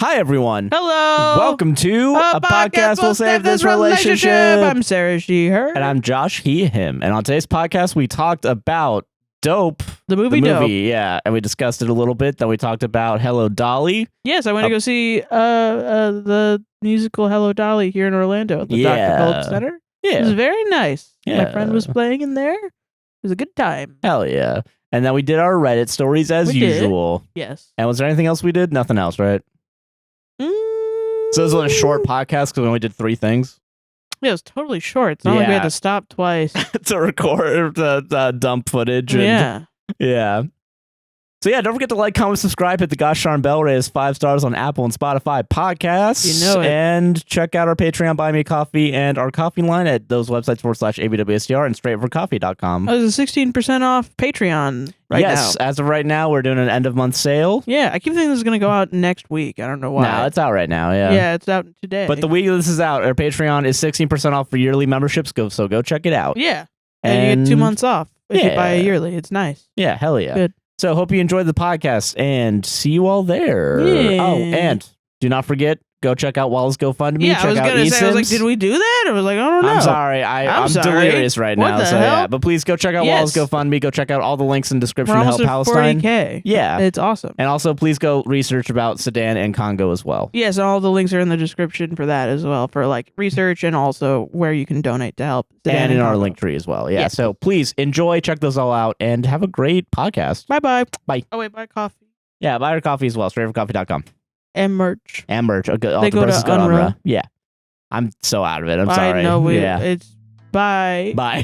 Hi, everyone. Hello. Welcome to a podcast will save this relationship. I'm Sarah, she, her. And I'm Josh, he, him. And on today's podcast, we talked about Dope. The movie Dope. Yeah. And we discussed it a little bit. Then we talked about Hello Dolly. Yes, I went to go see the musical Hello Dolly here in Orlando at the Dr. Phillips Center. Yeah. It was very nice. Yeah. My friend was playing in there. It was a good time. Hell yeah. And then we did our Reddit stories as usual. Yes. And was there anything else we did? Nothing else, right? So this was a short podcast because we only did 3 things. Yeah, it was totally short. It's not like we had to stop twice. To record the dump footage. And, yeah. So yeah, don't forget to like, comment, subscribe, hit the gosh darn bell, rate us 5 stars on Apple and Spotify podcasts. You know it. And check out our Patreon, Buy Me a Coffee, and our coffee line at those websites /APWSTR and straightforcoffee.com. Oh, there's a 16% off Patreon right now. Yes, as of right now, we're doing an end of month sale. Yeah, I keep thinking this is going to go out next week. I don't know why. No, it's out right now, yeah. Yeah, it's out today. But the week this is out, our Patreon is 16% off for yearly memberships, so go check it out. Yeah, and you get 2 months off if you buy a yearly. It's nice. Yeah, hell yeah. Good. So hope you enjoyed the podcast and see you all there. Yeah. Oh, and do not forget, go check out Wallace GoFundMe. Yeah, check I was out going to say, I was like, did we do that? I was like, I don't know. I'm sorry. I'm sorry. delirious right What now. the So hell? yeah, but please go check out Wallace GoFundMe. Go check out all the links in the description We're to almost help at Palestine. 40K. Yeah. It's awesome. And also, please go research about Sudan and Congo as well. Yes, all the links are in the description for that as well, for like research and also where you can donate to help Sudan And in our Congo. link tree as well. Yeah. So please enjoy, check those all out, and have a great podcast. Bye-bye. Bye. Oh, wait, buy coffee. Yeah, buy our coffee as well. Straightforcoffee.com. And merch. And merch. All They the go to prices go to Unreal. Unreal. Yeah. I'm so out of it. I'm sorry. I know yeah. it's bye. Bye.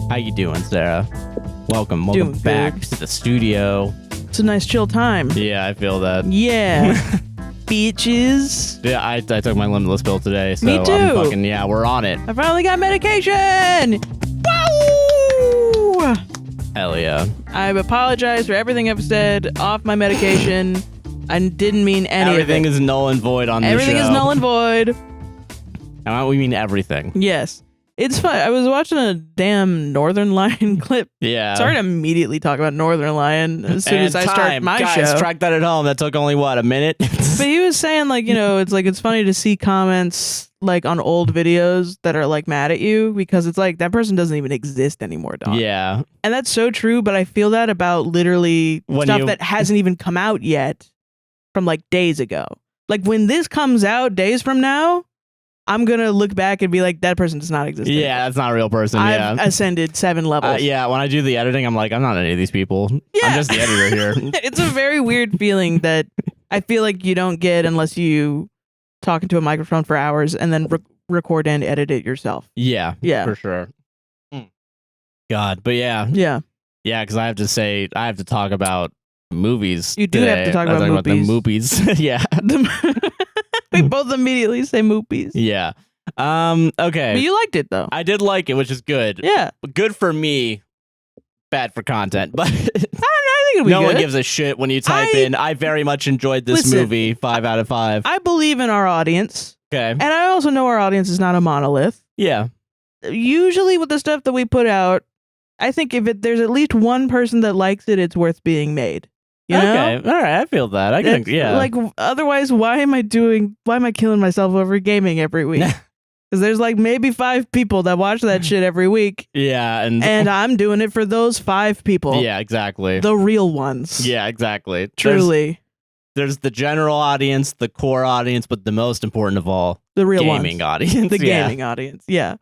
How you doing, Sarah? Welcome Doing back good. to the studio. It's a nice chill time. Yeah, I feel that. Yeah. Bitches. Yeah, I took my limitless pill today, so Me too. I'm fucking, we're on it. I finally got medication. Woo! Hell yeah. I've apologized for everything I've said off my medication. I didn't mean any Everything of it. is null and void on this show. Everything is null and void. And we mean everything. Yes. It's fun. I was watching a damn Northern Lion clip. Yeah. Sorry to immediately talk about Northern Lion as soon as I start my Guys, show. track that at home. That took only, what, a minute? But he was saying, like, it's funny to see comments like on old videos that are like mad at you because it's like that person doesn't even exist anymore, dog. Yeah. And that's so true, but I feel that about literally stuff that hasn't even come out yet from like days ago. Like when this comes out days from now, I'm going to look back and be like, that person does not exist anymore. Yeah, that's not a real person. I've ascended 7 levels. Yeah, when I do the editing, I'm like, I'm not any of these people. Yeah. I'm just the editor here. It's a very weird feeling that I feel like you don't get unless you talk into a microphone for hours and then record and edit it yourself. Yeah. Yeah. For sure. God, but yeah. Yeah. Yeah, because I have to talk about movies. You do today. have to talk I'm about talking movies. the movies. Yeah. We both immediately say moopies. Yeah. Okay. But you liked it though. I did like it, which is good. Yeah. Good for me. Bad for content, but I think it'll be no good. one gives a shit when you type in, I very much enjoyed this movie, 5 out of 5. I believe in our audience. Okay. And I also know our audience is not a monolith. Yeah. Usually with the stuff that we put out, I think if there's at least one person that likes it, it's worth being made. You know? Okay. All right. I feel that. I can, yeah. Like, otherwise, why am I killing myself over gaming every week? Because there's like maybe 5 people that watch that shit every week. Yeah. And I'm doing it for those 5 people. Yeah, exactly. The real ones. Yeah, exactly. Truly. There's the general audience, the core audience, but the most important of all, the real gaming audience. The gaming audience. Yeah.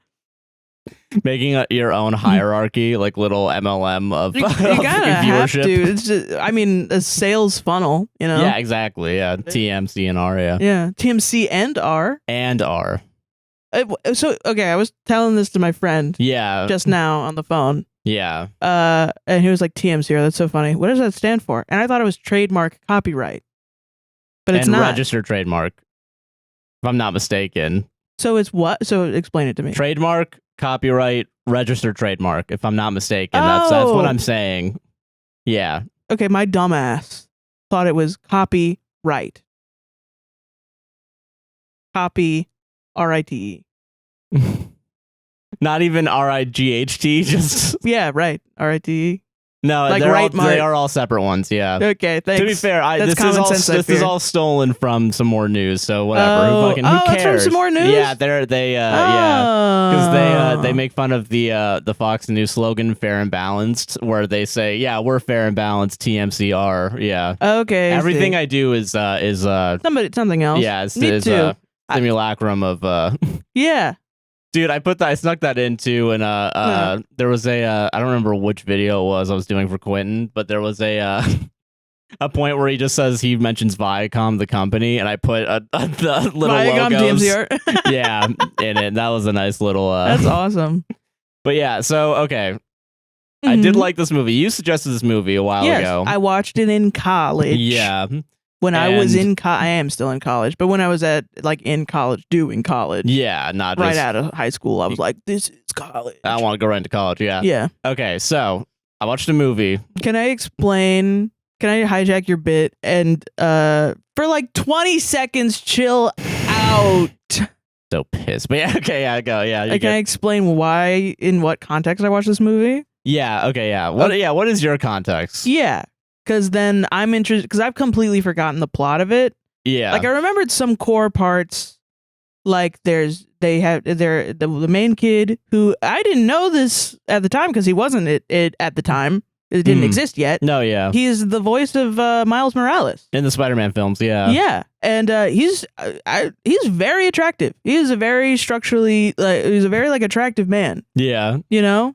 Making your own hierarchy, like little MLM of, you gotta have viewership. to. It's just, I mean, a sales funnel, you know? Yeah, exactly. Yeah. TMC and R, yeah. Yeah. TMC and R. And R. So, okay, I was telling this to my friend just now on the phone. Yeah. And he was like, TMC, that's so funny. What does that stand for? And I thought it was trademark copyright. But it's not. Registered trademark, if I'm not mistaken. So it's what? So explain it to me. Trademark, copyright, registered trademark, if I'm not mistaken. That's what I'm saying. Yeah. Okay, my dumbass thought it was copyright. Copy, R-I-T-E. Not even RIGHT, just yeah, right. RITE. no, Like they are all separate ones. Yeah. Okay, thanks. To be fair, This is all stolen from some more news. So whatever. Who cares? It's from some more news. Yeah, because they make fun of the Fox News slogan "Fair and Balanced," where they say, "Yeah, we're fair and balanced." TMCR. Yeah. Okay. Everything I do is something else. Yeah, Me too. Simulacrum of Yeah. Dude, I put that into and there was a I don't remember which video it was I was doing for Quentin, but there was a point where he just says he mentions Viacom the company, and I put the little Viacom logos. DMCR. Yeah, in it. That was a nice little That's awesome. But yeah, so okay. I did like this movie. You suggested this movie a while ago. I watched it in college. Yeah. When I was I am still in college, but when I was in college, doing college. Yeah, not right just, out of high school, I was like, this is college. I want to go right into college, yeah. Yeah. Okay, so I watched a movie. Can I hijack your bit and for like 20 seconds chill out? So pissed. But yeah, okay, yeah, go. Yeah. Can I explain why, in what context I watched this movie? Yeah, okay, yeah. What is your context? Yeah. Because then I'm interested, because I've completely forgotten the plot of it. Yeah. Like I remembered some core parts. Like the main kid, who I didn't know this at the time because he wasn't it at the time. It didn't exist yet. No, yeah. He's the voice of Miles Morales in the Spider-Man films. Yeah. Yeah, and he's very attractive. He's a very structurally he's a very attractive man. Yeah. You know.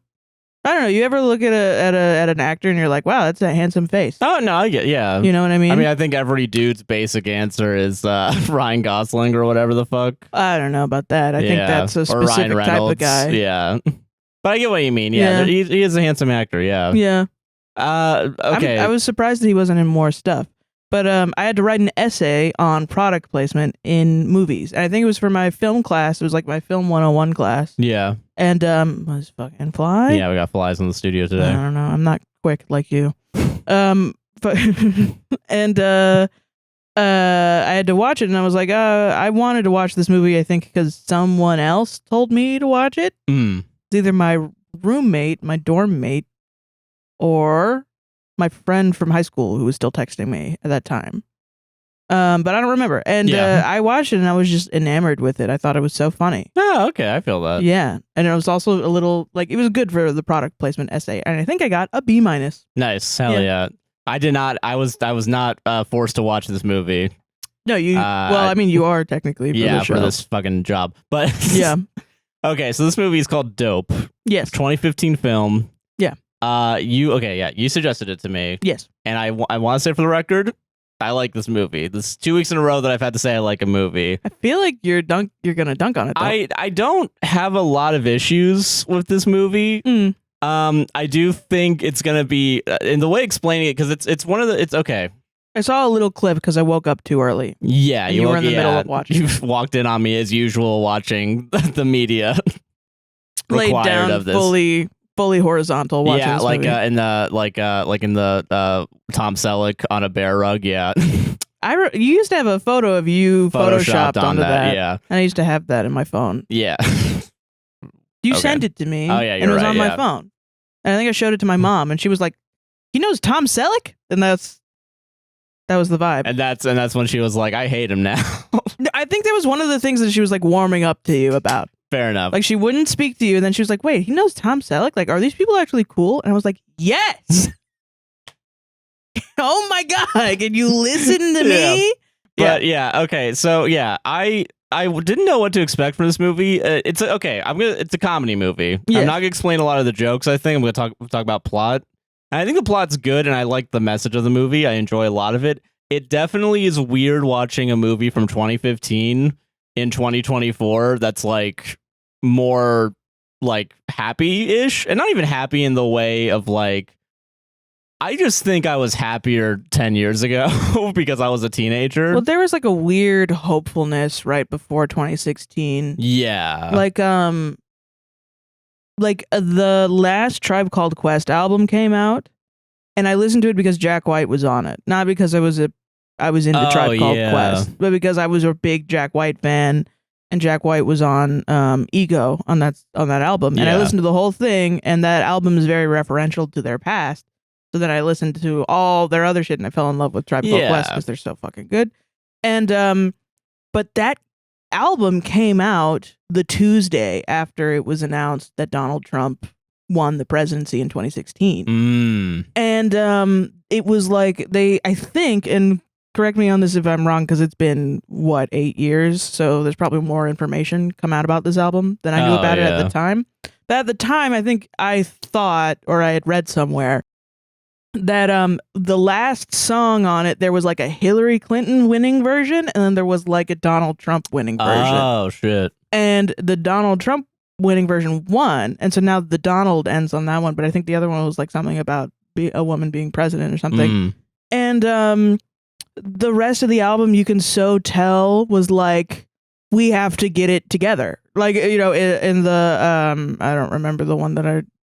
I don't know. You ever look at an actor and you're like, wow, that's a handsome face. Oh no, I get, yeah. You know what I mean? I mean, I think every dude's basic answer is Ryan Gosling or whatever the fuck. I don't know about that. I think that's a specific type of guy. Yeah, but I get what you mean. Yeah, he is a handsome actor. Yeah. Yeah. Okay. I was surprised that he wasn't in more stuff. But I had to write an essay on product placement in movies. And I think it was for my film class. It was like my film 101 class. Yeah. And was fucking fly? Yeah, we got flies in the studio today. I don't know. I'm not quick like you. But and I had to watch it, and I was like, I wanted to watch this movie, I think, because someone else told me to watch it. It's either my roommate, my dorm mate, or my friend from high school who was still texting me at that time. But I don't remember. And I watched it and I was just enamored with it. I thought it was so funny. Oh, okay. I feel that. Yeah. And it was also a little it was good for the product placement essay. And I think I got a B-. Nice. Hell yeah. I did not. I was not forced to watch this movie. No, you. Well, I mean, you are technically. For this fucking job. But yeah. Okay, so this movie is called Dope. Yes. 2015 film. Yeah. You suggested it to me. Yes. And I want to say for the record, I like this movie. This is 2 weeks in a row that I've had to say I like a movie. I feel like you're gonna dunk on it, though. I don't have a lot of issues with this movie. I do think it's gonna be in the way explaining it, because it's okay. I saw a little clip because I woke up too early. Yeah, you were in the middle of watching. You walked in on me as usual, watching the media. Laid down of this. fully horizontal. Watching this movie. in the Tom Selleck on a bear rug. Yeah, you used to have a photo of you photoshopped onto that. Yeah, and I used to have that in my phone. Yeah, you sent it to me. Oh yeah, and it was on my phone. And I think I showed it to my mom, and she was like, "He knows Tom Selleck," and that was the vibe. And that's when she was like, "I hate him now." I think that was one of the things that she was like warming up to you about. Fair enough. Like she wouldn't speak to you, and then she was like, "Wait, he knows Tom Selleck? Like, are these people actually cool?" And I was like, "Yes." Oh my god! Can you listen to me? But okay. So I didn't know what to expect from this movie. It's a comedy movie. Yeah. I'm not gonna explain a lot of the jokes. I think I'm gonna talk about plot. And I think the plot's good, and I like the message of the movie. I enjoy a lot of it. It definitely is weird watching a movie from 2015 in 2024 that's like more like happy-ish, and not even happy in the way of like, I just think I was happier 10 years ago because I was a teenager. Well, there was like a weird hopefulness right before 2016. Yeah. Like the last Tribe Called Quest album came out, and I listened to it because Jack White was on it. Not because I was into Tribe Called Quest, but because I was a big Jack White fan, and Jack White was on Ego on that album, and I listened to the whole thing, and that album is very referential to their past. So then I listened to all their other shit, and I fell in love with Tribe Called Quest because they're so fucking good. And but that album came out the Tuesday after it was announced that Donald Trump won the presidency in 2016. And it was like I think, and correct me on this if I'm wrong, because it's been, 8 years? So there's probably more information come out about this album than I knew about it at the time. But at the time, I think I thought, or I had read somewhere, that the last song on it, there was like a Hillary Clinton winning version, and then there was like a Donald Trump winning version. Oh, shit. And the Donald Trump winning version won, and so now the Donald ends on that one, but I think the other one was like something about a woman being president or something. And the rest of the album, you can so tell, was like, we have to get it together. Like, you know, in the I don't remember the one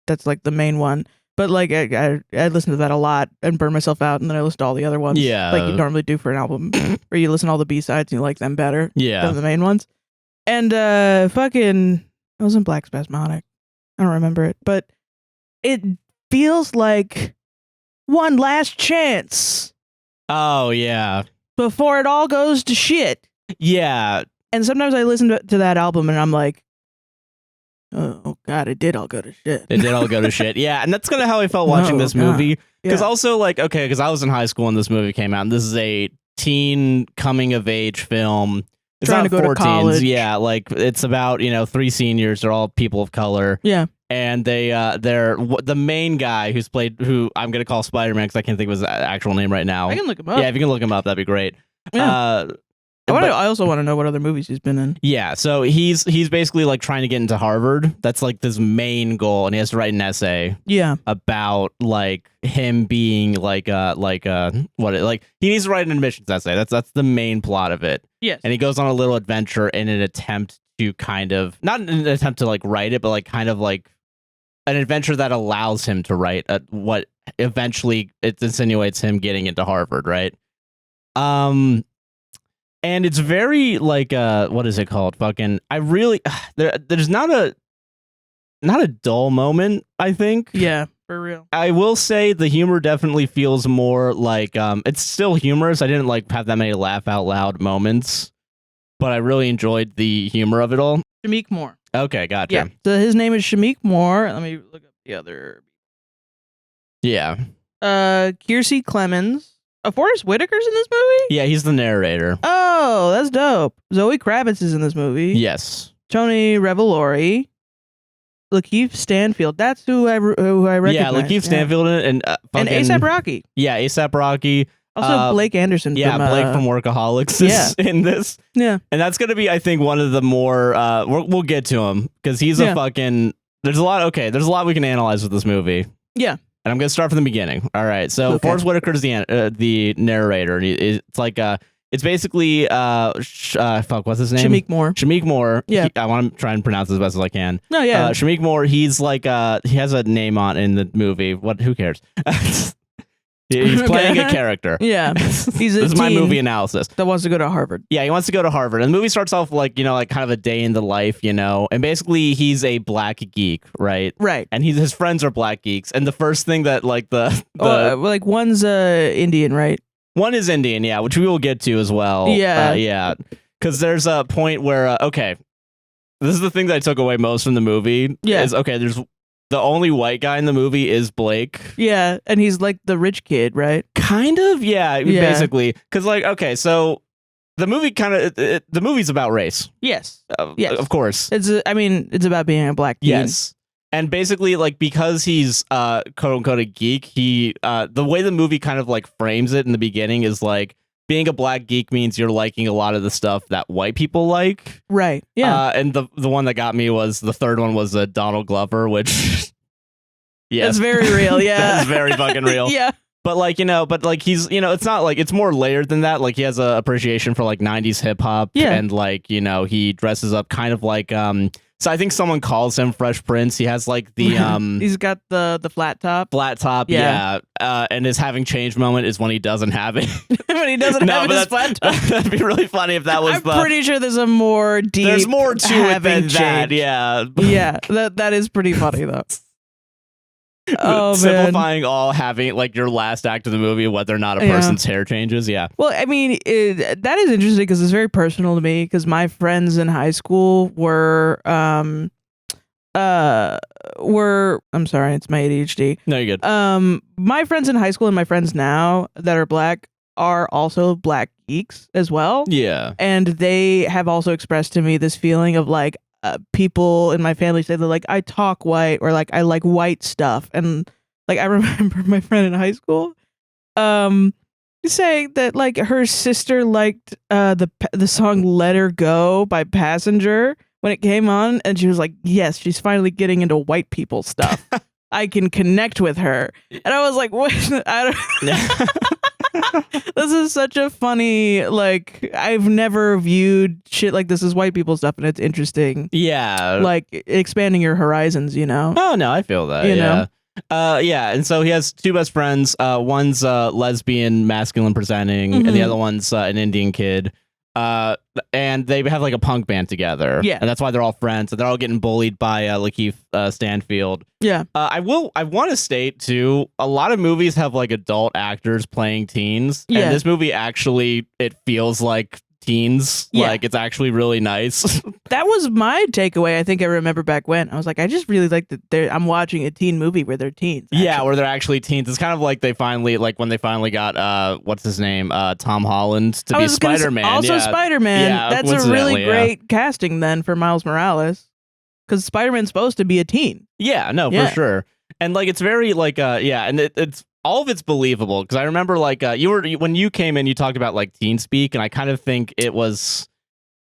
that's like the main one, but like I listened to that a lot and burned myself out, and then I listened to all the other ones, like you normally do for an album, where you listen to all the B-sides and you like them better than the main ones. And fucking, it wasn't Black Spasmodic. I don't remember it, but it feels like one last chance. Oh, yeah. Before it all goes to shit. Yeah. And sometimes I listen to that album and I'm like, oh God, it did all go to shit. It did all go to shit. Yeah. And that's kind of how I felt watching this movie. Because also, like, okay, because I was in high school when this movie came out, and this is a teen coming of age film. It's trying not to go 14s. to college. Yeah, like it's about, 3 seniors. They're all people of color. Yeah. And they're the main guy who I'm gonna call Spider-Man because I can't think of his actual name right now. I can look him up. Yeah, if you can look him up, that'd be great. Yeah. I also want to know what other movies he's been in. Yeah, so he's basically like trying to get into Harvard. That's like his main goal, and he has to write an essay. Yeah. About like him being he needs to write an admissions essay. That's the main plot of it. Yes. And he goes on a little adventure in an attempt to kind of not an attempt to like write it, but like kind of like an adventure that allows him to write what eventually it insinuates him getting into Harvard, right? And it's very like what is it called? Fucking I really there's not a dull moment, I think. Yeah, for real. I will say the humor definitely feels more like it's still humorous. I didn't like have that many laugh out loud moments, but I really enjoyed the humor of it all. Shameik Moore. Okay, gotcha. Yeah. So his name is Shameik Moore. Let me look up the other. Yeah. Kiersey Clemens. Forrest Whitaker's in this movie? Yeah, he's the narrator. Oh, that's dope. Zoe Kravitz is in this movie. Yes. Tony Revolori. Lakeith Stanfield. That's who I recognize. Yeah, Lakeith Stanfield and A$AP Rocky. Yeah, A$AP Rocky. Also, Blake Anderson. Yeah, Blake from Workaholics is in this. Yeah. And that's going to be, I think, one of the more... we'll get to him, because he's a fucking... There's a lot we can analyze with this movie. Yeah. And I'm going to start from the beginning. All right. So Forrest Whitaker is the narrator. And it's like... it's basically... what's his name? Shameik Moore. Yeah. I want to try and pronounce it as best as I can. No, yeah. Shameik Moore, he's like... he has a name on in the movie. Who cares? He's playing a character. Yeah. He's a This is my movie analysis. That wants to go to Harvard. Yeah, he wants to go to Harvard. And the movie starts off like, like kind of a day in the life, And basically he's a black geek, right? Right. And his friends are black geeks. And the first thing that like like one's Indian, right? One is Indian, yeah, which we will get to as well. Yeah. Yeah. Because there's a point where, this is the thing that I took away most from the movie. Yeah. There's the only white guy in the movie is Blake. Yeah, and he's like the rich kid, right? Kind of, yeah. Basically. Because so the movie the movie's about race. Yes. Yes. Of course. It's about being a black teen. Yes. And basically, like, because he's quote unquote a geek, he the way the movie kind of like frames it in the beginning is like being a black geek means you're liking a lot of the stuff that white people like. Right. Yeah. And the one that got me was the third one was Donald Glover, which yes. That's very real, yeah. That's very fucking real. Yeah. But he's, it's not like, it's more layered than that. Like he has a appreciation for like 90s hip hop. Yeah. And like, he dresses up kind of like So I think someone calls him Fresh Prince. He has like the he's got the flat top. Flat top, yeah. And his having changed moment is when he doesn't have it. When he doesn't have his flat top. That'd be really funny if that was I'm pretty sure there's a more deep. There's more to it than that, yeah. Yeah, that is pretty funny though. Oh, simplifying all having like your last act of the movie, whether or not a person's hair changes. Yeah. Well, I mean, that is interesting because it's very personal to me because my friends in high school were I'm sorry, it's my ADHD. No, you're good. My friends in high school and my friends now that are black are also black geeks as well. Yeah. And they have also expressed to me this feeling of like, people in my family say that like I talk white or like I like white stuff, and like I remember my friend in high school saying that like her sister liked the song Let Her Go by Passenger when it came on, and she was like, yes, she's finally getting into white people stuff. I can connect with her. And I was like, what? I don't This is such a funny, like, I've never viewed shit like this as white people stuff, and it's interesting. Yeah. Like, expanding your horizons, you know? Oh, no, I feel that, you know? Yeah, and so he has two best friends. One's lesbian, masculine presenting, and the other one's an Indian kid. And they have like a punk band together. Yeah. And that's why they're all friends. And they're all getting bullied by Lakeith Stanfield. Yeah. I want to state too, a lot of movies have like adult actors playing teens. Yeah. And this movie actually, it feels like teens. Yeah. Like it's actually really nice. That was my takeaway. I think I remember back when I was like, I just really like that I'm watching a teen movie where they're teens. Actually. Yeah, where they're actually teens. It's kind of like when they finally got what's his name, Tom Holland to be Spider-Man. Also Spider-Man. Yeah, that's a really great casting then for Miles Morales, because Spider-Man's supposed to be a teen. Yeah, no, for sure. And like it's very like and it's all of it's believable, because I remember like when you came in, you talked about like teen speak, and I kind of think it was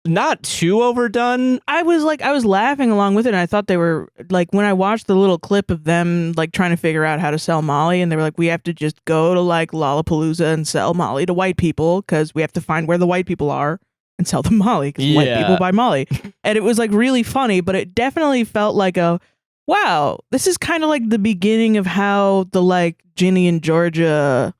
not too overdone. I was laughing along with it, and I thought they were like, when I watched the little clip of them like trying to figure out how to sell Molly, and they were like, we have to just go to like Lollapalooza and sell Molly to white people because we have to find where the white people are and sell them Molly because white people buy Molly. And it was like really funny, but it definitely felt like wow, this is kind of like the beginning of how the like Ginny and Georgia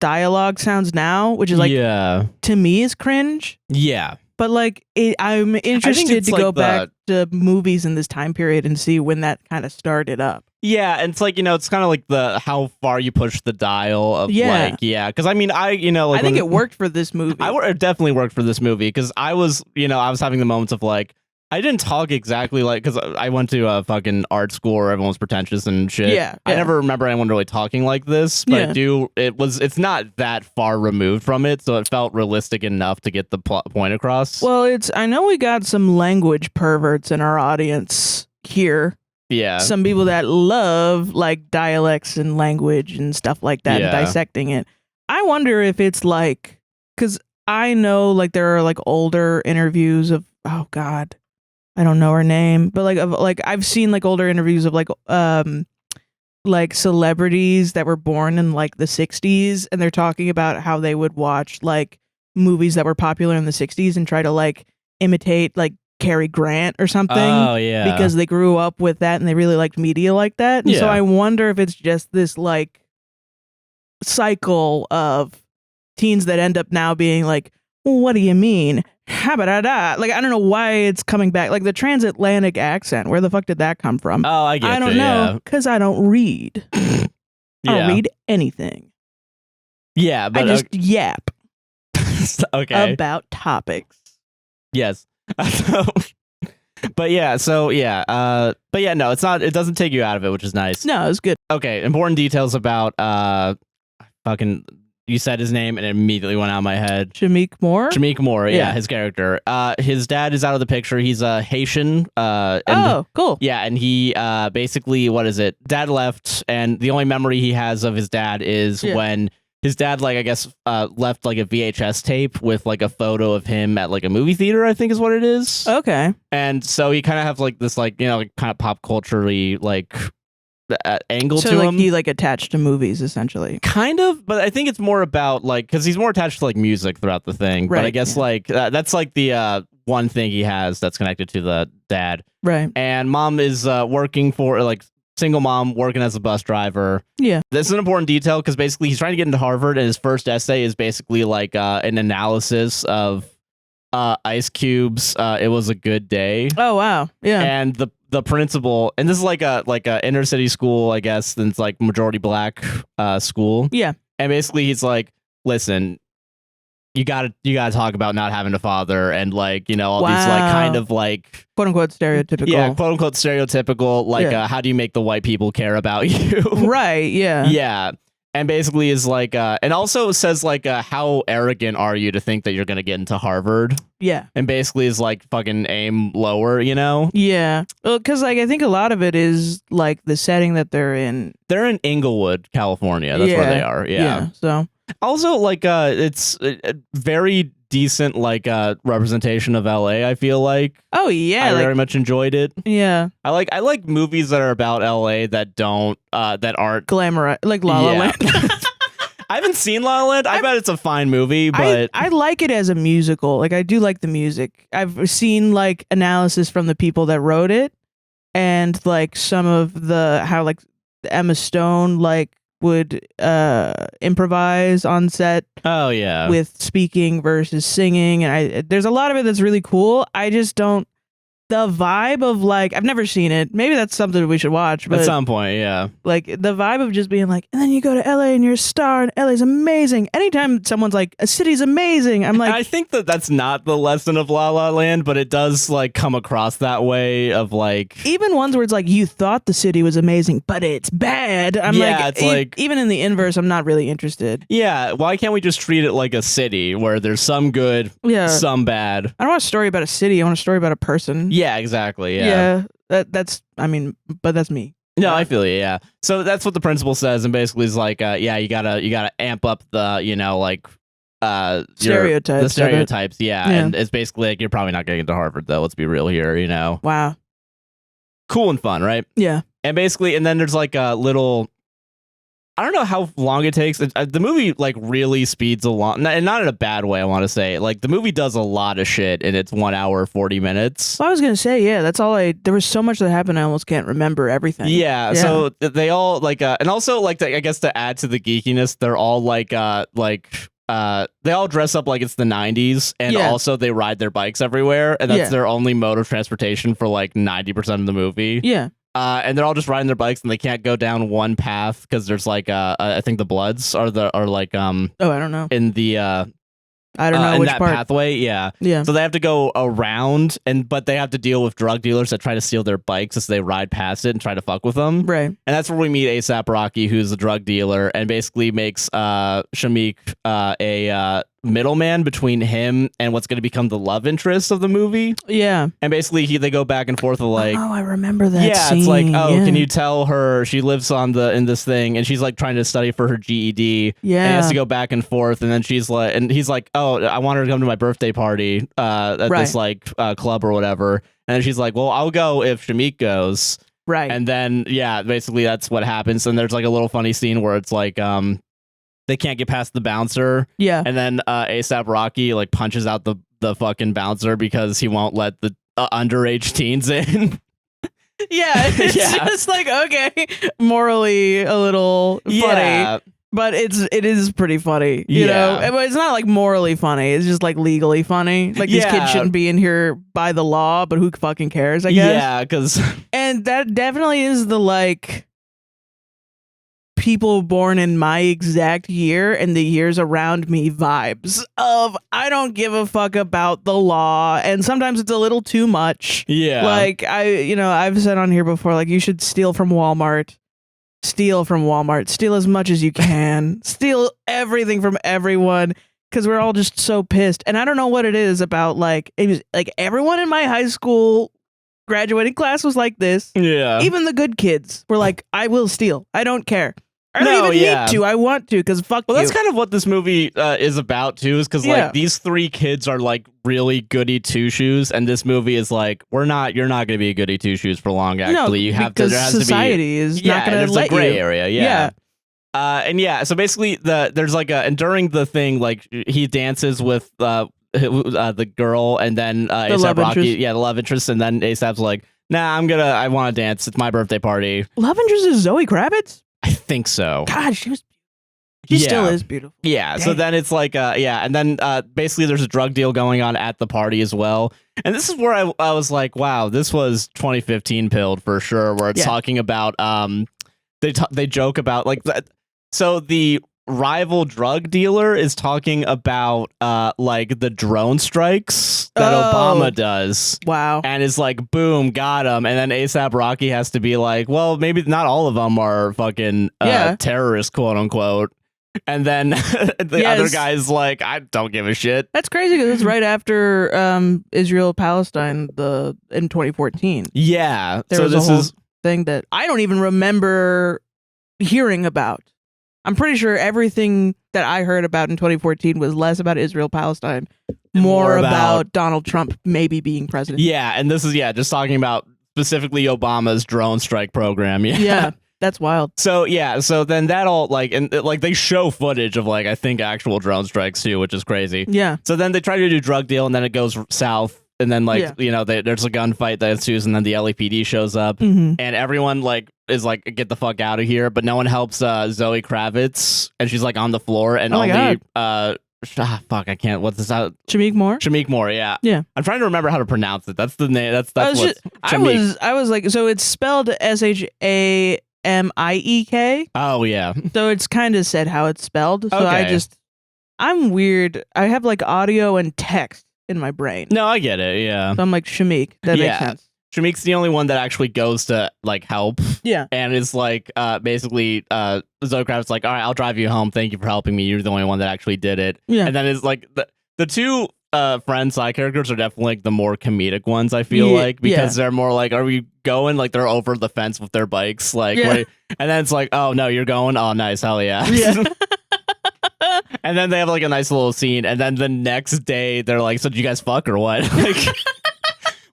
dialogue sounds now, which is like, to me is cringe. Yeah. But like, I'm interested to go back to movies in this time period and see when that kind of started up. Yeah, and it's like, it's kind of like how far you push the dial of because I mean, I think it worked for this movie. It definitely worked for this movie, because I was having the moments of like, I didn't talk exactly like, because I went to a fucking art school where everyone was pretentious and shit. Yeah. I never remember anyone really talking like this, but it's not that far removed from it, so it felt realistic enough to get the point across. Well, I know we got some language perverts in our audience here. Yeah. Some people that love like dialects and language and stuff like that and dissecting it. I wonder if it's like, because I know like there are like older interviews of, oh God, I don't know her name, but I've seen like older interviews of like celebrities that were born in like the 60s, and they're talking about how they would watch like movies that were popular in the 60s and try to like imitate like Cary Grant or something. Oh yeah. Because they grew up with that and they really liked media like that. And so I wonder if it's just this like cycle of teens that end up now being like, well, what do you mean? Habba-da-da. Like, I don't know why it's coming back. Like the transatlantic accent, where the fuck did that come from? Oh, I get it. I don't know, because I don't read. I don't read anything. Yeah, but I just yap about topics. Yes. But yeah, no, it's not. It doesn't take you out of it, which is nice. No, it's good. Okay, important details about fucking. You said his name and it immediately went out of my head. Shameik Moore? Shameik Moore, yeah, his character. His dad is out of the picture. He's a Haitian. Cool. Yeah, and he basically, what is it? Dad left, and the only memory he has of his dad is when his dad, like, I guess, left like a VHS tape with like a photo of him at like a movie theater, I think is what it is. Okay. And so he kind of has like this, like, kind of pop culture-y, like, angle to him. He like attached to movies essentially, kind of, but I think it's more about like, because he's more attached to like music throughout the thing, but I guess like that's like the one thing he has that's connected to the dad. Right. And mom is working for like single mom working as a bus driver. Yeah. This is an important detail because basically he's trying to get into Harvard, and his first essay is basically like an analysis of Ice Cube's It Was a Good Day. Oh wow. Yeah. And the principal, and this is like a inner city school, I guess, and it's like majority black school. Yeah. And basically he's like, listen, you gotta talk about not having a father and like, you know, all these like kind of like quote unquote stereotypical. Yeah, quote unquote stereotypical, like how do you make the white people care about you? Right, yeah. Yeah. And basically is like and also says like how arrogant are you to think that you're gonna get into Harvard? Yeah. And basically is like fucking aim lower, you know? Yeah. Well, because like I think a lot of it is like the setting that they're in. They're in Inglewood, California. That's where they are. Yeah. So also like it's a very decent like representation of LA, I feel like. Oh yeah. I very much enjoyed it. Yeah. I like movies that are about LA that don't that aren't glamour, like La La Land. I haven't seen La La Land. I bet it's a fine movie, but I like it as a musical. Like I do like the music. I've seen like analysis from the people that wrote it, and like some of the how like Emma Stone like would improvise on set. Oh yeah, with speaking versus singing, and there's a lot of it that's really cool. I just don't. The vibe of like, I've never seen it. Maybe that's something we should watch. But at some point, yeah. Like the vibe of just being like, and then you go to LA and you're a star and LA's amazing. Anytime someone's like, a city's amazing, I'm like, I think that's not the lesson of La La Land, but it does like come across that way of like. Even ones where it's like, you thought the city was amazing, but it's bad. I'm like, it's like, even in the inverse, I'm not really interested. Yeah. Why can't we just treat it like a city where there's some good, some bad? I don't want a story about a city. I want a story about a person. Yeah, exactly. Yeah. That's I mean, but that's me. No, I feel you. Yeah. So that's what the principal says, and basically is like, you gotta amp up the, you know, like stereotypes. The stereotypes. Yeah. And it's basically like you're probably not getting into Harvard though. Let's be real here. You know. Wow. Cool and fun, right? Yeah. And basically, and then there's like a little. I don't know how long it takes. The movie like really speeds along, and not in a bad way. I want to say, like the movie does a lot of shit in its 1 hour 40 minutes. Well, I was gonna say, yeah, that's all. There was so much that happened, I almost can't remember everything. Yeah. So they all like, and also like, I guess to add to the geekiness, they're all like they all dress up like it's the 90s, and also they ride their bikes everywhere, and that's their only mode of transportation for like 90% of the movie. Yeah. And they're all just riding their bikes, and they can't go down one path because there's like I think the Bloods are like oh, I don't know, in the I don't know in which that part. pathway. Yeah. So they have to go around, but they have to deal with drug dealers that try to steal their bikes as they ride past it and try to fuck with them. Right. And that's where we meet A$AP Rocky, who's a drug dealer, and basically makes Shameik a middleman between him and what's going to become the love interest of the movie. Yeah. And basically they go back and forth with like, oh, I remember that scene. It's like, can you tell her she lives in this thing, and she's like trying to study for her GED. Yeah. And he has to go back and forth, and then she's like, and he's like, oh, I want her to come to my birthday party at this like club or whatever. And then she's like, well, I'll go if Shameik goes. Right. And then basically that's what happens. And there's like a little funny scene where it's like they can't get past the bouncer. Yeah. And then A$AP Rocky like punches out the fucking bouncer because he won't let the underage teens in. Yeah. It's just like, okay, morally a little funny. But it is pretty funny, you know. It's not like morally funny. It's just like legally funny. Like these kids shouldn't be in here by the law, but who fucking cares? I guess. Yeah, because and that definitely is the like people born in my exact year and the years around me vibes of I don't give a fuck about the law, and sometimes it's a little too much. Yeah, like I've said on here before, like you should steal from Walmart. Steal as much as you can. Steal everything from everyone, because we're all just so pissed. And I don't know what it is about like everyone in my high school graduating class was like this. Yeah. Even the good kids were like, I will steal. I don't care. I don't even need to. I want to, because fuck you. Well, that's kind of what this movie is about too, is because like these three kids are like really goody two shoes, and this movie is like, you're not going to be a goody two shoes for long. Actually, you have to. There has society to be, is not going to let you. There's a gray you. area. Yeah. So basically, there's like and during the thing, like he dances with the girl, and then ASAP Rocky, interest. the love interest, and then ASAP's like, nah, I want to dance. It's my birthday party. Love interest is Zoe Kravitz? I think so. God, she still is beautiful. Yeah. Dang. So then it's like, and then basically there's a drug deal going on at the party as well. And this is where I was like, wow, this was 2015 pilled for sure. Where it's talking about, they joke about like that. So the rival drug dealer is talking about like the drone strikes that Obama does. Wow. And is like, boom, got him. And then ASAP Rocky has to be like, well, maybe not all of them are fucking terrorists, quote unquote. And then the other guy's like, I don't give a shit. That's crazy because it's right after Israel Palestine in 2014. Yeah. There was a whole thing that I don't even remember hearing about. I'm pretty sure everything that I heard about in 2014 was less about Israel Palestine, more about Donald Trump maybe being president. Yeah, and this is just talking about specifically Obama's drone strike program. Yeah. That's wild. So so then that all they show footage of I think actual drone strikes too, which is crazy. Yeah. So then they try to do drug deal, and then it goes south, and then there's a gunfight that ensues, and then the LAPD shows up, and everyone is like, get the fuck out of here, but no one helps Zoe Kravitz, and she's on the floor, and fuck, I can't. What's this? Shameik Moore. Yeah. I'm trying to remember how to pronounce it. That's the name. That's what. I was like, so it's spelled ShaMiek. Oh yeah. So it's kind of said how it's spelled. So okay. I'm weird. I have audio and text in my brain. No, I get it. Yeah. So I'm like Shameik. That makes sense. Shameik's the only one that actually goes to help. Yeah. And is basically Zoe Kraft's like, all right, I'll drive you home. Thank you for helping me. You're the only one that actually did it. Yeah. And then it's the two friend side characters are definitely the more comedic ones, I feel because they're more are we going? They're over the fence with their bikes. And then it's oh no, you're going? Oh nice, hell yeah. Yeah. And then they have a nice little scene, and then the next day they're like, so did you guys fuck or what?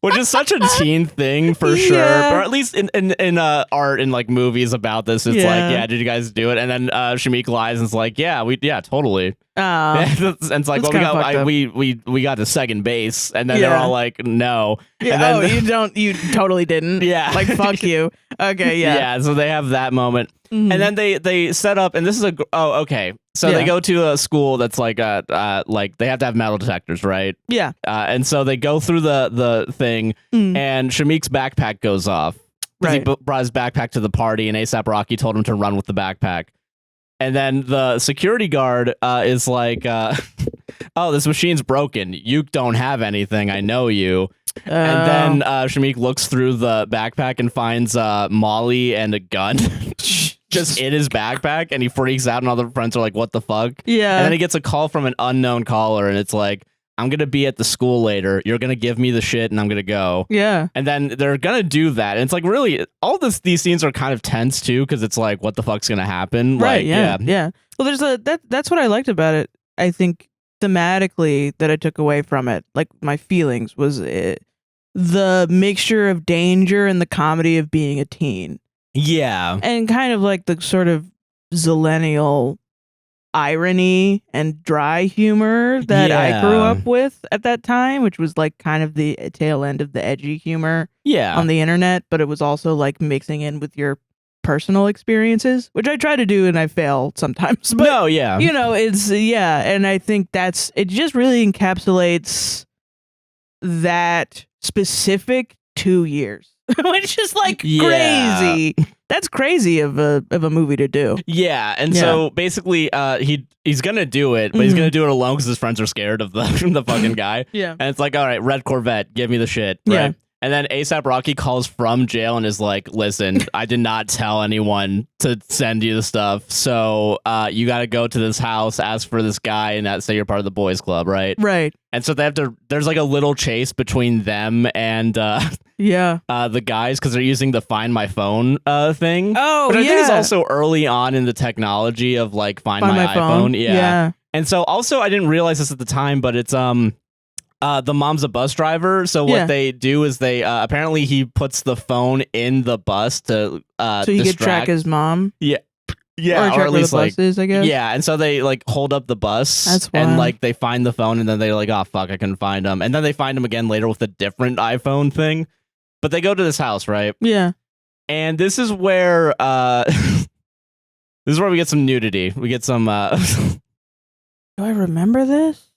Which is such a teen thing for sure, or at least in art and movies about this. It's did you guys do it? And then Shameik lies and is like, totally. And it's we got to second base, and then they're all like, no. Yeah, and then, you totally didn't. Yeah, fuck you. Okay, yeah. So they have that moment, and then they set up, and this is okay. So they go to a school that's they have to have metal detectors, right? Yeah. And so they go through the thing, and Shameik's backpack goes off. Right. He brought his backpack to the party, and ASAP Rocky told him to run with the backpack. And then the security guard is like, oh, this machine's broken. You don't have anything. I know you. And then Shameik looks through the backpack and finds Molly and a gun just in his backpack. And he freaks out, and all the friends are like, what the fuck? Yeah. And then he gets a call from an unknown caller, and it's like, I'm going to be at the school later. You're going to give me the shit, and I'm going to go. Yeah. And then they're going to do that. And it's really, all these scenes are kind of tense, too, because it's what the fuck's going to happen? Right, yeah. Well, there's that's what I liked about it. I think thematically that I took away from it, my feelings, was the mixture of danger and the comedy of being a teen. Yeah. And kind of the sort of zillennial irony and dry humor that I grew up with at that time, which was kind of the tail end of the edgy humor on the internet, but it was also mixing in with your personal experiences, which I try to do and I fail sometimes. But, it's, and I think it just really encapsulates that specific 2 years. Which is crazy. That's crazy of a movie to do. Yeah, and so basically, he's gonna do it, but he's gonna do it alone because his friends are scared of the fucking guy. Yeah, and it's all right, red Corvette, give me the shit. Right? Yeah. And then ASAP Rocky calls from jail and is like, listen, I did not tell anyone to send you the stuff, so you got to go to this house, ask for this guy, and say you're part of the boys club, right? Right. And so they have to. There's a little chase between them and the guys because they're using the Find My Phone thing. Oh, which I think is also early on in the technology of Find My iPhone. Yeah. And so also I didn't realize this at the time, but it's the mom's a bus driver, so what they do is they apparently he puts the phone in the bus to so he could track his mom. Yeah. Yeah, or at least where the bus is, I guess. Yeah, and so they like hold up the bus. That's and wild. like they find the phone, and then they're like, oh fuck, I couldn't find him. And then they find him again later with a different iPhone thing. But they go to this house, right? Yeah. And this is where this is where we get some nudity. We get some Do I remember this?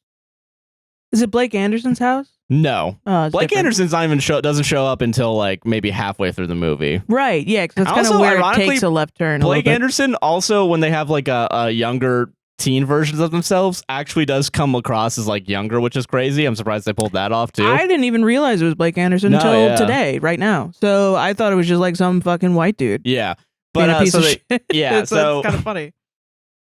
Is it Blake Anderson's house? No. Oh, it's Blake different. Anderson's not even doesn't show up until like maybe halfway through the movie. Right, yeah, because that's kind Also, of where it ironically, takes a left turn. Blake a little bit. Anderson also, when they have like a younger teen versions of themselves, actually does come across as like younger, which is crazy. I'm surprised they pulled that off too. I didn't even realize it was Blake Anderson No, until yeah. today, right now. So I thought it was just like some fucking white dude. Yeah. Being But a piece so of they, shit. yeah, so it's kind of funny.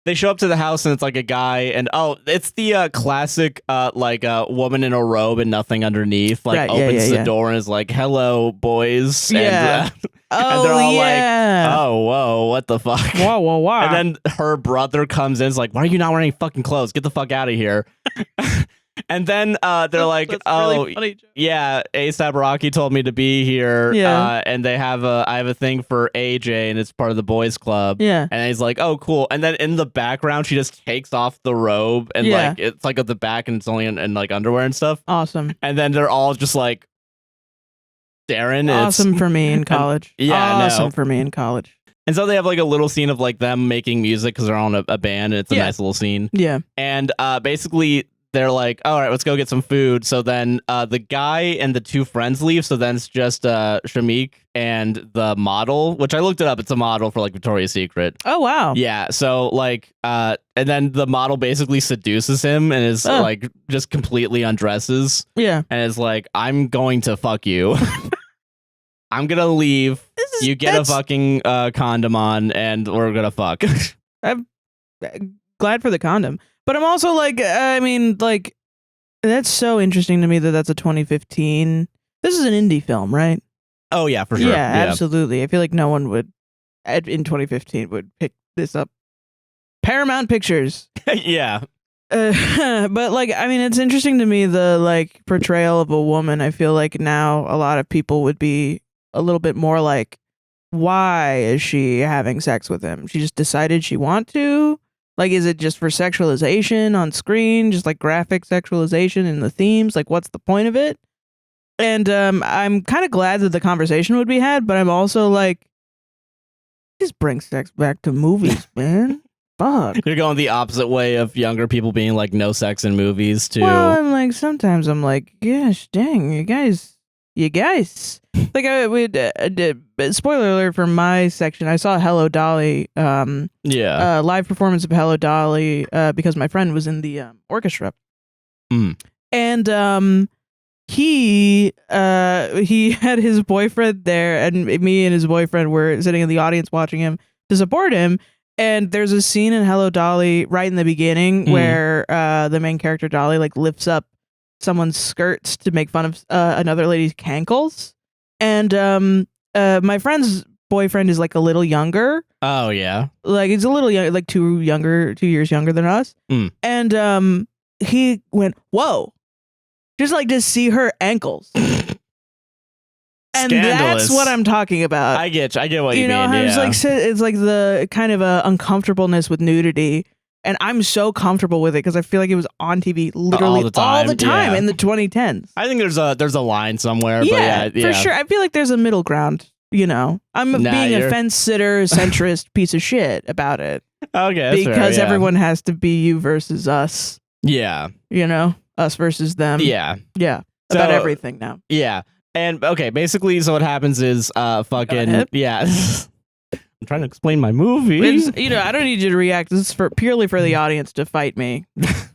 they show up to the house and it's like a guy, and it's the classic like a woman in a robe and nothing underneath, like Right, opens the yeah. door and is like, "Hello, boys." Yeah. And, Oh, they're all yeah. like, "Oh, whoa, what the fuck?" Whoa, whoa, whoa. And then her brother comes in, is like, "Why are you not wearing fucking clothes? Get the fuck out of here!" And then they're like, That's "Oh, really funny joke. yeah, ASAP Rocky told me to be here." Yeah. And I have a thing for AJ, and it's part of the boys club. Yeah. And he's like, "Oh, cool." And then in the background, she just takes off the robe, and Yeah. like it's like at the back, and it's only in like underwear and stuff. Awesome. And then they're all just like staring. and it's- Awesome for me in college. Yeah, I know. Awesome for me in college. And so they have like a little scene of like them making music because they're on a band, and it's a Yeah. nice little scene. Yeah. And basically they're like, all right, let's go get some food. So then the guy and the two friends leave. So then it's just Shamik and the model, which I looked it up. It's a model for like Victoria's Secret. Oh, wow. Yeah. So like, and then the model basically seduces him and is like just completely undresses Yeah. and is like, I'm going to fuck you. I'm going to leave. You get a fucking condom on and we're going to fuck. I'm glad for the condom. But I'm also like, I mean, like, that's so interesting to me that that's a 2015. This is an indie film, right? Oh, yeah, for sure. Yeah, absolutely. I feel like no one would, in 2015, would pick this up. Paramount Pictures. Yeah. But, like, I mean, it's interesting to me, the, like, portrayal of a woman. I feel like now a lot of people would be a little bit more like, why is she having sex with him? She just decided she want to? Like, is it just for sexualization on screen? Just like graphic sexualization in the themes? Like, what's the point of it? And I'm kind of glad that the conversation would be had, but I'm also like, just bring sex back to movies, man. Fuck. You're going the opposite way of younger people being like, no sex in movies, too. Well, I'm like, sometimes I'm like, gosh, dang, you guys. Like, spoiler alert for my section, I saw Hello Dolly, live performance of Hello Dolly, because my friend was in the orchestra. And he had his boyfriend there, and me and his boyfriend were sitting in the audience watching him to support him. And there's a scene in Hello Dolly right in the beginning where the main character Dolly like lifts up someone's skirts to make fun of another lady's cankles. And my friend's boyfriend is like a little younger. Oh, yeah. Like, he's a little young, like 2 years younger than us. And he went, whoa. Just like to see her ankles. And Scandalous. that's what I'm talking about. I get what you mean. How Yeah. it's like the kind of uncomfortableness with nudity. And I'm so comfortable with it because I feel like it was on TV literally all the time in the 2010s. I think there's a line somewhere. Yeah, but yeah, for sure. I feel like there's a middle ground. I'm being a fence sitter, centrist piece of shit about it. Okay, that's because fair, everyone has to be you versus us. Yeah. Us versus them. Yeah. Yeah. About everything now. Yeah. And okay, basically, so what happens is fucking yeah. I'm trying to explain my movie. I don't need you to react. This is purely for the audience to fight me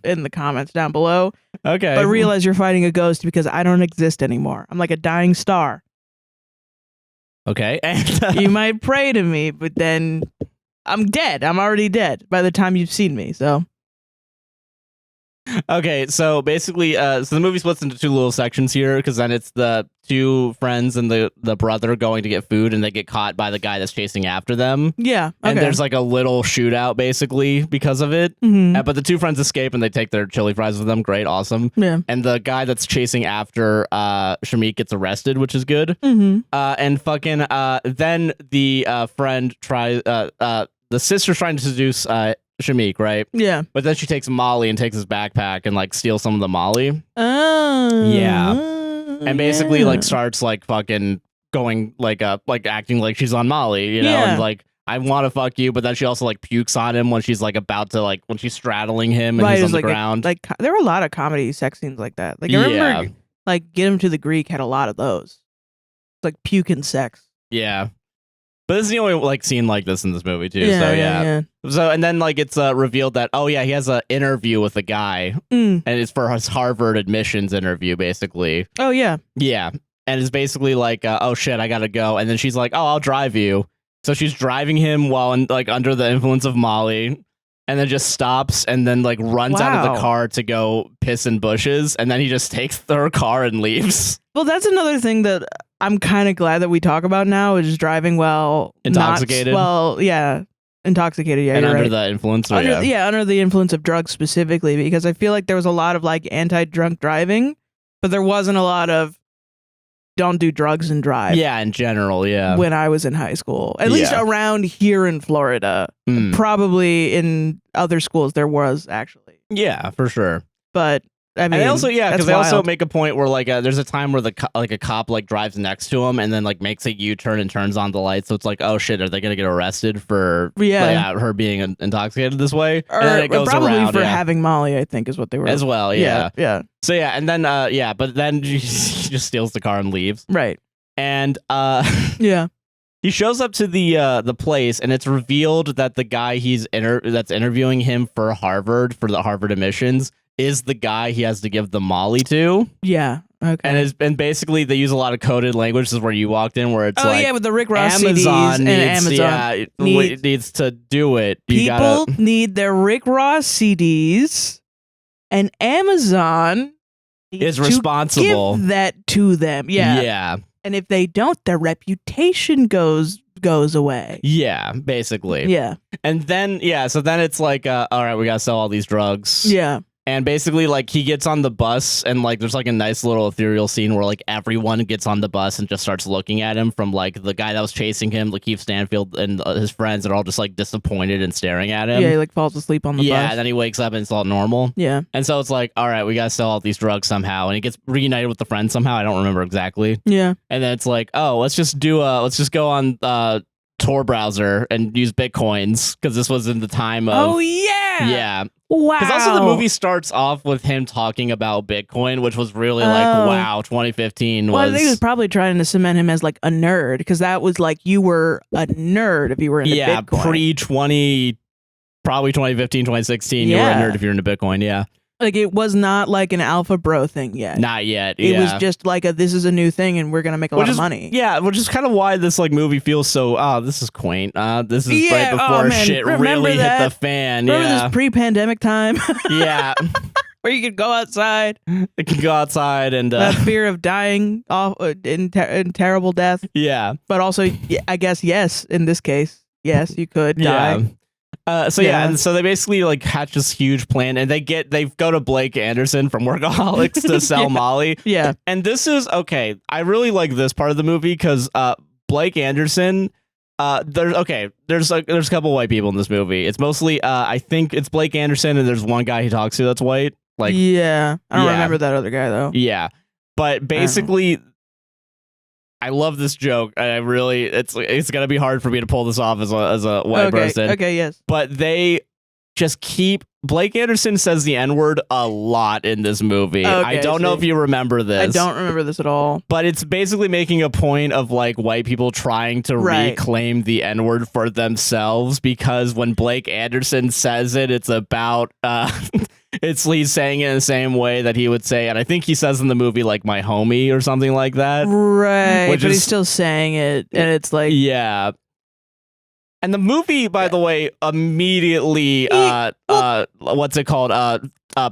in the comments down below. Okay. But realize you're fighting a ghost because I don't exist anymore. I'm like a dying star. Okay. And you might pray to me, but then I'm dead. I'm already dead by the time you've seen me. So. Okay, so basically, so the movie splits into 2 little sections here, because then it's the 2 friends and the brother going to get food, and they get caught by the guy that's chasing after them. Yeah, okay. And there's like a little shootout, basically, because of it. But the 2 friends escape, and they take their chili fries with them. Great, awesome. Yeah. And the guy that's chasing after Shamik gets arrested, which is good. And fucking, then the friend tries... the sister's trying to seduce Shameik, right? Yeah. But then she takes Molly and takes his backpack and like steals some of the Molly. Oh. Yeah. And basically like starts like fucking going like acting like she's on Molly, you know, and like I want to fuck you, but then she also like pukes on him when she's like about to like when she's straddling him and he's on the ground. There were a lot of comedy sex scenes like that. Like I remember like Get Him to the Greek had a lot of those. Like puke and sex. Yeah. But this is the only like scene like this in this movie too. Yeah. So and then like it's revealed that he has an interview with a guy, and it's for his Harvard admissions interview, basically. Oh yeah. Yeah, and it's basically like, oh shit, I gotta go, and then she's like, oh, I'll drive you. So she's driving him while like under the influence of Molly, and then just stops and then like runs out of the car to go piss in bushes, and then he just takes her car and leaves. Well, that's another thing that I'm kind of glad that we talk about now is driving while intoxicated. Intoxicated. Yeah, and you're under right. the influence. Under the influence of drugs specifically, because I feel like there was a lot of like anti-drunk driving, but there wasn't a lot of don't do drugs and drive. Yeah, in general. Yeah. When I was in high school, at least around here in Florida, probably in other schools there was actually. Yeah, for sure. But I mean, and also, because they also make a point where like there's a time where a cop like drives next to him and then like makes a U-turn and turns on the light, so it's like, oh shit, are they gonna get arrested for her being intoxicated this way? Or and then it goes probably around, for having Molly, I think is what they were as well. Yeah. So and then but then he just steals the car and leaves. Right. And yeah. He shows up to the place, and it's revealed that the guy that's interviewing him for Harvard, for the Harvard admissions, is the guy he has to give the Molly to. Yeah. Okay. And basically they use a lot of coded language. This is where you walked in, where it's with the Rick Ross Amazon CDs needs to do it. People need their Rick Ross CDs, and Amazon is responsible. Give that to them. Yeah. Yeah. And if they don't, their reputation goes away. Yeah, basically. Yeah. And then so then it's like all right, we gotta sell all these drugs. Yeah. And basically, like, he gets on the bus, and, like, there's, like, a nice little ethereal scene where, like, everyone gets on the bus and just starts looking at him, from, like, the guy that was chasing him, Lakeith Stanfield, and his friends are all just, like, disappointed and staring at him. Yeah, he, like, falls asleep on the bus. Yeah, and then he wakes up and it's all normal. Yeah. And so it's like, all right, we gotta sell all these drugs somehow. And he gets reunited with the friends somehow. I don't remember exactly. Yeah. And then it's like, oh, let's just go on Tor browser and use Bitcoins, because this was in the time of... Oh, yeah! Yeah. Wow. Because also the movie starts off with him talking about Bitcoin, which was really like, wow, 2015 was... Well, I think he was probably trying to cement him as like a nerd, because that was like, you were a nerd if you were into Bitcoin. Probably 2015, 2016, you were a nerd if you're into Bitcoin, yeah. Like, it was not like an alpha bro thing yet. Not yet, It was just like this is a new thing and we're going to make a lot of money. Yeah, which is kind of why this like movie feels so, this is quaint. This is right before shit really hit the fan. Remember this pre-pandemic time? Yeah. Where you could go outside. It can go outside and... fear of dying in terrible death. Yeah. But also, I guess, yes, in this case, yes, you could die. And so they basically like hatch this huge plan, and they go to Blake Anderson from Workaholics to sell Molly. Yeah. And this is okay. I really like this part of the movie because Blake Anderson, there's a couple white people in this movie. It's mostly I think it's Blake Anderson, and there's one guy he talks to that's white. Like, yeah. I don't remember that other guy though. Yeah. But basically, I love this joke. I really, it's gonna be hard for me to pull this off as a white person. Okay, yes. But they just Blake Anderson says the N-word a lot in this movie. I don't know if you remember this. I don't remember this at all. But it's basically making a point of like white people trying to reclaim the N-word for themselves, because when Blake Anderson says it, it's about he's saying it in the same way that he would say, and I think he says in the movie like my homie or something like that. Right. But he's still saying it, and it's like, yeah. And the movie, by the way, immediately what's it called?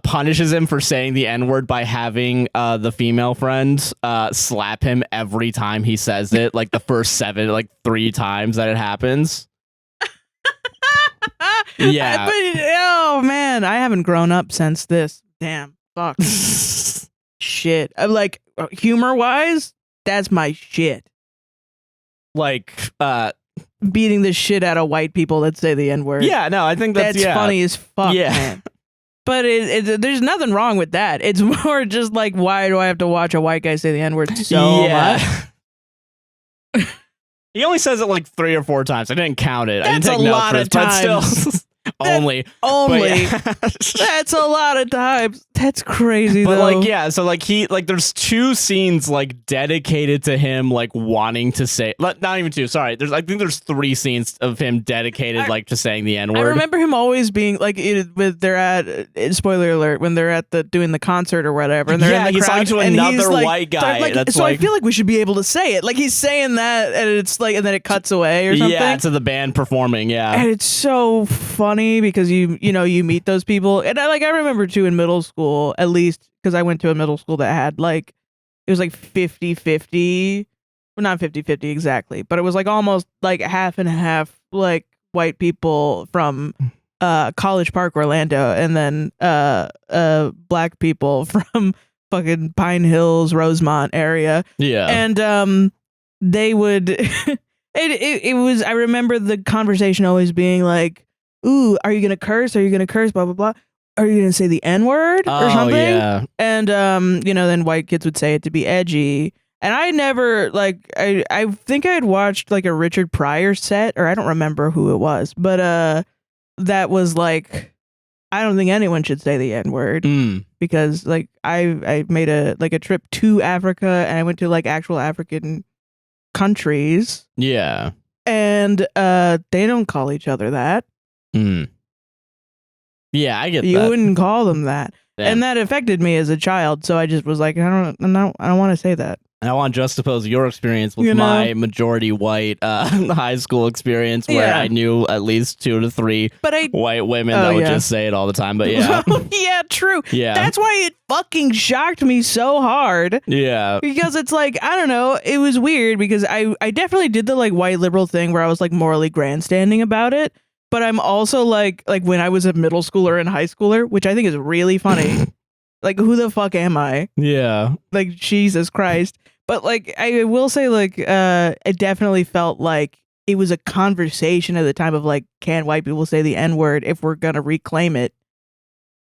Punishes him for saying the N-word by having the female friend slap him every time he says it, like the first 3 times that it happens. Yeah. Oh man, I haven't grown up since this. Damn. Fuck. Shit. I'm like, humor wise, that's my shit. Like, beating the shit out of white people that say the N-word. Yeah, no, I think that's funny as fuck, man. But there's nothing wrong with that. It's more just like, why do I have to watch a white guy say the N-word so much? He only says it like 3 or 4 times. I didn't count it. That's I didn't take a notes lot for of it, but times. still. Only. That's a lot of times. That's crazy, but though. like, yeah, so like there's 2 scenes like dedicated to him like wanting to say, not even 2, sorry, I think there's 3 scenes of him dedicated like to saying the N-word. I remember him always being like, they're at, spoiler alert, when they're at doing the concert or whatever, and they're in the he's crowd, talking to and another like, white guy. So I feel like we should be able to say it. Like he's saying that, and it's like, and then it cuts away or something. Yeah, to the band performing. Yeah, and it's so funny because you meet those people, and I remember too in middle school, at least because I went to a middle school that had like, it was like 50-50, well, not 50-50 exactly, but it was like almost like half and half, like white people from College Park, Orlando, and then black people from fucking Pine Hills, Rosemont area. Yeah, and they would. it was. I remember the conversation always being like, "Ooh, are you gonna curse? Are you gonna curse? Blah blah blah. Are you gonna say the N-word or something?" Yeah. And then white kids would say it to be edgy. And I never I think I had watched like a Richard Pryor set, or I don't remember who it was, but that was like, I don't think anyone should say the N-word because like I made a trip to Africa, and I went to like actual African countries. Yeah. And they don't call each other that. Yeah, I get you that. You wouldn't call them that. Damn. And that affected me as a child, so I just was like, I don't want to say that. And I want to juxtapose your experience with my majority white high school experience, where I knew at least 2 to 3 white women that would just say it all the time. But yeah. Yeah, true. Yeah. That's why it fucking shocked me so hard. Yeah. Because it's like, I don't know, it was weird because I definitely did the like white liberal thing where I was like morally grandstanding about it. But I'm also like when I was a middle schooler and high schooler, which I think is really funny. Like, who the fuck am I? Yeah. Like, Jesus Christ. But like, I will say like, it definitely felt like it was a conversation at the time of like, can white people say the N-word if we're gonna reclaim it?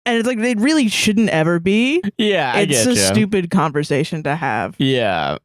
And it's like, they really shouldn't ever be. Yeah, it's a stupid conversation to have. Yeah.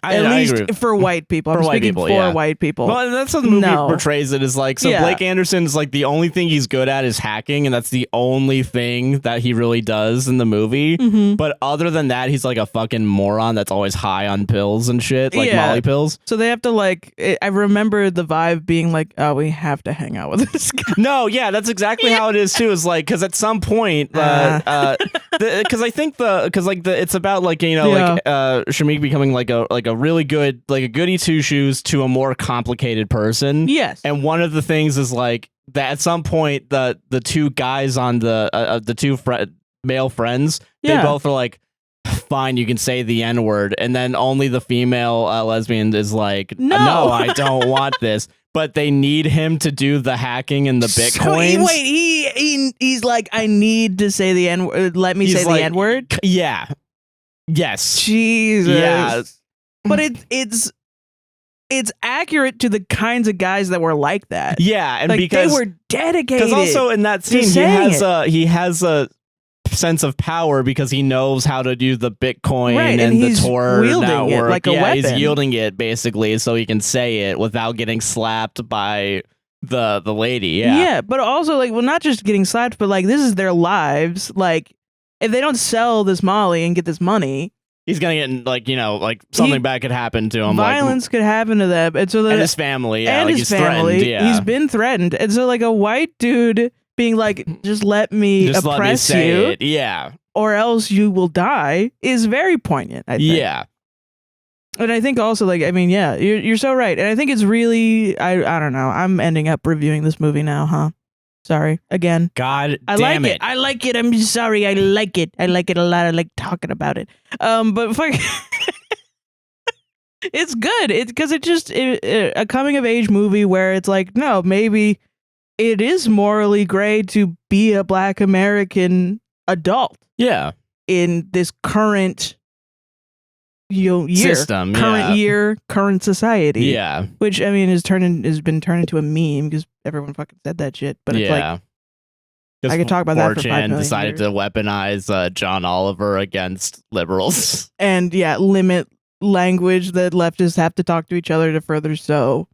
At least for white people. I'm speaking for white people. Well, and that's how the movie portrays it, is like, so Blake Anderson is like, the only thing he's good at is hacking, and that's the only thing that he really does in the movie. But other than that, he's like a fucking moron that's always high on pills and shit, like Molly pills. So they have to like, I remember the vibe being like, oh, we have to hang out with this guy. No, yeah, that's exactly how it is too. Is like, because at some point, because I think it's about like, like Shameik becoming like a really good, like a goody two shoes to a more complicated person. Yes. And one of the things is like that at some point the 2 guys on the 2 male friends, they both are like, fine, you can say the N-word, and then only the female lesbian is like, no, I don't want this. But they need him to do the hacking and the bitcoins. So he's like, I need to say the N-word. Let me say the N-word. Yeah. Yes. Jesus. Yeah. But it's accurate to the kinds of guys that were like that. Yeah, and like, because they were dedicated. Because also in that scene, he has a sense of power because he knows how to do the Bitcoin and the Tor network. It like a weapon. He's wielding it basically so he can say it without getting slapped by the lady. Yeah, but also like, well, not just getting slapped, but like, this is their lives. Like, if they don't sell this Molly and get this money, he's gonna get like something bad could happen to him. Violence could happen to them, and so and his family. Yeah, and like his he's family. Threatened, yeah. He's been threatened, and so like a white dude being like, just let me oppress you, it. Yeah, or else you will die, is very poignant. I think. Yeah. And I think also, like, I mean, yeah, you're so right, and I think it's really, I don't know. I'm ending up reviewing this movie now, huh? Sorry again. God damn damn it. I like it. I'm sorry. I like it. I like it a lot. I like talking about it. But fuck, it's good. It's because it's just a coming of age movie where it's like, no, maybe it is morally gray to be a Black American adult. Yeah. In this current, year, system, current year, current society. Yeah, which I mean has been turned into a meme because everyone fucking said that shit. But it's like I could talk about that for 5 million decided years. to weaponize John Oliver against liberals, and limit language that leftists have to talk to each other to further sow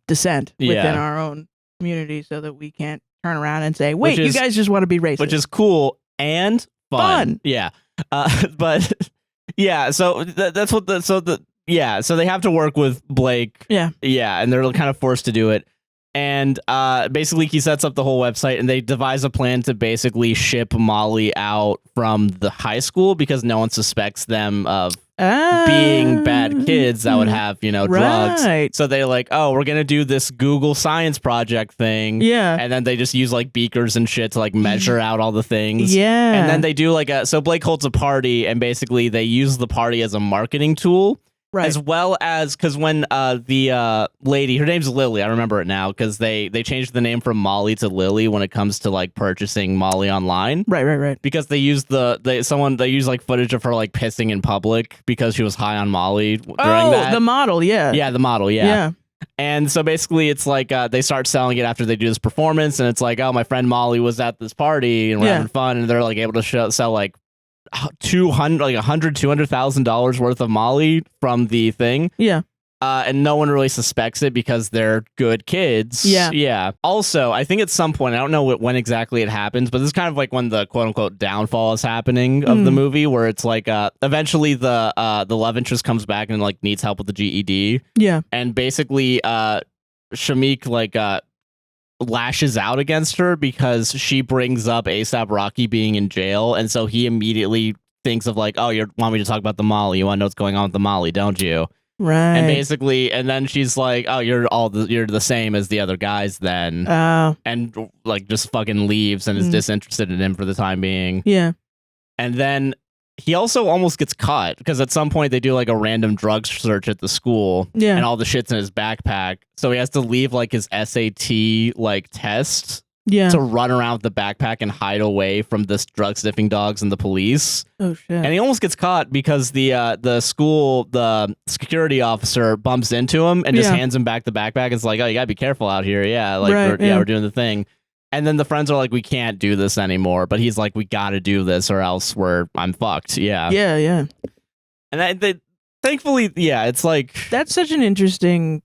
dissent within our own community, so that we can't turn around and say, "Wait, you guys just want to be racist," which is cool and fun. Yeah, but yeah. So that's what so they have to work with Blake. Yeah, and they're kind of forced to do it. And basically, he sets up the whole website, and they devise a plan to basically ship Molly out from the high school because no one suspects them of being bad kids that would have, drugs. So they're like, oh, we're gonna do this Google Science project thing. Yeah. And then they just use like beakers and shit to like measure out all the things. Yeah. And then they do like so Blake holds a party, and basically they use the party as a marketing tool. Right. As well as because when the lady, her name's Lily, I remember it now because they changed the name from Molly to Lily when it comes to like purchasing Molly online. Right. Because they used they use like footage of her like pissing in public because she was high on Molly during that. The model, yeah. Yeah, the model, yeah. And so basically it's like they start selling it after they do this performance, and it's like, oh, my friend Molly was at this party and we're having fun, and they're like able to sell like $200,000 worth of Molly from the thing. Yeah. And no one really suspects it because they're good kids. Yeah. Also, I think at some point, I don't know when exactly it happens, but this is kind of like when the quote unquote downfall is happening of the movie, where it's like eventually the love interest comes back and like needs help with the GED. Yeah. And basically Shameik like lashes out against her because she brings up A$AP Rocky being in jail, and so he immediately thinks of like, oh, you want me to talk about the Molly? You want to know what's going on with the Molly, don't you? Right. And basically, and then she's like, oh, you're the same as the other guys then. And like just fucking leaves and is disinterested in him for the time being. Yeah. And then he also almost gets caught because at some point they do like a random drug search at the school. Yeah. And all the shit's in his backpack. So he has to leave like his SAT like test to run around with the backpack and hide away from this drug sniffing dogs and the police. Oh shit. And he almost gets caught because the school, the security officer bumps into him and just hands him back the backpack. It's like, oh, you gotta be careful out here. Yeah. Like, we're doing the thing. And then the friends are like, we can't do this anymore. But he's like, we got to do this or else I'm fucked. Yeah. Yeah. And thankfully, it's like... That's such an interesting...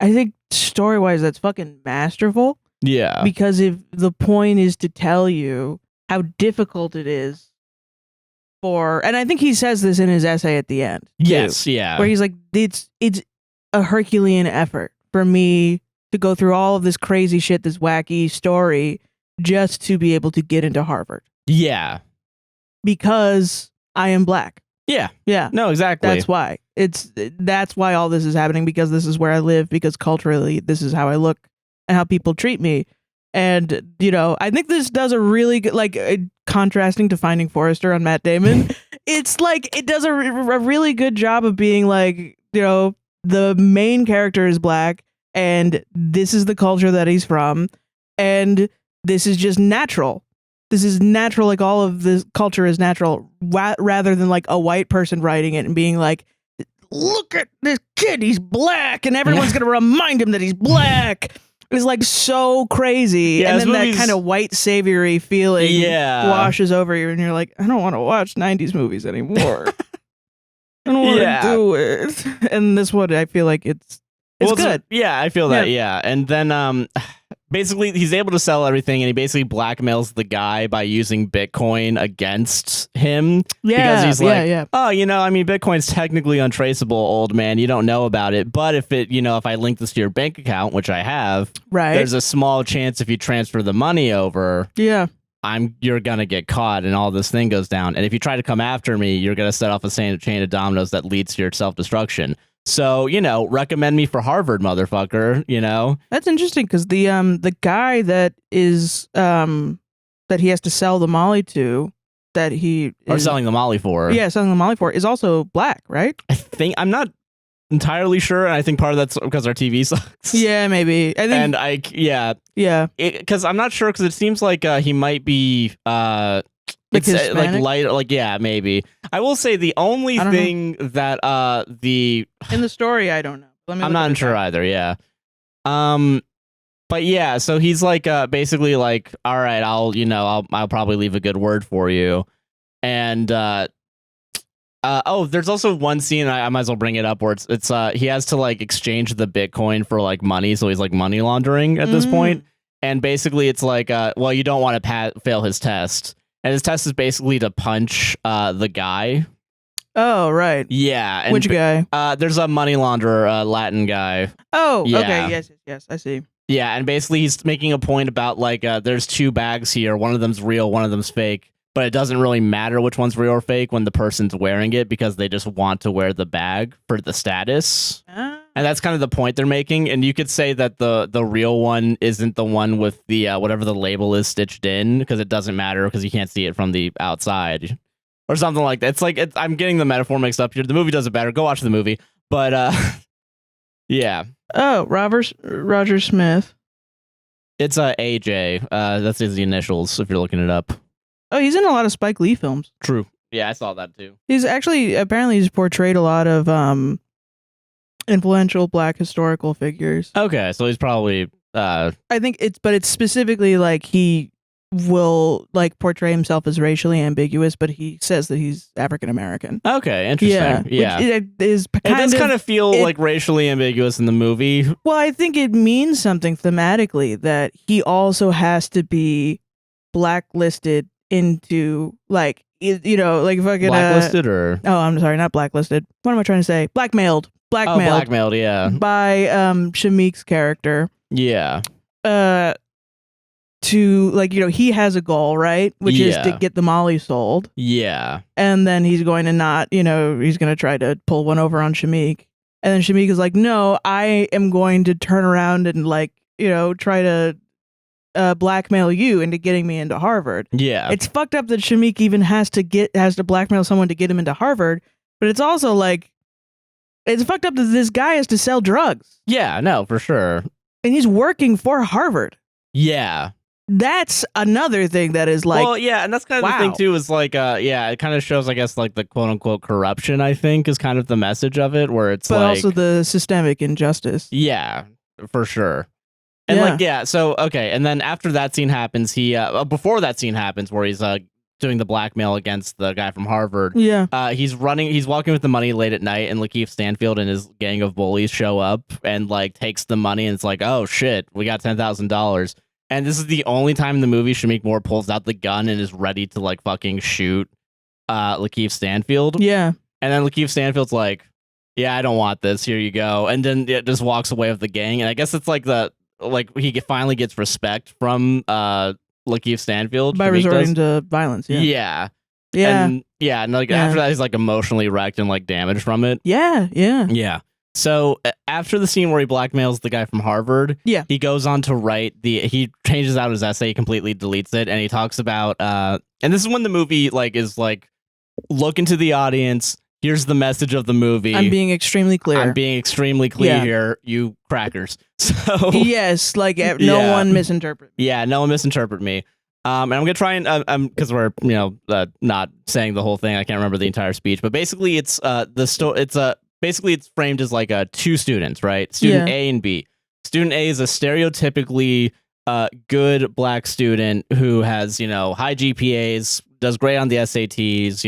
I think story-wise, that's fucking masterful. Yeah. Because if the point is to tell you how difficult it is for... And I think he says this in his essay at the end. Yes, yeah. Where he's like, it's a Herculean effort for me to go through all of this crazy shit, this wacky story, just to be able to get into Harvard. Yeah. Because I am black. Yeah. Yeah. No, exactly. That's why. That's why all this is happening, because this is where I live, because culturally this is how I look and how people treat me. And, I think this does a really good, like, contrasting to Finding Forrester on Matt Damon. It's like, it does a really good job of being like, the main character is black, and this is the culture that he's from, and this is just natural. This is natural, like all of this culture is natural, rather than like a white person writing it and being like, look at this kid, he's black, and everyone's going to remind him that he's black. It's like so crazy. Yeah, and then that kind of white savory feeling washes over you, and you're like, I don't want to watch 90s movies anymore. I don't want to do it. And this one, I feel like it's good. Yeah, I feel that. Yeah. And then basically he's able to sell everything, and he basically blackmails the guy by using Bitcoin against him. Yeah. Because he's like, oh, Bitcoin's technically untraceable, old man. You don't know about it. But if if I link this to your bank account, which I have, there's a small chance if you transfer the money over. Yeah. You're gonna get caught and all this thing goes down. And if you try to come after me, you're gonna set off a chain of dominoes that leads to your self-destruction. So, recommend me for Harvard, motherfucker, That's interesting, because the guy that is that he has to sell the Molly to, selling the Molly for. Yeah, selling the Molly for is also black, right? I'm not entirely sure, and I think part of that's because our TV sucks. Yeah, maybe. Because I'm not sure, because it seems like he might be Like it's like Hispanic? light, like yeah, maybe. I will say the only I don't thing that in the story, I don't know. Let me I'm look not at sure that. either. Yeah. But yeah, so he's like basically like, all right, I'll probably leave a good word for you, and oh, there's also one scene I might as well bring it up where it's he has to like exchange the Bitcoin for like money, so he's like money laundering at this point. And basically it's like well, you don't want to fail his test, and his test is basically to punch the guy. Oh, right. Yeah. And which guy? There's a money launderer, Latin guy. Oh, Yeah. okay. Yes, I see. Yeah, and basically he's making a point about like there's two bags here, one of them's real, one of them's fake. But it doesn't really matter which one's real or fake when the person's wearing it, because they just want to wear the bag for the status. And that's kind of the point they're making. And you could say that the real one isn't the one with the whatever the label is stitched in, because it doesn't matter because you can't see it from the outside or something like that. It's like I'm getting the metaphor mixed up here. The movie does it better. Go watch the movie. But yeah. Oh, Roger Smith. It's AJ. That's his initials if you're looking it up. Oh, he's in a lot of Spike Lee films. True. Yeah, I saw that too. He's apparently he's portrayed a lot of influential Black historical figures. Okay, so he's probably I think it's specifically like he will like portray himself as racially ambiguous, but he says that he's African American. Okay, interesting. Yeah. It does kind of feel like racially ambiguous in the movie. Well, I think it means something thematically that he also has to be blacklisted into like like fucking blacklisted or I'm sorry, not blacklisted. What am I trying to say? Blackmailed, yeah, by Shamik's character. Yeah. To like he has a goal, right? Which is to get the Molly sold. Yeah. And then he's going to not, he's going to try to pull one over on Shamik. And then Shamik is like, no, I am going to turn around and like try to blackmail you into getting me into Harvard. Yeah. It's fucked up that Shamik even has to blackmail someone to get him into Harvard, but it's also like it's fucked up that this guy has to sell drugs. Yeah, no, for sure. And he's working for Harvard. Yeah. That's another thing that is like, well, yeah, and that's kind of the thing too, is like it kind of shows, I guess, like the quote unquote corruption, I think, is kind of the message of it, where it's but like also the systemic injustice. Yeah, for sure. And so okay, and then after that scene happens, he before that scene happens where he's doing the blackmail against the guy from Harvard. Yeah. He's walking with the money late at night, and Lakeith Stanfield and his gang of bullies show up and like takes the money, and it's like, oh shit, we got $10,000. And this is the only time in the movie Shamik Moore pulls out the gun and is ready to like fucking shoot Lakeith Stanfield. Yeah. And then Lakeith Stanfield's like, yeah, I don't want this. Here you go. And then it just walks away with the gang. And I guess it's like he finally gets respect from Lakeith Stanfield by resorting to violence. Yeah. And after that he's like emotionally wrecked and like damaged from it. Yeah. So after the scene where he blackmails the guy from Harvard, he goes on to write he changes out his essay, completely deletes it, and he talks about and this is when the movie like is like, look into the audience. Here's the message of the movie. I'm being extremely clear here, you crackers. So yes, like no one misinterpret. Yeah, no one misinterpret me. And I'm gonna try and because we're not saying the whole thing. I can't remember the entire speech, but basically it's basically it's framed as like two students, right? Student A and B. Student A is a stereotypically good Black student who has high GPAs, does great on the SATs,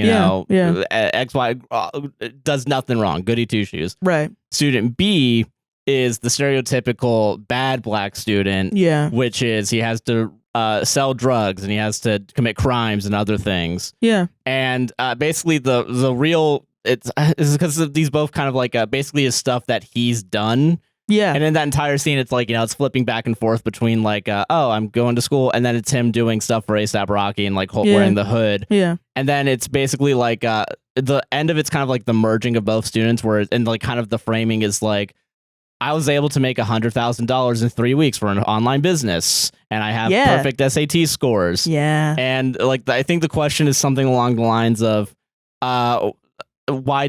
XY, does nothing wrong, goody two shoes. Right. Student B is the stereotypical bad Black student, which is he has to sell drugs and he has to commit crimes and other things. Yeah. And basically the real it's because these both kind of like basically is stuff that he's done. Yeah. And in that entire scene, it's like, it's flipping back and forth between like, oh, I'm going to school. And then it's him doing stuff for A$AP Rocky and like wearing the hood. Yeah. And then it's basically like the end of it's kind of like the merging of both students and like kind of the framing is like, I was able to make $100,000 in 3 weeks for an online business, and I have perfect SAT scores. Yeah. And like, I think the question is something along the lines of, why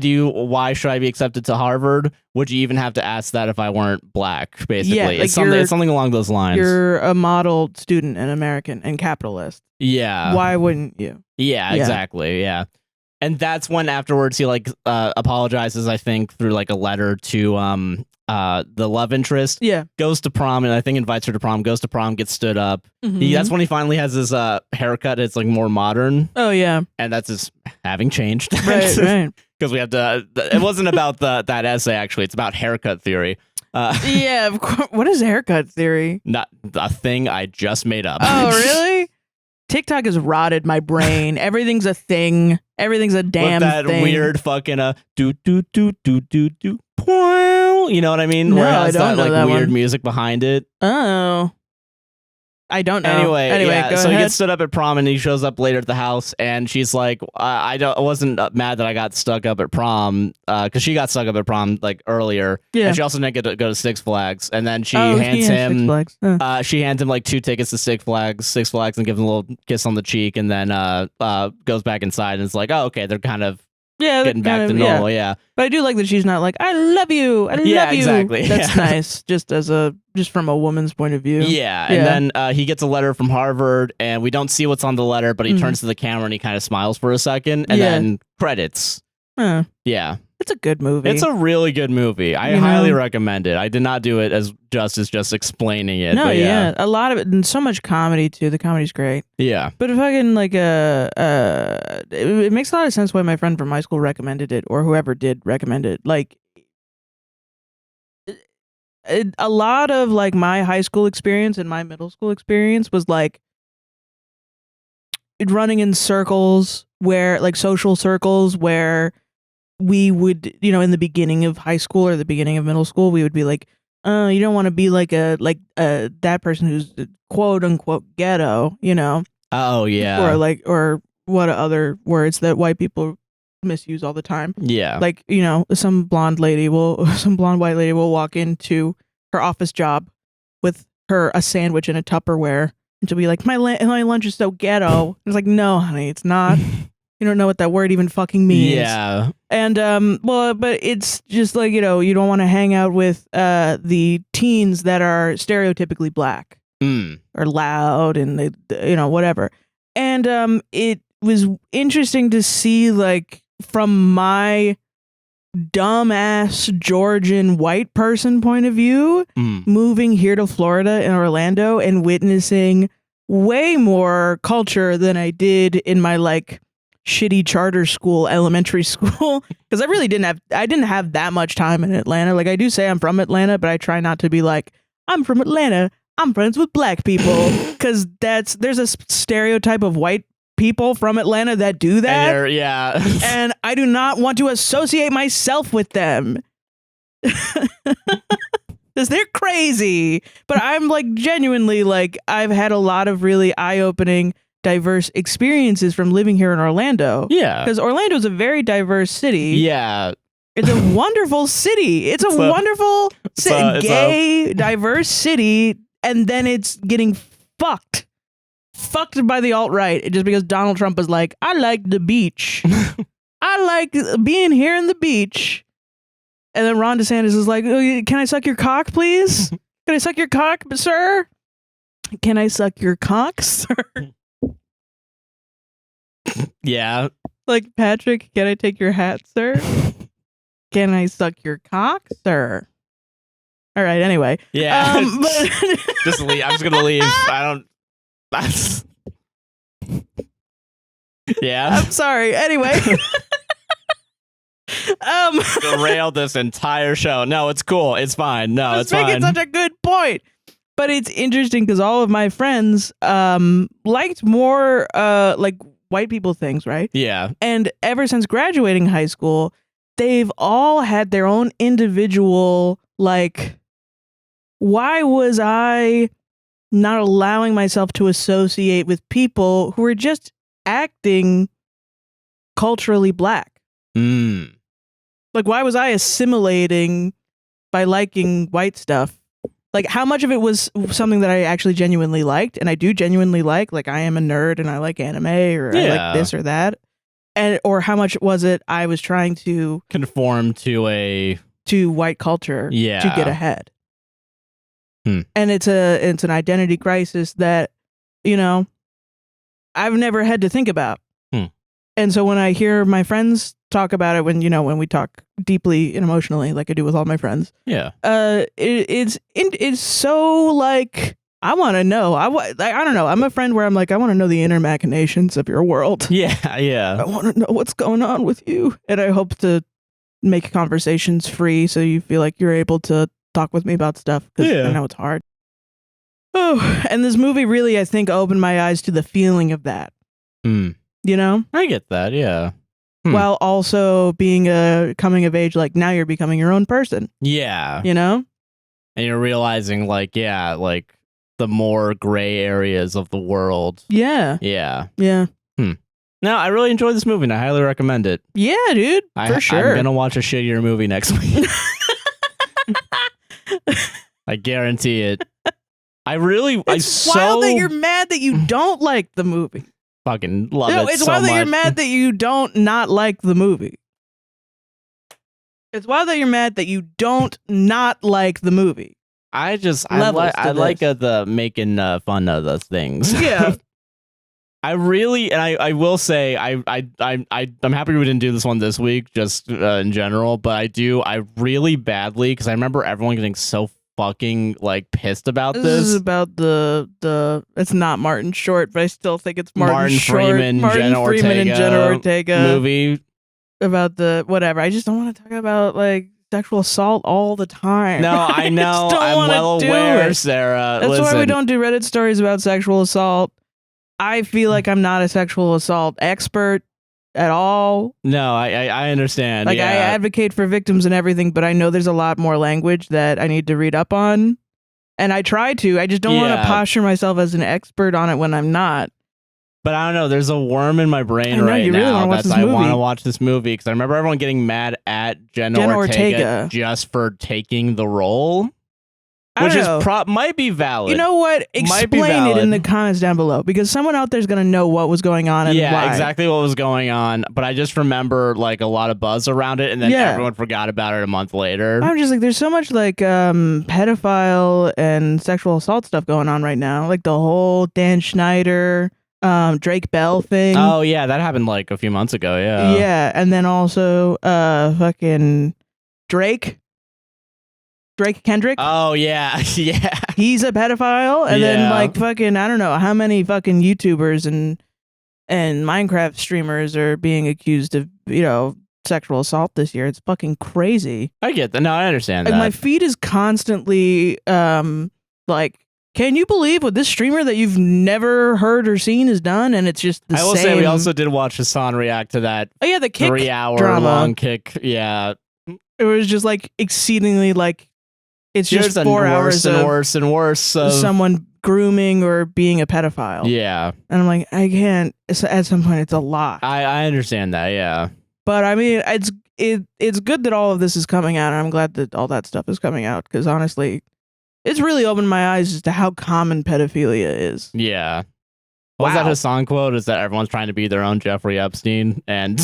should I be accepted to Harvard? Would you even have to ask that if I weren't Black? Basically, like it's something along those lines. You're a model student and American and capitalist. Yeah. Why wouldn't you? Yeah, exactly. Yeah. And that's when afterwards he like apologizes, I think, through like a letter to the love interest. Yeah. Goes to prom and I think invites her to prom, goes to prom, gets stood up. That's when he finally has his haircut. It's like more modern. Oh yeah. And that's his having changed. Right. Because we have to it wasn't about that essay actually, it's about haircut theory. Yeah, of course. What is haircut theory? Not a thing I just made up. Oh, really? TikTok has rotted my brain. Everything's a thing. Everything's a damn with that thing. Weird fucking do do do do do do. You know what I mean? No, Where it has I don't know like that weird one. music behind it. Oh. I don't know. Anyway, go so ahead. he gets stood up at prom and he shows up later at the house and she's like, I wasn't mad that I got stuck up at prom because she got stuck up at prom like earlier. Yeah. And she also didn't get to go to Six Flags. And then she Oh, hands yeah, Six him Flags. she hands him like 2 tickets to Six Flags and gives him a little kiss on the cheek and then goes back inside and it's like, oh, okay, they're kind of getting back to normal. Yeah. But I do like that she's not like, I love you. I love you. Exactly. That's nice. Just from a woman's point of view. Yeah. And then he gets a letter from Harvard and we don't see what's on the letter, but he turns to the camera and he kind of smiles for a second and then credits. Huh. Yeah. It's a good movie. It's a really good movie. I highly recommend it. I did not do it as justice just explaining it. No, but yeah. A lot of it and so much comedy too. The comedy's great. Yeah. But if I can like it makes a lot of sense why my friend from high school recommended it or whoever did recommend it. Like a lot of like my high school experience and my middle school experience was like running in circles where like social circles where we would, in the beginning of high school or the beginning of middle school, we would be like, you don't want to be like that person who's quote unquote ghetto, Oh yeah. or what other words that white people misuse all the time. Yeah. Like, some blonde white lady will walk into her office job with a sandwich in a Tupperware and she'll be like, my lunch is so ghetto. It's like, no, honey, it's not. You don't know what that word even fucking means. Yeah. And but it's just like, you don't want to hang out with the teens that are stereotypically black or loud and they, whatever. And it was interesting to see like from my dumbass Georgian white person point of view, moving here to Florida and Orlando and witnessing way more culture than I did in my like shitty charter school, elementary school, because I really didn't have that much time in Atlanta. Like I do say I'm from Atlanta, but I try not to be like, I'm from Atlanta, I'm friends with black people, because there's a stereotype of white people from Atlanta that do that. Yeah. And I do not want to associate myself with them. Because they're crazy. But I'm like genuinely like I've had a lot of really eye-opening diverse experiences from living here in Orlando. Yeah. Because Orlando is a very diverse city. Yeah. It's a wonderful city. It's a wonderful, gay, diverse city. And then it's getting fucked by the alt-right just because Donald Trump is like, I like the beach. I like being here in the beach. And then Ron DeSantis is like, oh, can I suck your cock, please? Can I suck your cock, sir? Can I suck your cock, sir? Yeah. Like, Patrick, can I take your hat, sir? Can I suck your cock, sir? All right, anyway. Yeah. But Just leave. I'm just going to leave. Yeah. I'm sorry. Anyway. Derailed this entire show. No, it's cool. It's fine. No, it's fine. Making such a good point. But it's interesting because all of my friends liked more like white people things, right? Yeah. And ever since graduating high school, they've all had their own individual like, why was I not allowing myself to associate with people who were just acting culturally black? Like, why was I assimilating by liking white stuff? Like, how much of it was something that I actually genuinely liked, and I do genuinely like I am a nerd and I like anime or I like this or that, and or how much was it I was trying to conform to white culture to get ahead? And it's an identity crisis that, I've never had to think about. And so when I hear my friends talk about it, when we talk deeply and emotionally, like I do with all my friends, yeah, it's so like I want to know. I don't know. I'm a friend where I'm like I want to know the inner machinations of your world. yeah. I want to know what's going on with you, and I hope to make conversations free so you feel like you're able to talk with me about stuff because I know it's hard. Oh, and this movie really, I think, opened my eyes to the feeling of that. You know? I get that, yeah. While also being a coming of age, like now you're becoming your own person. Yeah. You know? And you're realizing, like, yeah, like the more gray areas of the world. Yeah. Yeah. Yeah. No, I really enjoyed this movie and I highly recommend it. Yeah, dude. For sure. I'm going to watch a shittier movie next week. I guarantee it. It's wild that you're mad that you don't like the movie. Fucking love it. It's wild that you're mad that you don't not like the movie. It's wild that you're mad that you don't not like the movie. I like the making fun of those things. Yeah. I will say I'm happy we didn't do this one this week, just in general. But I really badly because I remember everyone getting so fucking like pissed about this. This is about the it's not Martin Short, but I still think it's Martin Freeman and Jenna Ortega movie about the whatever. I just don't want to talk about like sexual assault all the time. No, I know. I'm well aware, Sarah. That's why we don't do Reddit stories about sexual assault. I feel like I'm not a sexual assault expert at all. No, I understand. Like, I advocate for victims and everything, but I know there's a lot more language that I need to read up on. And I try to. I just don't want to posture myself as an expert on it when I'm not. But I don't know. There's a worm in my brain right now that I want to watch this movie because I remember everyone getting mad at Jenna Ortega just for taking the role. Which might be valid. You know what? Explain it in the comments down below because someone out there is going to know what was going on and why. Exactly what was going on. But I just remember like a lot of buzz around it and then everyone forgot about it a month later. I'm just like, there's so much like pedophile and sexual assault stuff going on right now. Like the whole Dan Schneider, Drake Bell thing. Oh, yeah. That happened like a few months ago. Yeah. Yeah. And then also fucking Drake Kendrick. Oh, yeah. Yeah. He's a pedophile. And then like fucking, I don't know how many fucking YouTubers and Minecraft streamers are being accused of, sexual assault this year. It's fucking crazy. I get that. No, I understand that. My feed is constantly like, can you believe what this streamer that you've never heard or seen has done? And it's just the same. I will say we also did watch Hassan react to that. Oh, yeah, the Kick 3-hour drama. long Kick. Yeah. It was just like exceedingly like, it's just 4 hours and worse and worse of someone grooming or being a pedophile. Yeah. And I'm like, I can't. At some point, it's a lot. I understand that, yeah. But I mean, it's good that all of this is coming out, and I'm glad that all that stuff is coming out, because honestly, it's really opened my eyes as to how common pedophilia is. Yeah. What was that Hassan quote? Is that everyone's trying to be their own Jeffrey Epstein? And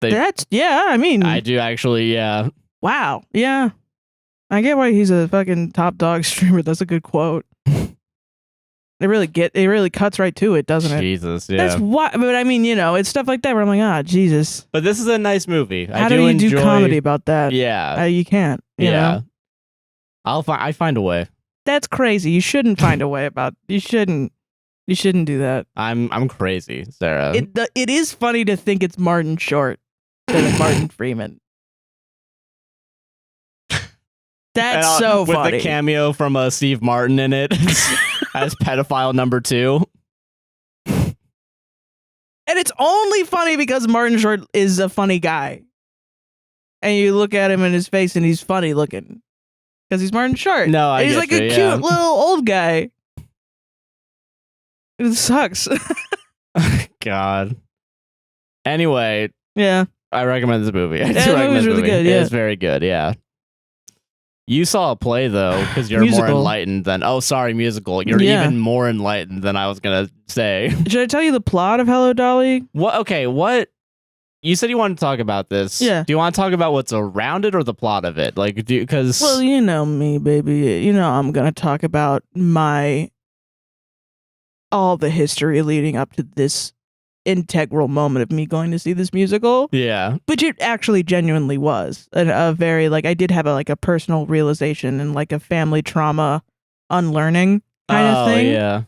I mean. I do actually, yeah. Wow. Yeah. I get why he's a fucking top dog streamer. That's a good quote. It really cuts right to it, doesn't it? Jesus, yeah. That's why. But I mean, it's stuff like that where I'm like, Jesus. But this is a nice movie. How do you do comedy about that? Yeah, you can't. You know? I find a way. That's crazy. You shouldn't find a way about. You shouldn't do that. I'm crazy, Sarah. It is funny to think it's Martin Short instead of Martin Freeman. That's so funny. With the cameo from Steve Martin in it as pedophile number 2. And it's only funny because Martin Short is a funny guy. And you look at him in his face and he's funny looking. Because he's Martin Short. No, he's like a cute little old guy. It sucks. God. Anyway. Yeah. I recommend this movie. I do recommend recommend this movie. Really good, yeah. It's very good, yeah. You saw a play, though, because you're more enlightened than... Oh, sorry, musical. You're even more enlightened than I was going to say. Should I tell you the plot of Hello Dolly? What? Okay, what... You said you wanted to talk about this. Yeah. Do you want to talk about what's around it or the plot of it? Like, because... Well, you know me, baby. I'm going to talk about all the history leading up to this integral moment of me going to see this musical. Yeah. Which it actually genuinely was. A very, like, I did have a personal realization and like a family trauma unlearning kind of thing. Yeah.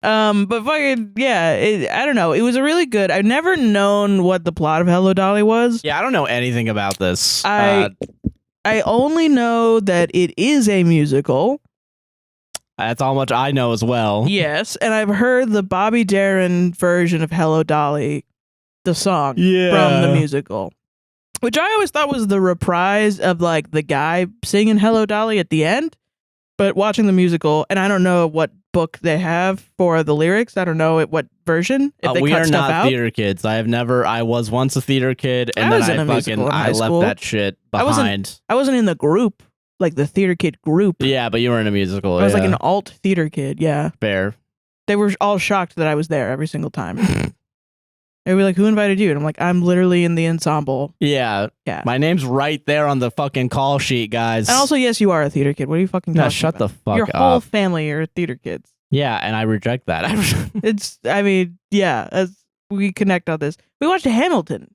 But fucking, yeah, I don't know. It was a really good, I've never known what the plot of Hello Dolly was. Yeah, I don't know anything about this. I only know that it is a musical. That's all much I know as well. Yes, and I've heard the Bobby Darin version of Hello Dolly, the song from the musical, which I always thought was the reprise of like the guy singing Hello Dolly at the end. But watching the musical, and I don't know what book they have for the lyrics. I don't know what version. If they we cut are stuff not out. theater kids. I was once a theater kid, and then I left that shit behind. I wasn't in the group, like the theater kid group. Yeah, but you were in a musical. I was like an alt theater kid. Yeah, fair. They were all shocked that I was there every single time. They were like, "Who invited you?" And I'm like, "I'm literally in the ensemble." Yeah. My name's right there on the fucking call sheet, guys. And also, yes, you are a theater kid. What are you fucking talking about? Shut the fuck Your up. Your whole family are theater kids. Yeah, and I reject that. As we connect on this. We watched Hamilton.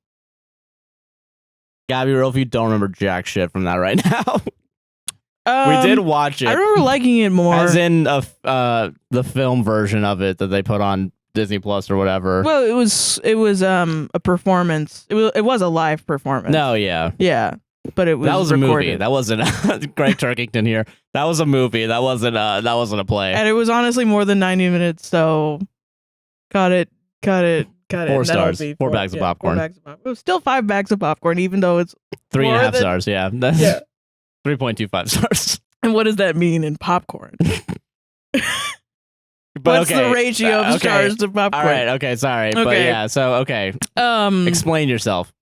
Gotta be real if you don't remember jack shit from that right now. We did watch it. I remember liking it more. As in the film version of it that they put on Disney Plus or whatever. Well, it was a performance. It was a live performance. No, yeah. Yeah. But it was that was recorded. A movie. That wasn't Greg Turkington here. That was a movie. That wasn't a play. And it was honestly more than 90 minutes, so cut it. 4 stars. 4 bags of popcorn. 4 bags of popcorn. It was still 5 bags of popcorn, even though it's 3.5 stars. Yeah. That's 3.25 stars. And what does that mean in popcorn? But what's the ratio of stars to popcorn? All right. Okay. Sorry. Okay. But yeah. So okay. Explain yourself.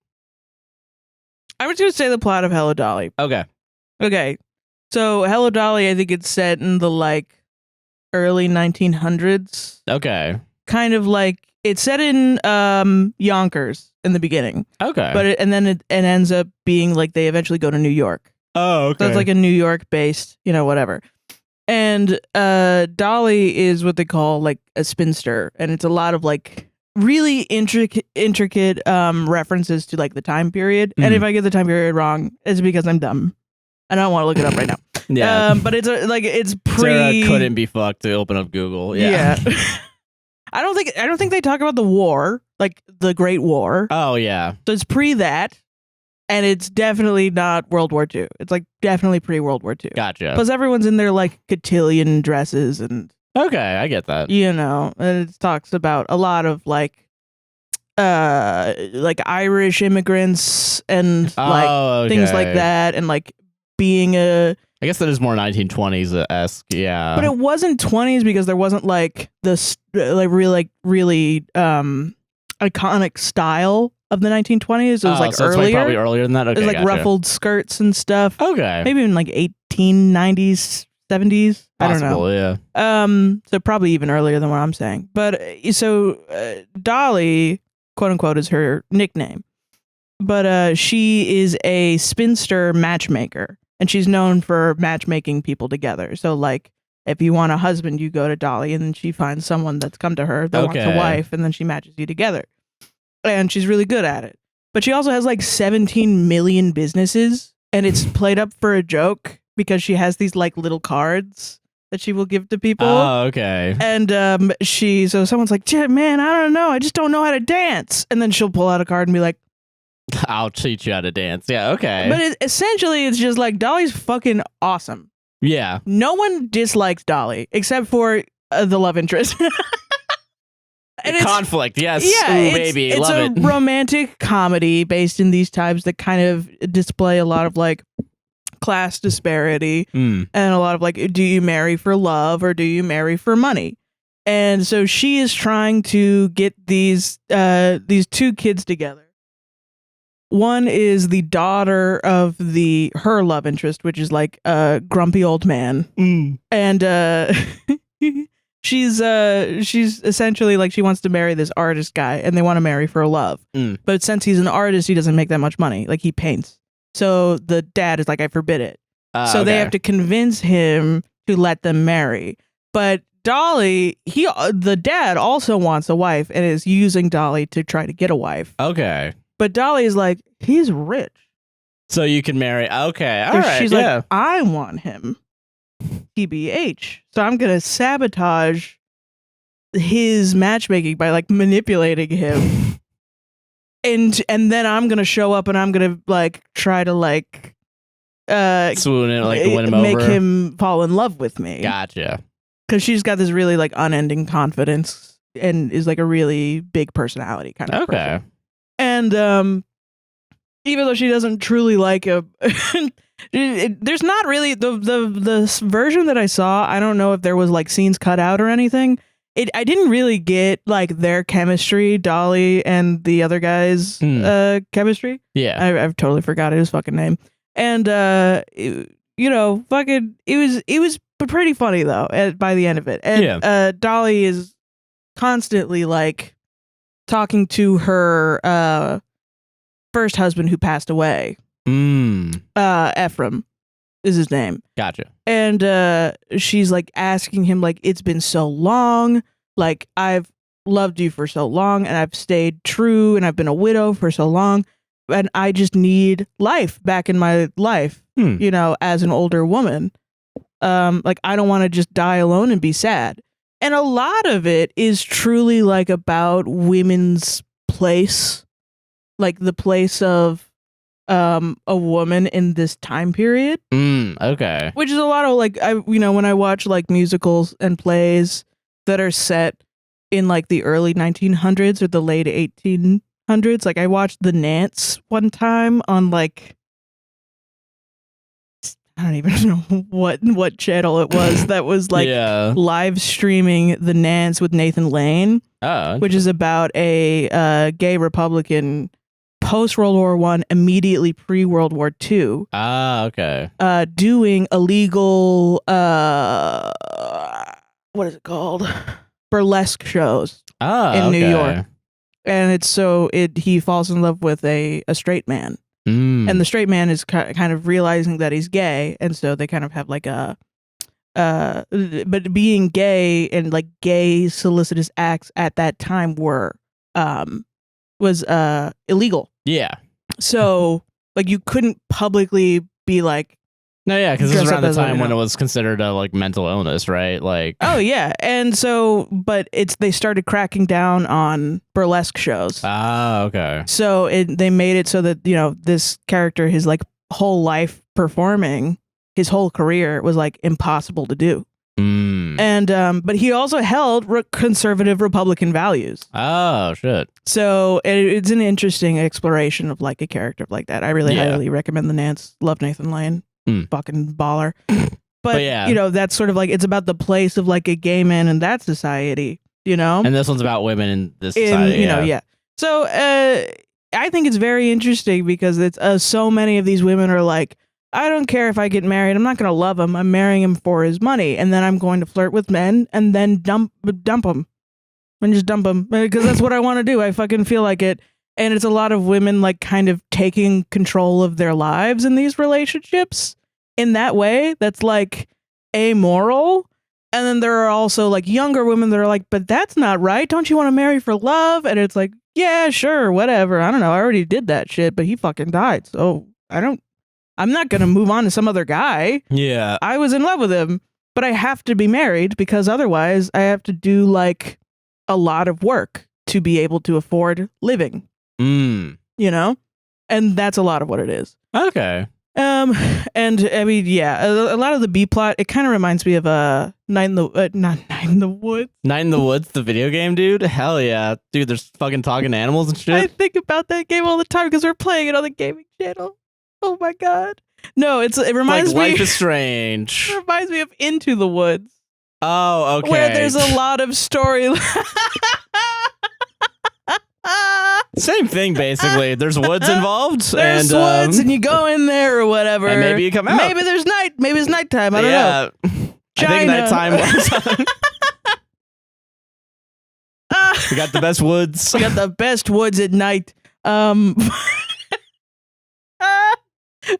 I'm just gonna say the plot of Hello Dolly. Okay. So Hello Dolly, I think it's set in the like early 1900s. Okay. Kind of like it's set in Yonkers in the beginning. Okay. But and then it ends up being like they eventually go to New York. Oh, okay. So it's like a New York based, whatever. And Dolly is what they call like a spinster, and it's a lot of like really intricate references to like the time period. And if I get the time period wrong, it's because I'm dumb. I don't want to look it up right now. Yeah. But it's it's pre. Sarah couldn't be fucked to open up Google. Yeah. I don't think they talk about the war, like the Great War. Oh yeah. So it's pre that. And it's definitely not World War II. It's like definitely pre-World War II. Gotcha. Plus everyone's in their like cotillion dresses and okay, I get that. And it talks about a lot of like Irish immigrants and things like that, and like being I guess that is more 1920s-esque, yeah. But it wasn't 20s because there wasn't like this really iconic style of the 1920s. It was like so earlier. It's probably earlier than that. Okay, it was like ruffled skirts and stuff. Okay, maybe in like 1890s, 70s. Possible, I don't know. Yeah. So probably even earlier than what I'm saying. But Dolly, quote unquote, is her nickname. But she is a spinster matchmaker, and she's known for matchmaking people together. So like, if you want a husband, you go to Dolly, and then she finds someone that's come to her that wants a wife, and then she matches you together. And she's really good at it. But she also has like 17 million businesses, and it's played up for a joke because she has these like little cards that she will give to people. Oh, okay. And so someone's like, man, I don't know. I just don't know how to dance. And then she'll pull out a card and be like, I'll teach you how to dance. Yeah, okay. But essentially, it's just like Dolly's fucking awesome. Yeah. No one dislikes Dolly except for the love interest. And conflict, yes. Yeah, ooh, baby, it's love a it. romantic comedy based in these times that kind of display a lot of like class disparity and a lot of like, do you marry for love or do you marry for money? And so she is trying to get these 2 kids together. One is the daughter of her love interest, which is like a grumpy old man, and she's essentially like she wants to marry this artist guy, and they want to marry for love. But since he's an artist, he doesn't make that much money. Like he paints, so the dad is like, I forbid it. So they have to convince him to let them marry. But Dolly, the dad also wants a wife and is using Dolly to try to get a wife. Okay. But Dolly is like, he's rich. So you can marry. Okay. All right. She's like, I want him. TBH. So I'm going to sabotage his matchmaking by like manipulating him. and then I'm going to show up and I'm going to like try to like swoon it, like win him make over. him fall in love with me. Gotcha. Because she's got this really like unending confidence and is like a really big personality kind of person. And even though she doesn't truly like a there's not really the version that I saw, I don't know if there was like scenes cut out or anything. I didn't really get like their chemistry, Dolly and the other guy's chemistry. Yeah. I've totally forgot his fucking name. And you know, fucking it was pretty funny though by the end of it. And Dolly is constantly like talking to her first husband who passed away. Ephraim is his name. Gotcha. And she's like asking him like, it's been so long, like I've loved you for so long and I've stayed true and I've been a widow for so long and I just need life back in my life, you know, as an older woman. Like I don't want to just die alone and be sad. And a lot of it is truly like about women's place, like the place of a woman in this time period. Okay. Which is a lot of like, when I watch like musicals and plays that are set in like the early 1900s or the late 1800s, like I watched The Nance one time on like, I don't even know what channel it was that was like live streaming The Nance with Nathan Lane, which is about a gay Republican post World War I, immediately pre World War II. Okay. Doing illegal what is it called? Burlesque shows in New York. And he falls in love with a straight man. And the straight man is kind of realizing that he's gay, and so they kind of have like but being gay and like gay solicitous acts at that time was illegal. Yeah. So like you couldn't publicly be like, no, yeah, because this was around the time when it was considered a like mental illness, right? Like, oh yeah, and so but they started cracking down on burlesque shows. Okay. So they made it so that this character, his like whole life performing, his whole career was like impossible to do. And but he also held conservative Republican values. Oh shit! So it's an interesting exploration of like a character like that. I really highly recommend The Nance. Love Nathan Lane. Fucking baller. But that's sort of like, it's about the place of like a gay man in that society, and this one's about women in this society. So I think it's very interesting because it's so many of these women are like, I don't care if I get married, I'm not going to love him, I'm marrying him for his money, and then I'm going to flirt with men and then dump him and just dump him because that's what I want to do. I fucking feel like it. And it's a lot of women like kind of taking control of their lives in these relationships in that way that's like amoral. And then there are also like younger women that are like, but that's not right. Don't you want to marry for love? And it's like, yeah, sure, whatever. I don't know. I already did that shit, but he fucking died. So I'm not going to move on to some other guy. Yeah. I was in love with him, but I have to be married because otherwise I have to do like a lot of work to be able to afford living. And that's a lot of what it is. Okay. And I mean, yeah, a lot of the B plot, it kind of reminds me of Night in the Woods. Night in the Woods, the video game, dude. Hell yeah, dude. There's fucking talking animals and shit. I think about that game all the time because we're playing it on the gaming channel. Oh my god. No, it reminds me. Life is Strange. It reminds me of Into the Woods. Oh, okay. Where there's a lot of story. Same thing, basically. There's woods involved. There's woods, and you go in there or whatever. And maybe you come out. Maybe there's night. Maybe it's nighttime. I don't know. I think nighttime was. We got the best woods. We got the best woods at night.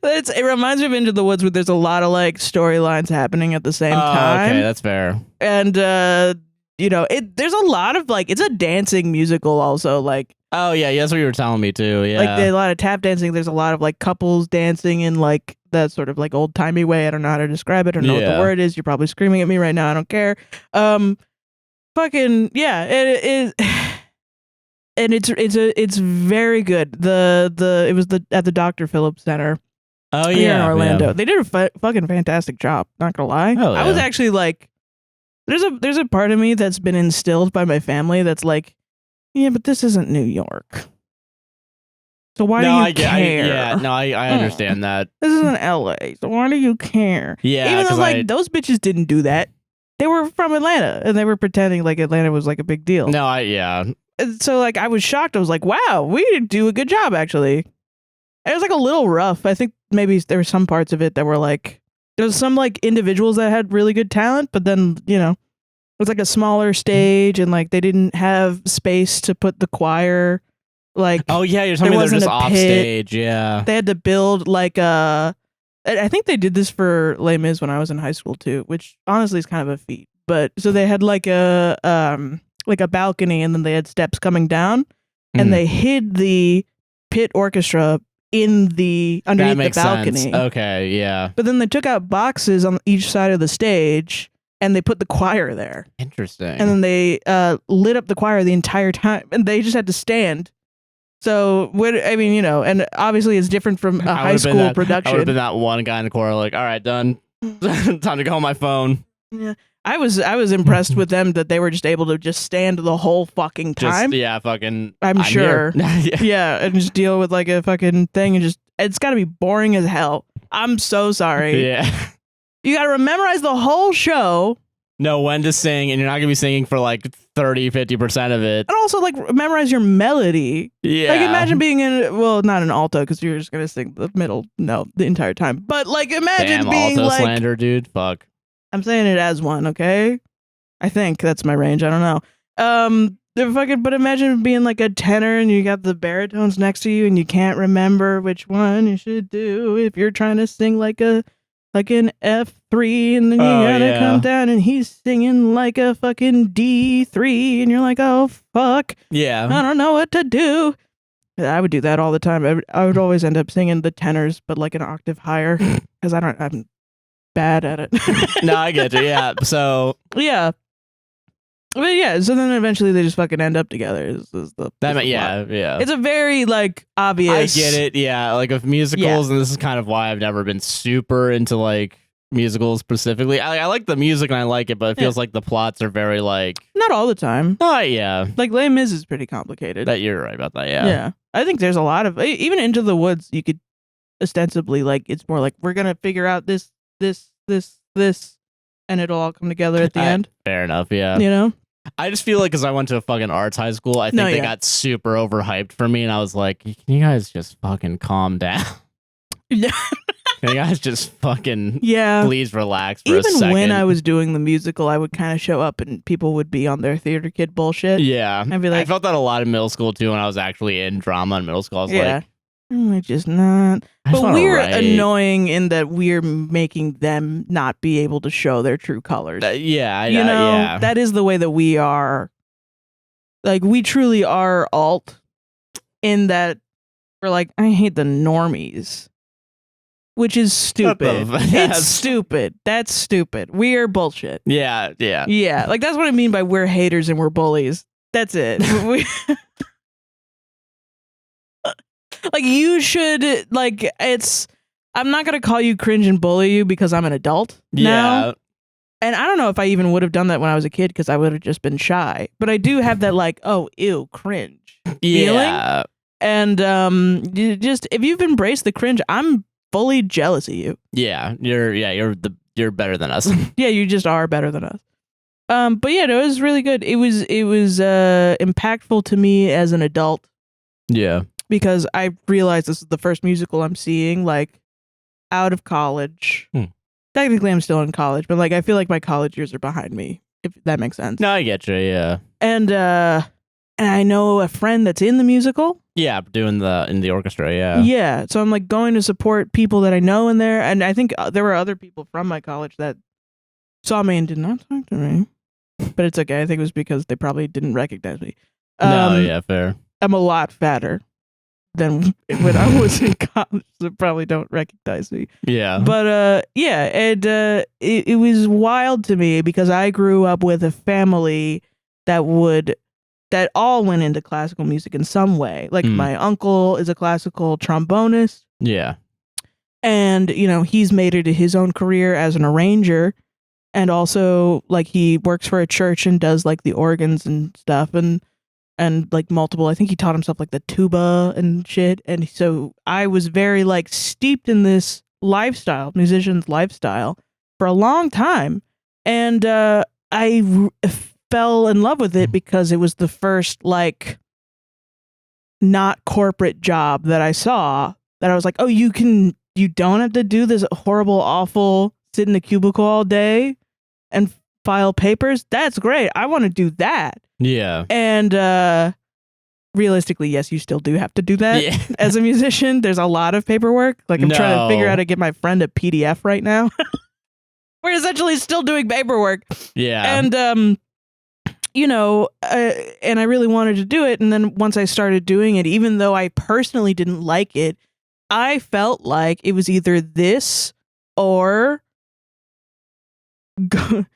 It reminds me of Into the Woods, where there's a lot of like storylines happening at the same time. Okay, that's fair. And there's a lot of like, it's a dancing musical also, like. Oh yeah, that's what you were telling me too. Yeah, like there's a lot of tap dancing. There's a lot of like couples dancing in like that sort of like old timey way. I don't know how to describe it. I don't know what the word is. You're probably screaming at me right now. I don't care. Fucking yeah, it is. And it's very good. It was at the Dr. Phillips Center. Oh here yeah, in Orlando. Yeah. They did a fucking fantastic job. Not gonna lie. Oh, yeah. I was actually like, there's a part of me that's been instilled by my family that's like, yeah, but this isn't New York. So why do you care? I understand that. This isn't LA. So why do you care? Yeah, even though like those bitches didn't do that. They were from Atlanta and they were pretending like Atlanta was like a big deal. No, yeah. So like I was shocked. I was like, wow, we did do a good job actually. It was like a little rough. I think maybe there were some parts of it that were like, there was some like individuals that had really good talent, but then, it was like a smaller stage and like they didn't have space to put the choir. Like, oh yeah, you're telling me they're just off stage. Yeah. They had to build like I think they did this for Les Mis when I was in high school too, which honestly is kind of a feat. But so they had like a balcony and then they had steps coming down and they hid the pit orchestra underneath the balcony. Sense. Okay, yeah. But then they took out boxes on each side of the stage and they put the choir there. Interesting. And then they lit up the choir the entire time and they just had to stand. So and obviously it's different from a high school production. I would have been that one guy in the choir like, all right, done. Time to go on my phone. Yeah. I was impressed with them that they were just able to just stand the whole fucking time. I'm sure. Yeah, and just deal with like a fucking thing and it's got to be boring as hell. I'm so sorry. Yeah. You got to memorize the whole show. Know when to sing, and you're not going to be singing for like 30-50% of it. And also like memorize your melody. Yeah. Like imagine being not an alto because you're just going to sing the middle note the entire time. But like imagine being alto like slander, dude. Fuck. I'm saying it as one, okay? I think that's my range. I don't know. But imagine being like a tenor and you got the baritones next to you and you can't remember which one you should do if you're trying to sing like an F3 and then you gotta come down and he's singing like a fucking D3 and you're like, oh fuck. Yeah. I don't know what to do. I would do that all the time. I would always end up singing the tenors, but like an octave higher because I'm bad at it. No, I get you. Yeah. So yeah. But yeah, so then eventually they just fucking end up together. Yeah. It's a very like obvious. I get it. Yeah, like with musicals, and this is kind of why I've never been super into like musicals specifically. I like the music and I like it, but it feels like the plots are very like not all the time. Yeah. Like Les Mis is pretty complicated. That you're right about that. Yeah. Yeah. I think there's a lot of even Into the Woods. You could ostensibly like it's more like we're gonna figure out this, and it'll all come together at the end. Fair enough. Yeah. I just feel like because I went to a fucking arts high school, I think they got super overhyped for me, and I was like, can you guys just fucking calm down? Yeah. Can you guys just fucking please relax for a second? Even when I was doing the musical, I would kind of show up and people would be on their theater kid bullshit. Yeah. I'd be like, I felt that a lot in middle school too when I was actually in drama in middle school. I was like, I'm just not. But we're annoying in that we're making them not be able to show their true colors. That is the way that we are. Like, we truly are alt in that we're like, I hate the normies, which is stupid. It's stupid. That's stupid. We are bullshit. Yeah. Yeah. Like, that's what I mean by we're haters and we're bullies. That's it. Like you should I'm not gonna call you cringe and bully you because I'm an adult now. And I don't know if I even would have done that when I was a kid because I would have just been shy. But I do have that like, oh ew, cringe feeling. And if you've embraced the cringe, I'm fully jealous of you. Yeah, you're better than us. Yeah, you just are better than us. But yeah, no, it was really good. It was impactful to me as an adult. Yeah. Because I realized this is the first musical I'm seeing, like, out of college. Technically, I'm still in college, but, like, I feel like my college years are behind me, if that makes sense. No, I get you, yeah. And I know a friend that's in the musical. Yeah, doing in the orchestra, yeah. Yeah, so I'm like going to support people that I know in there, and I think there were other people from my college that saw me and did not talk to me. But it's okay. I think it was because they probably didn't recognize me. No, yeah, fair. I'm a lot fatter than when I was in college, so probably don't recognize me. Yeah. But yeah, and it was wild to me because I grew up with a family that all went into classical music in some way. Like my uncle is a classical trombonist. Yeah. And, you know, he's made it his own career as an arranger. And also, like, he works for a church and does, like, the organs and stuff. And like, multiple, I think he taught himself, like, the tuba and shit. And so I was very, like, steeped in this lifestyle, musician's lifestyle, for a long time. And I fell in love with it because it was the first, like, not corporate job that I saw that I was like, oh, you don't have to do this horrible, awful, sit in a cubicle all day and file papers. That's great. I want to do that. Yeah. And realistically, yes, you still do have to do that as a musician. There's a lot of paperwork. Like, I'm trying to figure out how to get my friend a PDF right now. We're essentially still doing paperwork. Yeah. And you know, and I really wanted to do it. And then once I started doing it, even though I personally didn't like it, I felt like it was either this or going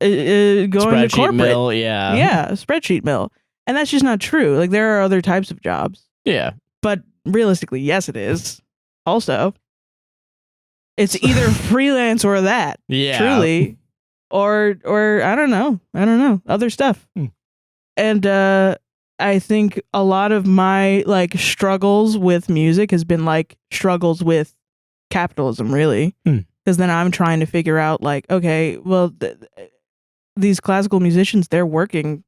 to corporate. Mill, yeah. Yeah, spreadsheet mill. And that's just not true. Like, there are other types of jobs. Yeah. But realistically, yes, it is. Also, it's either freelance or that. Yeah. Truly. Or I don't know, other stuff. And I think a lot of my, like, struggles with music has been, like, struggles with capitalism, really. Because then I'm trying to figure out, like, okay, well, these classical musicians, they're working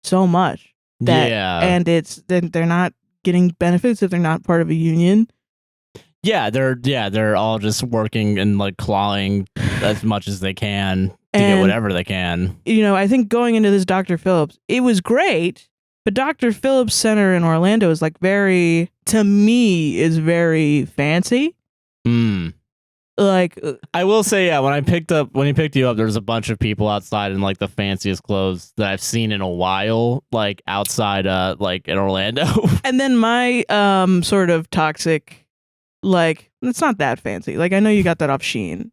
so much that, and they're not getting benefits if they're not part of a union. Yeah, they're all just working and, like, clawing as much as they can to get whatever they can. You know, I think going into this Dr. Phillips, it was great, but Dr. Phillips Center in Orlando is, like, very fancy. Like, I will say, yeah, when he picked you up, there was a bunch of people outside in, like, the fanciest clothes that I've seen in a while, like, outside, like, in Orlando. And then my sort of toxic, like, it's not that fancy. Like, I know you got that off Shein.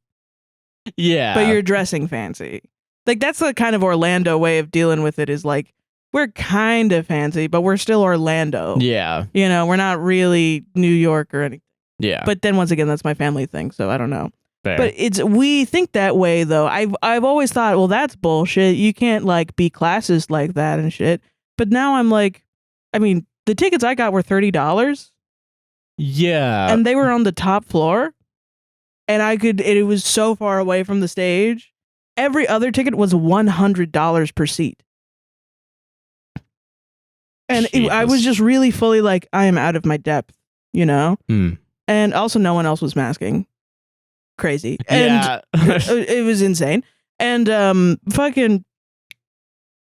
Yeah. But you're dressing fancy. Like, that's the kind of Orlando way of dealing with it, is like, we're kind of fancy, but we're still Orlando. Yeah. You know, we're not really New York or anything. Yeah. But then once again, that's my family thing, so I don't know. Fair. But we think that way, though. I've always thought, well, that's bullshit. You can't, like, be classist like that and shit. But now I'm like, I mean, the tickets I got were $30. Yeah. And they were on the top floor. And it was so far away from the stage. Every other ticket was $100 per seat. And I was just really fully like, I am out of my depth, you know? And also, no one else was masking. Crazy. And it was insane. And fucking,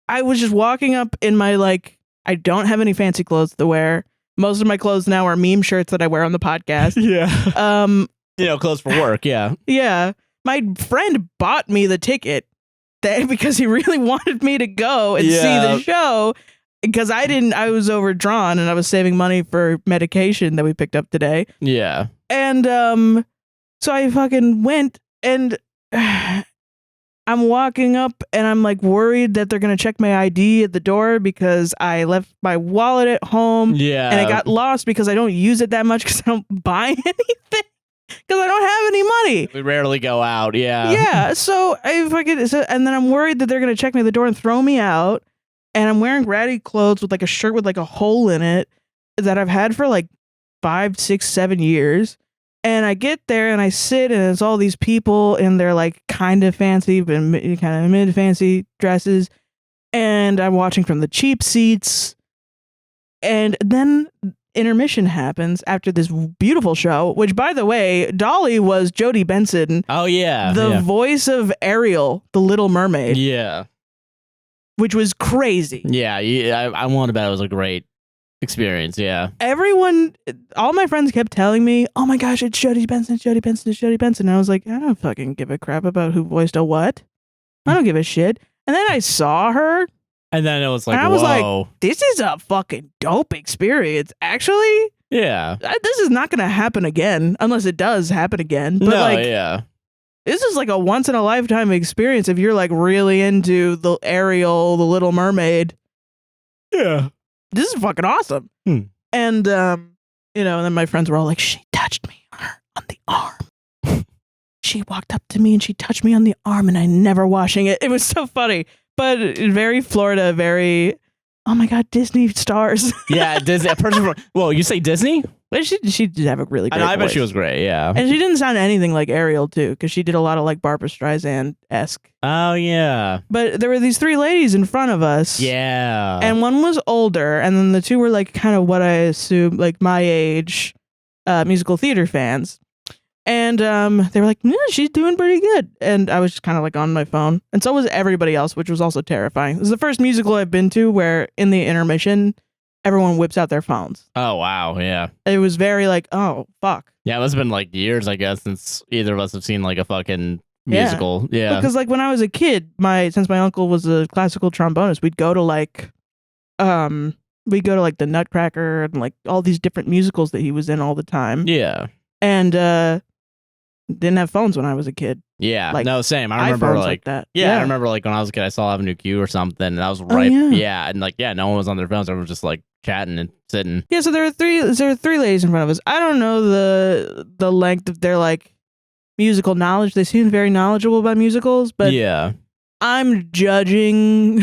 I was just walking up in my, like, I don't have any fancy clothes to wear. Most of my clothes now are meme shirts that I wear on the podcast. Yeah. You know, clothes for work, yeah. Yeah. My friend bought me the ticket because he really wanted me to go and see the show, because I was overdrawn and I was saving money for medication that we picked up today. Yeah. And so I fucking went, and I'm walking up and I'm, like, worried that they're going to check my ID at the door because I left my wallet at home. Yeah. And it got lost because I don't use it that much because I don't buy anything. Because I don't have any money. We rarely go out, yeah. Yeah, so and then I'm worried that they're going to check me at the door and throw me out. And I'm wearing ratty clothes with, like, a shirt with, like, a hole in it that I've had for, like, 5, 6, 7 years. And I get there and I sit, and it's all these people in their, like, kind of fancy, but kind of mid-fancy dresses. And I'm watching from the cheap seats. And then intermission happens after this beautiful show, which, by the way, Dolly was Jodie Benson. Oh, yeah. The voice of Ariel, the Little Mermaid. Yeah. which was crazy. Yeah, I want to bet it was a great experience. Yeah. All my friends kept telling me, "Oh my gosh, it's Jodie Benson, it's Jodie Benson, it's Jodie Benson." And I was like, I don't fucking give a crap about who voiced a what. I don't give a shit. And then I saw her. And then it was like, and I was whoa. like, this is a fucking dope experience. Actually, yeah. This is not going to happen again, unless it does happen again. But yeah. This is like a once in a lifetime experience if you're like really into the Ariel, the Little Mermaid. Yeah. This is fucking awesome. And, and then my friends were all like, she touched me on the arm. She walked up to me and she touched me on the arm and I'm never washing it. It was so funny. But very Florida, very, oh my God, Disney stars. Yeah, Disney. Well, you say Disney? But she did have a really great I bet voice. she was great, yeah. And she didn't sound anything like Ariel, too, because she did a lot of like Barbara Streisand-esque. Oh, yeah. But there were these 3 ladies in front of us. Yeah. And one was older, and then the 2 were like kind of what I assume, like my age, musical theater fans. And they were like, yeah, she's doing pretty good. And I was just kind of like on my phone. And so was everybody else, which was also terrifying. This is the first musical I've been to where in the intermission, everyone whips out their phones. Oh, wow. Yeah. It was very like, oh, fuck. Yeah, it must have been like years, I guess, since either of us have seen like a fucking musical. Yeah. Because like when I was a kid, since my uncle was a classical trombonist, we'd go to like the Nutcracker and like all these different musicals that he was in all the time. Yeah. And didn't have phones when I was a kid. Yeah, like, no, same. I remember like that. Yeah, I remember like when I was a kid, I saw Avenue Q or something, and I was right. Yeah, and like no one was on their phones. Everyone was just like chatting and sitting. Yeah, so there were three ladies in front of us. I don't know the length of their like musical knowledge. They seem very knowledgeable about musicals, but yeah, I'm judging.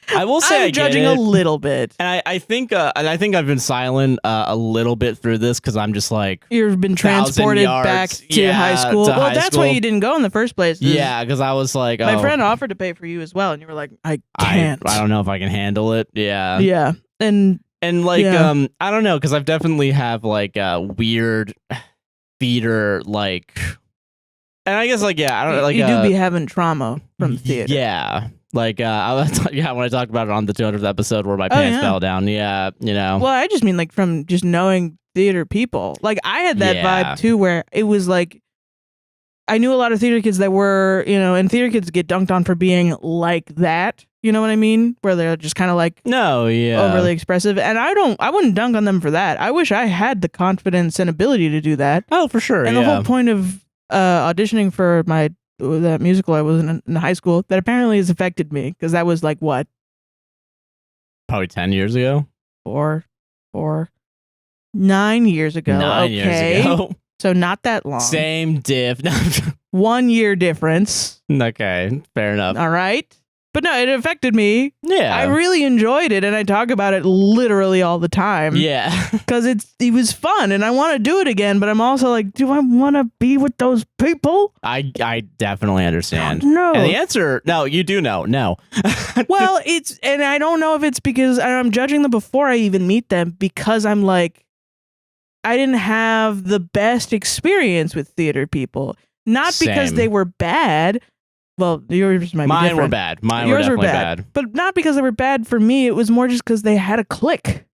I will say I'm judging a little bit, and I think I've been silent a little bit through this because I'm just like you've been transported back to high school. Well, that's why you didn't go in the first place. Yeah, because I was like, my friend offered to pay for you as well, and you were like, I can't. I don't know if I can handle it. Yeah, yeah, and like I don't know because I've definitely have like a weird theater like, and I guess like I don't know, like you do be having trauma from theater. Yeah. Like when I talked about it on the 200th episode where my pants fell down. Yeah, Well, I just mean like from just knowing theater people. Like I had that vibe too, where it was like I knew a lot of theater kids that were, and theater kids get dunked on for being like that. You know what I mean? Where they're just kind of like overly expressive, and I wouldn't dunk on them for that. I wish I had the confidence and ability to do that. Oh, for sure. And the whole point of auditioning for that musical I was in high school that apparently has affected me because that was like what? Probably 10 years ago? 9 years ago. 9 years ago. So not that long. Same diff. 1 year difference. Okay, fair enough. All right. But no, it affected me. Yeah. I really enjoyed it, and I talk about it literally all the time. Yeah. Because it was fun, and I want to do it again, but I'm also like, do I want to be with those people? I definitely understand. No. And the answer, no, you do know. No. Well, and I don't know if it's because I'm judging them before I even meet them, because I'm like, I didn't have the best experience with theater people. Not because they were bad. Well, yours might be different. Mine were bad. Yours were bad. But not because they were bad for me. It was more just because they had a click.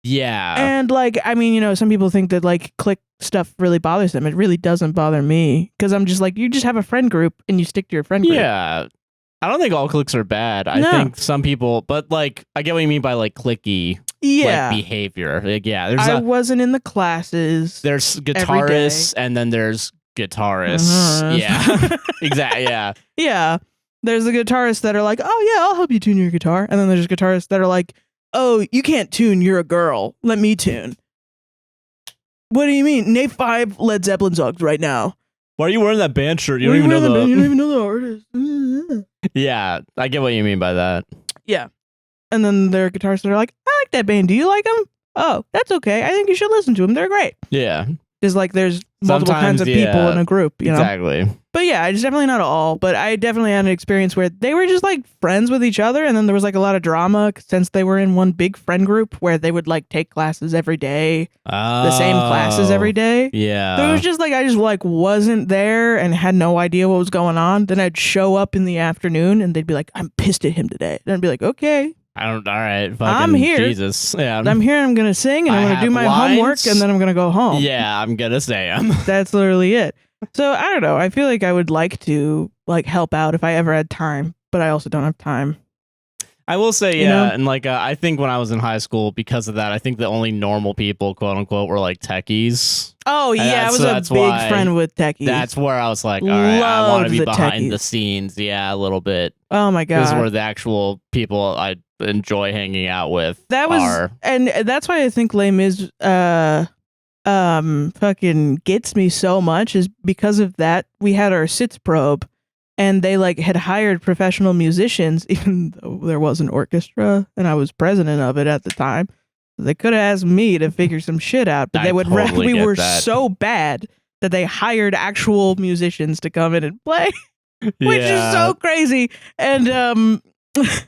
Yeah. And like, I mean, some people think that like click stuff really bothers them. It really doesn't bother me because I'm just like, you just have a friend group and you stick to your friend group. Yeah. I don't think all clicks are bad. I think some people, but like, I get what you mean by like clicky like, behavior. Like, I wasn't in the classes. There's guitarists and then there's guitarists. Yeah. Exactly. Yeah. Yeah. There's the guitarists that are like, oh yeah, I'll help you tune your guitar. And then there's guitarists that are like, oh, you can't tune, you're a girl. Let me tune. What do you mean? Name 5 Led Zeppelin songs right now. Why are you wearing that band shirt? You don't even know the artist. Yeah, I get what you mean by that. Yeah. And then there are guitarists that are like, I like that band. Do you like them? Oh, that's okay. I think you should listen to them. They're great. Yeah. Because like there's multiple kinds of people in a group, you know? Exactly. But yeah, it's definitely not all, but I definitely had an experience where they were just like friends with each other, and then there was like a lot of drama since they were in one big friend group where they would like take classes every day, the same classes every day. Yeah. So it was just like I just like wasn't there and had no idea what was going on. Then I'd show up in the afternoon and they'd be like, "I'm pissed at him today." And I'd be like, "Okay. All right. Fucking I'm here. Jesus. Yeah. I'm here and I'm going to sing and I'm going to do my homework and then I'm going to go home." Yeah, I'm going to say them. That's literally it. So I don't know. I feel like I would like to like help out if I ever had time, but I also don't have time. I will say, yeah, You know? and like I think when I was in high school, because of that, I think the only normal people, quote unquote, were like techies. Oh yeah, I was a big friend with techies. That's where I was like, all right, I want to be behind techies. the scenes, yeah, a little bit. Oh my god, this is where the actual people I enjoy hanging out with. And that's why I think Les Mis fucking gets me so much is because of that. We had our sits probe. And they like had hired professional musicians, even though there was an orchestra and I was president of it at the time. They could have asked me to figure some shit out, but we were so bad that they hired actual musicians to come in and play, which is so crazy. And because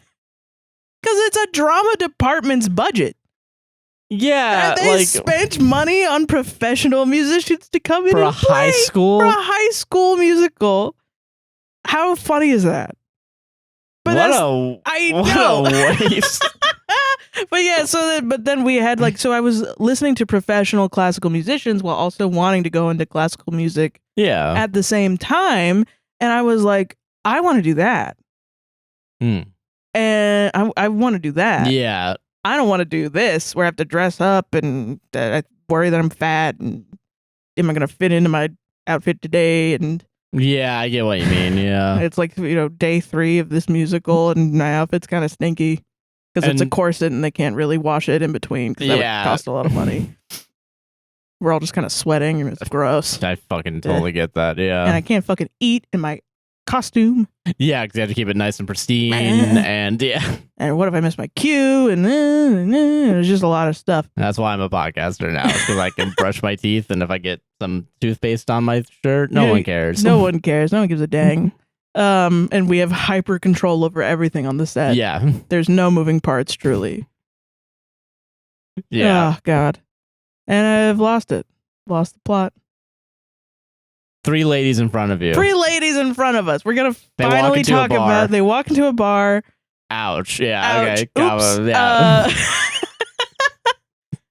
it's a drama department's budget. Yeah, and they spent money on professional musicians to come in and play for a high school musical. How funny is that? But I know. What a waste. But yeah, but then we had like, so I was listening to professional classical musicians while also wanting to go into classical music at the same time. And I was like, I want to do that. And I want to do that. Yeah. I don't want to do this where I have to dress up and I worry that I'm fat and am I going to fit into my outfit today? And yeah, I get what you mean. Yeah. It's like, day 3 of this musical and my outfit's kind of stinky because it's a corset and they can't really wash it in between because that would cost a lot of money. We're all just kind of sweating and it's gross. I fucking totally get that. Yeah. And I can't fucking eat in my costume. Yeah, because you have to keep it nice and pristine. And yeah. And what if I miss my cue? And there's just a lot of stuff. That's why I'm a podcaster now, because I can brush my teeth, and if I get some toothpaste on my shirt, no one cares. No one cares. No one gives a dang. And we have hyper control over everything on the set. Yeah. There's no moving parts, truly. Yeah. Oh, God. And I've lost it. Lost the plot. 3 ladies in front of you. 3 ladies in front of us. We're going to finally talk about. They walk into a bar. Ouch. Yeah. Ouch. Okay. Oops. Yeah.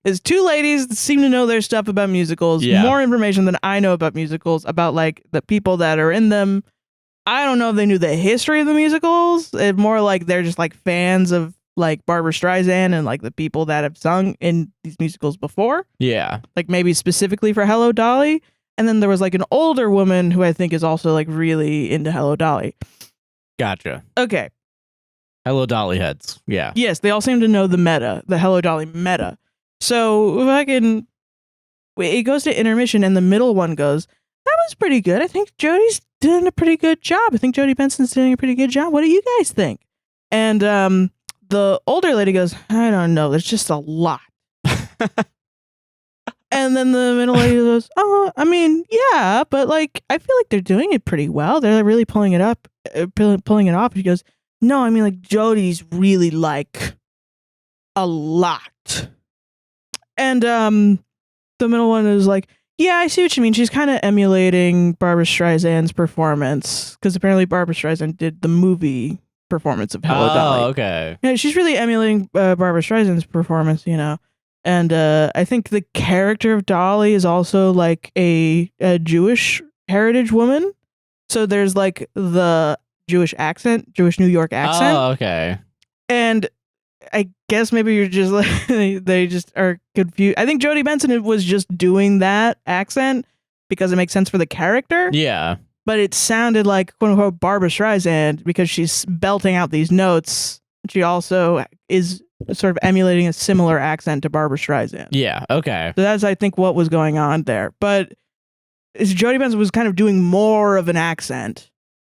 There's 2 ladies that seem to know their stuff about musicals. Yeah. More information than I know about musicals, about like the people that are in them. I don't know if they knew the history of the musicals. It's more like they're just like fans of like Barbra Streisand and like the people that have sung in these musicals before. Yeah. Like maybe specifically for Hello Dolly. And then there was like an older woman who I think is also like really into Hello Dolly. Gotcha. Okay. Hello Dolly heads. Yeah. Yes, they all seem to know the Hello Dolly meta. So it goes to intermission and the middle one goes, "That was pretty good. I think Jodie's doing a pretty good job. I think Jodie Benson's doing a pretty good job. What do you guys think?" And the older lady goes, "I don't know. There's just a lot." And then the middle lady goes, "Oh, I mean, yeah, but like, I feel like they're doing it pretty well. They're really pulling it up, pulling it off." She goes, "No, I mean, like, Jodie's really like a lot." And the middle one is like, "Yeah, I see what you mean. She's kind of emulating Barbra Streisand's performance because apparently Barbra Streisand did the movie performance of Hello Dolly." Oh, okay. Yeah, she's really emulating Barbra Streisand's performance, And I think the character of Dolly is also like a Jewish heritage woman. So there's like the Jewish accent, Jewish New York accent. Oh, okay. And I guess maybe you're just like, they just are confused. I think Jodie Benson was just doing that accent because it makes sense for the character. Yeah. But it sounded like, quote unquote, Barbra Streisand because she's belting out these notes. She also is sort of emulating a similar accent to Barbra Streisand. Yeah, okay. So that's, I think, what was going on there. But Jodie Benson was kind of doing more of an accent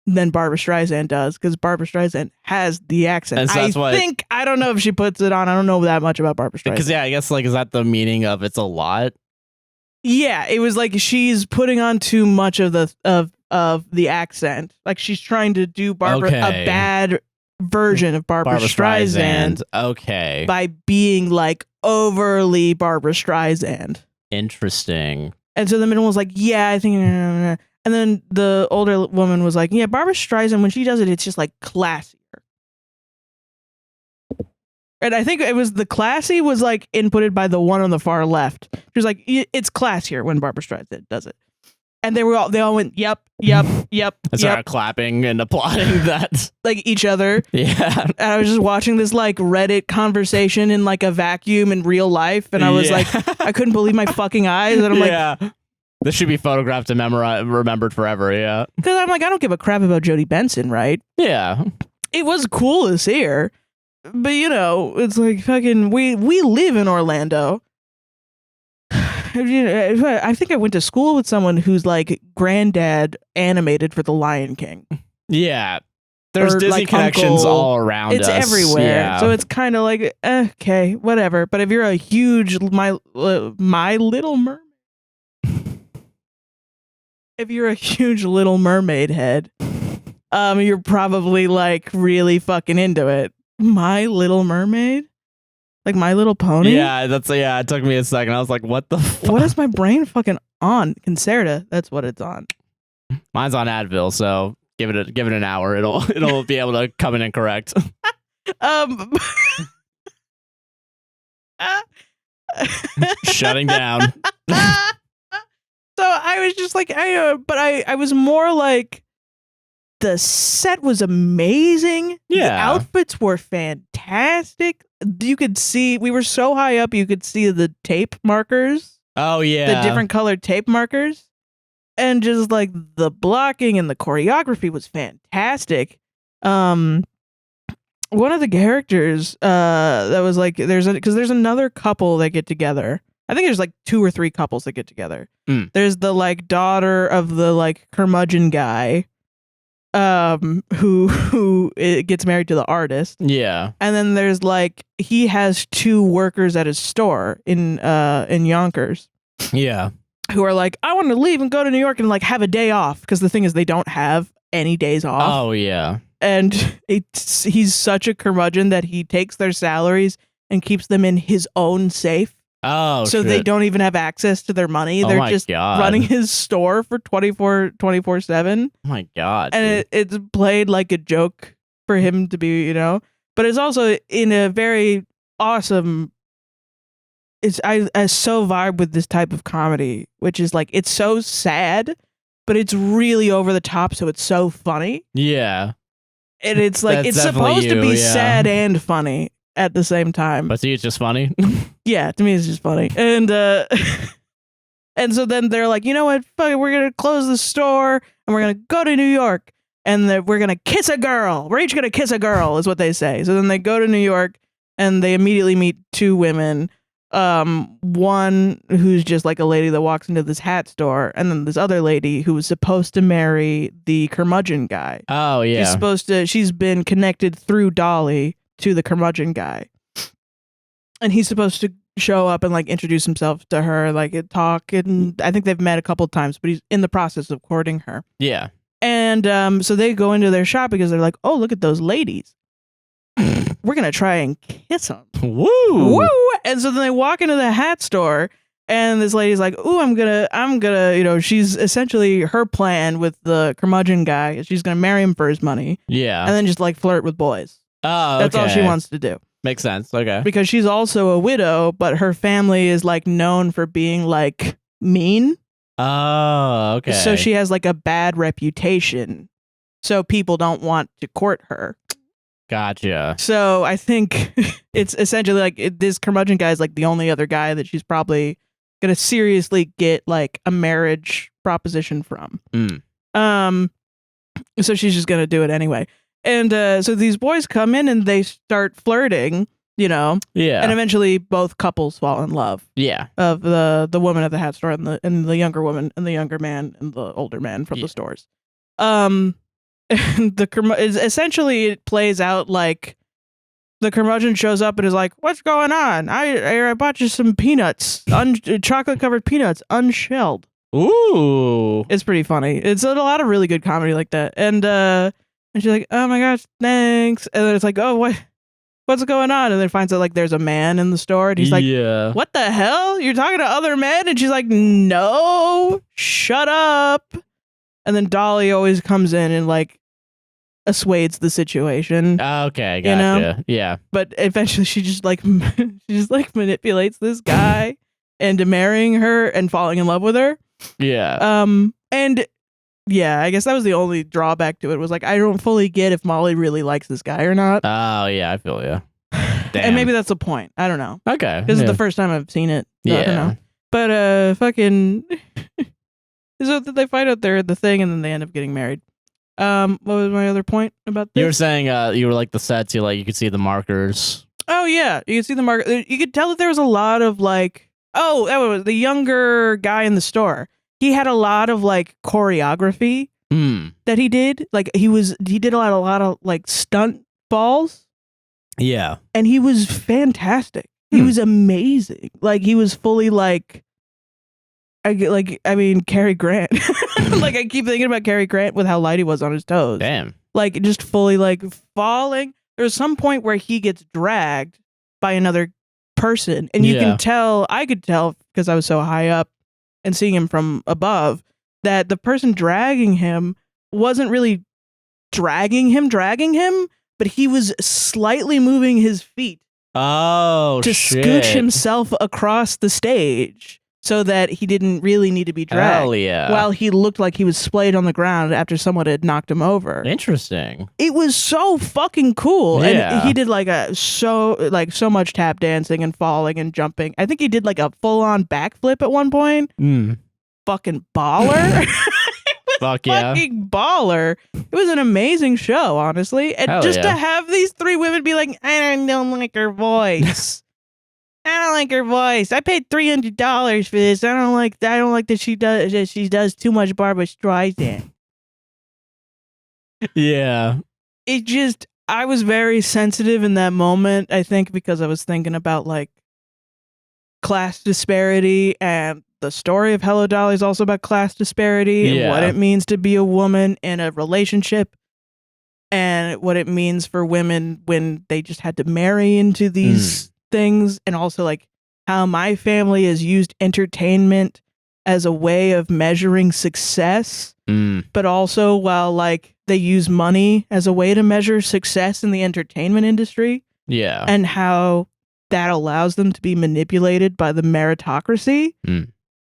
than Barbra Streisand does because Barbra Streisand has the accent. And so that's I don't know if she puts it on. I don't know that much about Barbra Streisand. Because, yeah, I guess, like, is that the meaning of it's a lot? Yeah, it was like she's putting on too much of the accent. Like she's trying to do a bad version of Barbara Streisand. Okay. By being like overly Barbara Streisand. Interesting. And so the middle was like, yeah, I think. And then the older woman was like, yeah, Barbara Streisand, when she does it, it's just like classier. And I think it was the classy was like inputted by the one on the far left. She was like, it's classier when Barbara Streisand does it. And they all went, yep. And started clapping and applauding that. Like each other. Yeah. And I was just watching this like Reddit conversation in like a vacuum in real life. And I was like, I couldn't believe my fucking eyes. And I'm like, this should be photographed and remembered forever. Yeah. Because I'm like, I don't give a crap about Jodie Benson, right? Yeah. It was cool to see her. But you know, it's like fucking we live in Orlando. I think I went to school with someone whose like granddad animated for The Lion King. Yeah. There's Disney like connections uncle. all around us. It's everywhere. Yeah. So it's kind of like, okay, whatever. But if you're a huge My Little Mermaid, if you're a huge Little Mermaid head, you're probably like really fucking into it. My Little Mermaid? Like My Little Pony? Yeah, it took me a second. I was like, what the fuck? What is my brain fucking on? Concerta, that's what it's on. Mine's on Advil, so give it an hour. It'll be able to come in and correct. Shutting down. So I was just like, I was more like, the set was amazing. Yeah. The outfits were fantastic. You could see, we were so high up, you could see the tape markers. Oh, yeah. The different colored tape markers. And just like the blocking and the choreography was fantastic. One of the characters that was like, there's another couple that get together. I think there's like 2 or 3 couples that get together. There's the like daughter of the like curmudgeon guy. Who gets married to the artist. Yeah. And then there's like he has 2 workers at his store in Yonkers. Yeah. Who are like, I want to leave and go to New York and like have a day off, because the thing is they don't have any days off. Oh yeah. And he's such a curmudgeon that he takes their salaries and keeps them in his own safe. Oh, so shit. they don't even have access to their money. Oh, They're my just God. running his store for 24/7. Oh my God. And it's played like a joke for him to be, you know, but it's also in a very awesome. I so vibe with this type of comedy, which is like, it's so sad, but it's really over the top, so it's so funny. Yeah. And it's like, That's it's supposed to be yeah. sad and funny at the same time. But to you, it's just funny. Yeah, to me it's just funny. And and so then they're like, you know what, fuck it, we're gonna close the store and we're gonna go to New York and we're gonna kiss a girl. We're each gonna kiss a girl, is what they say. So then they go to New York and they immediately meet 2 women. One who's just like a lady that walks into this hat store, and then this other lady who was supposed to marry the curmudgeon guy. Oh yeah. She's been connected through Dolly to the curmudgeon guy. And he's supposed to show up and like introduce himself to her, like talk, and I think they've met a couple of times, but he's in the process of courting her. Yeah. And so they go into their shop because they're like, oh, look at those ladies. We're gonna try and kiss them. Woo! Woo! And so then they walk into the hat store, and this lady's like, ooh, I'm gonna, you know, she's essentially, her plan with the curmudgeon guy is she's gonna marry him for his money. Yeah. And then just like flirt with boys. Oh, That's all she wants to do. Makes sense. Okay. Because she's also a widow, but her family is like known for being like mean. Oh, okay. So she has like a bad reputation. So people don't want to court her. Gotcha. So I think it's essentially like this curmudgeon guy is like the only other guy that she's probably gonna seriously get like a marriage proposition from. So she's just gonna do it anyway. And so these boys come in and they start flirting, you know. Yeah. And eventually both couples fall in love. Yeah. Of the woman at the hat store and the younger woman and the younger man and the older man from the stores. And essentially it plays out like the curmudgeon shows up and is like, "What's going on? I bought you some peanuts, chocolate covered peanuts, unshelled." Ooh, it's pretty funny. It's a lot of really good comedy like that. And she's like, "Oh my gosh, thanks." And then it's like, "Oh, what's going on?" And then finds out like there's a man in the store, and he's like, "What the hell? You're talking to other men?" And she's like, "No, shut up." And then Dolly always comes in and like assuades the situation. Okay, gotcha. Yeah. But eventually she just like manipulates this guy into marrying her and falling in love with her. Yeah. And yeah, I guess that was the only drawback to it, was like, I don't fully get if Molly really likes this guy or not. Oh yeah, I feel you. Damn. And maybe that's the point. I don't know. Okay. This is the first time I've seen it. So I don't know. But fucking so they fight out there at the thing, and then they end up getting married. What was my other point about this? You were saying you were like the sets, you could see the markers. Oh yeah, you could see the marker. You could tell that there was a lot of like, that was the younger guy in the store. He had a lot of like choreography that he did. Like he did a lot of like stunt balls. Yeah. And he was fantastic. He was amazing. Like he was fully like Cary Grant. Like I keep thinking about Cary Grant with how light he was on his toes. Damn. Like just fully like falling. There's some point where he gets dragged by another person, and you can tell, I could tell because I was so high up and seeing him from above, that the person dragging him wasn't really dragging him, but he was slightly moving his feet to scooch himself across the stage so that he didn't really need to be dragged. Hell yeah. While he looked like he was splayed on the ground after someone had knocked him over. Interesting. It was so fucking cool. Yeah. And he did so much tap dancing and falling and jumping. I think he did like a full-on backflip at one point. Fucking baller. Fuck yeah. Fucking baller. It was an amazing show, honestly. And Hell just yeah. to have these three women be like, I don't like her voice. I don't like her voice. I paid $300 for this. I don't like that she does too much Barbara Streisand. Yeah. I was very sensitive in that moment, I think, because I was thinking about like class disparity, and the story of Hello Dolly is also about class disparity and what it means to be a woman in a relationship, and what it means for women when they just had to marry into these things, and also like how my family has used entertainment as a way of measuring success, but also while like they use money as a way to measure success in the entertainment industry. Yeah. And how that allows them to be manipulated by the meritocracy.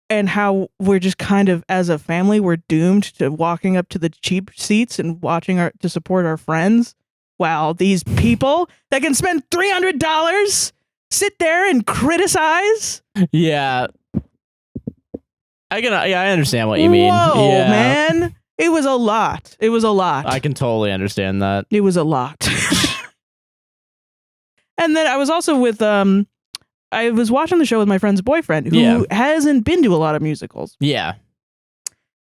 And how we're just kind of, as a family, we're doomed to walking up to the cheap seats and watching to support our friends, while these people that can spend $300 sit there and criticize. Yeah. I understand what you mean. Whoa, man. It was a lot. I can totally understand that. It was a lot. And then I was also with I was watching the show with my friend's boyfriend, who hasn't been to a lot of musicals. Yeah.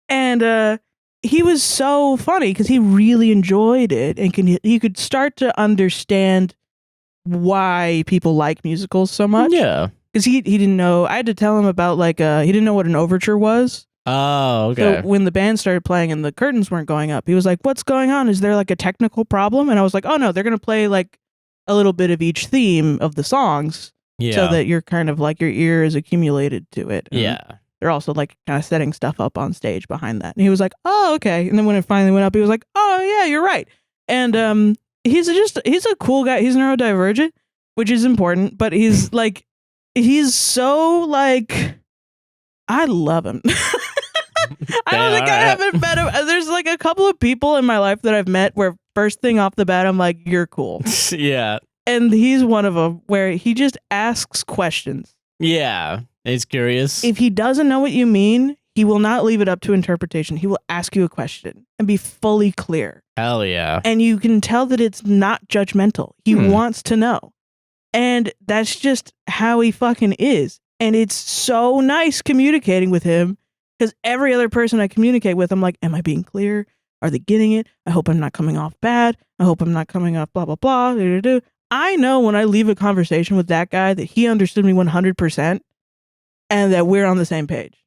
And he was so funny because he really enjoyed it, and he could start to understand why people like musicals so much. Yeah. Because he didn't know. I had to tell him about he didn't know what an overture was. Oh, okay. So when the band started playing and the curtains weren't going up, he was like, "What's going on? Is there like a technical problem?" And I was like, "Oh no, they're gonna play like a little bit of each theme of the songs, so that you're kind of like your ear is accumulated to it." And they're also like kind of setting stuff up on stage behind that. And he was like, "Oh, okay." And then when it finally went up, he was like, "Oh yeah, you're right." And he's a cool guy. He's neurodivergent, which is important, but he's so like, I love him. I don't think I haven't met him. There's like a couple of people in my life that I've met where first thing off the bat, I'm like, you're cool. Yeah. And he's one of them where he just asks questions. Yeah. He's curious. If he doesn't know what you mean, he will not leave it up to interpretation. He will ask you a question and be fully clear. Hell yeah. And you can tell that it's not judgmental. He wants to know. And that's just how he fucking is. And it's so nice communicating with him, because every other person I communicate with, I'm like, am I being clear? Are they getting it? I hope I'm not coming off bad. I hope I'm not coming off blah, blah, blah. I know when I leave a conversation with that guy that he understood me 100% and that we're on the same page.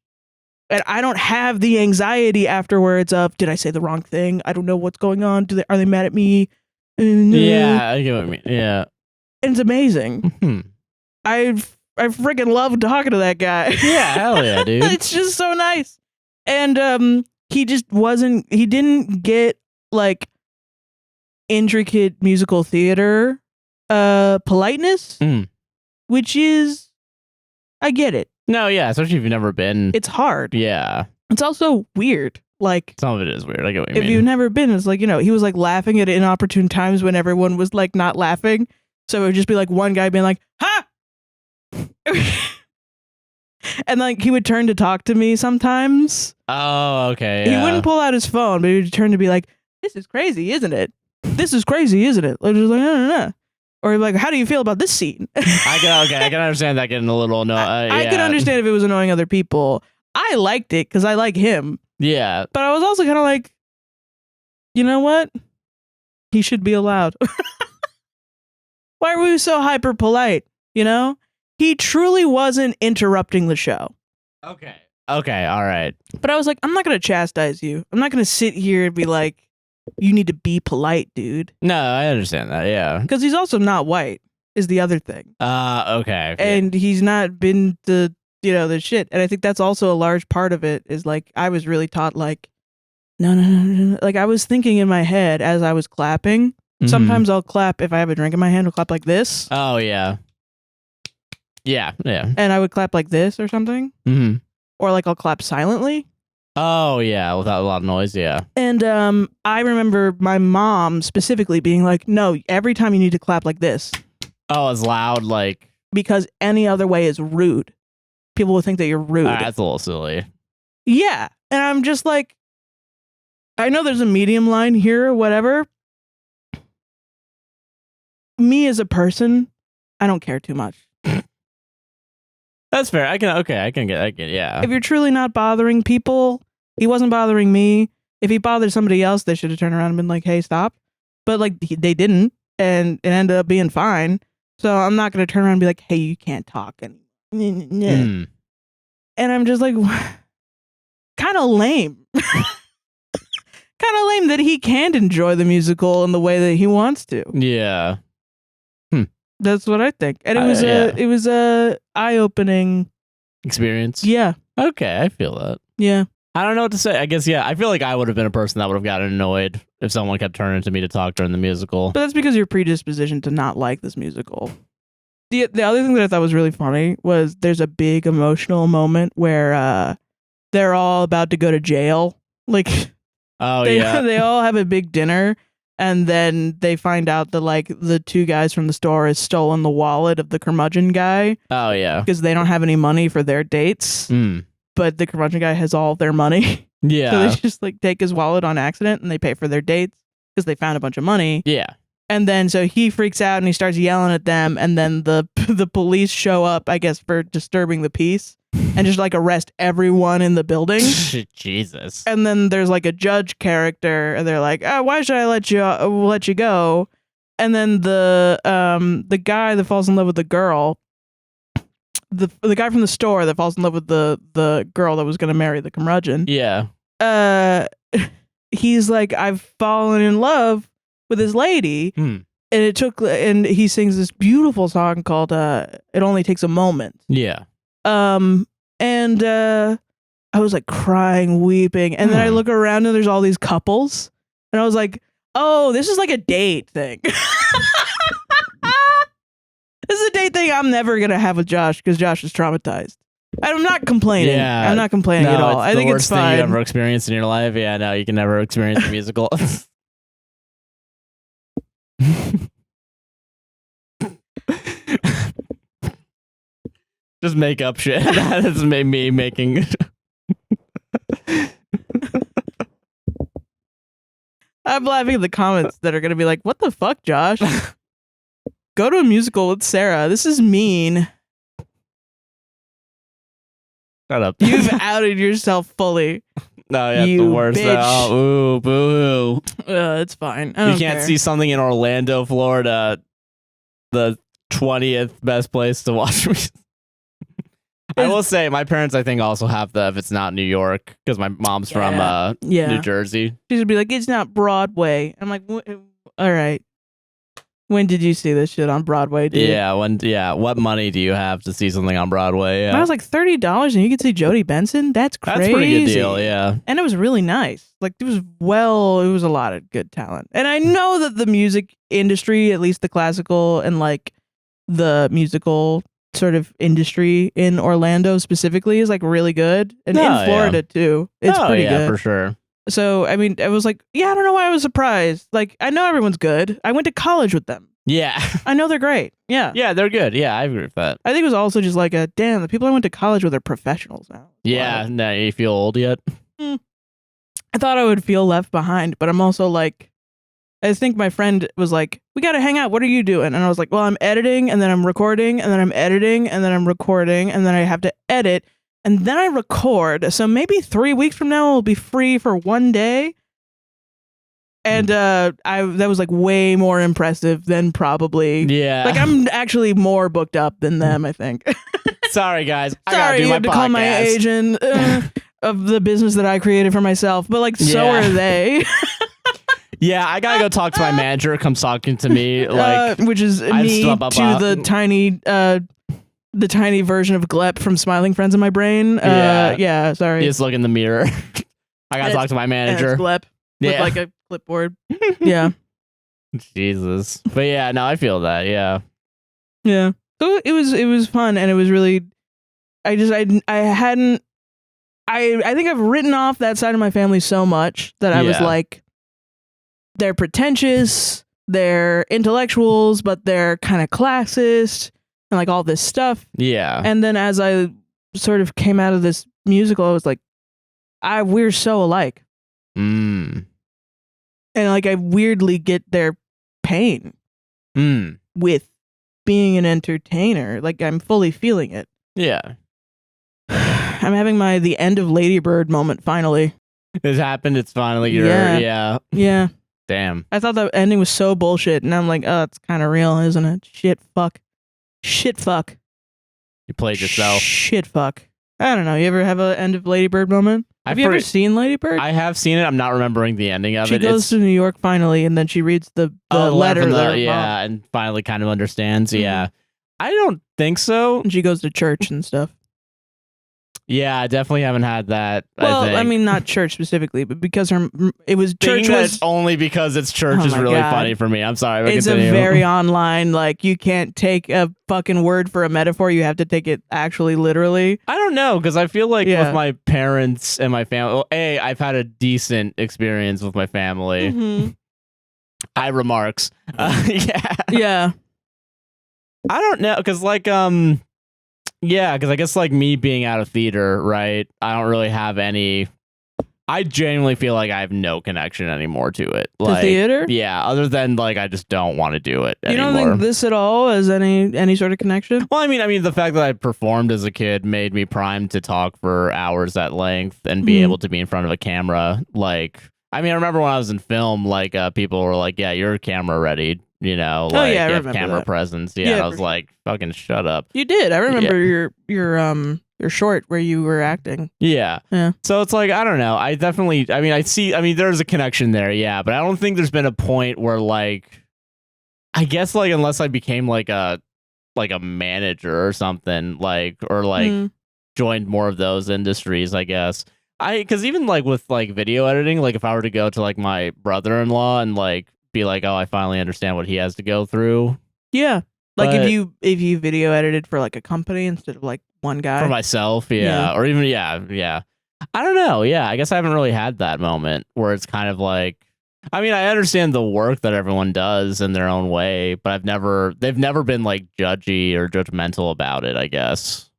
And I don't have the anxiety afterwards of, did I say the wrong thing? I don't know what's going on. Are they mad at me? Yeah, I get what I mean. Yeah. And it's amazing. Mm-hmm. I freaking love talking to that guy. Yeah, hell yeah, dude. It's just so nice. And he didn't get like intricate musical theater politeness, which is, I get it. No, yeah, especially if you've never been. It's hard. Yeah. It's also weird. Like, some of it is weird. I get what you mean. If you've never been, it's like, he was like laughing at inopportune times when everyone was like not laughing. So it would just be like one guy being like, ha! And like he would turn to talk to me sometimes. Oh, okay. Yeah. He wouldn't pull out his phone, but he would turn to be like, this is crazy, isn't it? This is crazy, isn't it? Like, just like, no. Or he'd be like, how do you feel about this scene? I can understand that getting a little annoying. I can understand if it was annoying other people. I liked it because I like him. Yeah. But I was also kind of like, you know what? He should be allowed. Why are we so hyper polite? He truly wasn't interrupting the show. Okay, all right. But I was like, I'm not going to chastise you. I'm not going to sit here and be like, you need to be polite, dude. No, I understand that, yeah. Because he's also not white, is the other thing. Okay. And he's not been to, the shit. And I think that's also a large part of it, is like, I was really taught like, no. Like, I was thinking in my head as I was clapping. Mm-hmm. Sometimes I'll clap, if I have a drink in my hand, I'll clap like this. Oh, yeah. Yeah. And I would clap like this or something. Mm-hmm. Or like I'll clap silently. Oh, yeah, without a lot of noise, yeah. And I remember my mom specifically being like, no, every time you need to clap like this. Oh, it's loud, like... Because any other way is rude. People will think that you're rude. That's a little silly. Yeah. And I'm just like, I know there's a medium line here or whatever. Me as a person, I don't care too much. That's fair. I can get, yeah. If you're truly not bothering people, he wasn't bothering me. If he bothered somebody else, they should have turned around and been like, hey, stop. But like, they didn't, and it ended up being fine. So I'm not going to turn around and be like, hey, you can't talk anymore. And I'm just like, kind of lame. Kind of lame that he can't enjoy the musical in the way that he wants to. Yeah. That's what I think. And it was a eye-opening experience. Yeah. Okay, I feel that. Yeah. I don't know what to say. I guess, yeah, I feel like I would have been a person that would have gotten annoyed if someone kept turning to me to talk during the musical. But that's because you're predispositioned to not like this musical. The other thing that I thought was really funny was there's a big emotional moment where they're all about to go to jail. Like, they all have a big dinner. And then they find out that, like, the two guys from the store has stolen the wallet of the curmudgeon guy. Oh, yeah. Because they don't have any money for their dates. But the curmudgeon guy has all their money. Yeah. So they just, like, take his wallet on accident and they pay for their dates because they found a bunch of money. Yeah. And then so he freaks out and he starts yelling at them. And then the police show up, I guess, for disturbing the peace. And just like arrest everyone in the building. Jesus. And then there's like a judge character, and they're like, "Oh, why should I let you go?" And then the guy that falls in love with the girl, the guy from the store that falls in love with the girl that was going to marry the curmudgeon. Yeah. He's like, "I've fallen in love with this lady," and he sings this beautiful song called "It Only Takes a Moment." Yeah. And I was like crying, weeping. And then I look around and there's all these couples. And I was like, oh, this is like a date thing. This is a date thing I'm never going to have with Josh because Josh is traumatized. I'm not complaining. Yeah. I'm not complaining at all. I think it's fine. The worst thing you ever experienced in your life. Yeah, no, you can never experience a musical. Just make up shit. That's me making. I'm laughing at the comments that are going to be like, what the fuck, Josh? Go to a musical with Sarah. This is mean. Shut up. You've outed yourself fully. No, yeah, the worst. Oh, ooh, boo-hoo. It's fine. You can't see something in Orlando, Florida. the 20th best place to watch music. I will say my parents, I think, also have the if it's not New York because my mom's from New Jersey. She's gonna be like, it's not Broadway. I'm like, all right. When did you see this shit on Broadway, dude? Yeah, what money do you have to see something on Broadway? Yeah. I was like $30 and you could see Jodie Benson? That's crazy. That's a pretty good deal, yeah. And it was really nice. Like, it was a lot of good talent. And I know that the music industry, at least the classical and like the musical sort of industry in Orlando specifically is like really good. And in Florida too. It's pretty good. Yeah, for sure. So, I mean, I was like, I don't know why I was surprised. Like, I know everyone's good. I went to college with them. Yeah. I know they're great. Yeah. Yeah, they're good. Yeah, I agree with that. I think it was also just like damn, the people I went to college with are professionals now. Yeah. Wow. No, you feel old yet? I thought I would feel left behind, but I'm also like, I think my friend was like, we got to hang out. What are you doing? And I was like, well, I'm editing and then I'm recording and then I'm editing and then I'm recording and then I have to edit. And then I record, so maybe 3 weeks from now I'll be free for one day. And that was like way more impressive than probably. Yeah. Like I'm actually more booked up than them, I think. Sorry, guys. Sorry, you have to call my agent of the business that I created for myself. But like, so are they. Yeah, I gotta go talk to my manager. Comes talking to me, like which is me to the tiny version of Glep from Smiling Friends in my brain. Yeah, sorry. You just look in the mirror. I gotta talk to my manager. It's Glep with like a clipboard. Yeah. Jesus. But yeah, no, I feel that. Yeah. Yeah. So it was fun, and it was really. I think I've written off that side of my family so much that I was like, they're pretentious, they're intellectuals, but they're kind of classist. And like all this stuff. Yeah. And then as I sort of came out of this musical, I was like, we're so alike. And like I weirdly get their pain with being an entertainer. Like I'm fully feeling it. Yeah. I'm having the end of Lady Bird moment finally. It's happened. It's finally Yeah. Damn. I thought the ending was so bullshit. And I'm like, oh, it's kind of real, isn't it? Shit fuck. You played yourself. Shit fuck. I don't know. You ever have an end of Lady Bird moment? Have you ever seen Lady Bird? I have seen it. I'm not remembering the ending of it. She goes to New York finally, and then she reads the letter. And finally kind of understands. Mm-hmm. Yeah. I don't think so. And she goes to church and stuff. Yeah, I definitely haven't had that. Well, I mean, not church specifically, but because it was church was only because it's church is really funny for me. I'm sorry. It's a very online, like you can't take a fucking word for a metaphor. You have to take it actually literally. I don't know, because I feel like with my parents and my family, well, I've had a decent experience with my family. Mm-hmm. I remarks. Yeah. I don't know, because like yeah, because I guess like me being out of theater, right? I don't really have any. I genuinely feel like I have no connection anymore to it. Like, to theater? Yeah, other than like I just don't want to do it anymore. You don't think this at all has any sort of connection? Well, I mean, the fact that I performed as a kid made me primed to talk for hours at length and be able to be in front of a camera. Like, I mean, I remember when I was in film, like people were like, "Yeah, you're camera ready." You know, like you have camera presence. Yeah, and I was like, "Fucking shut up." You did. I remember your short where you were acting. Yeah. So it's like I don't know. I mean, there's a connection there. Yeah, but I don't think there's been a point where like, I guess like unless I became like a manager or something joined more of those industries. I guess because even like with like video editing, like if I were to go to like my brother-in-law and like be like, oh, I finally understand what he has to go through. Yeah. Like if you video edited for like a company instead of like one guy. For myself, yeah. Or even I don't know. Yeah, I guess I haven't really had that moment where it's kind of like, I mean, I understand the work that everyone does in their own way, but they've never been like judgy or judgmental about it, I guess.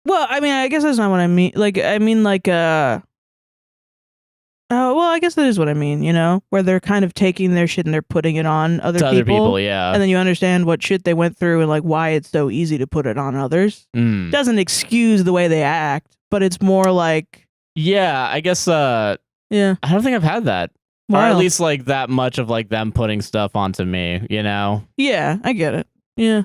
Well, I mean, I guess that's not what I mean. Well, I guess that is what I mean, you know, where they're kind of taking their shit and they're putting it on other people. Yeah. And then you understand what shit they went through and like why it's so easy to put it on others. Doesn't excuse the way they act, but it's more like. Yeah, I guess. Yeah. I don't think I've had that. Or at Wild. least like that much of like them putting stuff onto me, you know? Yeah, I get it. Yeah.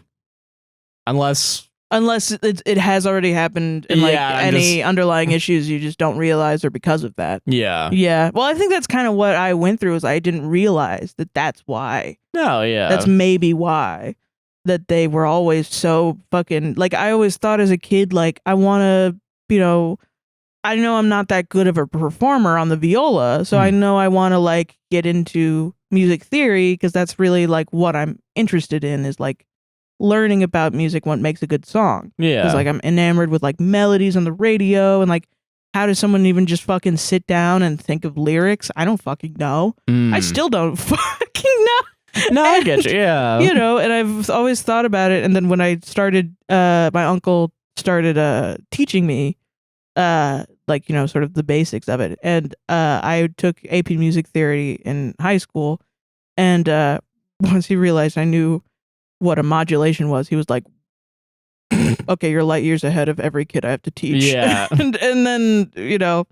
Unless it has already happened and like Yeah, any underlying issues you just don't realize are because of that. yeah. Yeah. Well, I think that's kind of what I went through is I didn't realize that that's why. No, yeah. That's maybe why that they were always so fucking like I always thought as a kid like I want to, you know, I know I'm not that good of a performer on the viola, so I know I want to like get into music theory because that's really like what I'm interested in is like learning about music, what makes a good song. Yeah. Because like I'm enamored with like melodies on the radio and like how does someone even just fucking sit down and think of lyrics? I don't fucking know. I still don't fucking know. No, I get you. Yeah. You know, and I've always thought about it. And then when I started, my uncle started teaching me, like, you know, sort of the basics of it. And I took AP Music Theory in high school. And once he realized I knew what a modulation was, he was like, okay, you're light years ahead of every kid I have to teach. Yeah. and then, you know.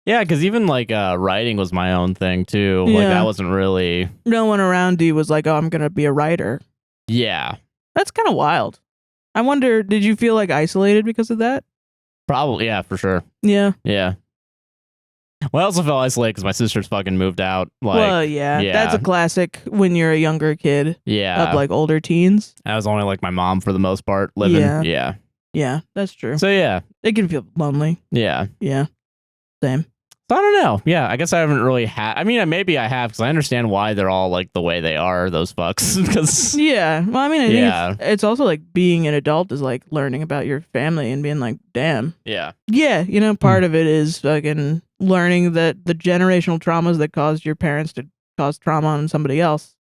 Yeah, because even like writing was my own thing too. Like that wasn't really. No one around you was like, oh, I'm going to be a writer. Yeah. That's kind of wild. I wonder, did you feel like isolated because of that? Probably, yeah, for sure. Yeah. Yeah. Well, I also felt isolated because my sisters fucking moved out. Like, well, yeah. That's a classic when you're a younger kid yeah, of like older teens. I was only like my mom for the most part living. Yeah. Yeah, that's true. So yeah. It can feel lonely. Yeah. Yeah. Same. So I don't know. Yeah, I guess I haven't really had. I mean, maybe I have because I understand why they're all like the way they are. Those fucks. Because yeah. Well, I mean, I think it's also like being an adult is like learning about your family and being like, damn. Yeah. Yeah. You know, part of it is fucking learning that the generational traumas that caused your parents to cause trauma on somebody else.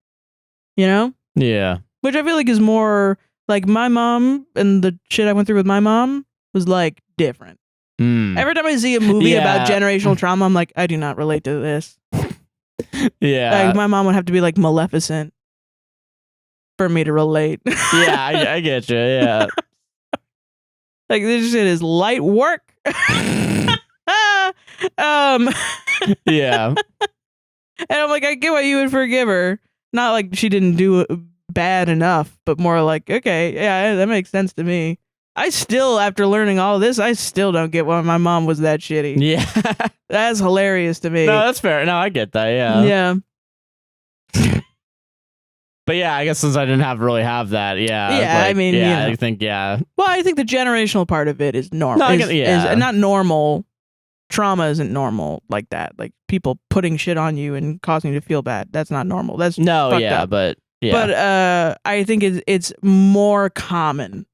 You know? Yeah. Which I feel like is more like my mom and the shit I went through with my mom was like different. Every time I see a movie about generational trauma, I'm like, I do not relate to this. Yeah. Like, my mom would have to be like Maleficent for me to relate. Yeah, I get you. Yeah. Like, this shit is light work. Yeah. And I'm like, I get why you would forgive her. Not like she didn't do bad enough, but more like, okay, yeah, that makes sense to me. I still, after learning all this, I still don't get why my mom was that shitty. Yeah. That's hilarious to me. No, that's fair. No, I get that. Yeah. Yeah. But yeah, I guess since I didn't really have that, yeah. Yeah, like, I mean, yeah, you know. I think, yeah. Well, I think the generational part of it is normal. No, is not normal. Trauma isn't normal like that. Like people putting shit on you and causing you to feel bad. That's not normal. That's fucked up. But yeah. But I think it's more common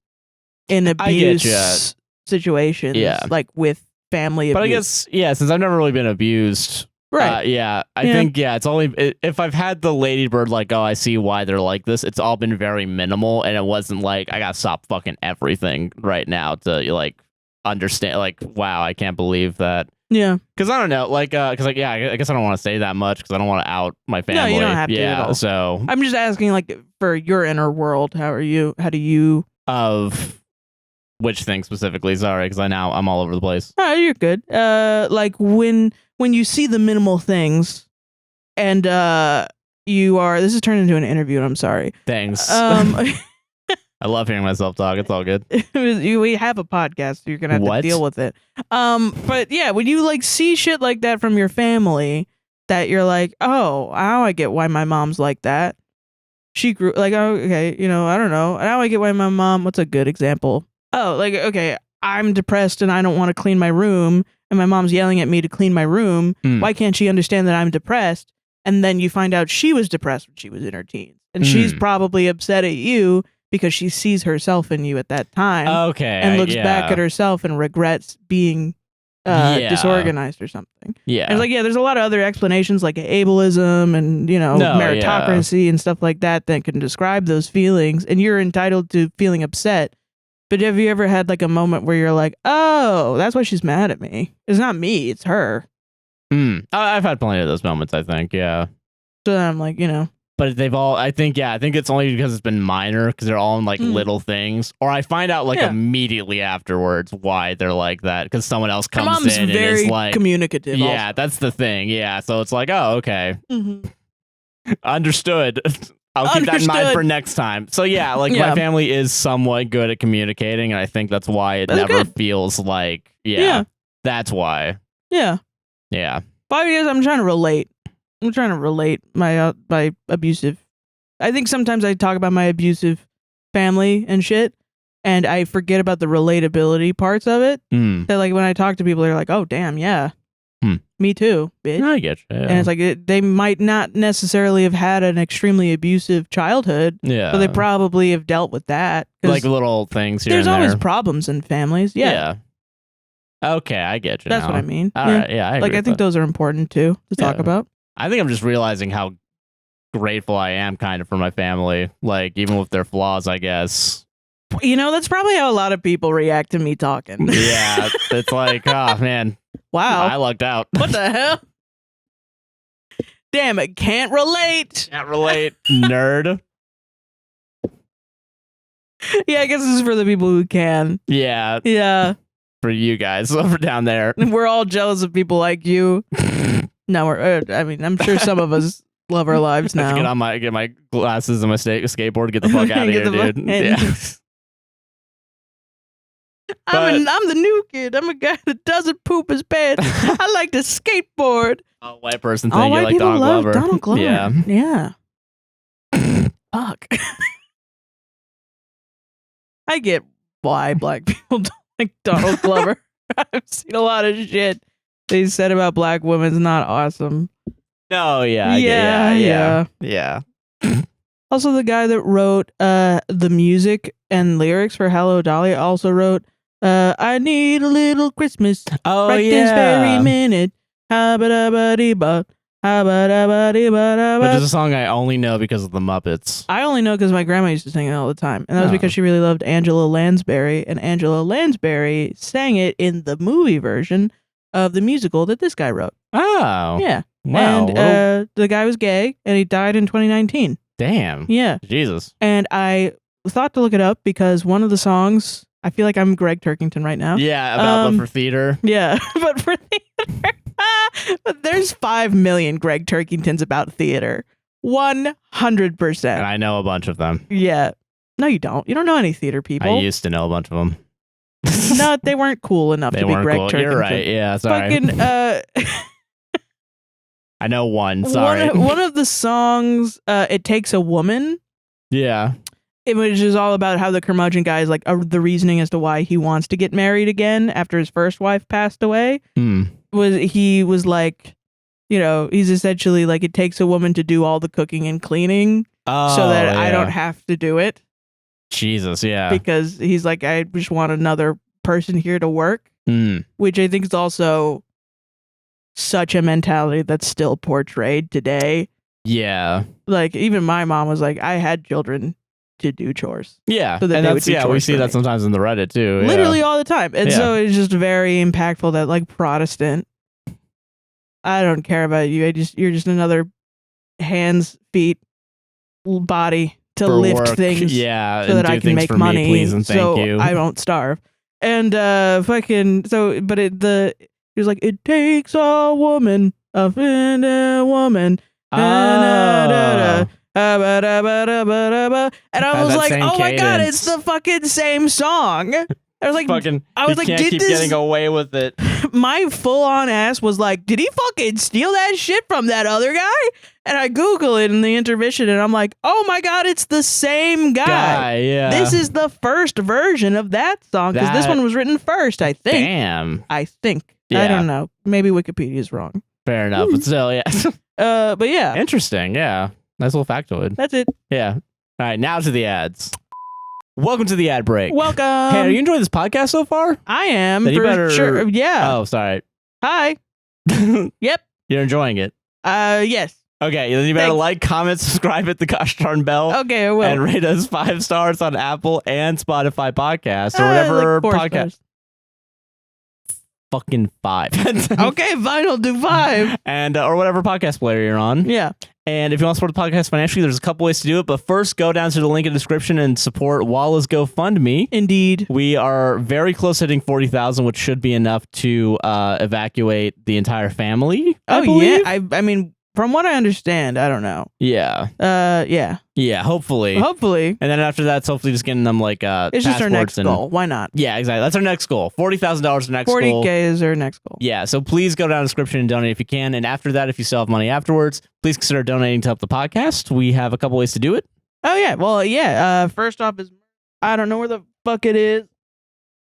in abuse situations, like with family abuse. But I guess, yeah, since I've never really been abused, right? I think, it's only, if I've had the ladybird, like, oh, I see why they're like this, it's all been very minimal, and it wasn't like, I gotta stop fucking everything right now to, like, understand, like, wow, I can't believe that. Yeah. Because I don't know, like, I guess I don't want to say that much because I don't want to out my family. No, you don't have to at all. So I'm just asking, like, for your inner world, how do you... Of... Which thing specifically? Sorry, because I'm all over the place. Oh, you're good. Like when you see the minimal things, and you are. This is turned into an interview, and I'm sorry. Thanks. I love hearing myself talk. It's all good. We have a podcast, so you're gonna have to deal with it. But yeah, when you like see shit like that from your family, that you're like, oh, now I get why my mom's like that. She grew like, oh, okay, you know, I don't know. Now I get why my mom. What's a good example? Oh, like, okay, I'm depressed and I don't want to clean my room, and my mom's yelling at me to clean my room. Why can't she understand that I'm depressed? And then you find out she was depressed when she was in her teens. And she's probably upset at you because she sees herself in you at that time. Okay. And looks back at herself and regrets being disorganized or something. Yeah. And it's like, yeah, there's a lot of other explanations like ableism and, you know, meritocracy and stuff like that can describe those feelings. And you're entitled to feeling upset. But have you ever had like a moment where you're like, oh, that's why she's mad at me? It's not me, it's her. I've had plenty of those moments, I think, yeah. So then I'm like, you know, But they've all, I think it's only because it's been minor, because they're all in like little things. Or I find out like immediately afterwards why they're like that, because someone else comes in and is like communicative. Yeah, also. that's the thing. Yeah, so it's like, oh, okay. Understood. I'll keep that in mind for next time. So yeah, like my family is somewhat good at communicating, and I think that's why it never feels like, that's why. Yeah. 5 years, I'm trying to relate. My abusive. I think sometimes I talk about my abusive family and shit, and I forget about the relatability parts of it. That like when I talk to people, they're like, "Oh, damn, yeah, me too, bitch." I get you. Yeah. And it's like they might not necessarily have had an extremely abusive childhood, but they probably have dealt with that. Like little things here. There's always problems in families. Yeah. Okay, I get you. That's what I mean. All right, yeah. I think those are important too to talk about. I think I'm just realizing how grateful I am kind of for my family, like even with their flaws, I guess. You know, that's probably how a lot of people react to me talking. Yeah, it's like, oh man, wow, I lucked out. What the hell? Damn it, can't relate. Nerd. Yeah, I guess this is for the people who can. Yeah. For you guys over down there. We're all jealous of people like you. No, I'm sure some of us love our lives now. Get my glasses and my skateboard. Get the fuck out of here, dude. Yeah. I'm the new kid. I'm a guy that doesn't poop his pants. I like to skateboard. A white person thing. You like Donald Glover. Yeah. Fuck. I get why black people don't like Donald Glover. I've seen a lot of shit they said about black women's not awesome. No, yeah. Also, the guy that wrote the music and lyrics for Hello Dolly also wrote I need a little Christmas this very minute. Which is a song I only know because of the Muppets. I only know because my grandma used to sing it all the time. And that was because she really loved Angela Lansbury. And Angela Lansbury sang it in the movie version of the musical that this guy wrote. Oh. Yeah. Wow. And the guy was gay and he died in 2019. Damn. Yeah. Jesus. And I thought to look it up because one of the songs, I feel like I'm Greg Turkington right now. Yeah, but for theater. Yeah, but for theater. But there's 5 million Greg Turkingtons about theater. 100%. And I know a bunch of them. Yeah. No, you don't. You don't know any theater people. I used to know a bunch of them. No, they weren't cool enough to be Greg Turkington. You're right. Yeah, sorry. Fucking, I know one. Sorry. One of the songs, It Takes a Woman. Yeah. Which is all about how the curmudgeon guy is like the reasoning as to why he wants to get married again after his first wife passed away. He was like, you know, he's essentially like, it takes a woman to do all the cooking and cleaning so that I don't have to do it. Jesus, yeah. Because he's like, I just want another person here to work, which I think is also such a mentality that's still portrayed today. Yeah. Like, even my mom was like, I had children to do chores. Yeah. So and that's, we see that sometimes in the Reddit too. Literally all the time. And so it's just very impactful that like Protestant, I don't care about you. You're just another hands, feet, body to lift things. Yeah. So that I can make money. Please and thank you. I don't starve. And fucking so but he was like, it takes a woman, a woman. And I was like, oh my god, it's the fucking same song. I was like, did keep getting away with it. My full on ass was like, did he fucking steal that shit from that other guy? And I Google it in the intermission and I'm like, oh my god, it's the same guy. Yeah. This is the first version of that song because this one was written first, I think. Damn. I think. Yeah. I don't know. Maybe Wikipedia is wrong. Fair enough, but still, yeah. But yeah. Interesting, yeah. Nice little factoid. That's it. Yeah. All right, now to the ads. Welcome to the ad break. Welcome. Hey, are you enjoying this podcast so far? I am. Sure. Yeah. Oh, sorry. Hi. Yep. You're enjoying it? Yes. Okay, then you better like, comment, subscribe, hit the gosh darn bell. Okay, I will. And rate us 5 stars on Apple and Spotify podcasts or whatever like podcast. Fucking 5. Okay, fine, I'll do 5. And or whatever podcast player you're on. Yeah. And if you want to support the podcast financially, there's a couple ways to do it. But first, go down to the link in the description and support Walla's GoFundMe. Indeed. We are very close to hitting 40,000, which should be enough to evacuate the entire family. I believe. I mean, from what I understand, I don't know. Yeah. Yeah. Yeah, hopefully. Hopefully. And then after that, it's hopefully just getting them like it's just our next goal. Why not? Yeah, exactly. That's our next goal. $40,000 next goal. 40K is our next goal. Yeah, so please go down in the description and donate if you can. And after that, if you still have money afterwards, please consider donating to help the podcast. We have a couple ways to do it. Oh, yeah. Well, yeah. First off is, I don't know where the fuck it is.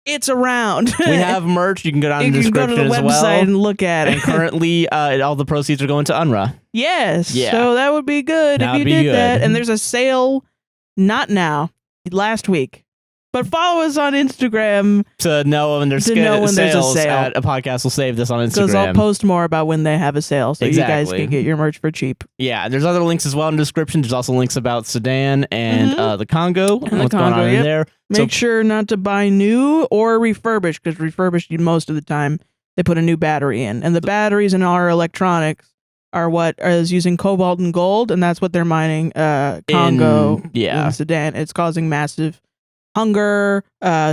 It's around. We have merch. You can go down in the description go to the as website well. And look at it. And currently, all the proceeds are going to UNRWA. Yes. Yeah. So that would be good if you did that. And there's a sale, not now, last week. But follow us on Instagram to know when there's a sale. At a podcast will save this on Instagram. Because I'll post more about when they have a sale, so you guys can get your merch for cheap. Yeah, and there's other links as well in the description. There's also links about Sudan and the Congo and what's going on in there. Make sure not to buy new or refurbished, because refurbished, most of the time, they put a new battery in. And the batteries in our electronics are what is using cobalt and gold, and that's what they're mining Congo and Sudan. It's causing massive hunger,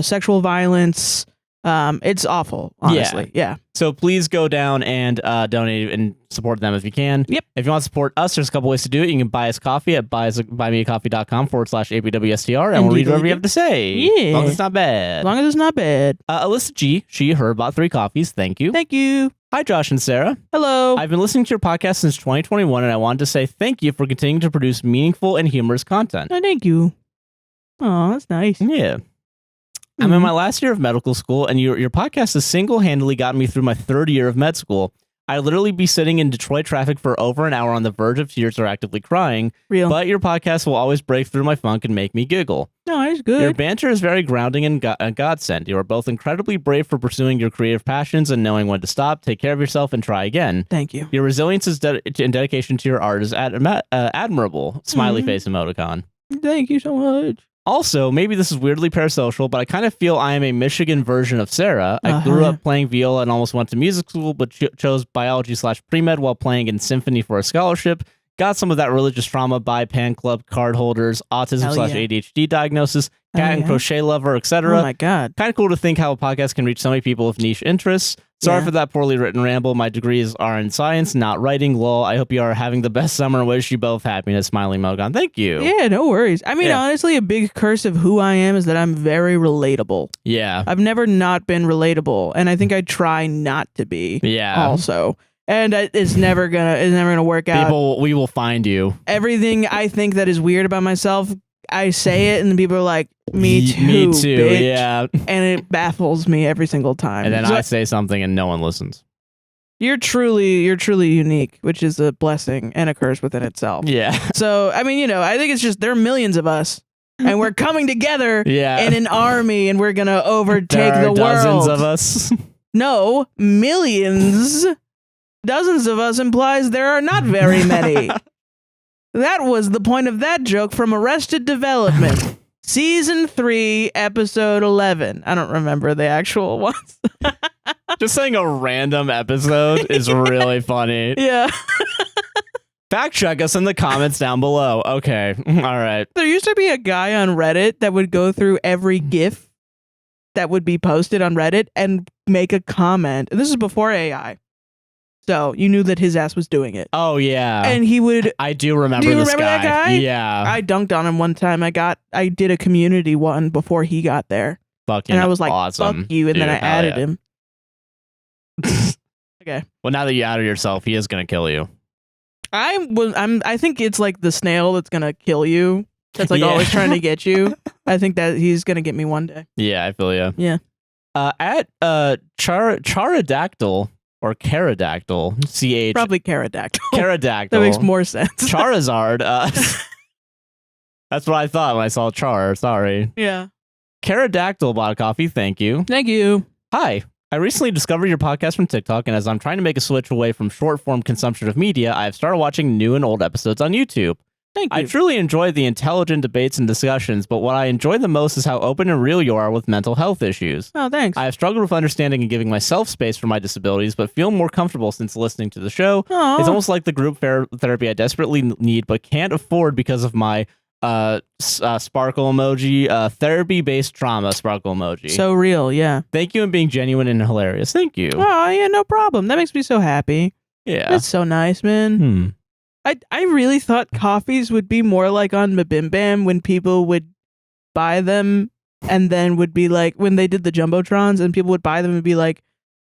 sexual violence. It's awful, honestly. Yeah. So please go down and donate and support them if you can. Yep. If you want to support us, there's a couple ways to do it. You can buy us coffee at buymeacoffee.com/APWSTR, and we'll read whatever you have to say. Yeah. As long as it's not bad. As long as it's not bad. Elysia G, she, her, bought 3 coffees. Thank you. Thank you. Hi, Josh and Sarah. Hello. I've been listening to your podcast since 2021, and I wanted to say thank you for continuing to produce meaningful and humorous content. Oh, thank you. Oh, that's nice. Yeah. I'm in my last year of medical school, and your podcast has single-handedly gotten me through my 3rd year of med school. I'd literally be sitting in Detroit traffic for over an hour on the verge of tears or actively crying. Real. But your podcast will always break through my funk and make me giggle. No, it's good. Your banter is very grounding and godsend. You are both incredibly brave for pursuing your creative passions and knowing when to stop, take care of yourself, and try again. Thank you. Your resilience and dedication to your art is admirable. Smiley face emoticon. Thank you so much. Also, maybe this is weirdly parasocial, but I kind of feel I am a Michigan version of Sarah. I grew up playing viola and almost went to music school, but chose biology/pre-med while playing in symphony for a scholarship. Got some of that religious trauma by Pan Club card holders, autism/ADHD diagnosis, cat and crochet lover, etc. Oh my God. Kind of cool to think how a podcast can reach so many people with niche interests. Sorry for that poorly written ramble. My degrees are in science, not writing. Lol. I hope you are having the best summer. Wish you both happiness. Smiling Mogon. Thank you. Yeah, no worries. I mean, honestly, a big curse of who I am is that I'm very relatable. Yeah. I've never not been relatable, and I think I try not to be. Yeah. Also. And it's never gonna work out. We will find you. Everything I think that is weird about myself, I say it, and then people are like, "Me too, me too, bitch." Yeah." And it baffles me every single time. And then I say something, and no one listens. You're truly unique, which is a blessing and a curse within itself. Yeah. So I mean, I think it's just there are millions of us, and we're coming together in an army, and we're gonna overtake the world. Dozens of us. No, millions. Dozens of us implies there are not very many. That was the point of that joke from Arrested Development. Season 3, episode 11. I don't remember the actual ones. Just saying a random episode is really funny. Yeah. Fact check us in the comments down below. Okay. All right. There used to be a guy on Reddit that would go through every GIF that would be posted on Reddit and make a comment. And this is before AI. So you knew that his ass was doing it. Oh yeah, and he would. I do remember. Do you remember that guy? Yeah, I dunked on him one time. I did a community one before he got there. Fucking and I was like, awesome. "Fuck you!" And then I added him. Okay. Well, now that you outed yourself, he is gonna kill you. I think it's like the snail that's gonna kill you. That's like always trying to get you. I think that he's gonna get me one day. Yeah, I feel you. Yeah. At Charodactyl. Or Pterodactyl, CH. Probably Pterodactyl. Pterodactyl. That makes more sense. Charizard. That's what I thought when I saw Char. Sorry. Yeah. Pterodactyl bought a coffee. Thank you. Thank you. Hi. I recently discovered your podcast from TikTok, and as I'm trying to make a switch away from short-form consumption of media, I've started watching new and old episodes on YouTube. Thank you. I truly enjoy the intelligent debates and discussions, but what I enjoy the most is how open and real you are with mental health issues. Oh, thanks. I have struggled with understanding and giving myself space for my disabilities, but feel more comfortable since listening to the show. Aww. It's almost like the group therapy I desperately need but can't afford because of my sparkle emoji, therapy-based trauma sparkle emoji. So real, yeah. Thank you and being genuine and hilarious. Thank you. Oh, yeah, no problem. That makes me so happy. Yeah. That's so nice, man. I really thought coffees would be more like on Mabim Bam when people would buy them and then would be like, when they did the Jumbotrons and people would buy them and be like,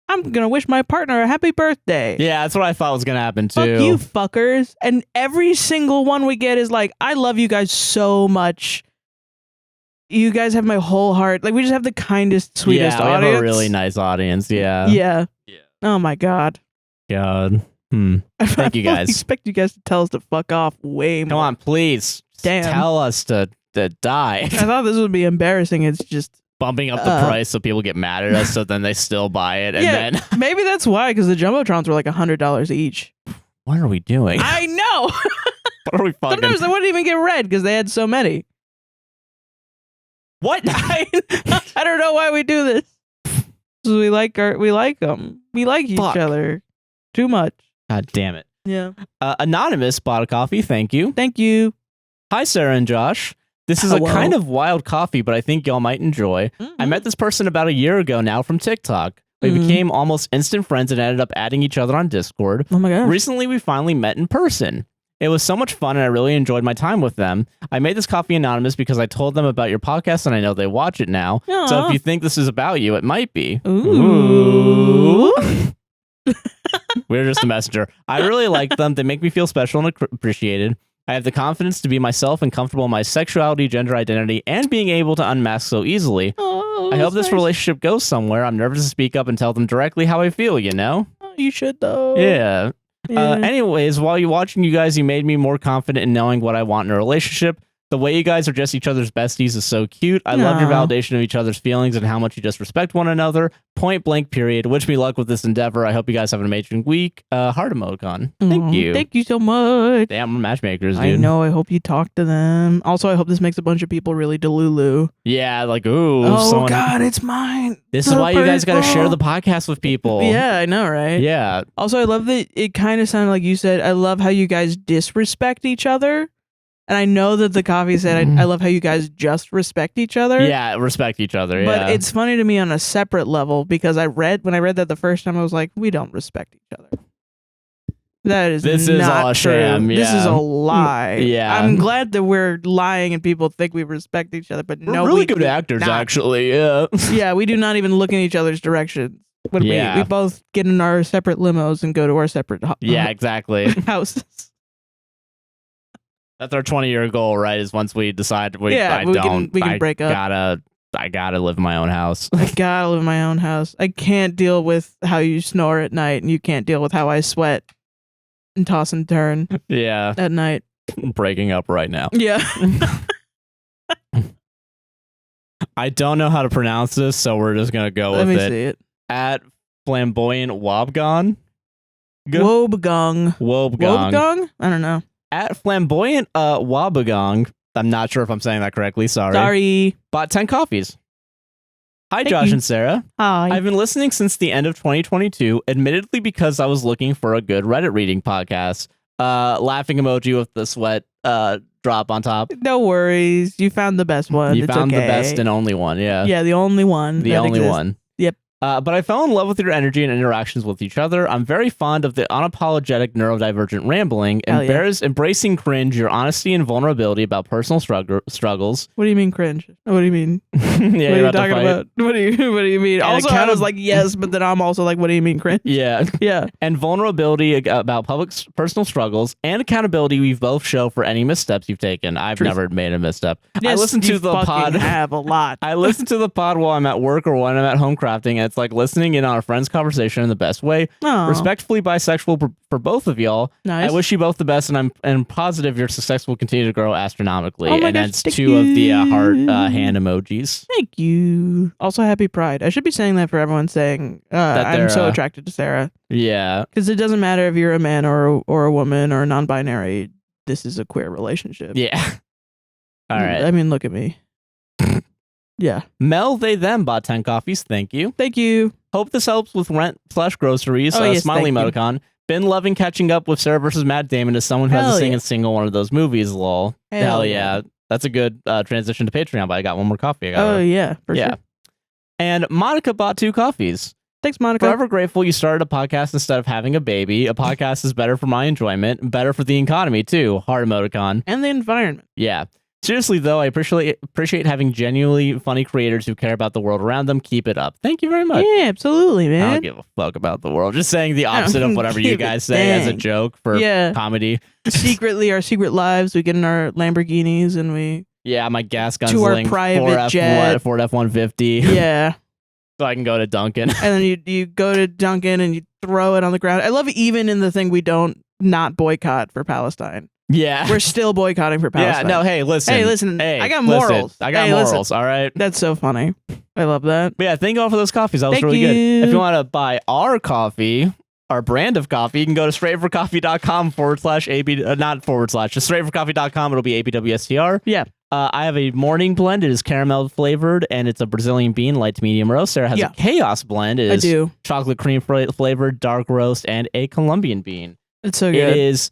I'm going to wish my partner a happy birthday. Yeah, that's what I thought was going to happen too. Fuck you fuckers. And every single one we get is like, I love you guys so much. You guys have my whole heart. Like, we just have the kindest, sweetest we audience. have a really nice audience. Yeah. Yeah. Oh my God. God. Thank you guys. I expect you guys to tell us to fuck off way more. Come on, please. Damn. Tell us to die. I thought this would be embarrassing. It's just bumping up the price so people get mad at us, so then they still buy it. And then maybe that's why, because the Jumbotrons were like $100 each. What are we doing? I know. What are we fucking? Sometimes they wouldn't even get read because they had so many. What? I don't know why we do this. We like them. We like each other too much. God damn it. Yeah. Anonymous bought a coffee. Thank you. Thank you. Hi, Sarah and Josh. This is a kind of wild coffee, but I think y'all might enjoy. I met this person about a year ago now from TikTok. We became almost instant friends and ended up adding each other on Discord. Oh my God. Recently, we finally met in person. It was so much fun, and I really enjoyed my time with them. I made this coffee anonymous because I told them about your podcast, and I know they watch it now. Aww. So if you think this is about you, it might be. Ooh. We're just a messenger. I really like them. They make me feel special and appreciated. I have the confidence to be myself and comfortable in my sexuality, gender identity, and being able to unmask so easily. Oh, I hope this relationship goes somewhere. I'm nervous to speak up and tell them directly how I feel, you know? Oh, you should, though. Yeah. Anyways, while you're watching you guys, you made me more confident in knowing what I want in a relationship. The way you guys are just each other's besties is so cute. I love your validation of each other's feelings and how much you just respect one another. Point blank, period. Wish me luck with this endeavor. I hope you guys have an amazing week. Heart emoticon. Thank you. Thank you so much. Damn, we're matchmakers, dude. I know. I hope you talk to them. Also, I hope this makes a bunch of people really delulu. Yeah, like, ooh. Oh, God, it's mine. This is why you guys got to share the podcast with people. Yeah, I know, right? Yeah. Also, I love that it kind of sounded like you said, I love how you guys disrespect each other. And I know that the coffee said, I love how you guys just respect each other. Yeah, respect each other. Yeah. But it's funny to me on a separate level because when I read that the first time, I was like, we don't respect each other. This is all a sham. Yeah. This is a lie. Yeah. I'm glad that we're lying and people think we respect each other, but we're really good actors, actually. Yeah. Yeah, we do not even look in each other's directions. When we both get in our separate limos and go to our separate exactly. houses. That's our 20-year goal, right? Is once we decide we can break up. I gotta live in my own house. I gotta live in my own house. I can't deal with how you snore at night, and you can't deal with how I sweat and toss and turn. Yeah. At night. I'm breaking up right now. Yeah. I don't know how to pronounce this, so we're just gonna go with it. Let me see it. At flamboyant wobgon. Wobegong. Wobegong? I don't know. At flamboyant wobegong. I'm not sure if I'm saying that correctly. Sorry. Bought 10 coffees. Hi, Josh and Sarah. Hi. I've been listening since the end of 2022, admittedly because I was looking for a good Reddit reading podcast. Laughing emoji with the sweat drop on top. No worries. You found the best one. You found the best and only one. Yeah. Yeah, the only one. The only one. Yep. But I fell in love with your energy and interactions with each other. I'm very fond of the unapologetic neurodivergent rambling, embracing cringe, your honesty and vulnerability about personal struggles. What do you mean cringe? What do you mean? Yeah, what are you talking about? What do you mean? And also, I was like, yes, but then I'm also like, what do you mean cringe? Yeah. Yeah. And vulnerability about personal struggles and accountability we've both show for any missteps you've taken. I've never made a misstep. Yes, I listen to the pod. Have a lot. I listen to the pod while I'm at work or when I'm at home crafting, and it's like listening in on a friend's conversation in the best way. Aww. Respectfully bisexual for both of y'all. Nice. I wish you both the best, and I'm positive your success will continue to grow astronomically. Oh my and gosh, that's two of the heart hand emojis. Thank you. Also, happy Pride. I should be saying that for everyone saying I'm so attracted to Sarah. Yeah. Because it doesn't matter if you're a man or a woman or non-binary. this is a queer relationship. Yeah. All right. I mean, look at me. Yeah. Mel, they, them bought 10 coffees. Thank you. Thank you. Hope this helps with rent/groceries. Oh, yes, Smiley thank you. emoticon. Been loving catching up with Sarah versus Matt Damon as someone who Hell hasn't seen yeah. a single one of those movies, lol. Hell yeah. That's a good transition to Patreon, but I got one more coffee. Yeah, for sure. And Monica bought 2 coffees. Thanks, Monica. Forever grateful you started a podcast instead of having a baby. A podcast is better for my enjoyment, better for the economy too. Heart emoticon. And the environment. Yeah. Seriously, though, I appreciate having genuinely funny creators who care about the world around them. Keep it up. Thank you very much. Yeah, absolutely, man. I don't give a fuck about the world. Just saying the opposite of whatever you guys say as a joke for comedy. Secretly, our secret lives, we get in our Lamborghinis and we... Yeah, my gas gun's to our linked private jet. Ford F-150. Yeah. So I can go to Dunkin'. And then you go to Dunkin' and you throw it on the ground. I love even in the thing we don't not boycott for Palestine. Yeah. We're still boycotting for Palestine. Yeah, no, hey, listen. Hey, I got morals. I got morals, all right? That's so funny. I love that. But yeah, thank you all for those coffees. That was Thank really you. good. If you want to buy our coffee, our brand of coffee, you can go to straightforcoffee.com /AB, not / just straightforcoffee.com. It'll be APWSTR. Yeah. I have a morning blend. It is caramel flavored, and it's a Brazilian bean, light to medium roast. Sarah has a chaos blend. It is chocolate cream flavored, dark roast, and a Colombian bean. It's so good. It is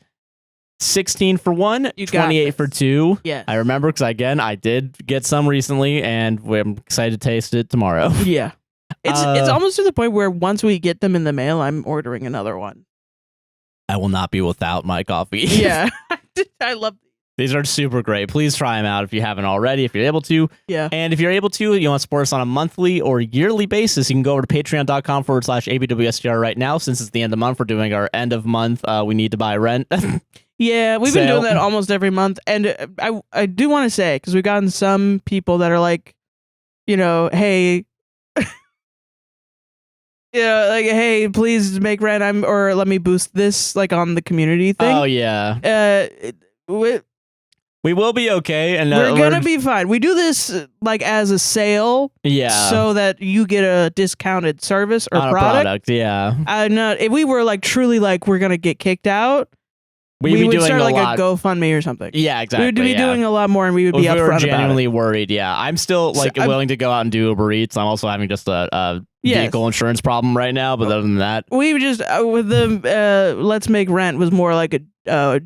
16 for 1, 28 for 2. Yeah. I remember because, again, I did get some recently, and I'm excited to taste it tomorrow. Yeah. It's almost to the point where once we get them in the mail, I'm ordering another one. I will not be without my coffee. Yeah. I love these are super great. Please try them out if you haven't already, if you're able to. Yeah. And if you're able to, you want to support us on a monthly or yearly basis, you can go over to patreon.com /APWSTR right now. Since it's the end of the month, we're doing our end of month. We need to buy rent. Yeah, we've been doing that almost every month. And I do want to say, because we've gotten some people that are like, you know, hey, yeah, like, hey, please make rent. Or let me boost this, like on the community thing. Oh yeah. We will be okay, and we're gonna be fine. We do this like as a sale, so that you get a discounted service or product. Yeah. No, if we were like truly like we're gonna get kicked out, we would start like a GoFundMe or something. Yeah, exactly. We would be doing a lot more, and we would be upfront about it. We were genuinely worried. Yeah, I'm still like willing to go out and do Uber Eats. I'm also having just a vehicle insurance problem right now, but other than that, we just with the let's make rent was more like a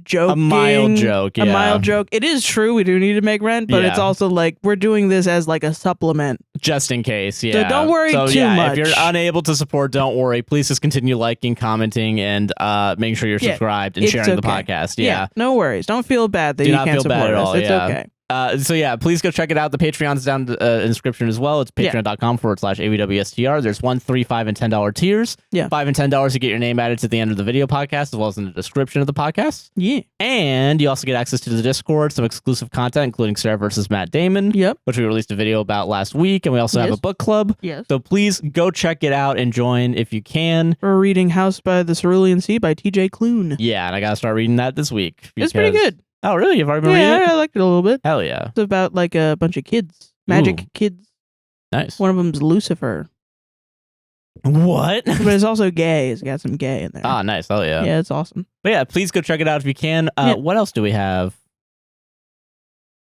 joke, a mild joke. A mild joke. It is true we do need to make rent, but it's also like we're doing this as like a supplement, just in case. Yeah, so don't worry too much. If you're unable to support, don't worry. Please just continue liking, commenting, and making sure you're subscribed and sharing the podcast. Yeah, no worries. Don't feel bad that you can't support bad at us. all. It's okay. So yeah, please go check it out. The Patreon's down in the description as well. It's patreon.com /APWSTR. There's $1, $3, $5, and $10 tiers. Yeah. $5 and $10 you get your name added to the end of the video podcast as well as in the description of the podcast. Yeah. And you also get access to the Discord, some exclusive content, including Sarah versus Matt Damon. Yep. Which we released a video about last week, and we also have a book club. Yes. So please go check it out and join if you can. We're reading House by the Cerulean Sea by T.J. Klune. Yeah, and I gotta start reading that this week. It's pretty good. Oh, really? You've already been reading it? I liked it a little bit. Hell yeah. It's about like a bunch of kids. Magic kids. Nice. One of them's Lucifer. What? But it's also gay. It's got some gay in there. Ah, nice. Hell yeah. Yeah, it's awesome. But yeah, please go check it out if you can. What else do we have?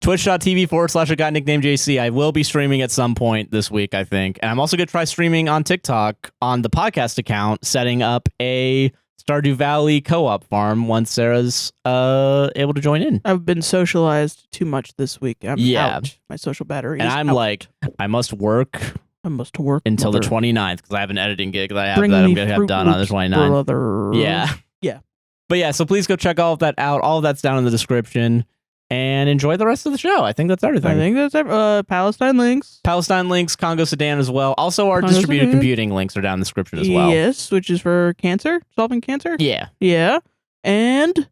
Twitch.tv /a guy nicknamed JC. I will be streaming at some point this week, I think. And I'm also going to try streaming on TikTok on the podcast account, setting up a Stardew Valley co-op farm once Sarah's able to join in. I've been socialized too much this week. I'm out. My social battery and is I'm out. like, I must work until the 29th because I have an editing gig that I have that I'm going to have done on the 29th. Brother. Yeah. Yeah. But yeah, so please go check all of that out. All of that's down in the description. And enjoy the rest of the show. I think that's everything. I think that's Palestine Links. Palestine Links, Congo Sudan as well. Also, our distributed computing links are down in the description as well. Yes, which is for cancer, solving cancer. Yeah. Yeah. And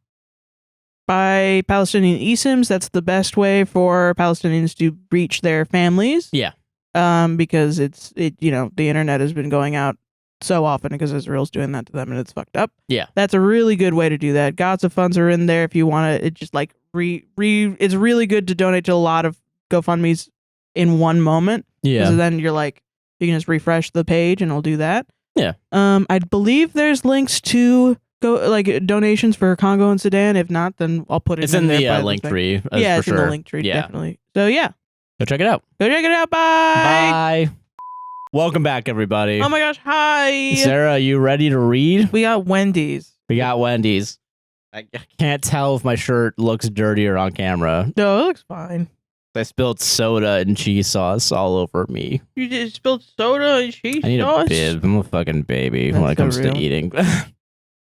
by Palestinian eSIMs, that's the best way for Palestinians to reach their families. Yeah. Because the internet has been going out so often because Israel's doing that to them and it's fucked up. Yeah. That's a really good way to do that. Gods of funds are in there if you want to. It just like it's really good to donate to a lot of GoFundMe's in one moment. Yeah. So then you're like, you can just refresh the page and it'll do that. Yeah. I believe there's links to go like donations for Congo and Sudan. If not, then I'll put it. It's in the link tree. Yeah, it's in the link tree, definitely. So yeah, go check it out. Go check it out. Bye. Bye. Welcome back, everybody. Oh my gosh, hi. Sarah, you ready to read? We got Wendy's. I can't tell if my shirt looks dirtier on camera. No, it looks fine. I spilled soda and cheese sauce all over me. You just spilled soda and cheese sauce? I need a bib. I'm a fucking baby when it comes to eating.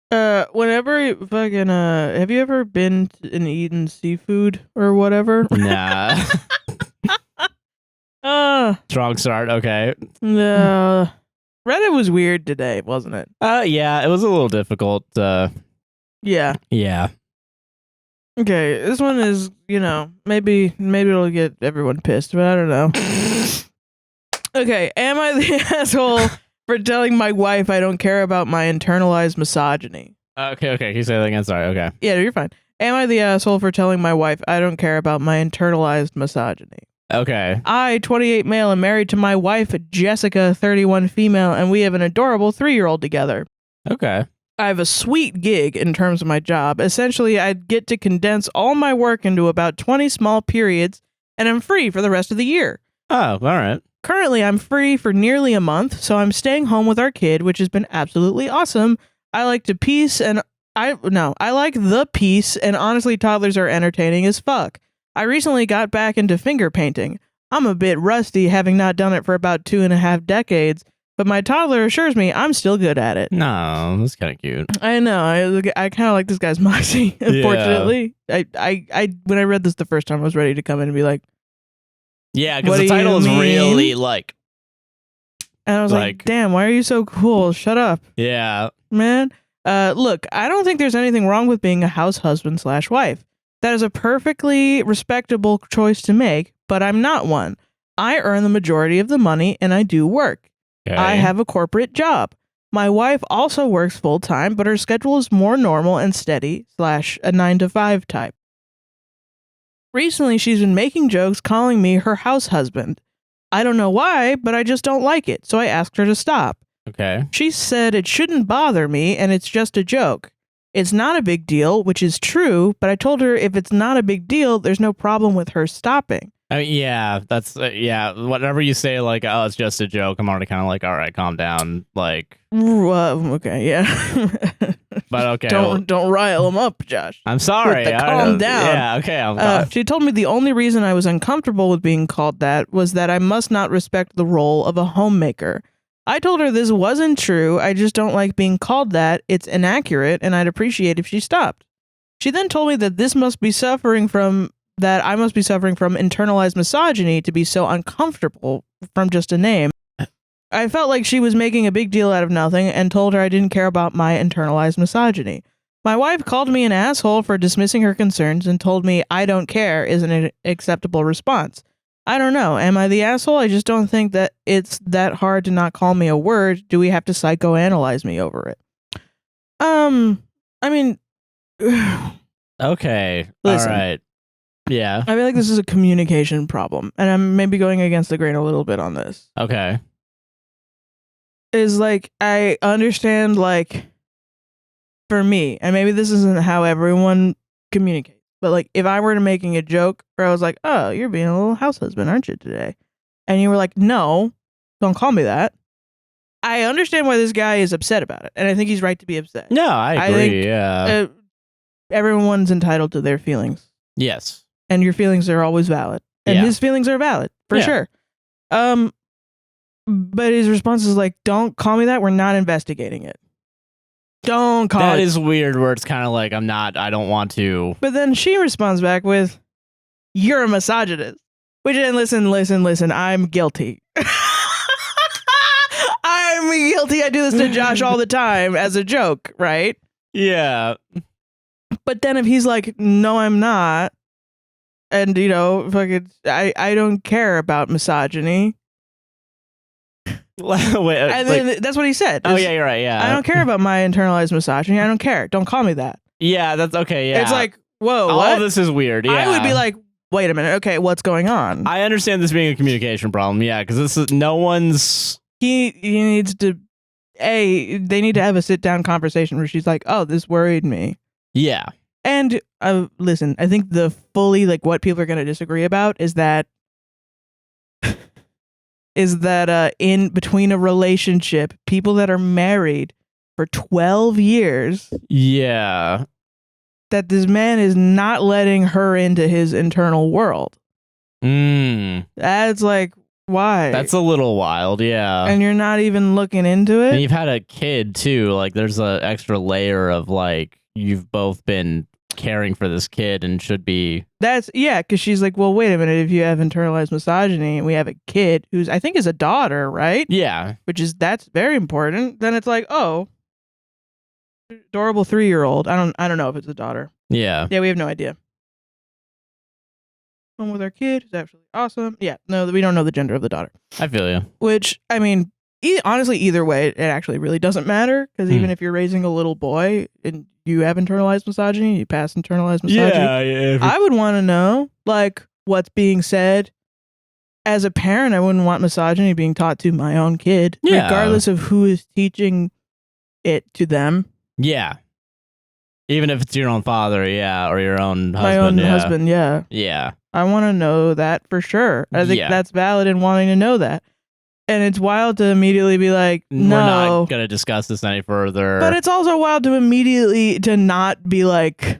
Whenever fucking have you ever been and eaten seafood or whatever? Nah. Strong start. Okay. No. Reddit was weird today, wasn't it? Yeah, it was a little difficult. Yeah. Yeah. Okay, this one is, maybe it'll get everyone pissed, but I don't know. Okay, am I the asshole for telling my wife I don't care about my internalized misogyny? Okay. Can you say that again? Sorry. Okay. Yeah, you're fine. Am I the asshole for telling my wife I don't care about my internalized misogyny? Okay. I, 28 male, am married to my wife, Jessica, 31 female, and we have an adorable 3-year-old together. Okay. I have a sweet gig in terms of my job. Essentially, I'd get to condense all my work into about 20 small periods, and I'm free for the rest of the year. Oh, all right. Currently, I'm free for nearly a month, so I'm staying home with our kid, which has been absolutely awesome. I like the peace, and honestly, toddlers are entertaining as fuck. I recently got back into finger painting. I'm a bit rusty, having not done it for about 2.5 decades, but my toddler assures me I'm still good at it. No, that's kind of cute. I know. I kind of like this guy's moxie, unfortunately. Yeah. I when I read this the first time, I was ready to come in and be like, yeah, because the title is really like... And I was like, damn, why are you so cool? Shut up. Yeah. Man. Look, I don't think there's anything wrong with being a house husband/wife. That is a perfectly respectable choice to make, but I'm not one. I earn the majority of the money and I do work. Okay. I have a corporate job. My wife also works full-time, but her schedule is more normal and steady / a 9-to-5 type. Recently, she's been making jokes calling me her house husband. I don't know why, but I just don't like it, so I asked her to stop. Okay. She said it shouldn't bother me and it's just a joke. It's not a big deal, which is true, but I told her if it's not a big deal, there's no problem with her stopping. I mean, yeah, that's, whatever you say, like, oh, it's just a joke, I'm already kind of like, all right, calm down, like. Okay, yeah. But okay. Don't rile him up, Josh. I'm sorry. Calm down. Yeah, okay. She told me the only reason I was uncomfortable with being called that was that I must not respect the role of a homemaker. I told her this wasn't true. I just don't like being called that. It's inaccurate, and I'd appreciate if she stopped. She then told me that I must be suffering from internalized misogyny to be so uncomfortable from just a name. I felt like she was making a big deal out of nothing and told her I didn't care about my internalized misogyny. My wife called me an asshole for dismissing her concerns and told me I don't care is an acceptable response. I don't know. Am I the asshole? I just don't think that it's that hard to not call me a word. Do we have to psychoanalyze me over it? I mean... Okay. Listen, all right. Yeah. I feel like this is a communication problem, and I'm maybe going against the grain a little bit on this. Okay. Is like, I understand, like, for me, and maybe this isn't how everyone communicates, but like, if I were to making a joke where I was like, oh, you're being a little house husband, aren't you, today? And you were like, no, don't call me that. I understand why this guy is upset about it, and I think he's right to be upset. No, I agree, yeah. Everyone's entitled to their feelings. Yes. And your feelings are always valid. And his feelings are valid, for sure. But his response is like, don't call me that, we're not investigating it. Don't call it. That is weird where it's kind of like, I don't want to. But then she responds back with, you're a misogynist. Which, and listen, I'm guilty. I'm guilty. I do this to Josh all the time as a joke, right? Yeah. But then if he's like, no, I'm not, and, fucking, I don't care about misogyny. Wait, and then that's what he said. Oh, yeah, you're right, yeah. I don't care about my internalized misogyny. I don't care. Don't call me that. Yeah, that's okay, yeah. It's like, whoa, all what? This is weird, yeah. I would be like, wait a minute, okay, what's going on? I understand this being a communication problem, yeah, because this is, no one's... He needs to they need to have a sit-down conversation where she's like, oh, this worried me. Yeah. And listen, I think the fully, like, what people are going to disagree about is that in between a relationship, people that are married for 12 years. Yeah. That this man is not letting her into his internal world. That's like, why? That's a little wild, yeah. And you're not even looking into it? And you've had a kid, too. Like, there's an extra layer of, like, you've both been caring for this kid and should be... because she's like, well, wait a minute, if you have internalized misogyny and we have a kid who's, I think, is a daughter, right? Yeah. That's very important. Then it's like, oh, adorable 3-year-old. I don't know if it's a daughter. Yeah. Yeah, we have no idea. Home with our kid is absolutely awesome. Yeah, no, we don't know the gender of the daughter. I feel you. Which, I mean, honestly, either way, it actually really doesn't matter. Because even if you're raising a little boy and you have internalized misogyny, you pass internalized misogyny. I would want to know, like, what's being said. As a parent, I wouldn't want misogyny being taught to my own kid, regardless of who is teaching it to them. Yeah. Even if it's your own father, or your own husband. My own husband, yeah. Yeah. I want to know that for sure. I think that's valid in wanting to know that. And it's wild to immediately be like, no. We're not going to discuss this any further. But it's also wild to immediately to not be like,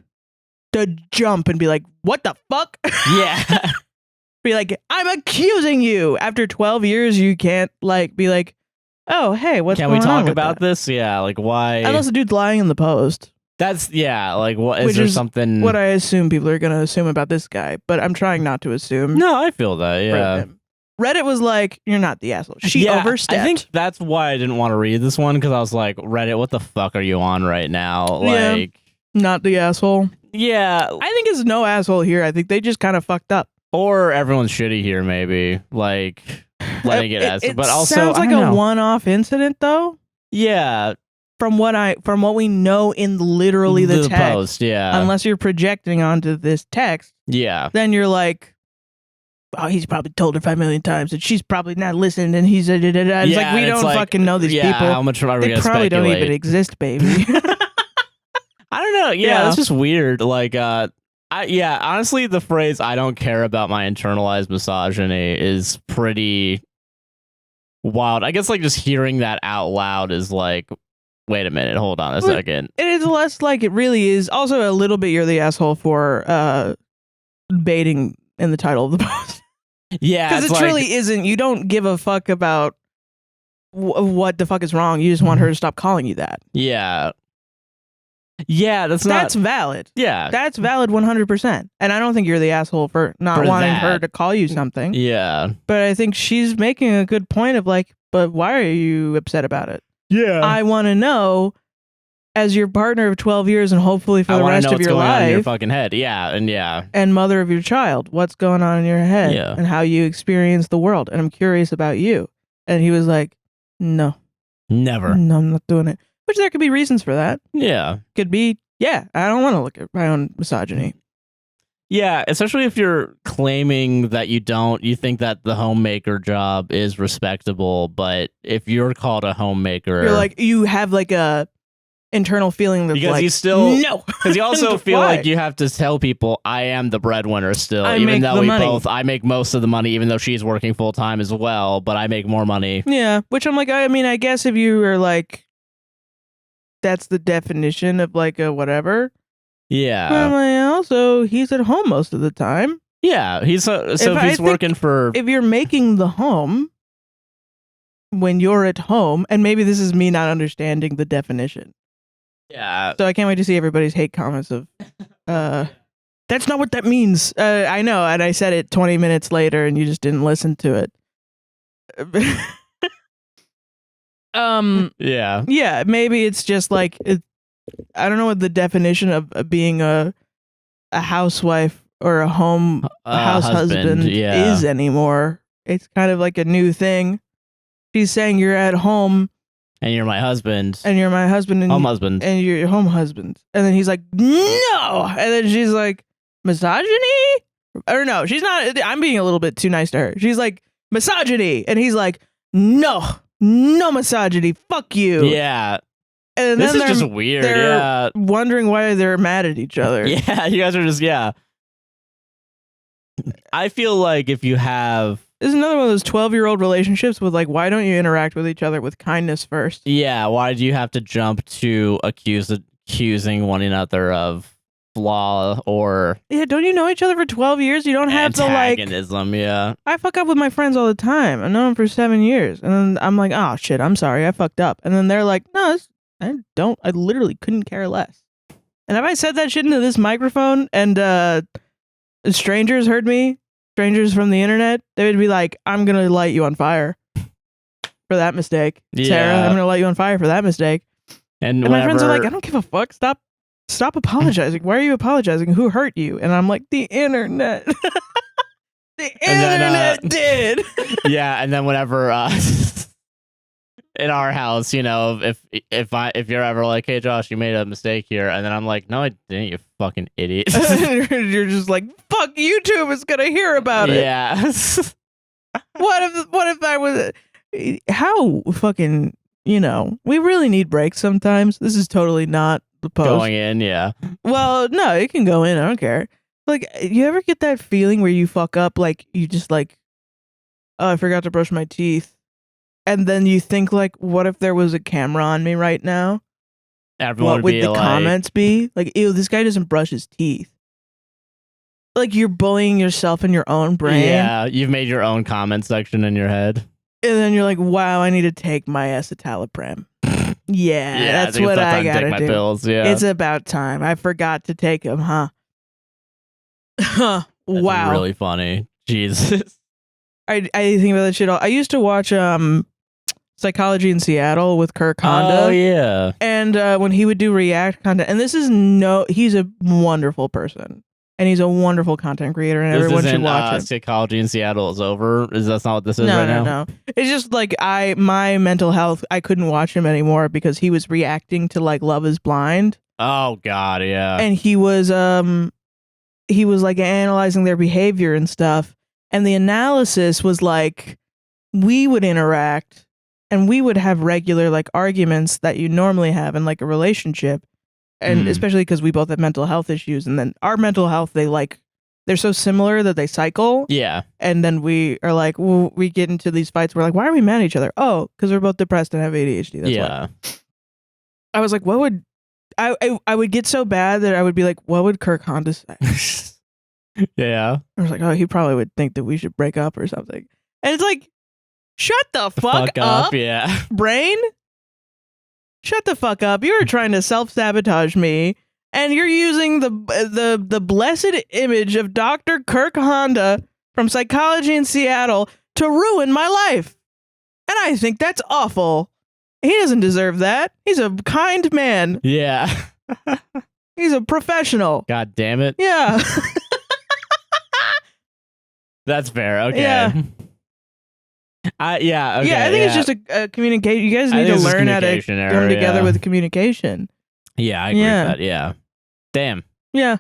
to jump and be like, what the fuck? Yeah. Be like, I'm accusing you. After 12 years, you can't like be like, oh, hey, what's going on? Can we talk about this? Yeah, like why? Unless the dude's lying in the post. That's, like, what is there something? What I assume people are going to assume about this guy, but I'm trying not to assume. No, I feel that, yeah. Reddit was like, you're not the asshole. She overstepped. I think that's why I didn't want to read this one, because I was like, Reddit, what the fuck are you on right now? Like, not the asshole. Yeah. I think it's no asshole here. I think they just kind of fucked up. Or everyone's shitty here, maybe. Like, letting it but also sounds like a one-off incident, though. Yeah. From what we know in literally the text, post, unless you're projecting onto this text, then you're like, oh, he's probably told her 5 million times, and she's probably not listening, and he's like, we don't fucking know these people. How much are we they probably don't even exist, baby. I don't know. Yeah, that's just weird. Like, honestly, the phrase "I don't care about my internalized misogyny" is pretty wild. I guess like just hearing that out loud is like, wait a minute, hold on a second. It is less like it really is. Also, a little bit, you're the asshole for baiting in the title of the post. Yeah, because it truly isn't. You don't give a fuck about what the fuck is wrong. You just want her to stop calling you that. Yeah. Yeah, that's valid. Yeah. That's valid 100%. And I don't think you're the asshole for not wanting her to call you something. Yeah. But I think she's making a good point of like, but why are you upset about it? Yeah. I want to know, as your partner of 12 years and hopefully for the rest of your life. On in your fucking head. Yeah. And mother of your child, what's going on in your head and how you experience the world. And I'm curious about you. And he was like, no. Never. No, I'm not doing it. Which there could be reasons for that. Yeah. Could be, I don't want to look at my own misogyny. Yeah, especially if you're claiming that you think that the homemaker job is respectable, but if you're called a homemaker... You're like, you have like a internal feeling that because like, you still... No! Because you also feel like you have to tell people, I am the breadwinner still, even though I make most of the money, even though she's working full-time as well, but I make more money. Yeah, which I'm like, I guess if you were like... That's the definition of like a whatever. Yeah. But like, also, he's at home most of the time. Yeah, he's working for... If you're making the home when you're at home, and maybe this is me not understanding the definition. Yeah. So I can't wait to see everybody's hate comments of, that's not what that means. I know, and I said it 20 minutes later, and you just didn't listen to it. Yeah, maybe it's just like I don't know what the definition of being a housewife or a house husband is anymore. It's kind of like a new thing. She's saying you're at home and you're my husband. And you're my husband and home husband. And you're your home husband. And then he's like, "No." And then she's like, "Misogyny?" Or no, she's not. I'm being a little bit too nice to her. She's like, "Misogyny." And he's like, "No. no misogyny, fuck you. Yeah. And this then is just weird. They're Yeah. wondering why they're mad at each other. Yeah, you guys are just, yeah. I feel like if you have... This is another one of those 12-year-old relationships with, like, why don't you interact with each other with kindness first? Yeah, why do you have to jump to accusing one another of flaw or... Yeah, don't you know each other for 12 years? You don't have to, like... Antagonism, yeah. I fuck up with my friends all the time. I've known them for 7 years. And then I'm like, oh, shit, I'm sorry, I fucked up. And then they're like, no, I literally couldn't care less. And if I said that shit into this microphone and strangers heard me, strangers from the internet, they would be like, I'm going to light you on fire for that mistake. Yeah. Sarah, I'm going to light you on fire for that mistake. And my friends are like, I don't give a fuck. Stop apologizing. Why are you apologizing? Who hurt you? And I'm like, the internet. The internet did. Yeah, and then whenever in our house, you know, if you're ever like, hey Josh, you made a mistake here, and then I'm like, no, I didn't, you fucking idiot. You're just like, fuck, YouTube is gonna hear about it. Yeah. What if I was how fucking, you know, we really need breaks sometimes. This is totally not the post. Going in, yeah. Well, no, it can go in, I don't care. Like, you ever get that feeling where you fuck up, like, you just like, oh, I forgot to brush my teeth. And then you think, like, what if there was a camera on me right now? Everyone what would the comments be? Like, ew, this guy doesn't brush his teeth. Like, you're bullying yourself in your own brain. Yeah, you've made your own comment section in your head. And then you're like, wow, I need to take my escitalopram. Yeah, that's what I gotta do. Pills, yeah. It's about time. I forgot to take them, huh? Huh. Wow. Really funny. Jesus. I think about that shit all. I used to watch Psychology in Seattle with Kirk Honda. Oh yeah. And when he would do react content, and he's a wonderful person. And he's a wonderful content creator, and everyone should watch it. Psychology in Seattle is over. That's not what this is right now? No. It's just like my mental health, I couldn't watch him anymore because he was reacting to like Love is Blind. Oh God, yeah. And he was like analyzing their behavior and stuff. And the analysis was like, we would interact and we would have regular like arguments that you normally have in like a relationship. And especially because we both have mental health issues, and then our mental health, they're so similar that they cycle. Yeah. And then we are like, well, we get into these fights. We're like, why are we mad at each other? Oh, because we're both depressed and have ADHD. That's why. I was like, what would I would get so bad that I would be like, what would Kirk Honda say? Yeah. I was like, oh, he probably would think that we should break up or something. And it's like, shut the fuck up, yeah, brain. Shut the fuck up. You were trying to self-sabotage me, and you're using the blessed image of Dr. Kirk Honda from Psychology in Seattle to ruin my life. And I think that's awful. He doesn't deserve that. He's a kind man. Yeah. He's a professional. God damn it. Yeah. That's fair. Okay. Yeah. Okay, I think it's just a communication. You guys need to learn how to come together with communication. Yeah, I agree with that. Yeah. Damn. Yeah.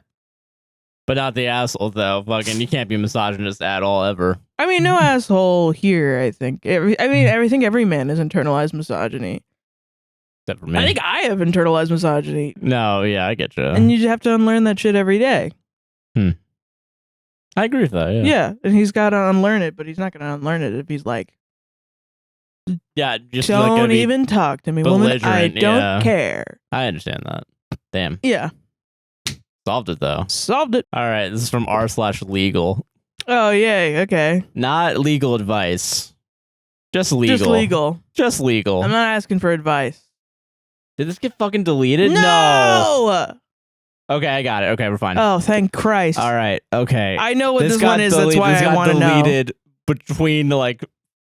But not the asshole, though. Fucking, you can't be misogynist at all, ever. I mean, no asshole here, I think. I think every man has internalized misogyny. Except for me. I think I have internalized misogyny. No, yeah, I get you. And you just have to unlearn that shit every day. I agree with that, yeah. Yeah, and he's got to unlearn it, but he's not going to unlearn it if he's like, yeah, just don't even talk to me, woman. I don't care. I understand that. Damn. Yeah. Solved it, though. Solved it. All right, this is from r/legal. Oh, yay, okay. Not legal advice. Just legal. Just legal. Just legal. I'm not asking for advice. Did this get fucking deleted? No! Okay, I got it. Okay, we're fine. Oh, thank Christ. All right, okay. I know what this one is, that's why I want to know. This got deleted between, like,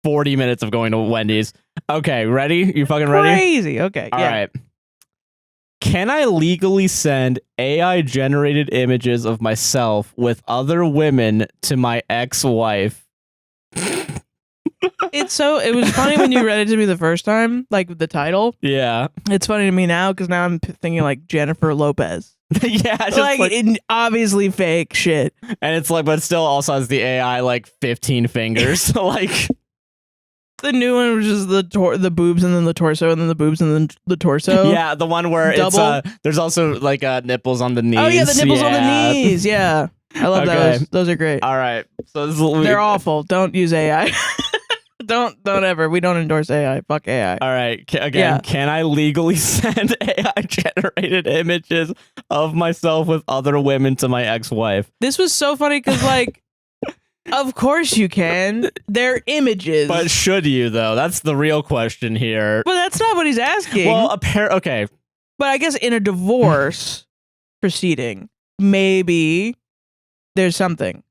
40 minutes of going to Wendy's. Okay, ready? You fucking ready? Crazy. Okay, All right. Can I legally send AI-generated images of myself with other women to my ex-wife? It was funny when you read it to me the first time, like the title. Yeah. It's funny to me now because now I'm thinking like Jennifer Lopez. Yeah, just like obviously fake shit. And it's like, but it still also has the AI like 15 fingers. Like, The new one was just the boobs and then the torso and then the boobs and then the torso. Yeah, the one where Double. there's also like nipples on the knees. Oh yeah, the nipples on the knees. Yeah, I love those. Those are great. All right, so they're awful. Don't use AI. don't ever. We don't endorse AI. Fuck AI. All right, can I legally send AI generated images of myself with other women to my ex-wife? This was so funny because like. Of course you can. They're images. But should you, though? That's the real question here. But that's not what he's asking. Well, okay. But I guess in a divorce proceeding, maybe there's something.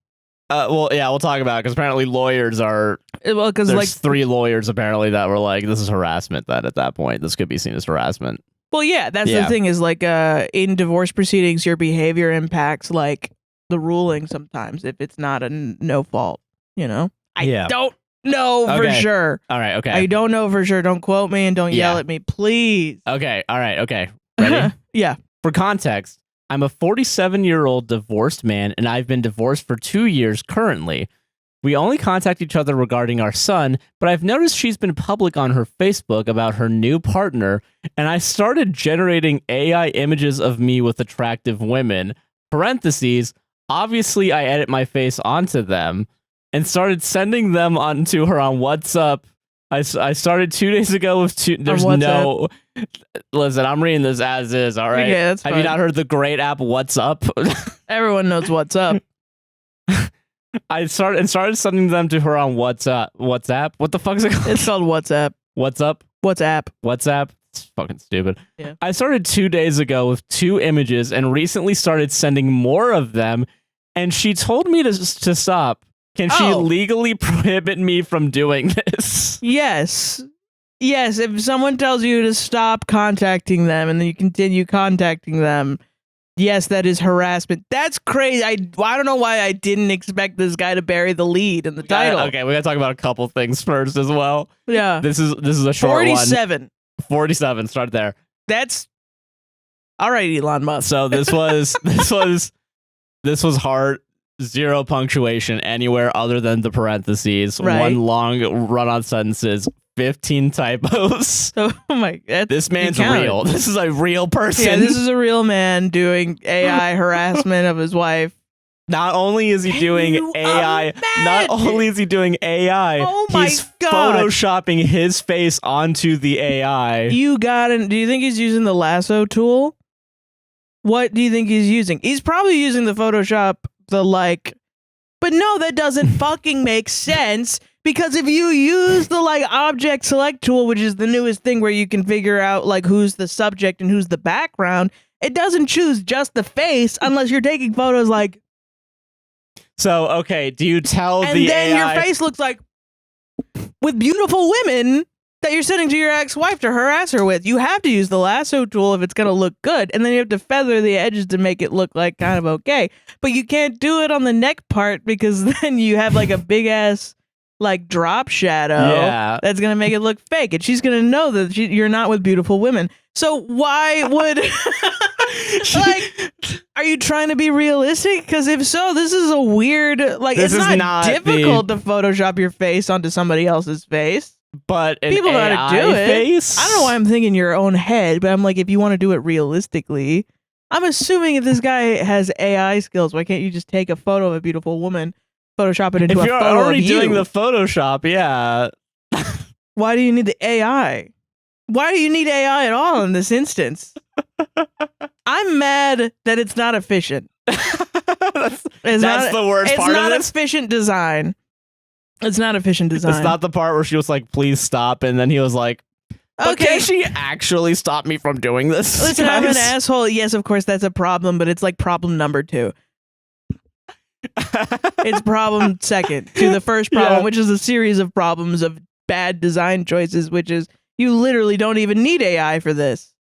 Well, yeah, we'll talk about it because apparently lawyers are... Well, because there's 3 lawyers apparently that were like, this is harassment. That at that point, this could be seen as harassment. Well, yeah, that's the thing is like in divorce proceedings, your behavior impacts like... the ruling sometimes if it's not a no fault, you know? I don't know for sure. All right, okay. I don't know for sure. Don't quote me and don't yell at me, please. Okay, all right, okay. Ready? Yeah. For context, I'm a 47-year-old divorced man and I've been divorced for 2 years currently. We only contact each other regarding our son, but I've noticed she's been public on her Facebook about her new partner, and I started generating AI images of me with attractive women. Parentheses, obviously, I edit my face onto them and started sending them onto her on WhatsApp. I started 2 days ago with there's no... Listen, I'm reading this as is, all right? Okay, that's fine. Have you not heard the great app WhatsApp? Everyone knows what's up. I started sending them to her on WhatsApp. What the fuck is it called? It's called WhatsApp. WhatsApp? WhatsApp? It's fucking stupid. Yeah. I started 2 days ago with 2 images and recently started sending more of them. And she told me to stop. Can she legally prohibit me from doing this? Yes. Yes, if someone tells you to stop contacting them and then you continue contacting them, yes, that is harassment. That's crazy. I don't know why I didn't expect this guy to bury the lead in the title. Okay, we gotta talk about a couple things first as well. Yeah. This is a short 47. 47. Start there. That's all right, Elon Musk. So this was hard. 0 punctuation anywhere other than the parentheses. Right. 1 long run-on sentences. 15 typos. Oh my god. This man's real. This is a real person. Yeah, this is a real man doing AI harassment of his wife. Not only is he doing AI, he's photoshopping his face onto the AI. Do you think he's using the lasso tool? What do you think he's using? He's probably using the Photoshop, but no, that doesn't fucking make sense. Because if you use the object select tool, which is the newest thing where you can figure out who's the subject and who's the background, it doesn't choose just the face unless you're taking photos So, okay, do you tell and the then AI... your face looks like with beautiful women that you're sending to your ex-wife to harass her with. You have to use the lasso tool if it's going to look good, and then you have to feather the edges to make it look kind of okay. But you can't do it on the neck part because then you have a big-ass... drop shadow that's gonna make it look fake, and she's gonna know that you're not with beautiful women. So why would are you trying to be realistic? Because if so, this is a weird it's not difficult to Photoshop your face onto somebody else's face. But people know how to do it. Face? I don't know why I'm thinking your own head, but I'm if you want to do it realistically, I'm assuming if this guy has AI skills, why can't you just take a photo of a beautiful woman? Photoshop it into a photo of you. If you're already doing the Photoshop, yeah. Why do you need the AI? Why do you need AI at all in this instance? I'm mad that it's not efficient. That's the worst part of this. It's not efficient design. It's not efficient design. It's not the part where she was like, please stop, and then he was like, but can she actually stop me from doing this? Listen, I'm an asshole. Yes, of course, that's a problem, but it's problem number 2. It's problem second to the first problem, which is a series of problems of bad design choices, which is you literally don't even need AI for this.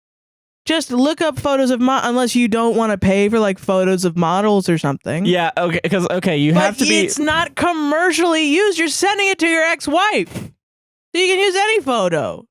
Just look up photos of unless you don't want to pay for photos of models or something. Yeah, okay, because you have to be. It's not commercially used. You're sending it to your ex-wife, so you can use any photo.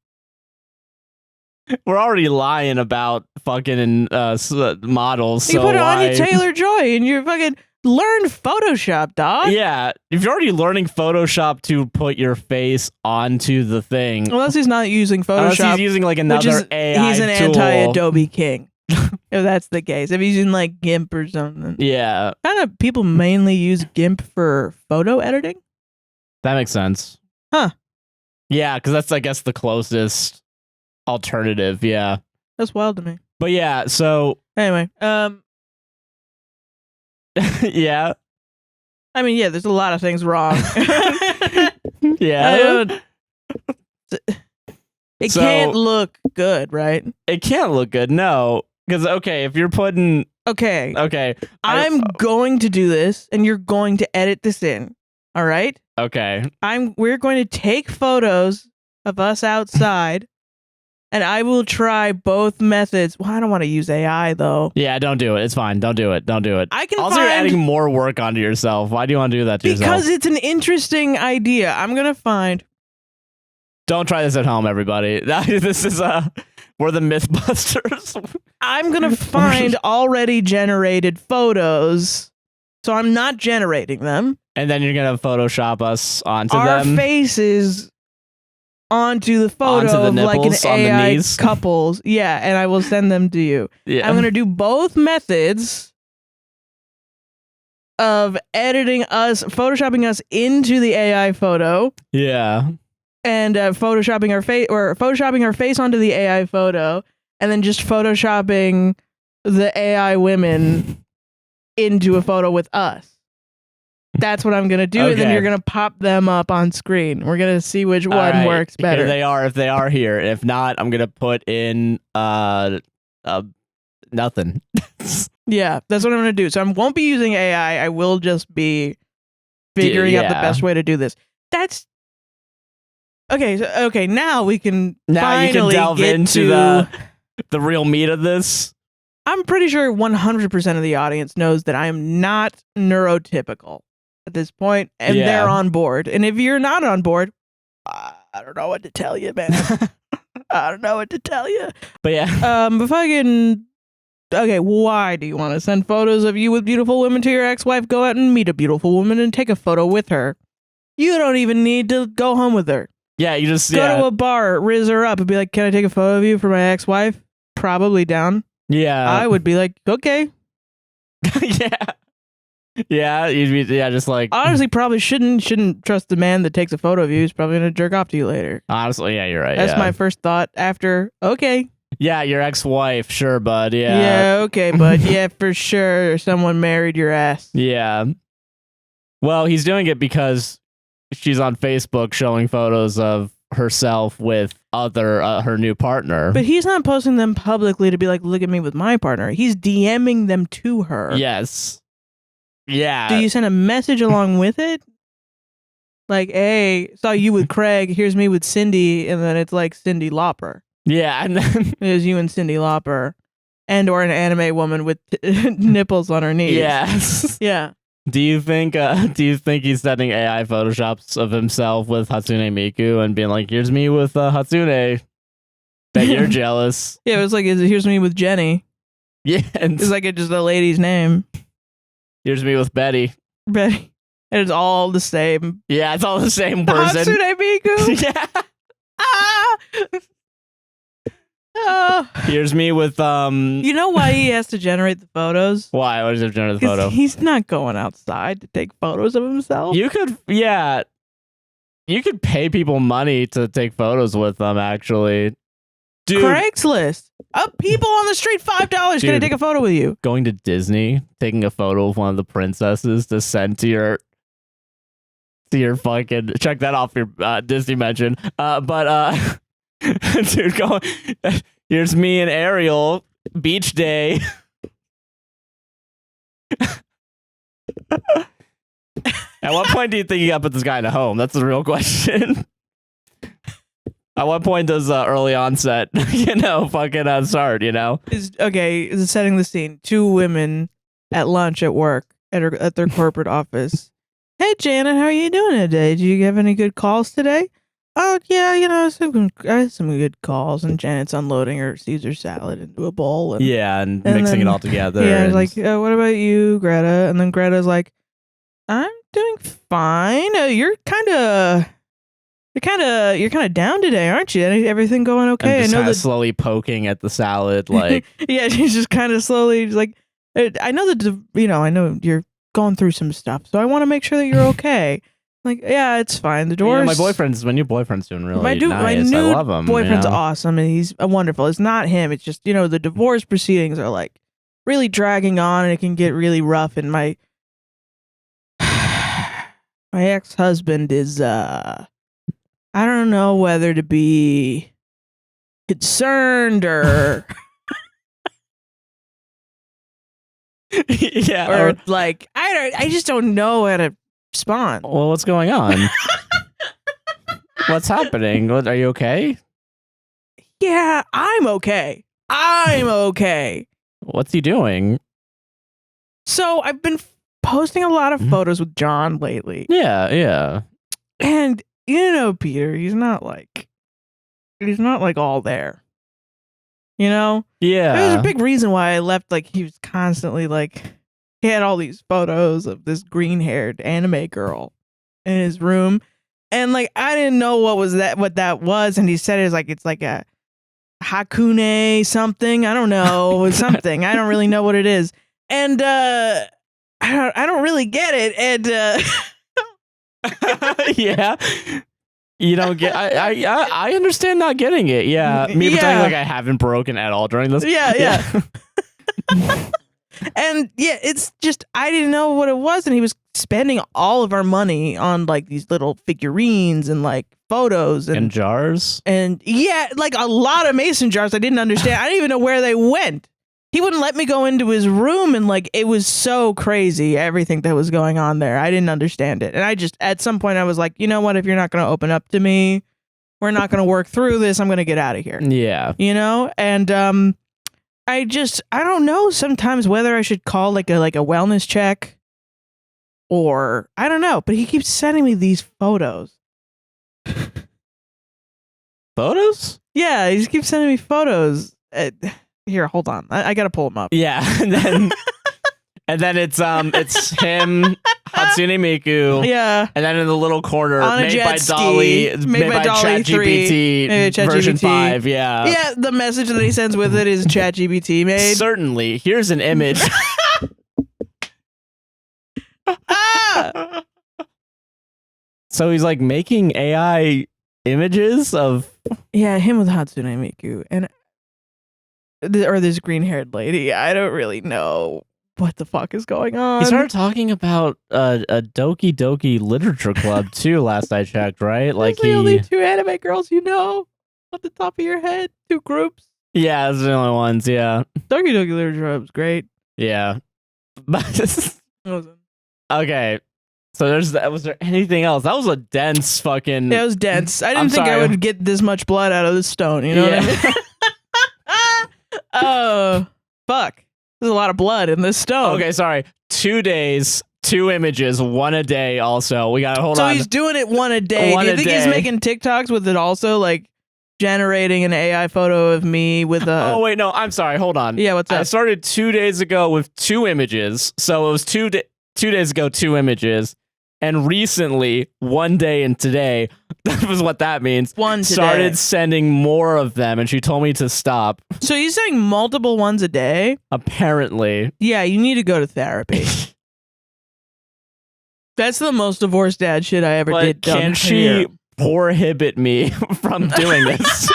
We're already lying about fucking models. You so put why... Anya Taylor-Joy and you're fucking. learn Photoshop, dog. Yeah, if you're already learning Photoshop to put your face onto the thing. Unless he's not using Photoshop. Unless he's using like another AI He's an tool. anti-Adobe king. If that's the case. If he's using like GIMP or something. Yeah. Kind of people mainly use GIMP for photo editing. That makes sense. Huh. Yeah, because that's, I guess, the closest alternative. Yeah. That's wild to me. But yeah, so. Anyway, yeah. I mean, yeah, there's a lot of things wrong. Yeah. It can't look good, right? It can't look good, no. Because, okay, if you're putting... Okay. I'm going to do this, and you're going to edit this in. All right? Okay. We're going to take photos of us outside, and I will try both methods. Well, I don't want to use AI, though. Yeah, don't do it. It's fine. Don't do it. Don't do it. I can also, you're adding more work onto yourself. Why do you want to do that to yourself? Because it's an interesting idea. I'm going to find... Don't try this at home, everybody. This is we're the Mythbusters. I'm gonna find already generated photos, so I'm not generating them. And then you're gonna Photoshop us onto our them. Faces onto the photo onto the of nipples, like an on the AI knees. couples. Yeah, and I will send them to you. Yeah. I'm gonna do both methods of editing us, photoshopping us into the AI photo. Yeah. And photoshopping our face onto the AI photo, and then just photoshopping the AI women into a photo with us. That's what I'm gonna do, Okay. and then you're gonna pop them up on screen. We're gonna see which one works better. Here they are. If they are here, if not, I'm gonna put in nothing. Yeah, that's what I'm gonna do. So I won't be using AI. I will just be figuring out the best way to do this. That's okay. Okay, now we can finally you can delve get into to the real meat of this. I'm pretty sure 100% of the audience knows that I am not neurotypical at this point, and they're on board. And if you're not on board, I don't know what to tell you, man. I don't know what to tell you. But yeah. But fucking... Okay, why do you want to send photos of you with beautiful women to your ex-wife? Go out and meet a beautiful woman and take a photo with her. You don't even need to go home with her. Yeah, you just... Go to a bar, rizz her up, and be like, can I take a photo of you for my ex-wife? Probably down. Yeah. I would be like, okay. Yeah, you'd be just like... Honestly, probably shouldn't trust the man that takes a photo of you. He's probably going to jerk off to you later. Honestly, yeah, you're right. That's my first thought after, okay. Yeah, your ex-wife, sure, bud, yeah. Yeah, okay, bud. Yeah, for sure. Someone married your ass. Yeah. Well, he's doing it because she's on Facebook showing photos of herself with her new partner. But he's not posting them publicly to be like, look at me with my partner. He's DMing them to her. Yes. Yeah. Do you send a message along with it? Like, hey, saw you with Craig. Here's me with Cindy. And then it's like Cindy Lauper. Yeah. And then there's you and Cindy Lauper. And or an anime woman with nipples on her knees. Yes. Yeah. Do you think he's sending AI photoshops of himself with Hatsune Miku and being like, here's me with Hatsune. Bet you're jealous. Yeah, it was like, here's me with Jenny. Yeah. It's like just a lady's name. Here's me with Betty. Betty. And it's all the same. Yeah, it's all the same person. Hatsune Miku. Yeah. Ah! Here's me with You know why he has to generate the photos? Why? Why does he have to generate the photo? He's not going outside to take photos of himself. You could pay people money to take photos with them, actually. Dude, Craigslist. People on the street, $5. Can I take a photo with you? Going to Disney, taking a photo of one of the princesses to send to your fucking, check that off your Disney mention. Dude, here's me and Ariel, beach day. At what point do you think you got to put this guy in a home? That's the real question. At what point does early onset, fucking start, Is setting the scene. 2 women at lunch at work at their corporate office. Hey, Janet, how are you doing today? Do you have any good calls today? oh yeah, I had some good calls, and Janet's unloading her Caesar salad into a bowl. And, and mixing it all together. Yeah, I was like, what about you, Greta? And then Greta's like, I'm doing fine. You're kind of down today, aren't you? Everything going okay? And just kind of slowly poking at the salad, like yeah, she's just kind of slowly like, I know that I know you're going through some stuff, so I want to make sure that you're okay. Like, yeah, it's fine. The divorce. My new boyfriend's doing really nice. My new I love him. Boyfriend's awesome, and he's wonderful. It's not him. It's just the divorce proceedings are like really dragging on, and it can get really rough. And my ex-husband is I don't know whether to be concerned or yeah, or like I just don't know how to respond. Well, what's going on? What's happening? Are you okay? Yeah, I'm okay. What's he doing? So I've been posting a lot of photos with John lately. Yeah. And Peter, he's not like all there. Yeah. There's a big reason why I left. Like, he was constantly like, he had all these photos of this green-haired anime girl in his room, and like I didn't know what that was, and he said it's like a Hakune something. I don't know, something. I don't really know what it is, and I don't really get it, and yeah. You don't get. I understand not getting it. Yeah, me pretending like I haven't broken at all during this. Yeah. And yeah, it's just I didn't know what it was, and he was spending all of our money on like these little figurines and like photos and jars. And yeah, like a lot of mason jars. I didn't understand. I didn't even know where they went. He wouldn't let me go into his room, and like it was so crazy, everything that was going on there. I didn't understand it. And I just at some point I was like, you know what, if you're not going to open up to me, we're not going to work through this. I'm going to get out of here. Yeah. And I don't know sometimes whether I should call like a wellness check, or I don't know, but he keeps sending me these photos. Photos? Yeah, he just keeps sending me photos. Here, hold on. I gotta pull him up. Yeah, and then it's him, Hatsune Miku. Yeah, and then in the little corner, on made by Dolly, made by ChatGPT version 5. Yeah, yeah. The message that he sends with it is ChatGPT made. Certainly. Here's an image. So he's like making AI images of him with Hatsune Miku and. Or this green-haired lady. I don't really know what the fuck is going on. He started talking about a Doki Doki Literature Club too. Last I checked, right? Like the only 2 anime girls off the top of your head. 2 groups. Yeah, those are the only ones. Yeah, Doki Doki Literature Club was great. Yeah, okay. So was there anything else? That was a dense fucking. Yeah, it was dense. I didn't think I would get this much blood out of this stone. You know what I mean? Oh, fuck. There's a lot of blood in this stone. Okay, sorry. 2 days, 2 images, 1 a day also. We gotta hold on. So he's doing it 1 a day. Do you think he's making TikToks with it also? Like generating an AI photo of me with a... Oh, wait, no. I'm sorry. Hold on. Yeah, what's up? I started 2 days ago with 2 images. So it was 2 days ago, 2 images. And recently, 1 day and today, that was what that means. Started sending more of them, and she told me to stop. So you're saying multiple ones a day? Apparently. Yeah, you need to go to therapy. That's the most divorced dad shit I ever did. Can she prohibit me from doing this?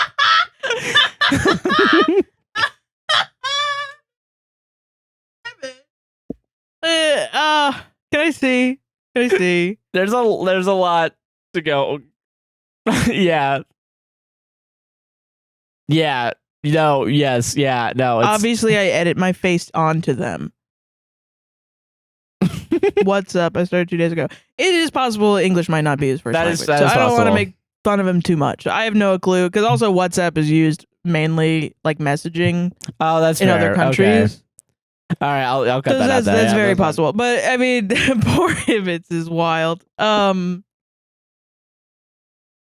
Can I see? I see. There's a lot to go. Yeah. Yeah. No. Yes. Yeah. No. Obviously, I edit my face onto them. What's up? I started 2 days ago. It is possible English might not be his first language. So I don't want to make fun of him too much. I have no clue, because also WhatsApp is used mainly like messaging. Oh, that's in fair. other countries. Okay. All right, I'll cut that out. That's very possible. But I mean, poor Hibbits is wild.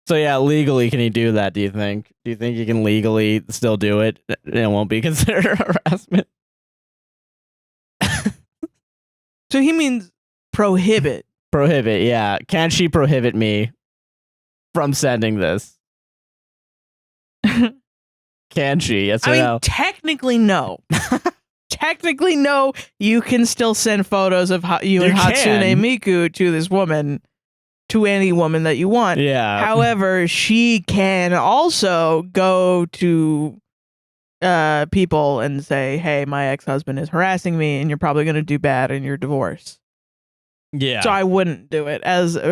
So yeah, legally, can he do that? Do you think? Do you think he can legally still do it? And it won't be considered harassment. So he means prohibit. Prohibit, yeah. Can she prohibit me from sending this? Can she? Yes or no? Technically, no. Technically, no. You can still send photos of you and Hatsune Miku to this woman, to any woman that you want. Yeah. However, she can also go to people and say, hey, my ex-husband is harassing me and you're probably going to do bad in your divorce. Yeah. So I wouldn't do it.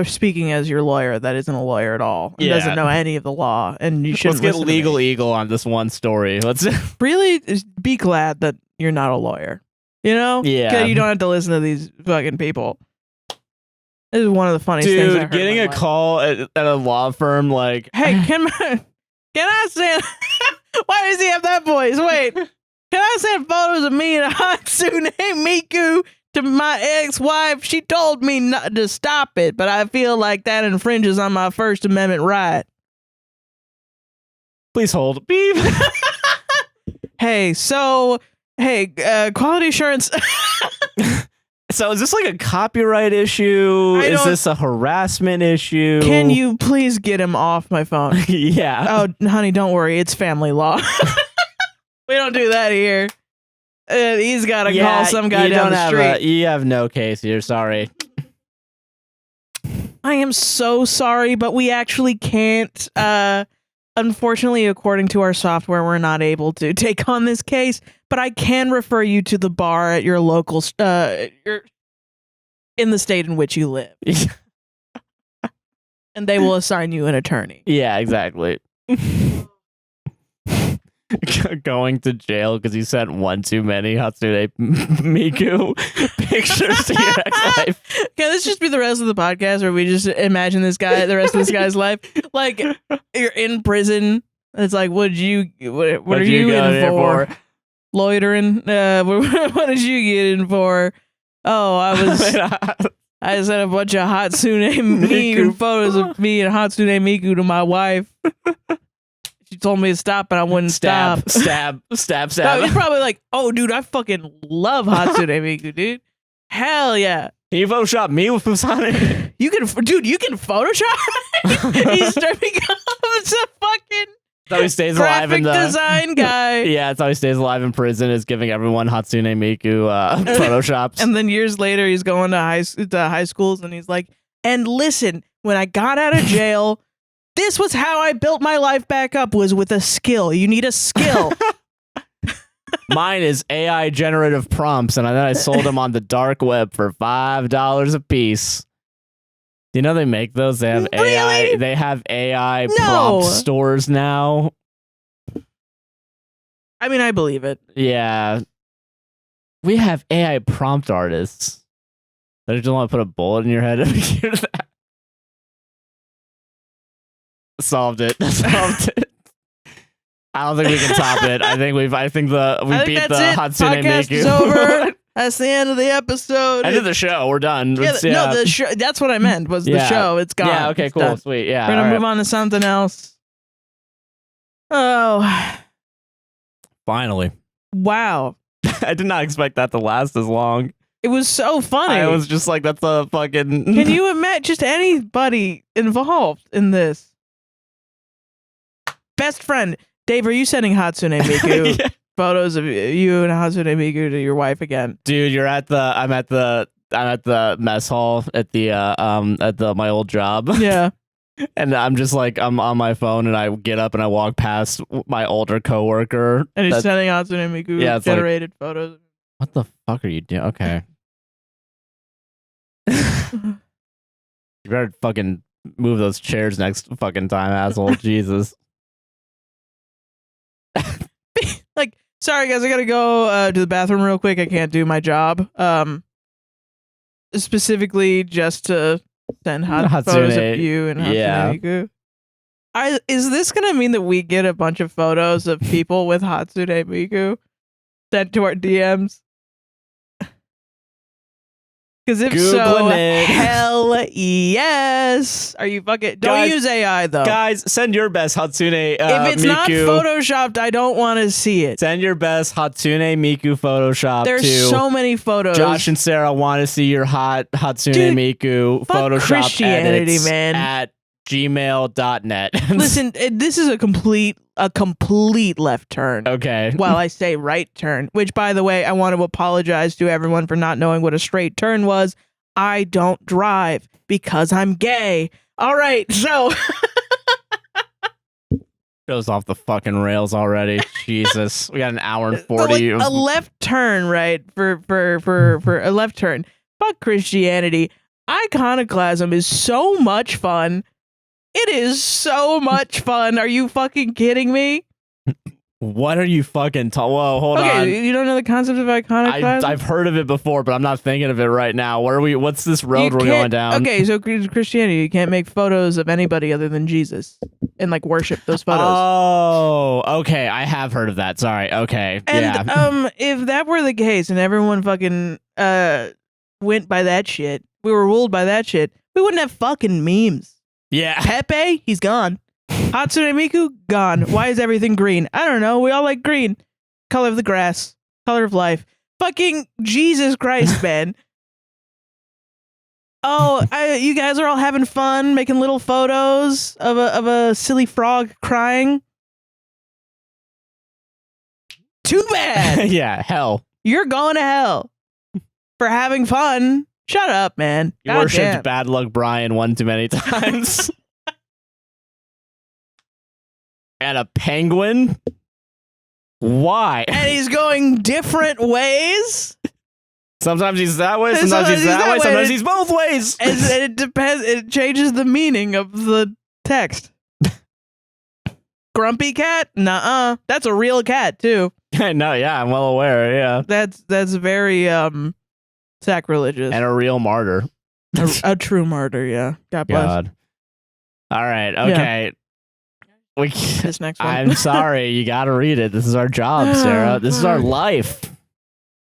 Speaking as your lawyer, that isn't a lawyer at all. He doesn't know any of the law, and you shouldn't. Let's get Legal Eagle on this one story. Let's really be glad that you're not a lawyer. You know? Yeah. You don't have to listen to these fucking people. This is one of the funniest things I heard. Getting a call at a law firm like, hey, can I send? Why does he have that voice? Wait, can I send photos of me and Hatsune Miku to my ex-wife? She told me not to stop it, but I feel like that infringes on my First Amendment right. Please hold. Beep. Hey, quality assurance. So is this like a copyright issue? Is this a harassment issue? Can you please get him off my phone? Yeah. Oh, honey, don't worry. It's family law. We don't do that here. He's got to call some guy down the street. You have no case here. Sorry. I am so sorry, but we actually can't. Unfortunately, according to our software, we're not able to take on this case. But I can refer you to the bar at your local, in the state in which you live, and they will assign you an attorney. Yeah, exactly. Going to jail because you sent one too many Hatsune Miku pictures to your ex-wife. Can this just be the rest of the podcast where we just imagine the rest of this guy's life? Like, you're in prison. It's like, what are you in for? Loitering. What did you get in for? Oh, I sent a bunch of Hatsune Miku photos of me and Hatsune Miku to my wife. She told me to stop, and I wouldn't stop. Stab. No, he's probably like, oh, dude, I fucking love Hatsune Miku, dude. Hell yeah. Can you Photoshop me with Sonic? You can Photoshop? He's becomes a fucking he stays alive in graphic design guy. Yeah, it's how he stays alive in prison, is giving everyone Hatsune Miku Photoshops. And then years later, he's going to high schools, and he's like, and listen, when I got out of jail, this was how I built my life back up, was with a skill. You need a skill. Mine is AI generative prompts, and then I sold them on the dark web for $5 a piece. Do you know they make those? They have AI. They have AI prompt stores now. I mean, I believe it. Yeah. We have AI prompt artists. I just want to put a bullet in your head and hear that. Solved it. I don't think we can top it. I think we beat the Hatsune Miku. Over. That's the end of the episode. End of the show. We're done. No, the show. That's what I meant. Was the show? It's gone. Yeah. Okay. Cool. Sweet. Yeah. We're gonna move on to something else. Oh. Finally. Wow. I did not expect that to last as long. It was so funny. I was just like, that's a fucking. Can you imagine just anybody involved in this? Best friend. Dave, are you sending Hatsune Miku photos of you and Hatsune Miku to your wife again? Dude, I'm at the mess hall at my old job. Yeah. And I'm just like, I'm on my phone, and I get up and I walk past my older coworker. And he's sending Hatsune Miku generated photos. What the fuck are you doing? Okay. You better fucking move those chairs next fucking time, asshole. Jesus. Like, sorry guys, I gotta go to the bathroom real quick. I can't do my job. Specifically just to send photos of you and Hatsune Miku. Is this gonna mean that we get a bunch of photos of people with Hatsune Miku sent to our DMs? Because if Googling so, it. hell yes. Are you fucking... Don't Guys- use AI, though. Guys, send your best Hatsune if it's Miku. not photoshopped, I don't want to see it. Send your best Hatsune Miku Photoshop There's to so many photos. Josh and Sarah want to see your hot Hatsune Dude, Miku fuck Photoshop Christianity, edits man. at gmail.net. Listen, this is a complete left turn. Okay. While I say right turn, which, by the way, I want to apologize to everyone for not knowing what a straight turn was. I don't drive because I'm gay. All right, so Goes off the fucking rails already. Jesus, we got an hour and 40. so, like, a left turn, right? For a left turn. Fuck Christianity. Iconoclasm is so much fun. It is so much fun. Are you fucking kidding me? What are you fucking Whoa, hold on. Okay, you don't know the concept of iconoclasm? I've heard of it before, but I'm not thinking of it right now. What's this road we're going down? Okay, so Christianity, you can't make photos of anybody other than Jesus and like worship those photos. Oh, okay. I have heard of that. Sorry. Okay. And yeah. if that were the case and everyone fucking went by that shit, we were ruled by that shit, we wouldn't have fucking memes. Yeah. Pepe, he's gone. Hatsune Miku, gone. Why is everything green? I don't know. We all like green. Color of the grass. Color of life. Fucking Jesus Christ, man. Oh, you guys are all having fun making little photos of a silly frog crying. Too bad. Yeah, hell. You're going to hell for having fun. Shut up, man. You worshipped Bad Luck Brian one too many times. And a penguin? Why? And he's going different ways. Sometimes he's that way, sometimes he's that way, sometimes he's both ways. And it depends. It changes the meaning of the text. Grumpy cat? Nuh-uh. That's a real cat, too. I know, yeah, I'm well aware, yeah. That's very sacrilegious. And a real martyr. a true martyr, yeah. God bless. God. All right, okay. Yeah. This next one. I'm sorry, you gotta read it. This is our job, Sarah. This is our life.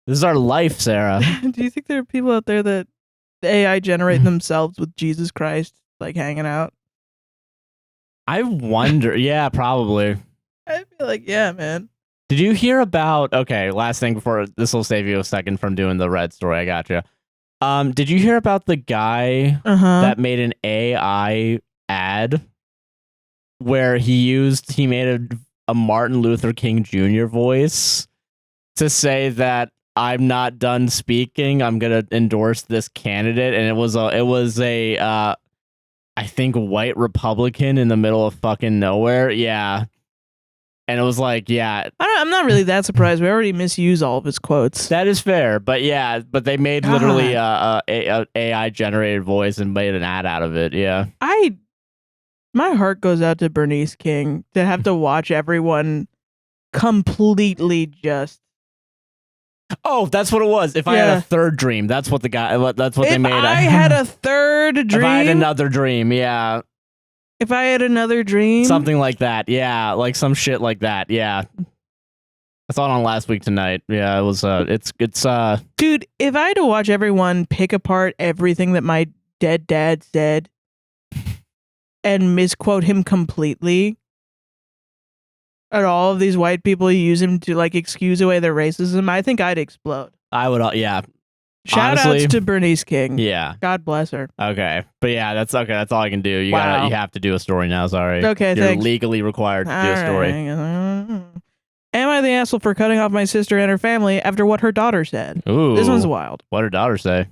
This is our life, Sarah. Do you think there are people out there that the AI generate themselves with Jesus Christ, like hanging out? I wonder. Yeah, probably. I feel like, yeah, man. Did you hear about? Okay, last thing before this will save you a second from doing the red story. I got you. Did you hear about the guy that made an AI ad where he made a Martin Luther King Jr. voice to say that I'm not done speaking, I'm gonna endorse this candidate, and it was a I think white Republican in the middle of fucking nowhere. Yeah. And it was like, yeah. I'm not really that surprised. We already misuse all of his quotes. That is fair. But yeah, but they made literally a AI generated voice and made an ad out of it. Yeah. My heart goes out to Bernice King to have to watch everyone completely just. Oh, that's what it was. If I had a third dream, that's what they made. If I had a third dream. If I had another dream, yeah. If I had another dream. Something like that, yeah. Like some shit like that, yeah. I saw it on Last Week Tonight. Yeah, it was, it's. Dude, if I had to watch everyone pick apart everything that my dead dad said and misquote him completely, and all of these white people use him to like excuse away their racism, I think I'd explode. I would, yeah. Shout outs to Bernice King. Yeah. God bless her. Okay. But yeah, that's okay. That's all I can do. You have to do a story now. Sorry. Okay, You're thanks. legally required to do a story. Am I the asshole for cutting off my sister and her family after what her daughter said? Ooh. This one's wild. What'd her daughter say?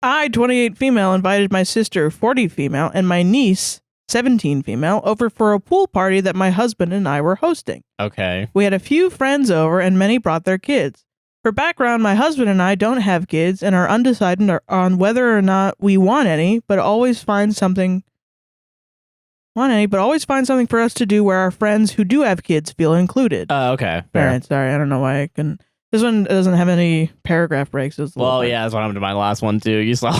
I, 28 female, invited my sister, 40 female, and my niece, 17 female, over for a pool party that my husband and I were hosting. Okay. We had a few friends over and many brought their kids. For background, my husband and I don't have kids and are undecided on whether or not we want any, but always find something for us to do where our friends who do have kids feel included. Okay. Fair. All right, sorry, I don't know why I can. This one doesn't have any paragraph breaks. Well, yeah, that's what happened to my last one too. You saw.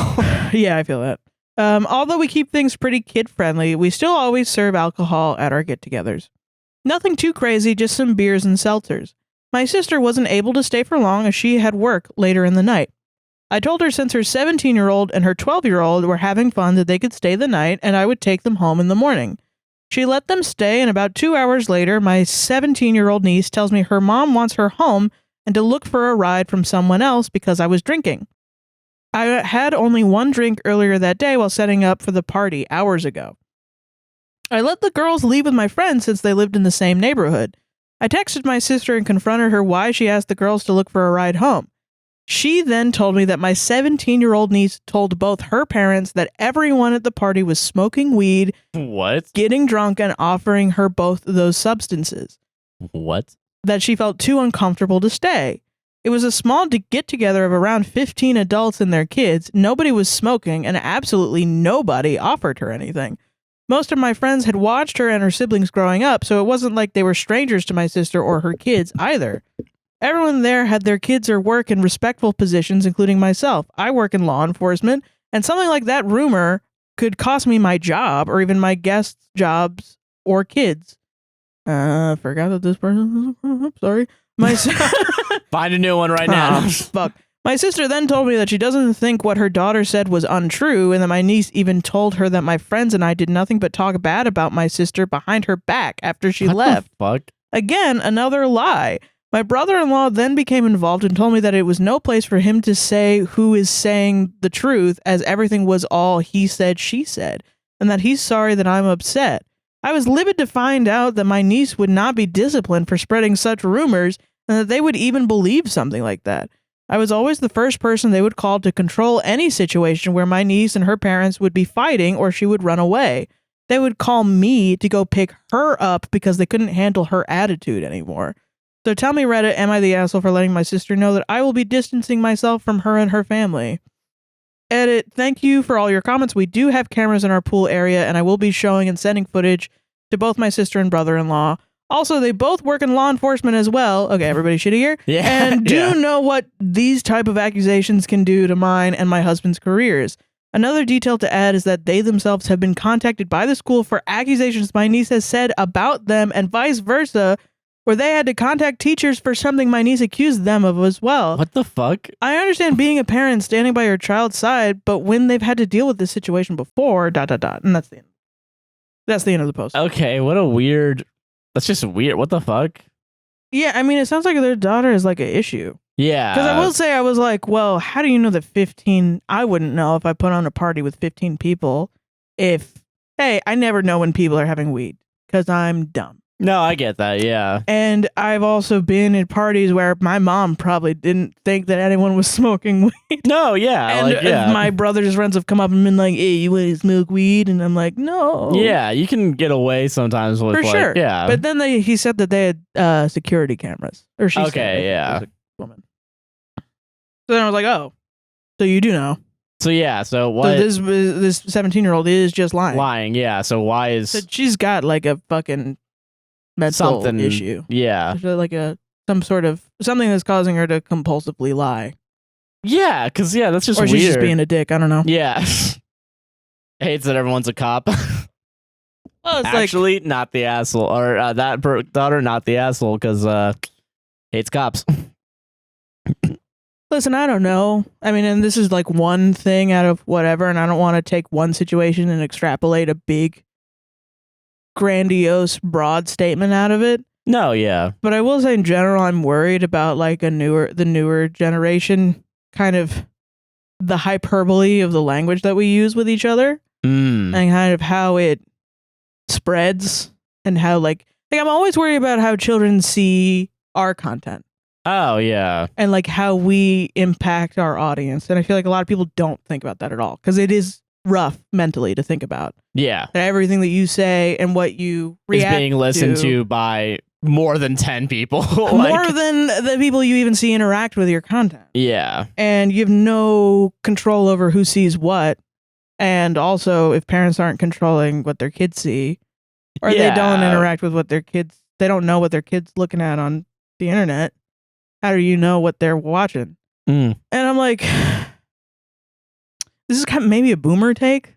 Yeah, I feel that. Although we keep things pretty kid-friendly, we still always serve alcohol at our get-togethers. Nothing too crazy, just some beers and seltzers. My sister wasn't able to stay for long as she had work later in the night. I told her since her 17-year-old and her 12-year-old were having fun that they could stay the night and I would take them home in the morning. She let them stay, and about 2 hours later, my 17-year-old niece tells me her mom wants her home and to look for a ride from someone else because I was drinking. I had only one drink earlier that day while setting up for the party hours ago. I let the girls leave with my friends since they lived in the same neighborhood. I texted my sister and confronted her why she asked the girls to look for a ride home. She then told me that my 17-year-old niece told both her parents that everyone at the party was smoking weed, what? Getting drunk, and offering her both those substances. What? That she felt too uncomfortable to stay. It was a small get-together of around 15 adults and their kids. Nobody was smoking, and absolutely nobody offered her anything. Most of my friends had watched her and her siblings growing up, so it wasn't like they were strangers to my sister or her kids either. Everyone there had their kids or work in respectful positions, including myself. I work in law enforcement, and something like that rumor could cost me my job or even my guests' jobs or kids. Forgot that this person... Sorry. Find a new one right now. Fuck. My sister then told me that she doesn't think what her daughter said was untrue, and that my niece even told her that my friends and I did nothing but talk bad about my sister behind her back after she left. What the fuck? Again, another lie. My brother-in-law then became involved and told me that it was no place for him to say who is saying the truth, as everything was all he said, she said, and that he's sorry that I'm upset. I was livid to find out that my niece would not be disciplined for spreading such rumors, and that they would even believe something like that. I was always the first person they would call to control any situation where my niece and her parents would be fighting or she would run away. They would call me to go pick her up because they couldn't handle her attitude anymore. So tell me, Reddit, am I the asshole for letting my sister know that I will be distancing myself from her and her family? Edit, thank you for all your comments. We do have cameras in our pool area, and I will be showing and sending footage to both my sister and brother-in-law. Also, they both work in law enforcement as well. Okay, everybody shitty here. Yeah. And do know what these type of accusations can do to mine and my husband's careers. Another detail to add is that they themselves have been contacted by the school for accusations my niece has said about them and vice versa, where they had to contact teachers for something my niece accused them of as well. What the fuck? I understand being a parent standing by your child's side, but when they've had to deal with this situation before, ... And that's the end. That's the end of the post. Okay, what a weird... That's just weird. What the fuck? Yeah, I mean, it sounds like their daughter is like an issue. Yeah. Because I will say, I was like, well, how do you know that 15... I wouldn't know if I put on a party with 15 people if... Hey, I never know when people are having weed because I'm dumb. No, I get that, yeah. And I've also been at parties where my mom probably didn't think that anyone was smoking weed. No, yeah. And like, yeah. my brother's friends have come up and been like, hey, you want to smoke weed? And I'm like, no. Yeah, you can get away sometimes with For like, sure. yeah. But then he said that they had security cameras. Or she said, Okay, yeah. it was a woman. So then I was like, oh, so you do know. So yeah, so what? So this 17-year-old is just lying. Lying, yeah. So why is... So she's got like a fucking mental something issue. Yeah. Like something that's causing her to compulsively lie. Yeah, because yeah, that's just or weird. she's just being a dick. I don't know. Yeah. Hates that everyone's a cop. Well, it's actually not the asshole, or that daughter not the asshole because hates cops. Listen, I don't know. I mean, and this is like one thing out of whatever, and I don't want to take one situation and extrapolate a big, grandiose, broad statement out of it. No, yeah. But I will say in general, I'm worried about like the newer generation, kind of the hyperbole of the language that we use with each other, and kind of how it spreads, and how like I'm always worried about how children see our content. Oh, yeah. And like how we impact our audience. And I feel like a lot of people don't think about that at all, because it is rough mentally to think about. Yeah. That everything that you say and what you react is being listened to by more than 10 people. More than the people you even see interact with your content. Yeah. And you have no control over who sees what. And also, if parents aren't controlling what their kids see, or they don't interact with what their kids, they don't know what their kids looking at on the internet. How do you know what they're watching? And I'm like, this is kind of maybe a boomer take.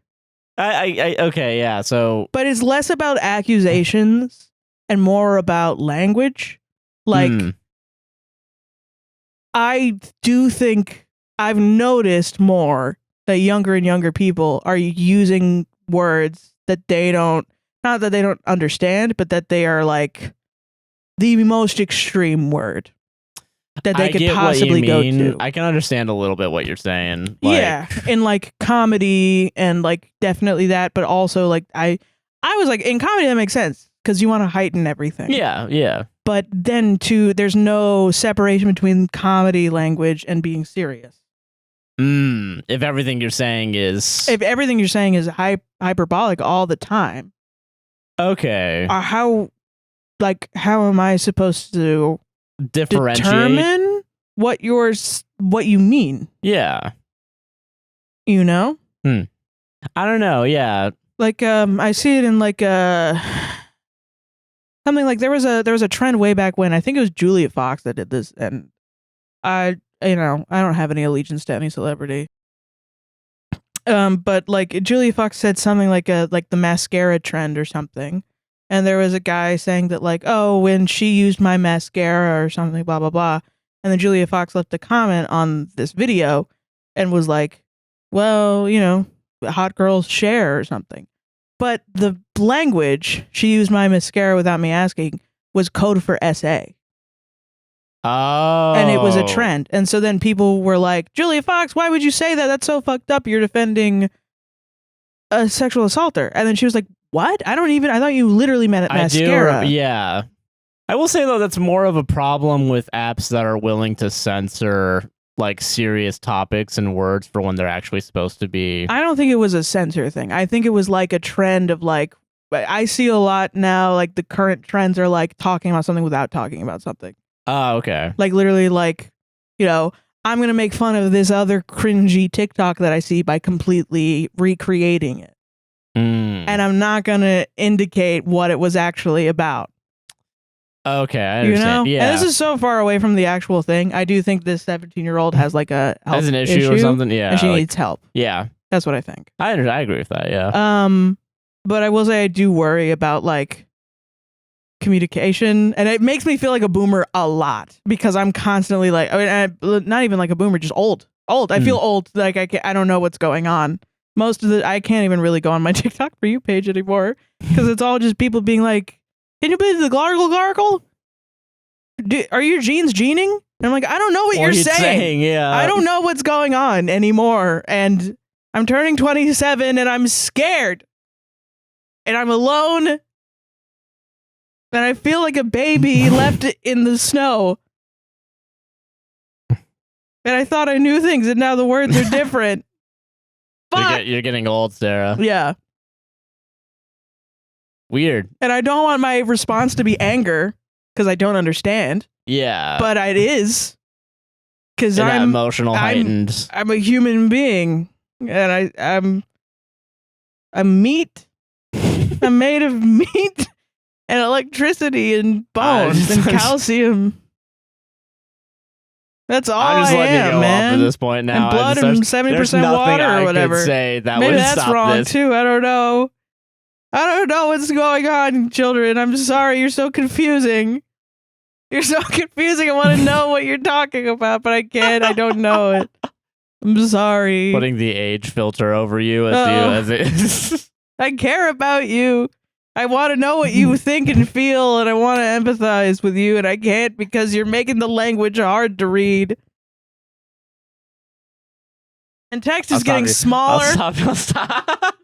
Okay, yeah. So, but it's less about accusations and more about language. Like, I do think I've noticed more that younger and younger people are using words that they don't, not that they don't understand, but that they are like the most extreme word that they could possibly go to. I can understand a little bit what you're saying. Yeah, in like comedy and like definitely that, but also like I was like, in comedy that makes sense because you want to heighten everything. Yeah. But then too, there's no separation between comedy language and being serious. If everything you're saying is hyperbolic all the time. Okay. How am I supposed to differentiate determine what you mean? Yeah. You know? I don't know. Yeah. Like I see it in like something like there was a trend way back when. I think it was Julia Fox that did this, and I don't have any allegiance to any celebrity. But like Julia Fox said something like the mascara trend or something. And there was a guy saying that like, oh, when she used my mascara or something, blah, blah, blah. And then Julia Fox left a comment on this video and was like, well, hot girls share or something. But the language, she used my mascara without me asking, was code for SA. Oh. And it was a trend. And so then people were like, Julia Fox, why would you say that? That's so fucked up. You're defending a sexual assaulter. And then she was like, what? I thought you literally meant mascara. Yeah. I will say, though, that's more of a problem with apps that are willing to censor like serious topics and words for when they're actually supposed to be. I don't think it was a censor thing. I think it was like a trend of like, I see a lot now, like the current trends are like talking about something without talking about something. Oh, okay. Like literally like, I'm going to make fun of this other cringy TikTok that I see by completely recreating it. And I'm not going to indicate what it was actually about. Okay, I understand. Yeah. And this is so far away from the actual thing. I do think this 17-year-old has like a health has an issue or something. Yeah. And she needs help. Yeah. That's what I think. I agree with that. Yeah. But I will say I do worry about like communication, and it makes me feel like a boomer a lot because I'm constantly like, not even like a boomer, just old. I feel old. Like I don't know what's going on. I can't even really go on my TikTok For You page anymore because it's all just people being like, can you believe the gargle? Are your jeans jeaning? And I'm like, I don't know what you're saying. Yeah. I don't know what's going on anymore. And I'm turning 27 and I'm scared. And I'm alone. And I feel like a baby left in the snow. And I thought I knew things, and now the words are different. You're getting old, Sarah. Yeah. Weird. And I don't want my response to be anger because I don't understand. Yeah. But it is. Because I'm emotional heightened. I'm a human being. And I'm meat. I'm made of meat and electricity and bones and calcium. That's all I'm just letting I am, you go man. Off at this point now. And blood and 70% water or whatever. Could say that Maybe would that's stop wrong this. too. I don't know. I don't know what's going on, children. I'm sorry. You're so confusing. You're so confusing. I want to know what you're talking about, but I can't. I don't know it. I'm sorry. Putting the age filter over you as it is. I care about you. I want to know what you think and feel, and I want to empathize with you, and I can't because you're making the language hard to read. And text is getting smaller. I'll stop.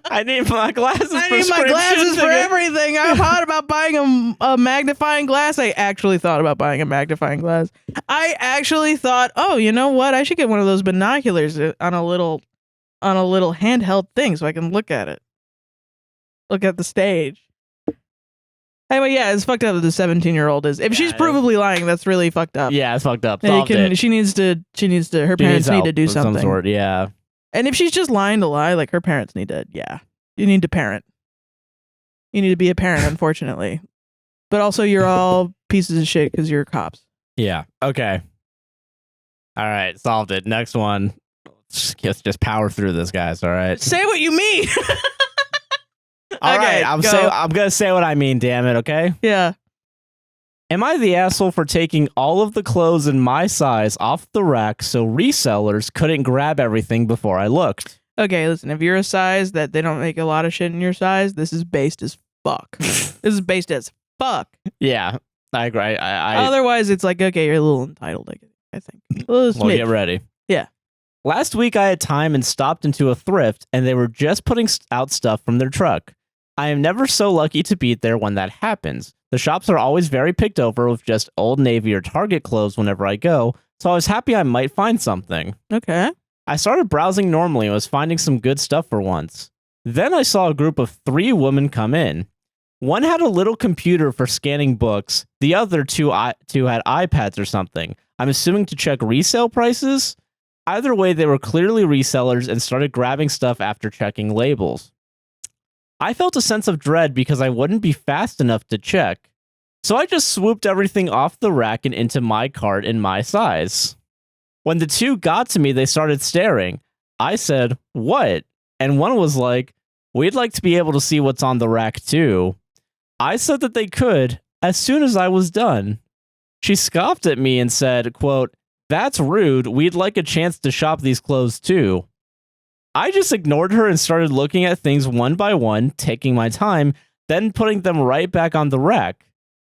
I need my glasses. I need my glasses for everything. I thought about buying a magnifying glass. I actually thought about buying a magnifying glass. I actually thought, oh, you know what? I should get one of those binoculars on a little handheld thing so I can look at it. Look at the stage. Anyway, yeah, it's fucked up that the 17-year-old is. If she's provably lying, that's really fucked up. Yeah, it's fucked up. She needs to. Her parents need to do something. Some sort, yeah. And if she's just lying to lie, like her parents need to. Yeah, you need to parent. You need to be a parent, unfortunately. But also, you're all pieces of shit because you're cops. Yeah. Okay. All right. Solved it. Next one. Let's just power through this, guys. All right. Say what you mean. All right. I'm gonna say what I mean. Damn it. Okay. Yeah. Am I the asshole for taking all of the clothes in my size off the rack so resellers couldn't grab everything before I looked? Okay, listen, if you're a size that they don't make a lot of shit in your size, this is based as fuck. This is based as fuck. Yeah, I agree. Otherwise, it's like, okay, you're a little entitled, I think. Well, get ready. Yeah. Last week, I had time and stopped into a thrift, and they were just putting out stuff from their truck. I am never so lucky to be there when that happens. The shops are always very picked over with just Old Navy or Target clothes whenever I go, so I was happy I might find something. Okay. I started browsing normally and was finding some good stuff for once. Then I saw a group of 3 women come in. One had a little computer for scanning books. The other two had iPads or something. I'm assuming to check resale prices? Either way, they were clearly resellers and started grabbing stuff after checking labels. I felt a sense of dread because I wouldn't be fast enough to check. So I just swooped everything off the rack and into my cart in my size. When the 2 got to me, they started staring. I said, "What?" And one was like, "We'd like to be able to see what's on the rack too." I said that they could as soon as I was done. She scoffed at me and said, quote, "That's rude. We'd like a chance to shop these clothes too." I just ignored her and started looking at things one by one, taking my time, then putting them right back on the rack.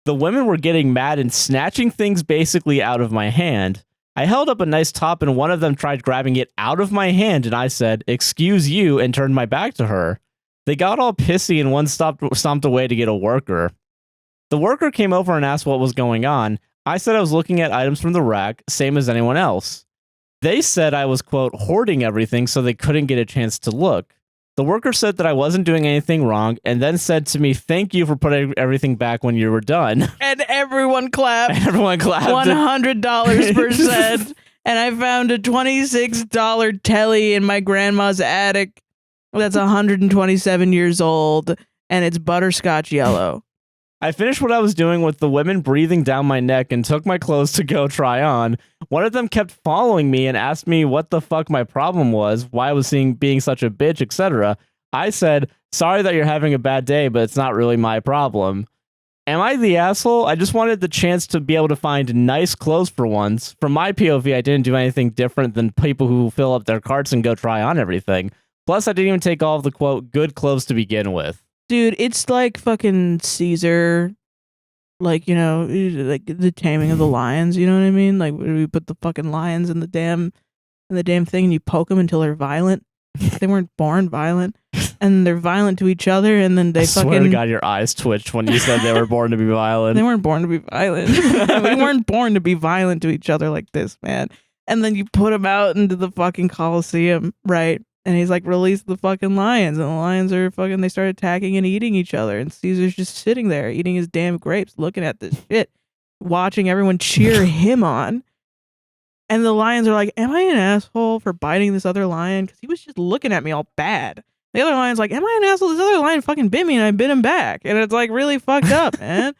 The women were getting mad and snatching things basically out of my hand. I held up a nice top and one of them tried grabbing it out of my hand and I said, "Excuse you," and turned my back to her. They got all pissy and one stomped away to get a worker. The worker came over and asked what was going on. I said I was looking at items from the rack, same as anyone else. They said I was, quote, hoarding everything so they couldn't get a chance to look. The worker said that I wasn't doing anything wrong and then said to me, "Thank you for putting everything back when you were done." And everyone clapped. Everyone clapped. $100 per set. And I found a $26 telly in my grandma's attic that's 127 years old, and it's butterscotch yellow. I finished what I was doing with the women breathing down my neck and took my clothes to go try on. One of them kept following me and asked me what the fuck my problem was, why I was being such a bitch, etc. I said, "Sorry that you're having a bad day, but it's not really my problem." Am I the asshole? I just wanted the chance to be able to find nice clothes for once. From my POV, I didn't do anything different than people who fill up their carts and go try on everything. Plus, I didn't even take all of the, quote, good clothes to begin with. Dude, it's like fucking Caesar, like, you know, like the Taming of the Lions, you know what I mean? Like, we put the fucking lions in the damn thing and you poke them until they're violent. They weren't born violent. And they're violent to each other, and then they swear to God, your eyes twitched when you said they were born to be violent. They weren't born to be violent. We weren't born to be violent to each other like this, man. And then you put them out into the fucking Coliseum, right? And he's like, "Release the fucking lions." And the lions are fucking, they start attacking and eating each other. And Caesar's just sitting there eating his damn grapes, looking at this shit, watching everyone cheer him on. And the lions are like, "Am I an asshole for biting this other lion? Because he was just looking at me all bad." The other lion's like, "Am I an asshole? This other lion fucking bit me and I bit him back." And it's like really fucked up, man.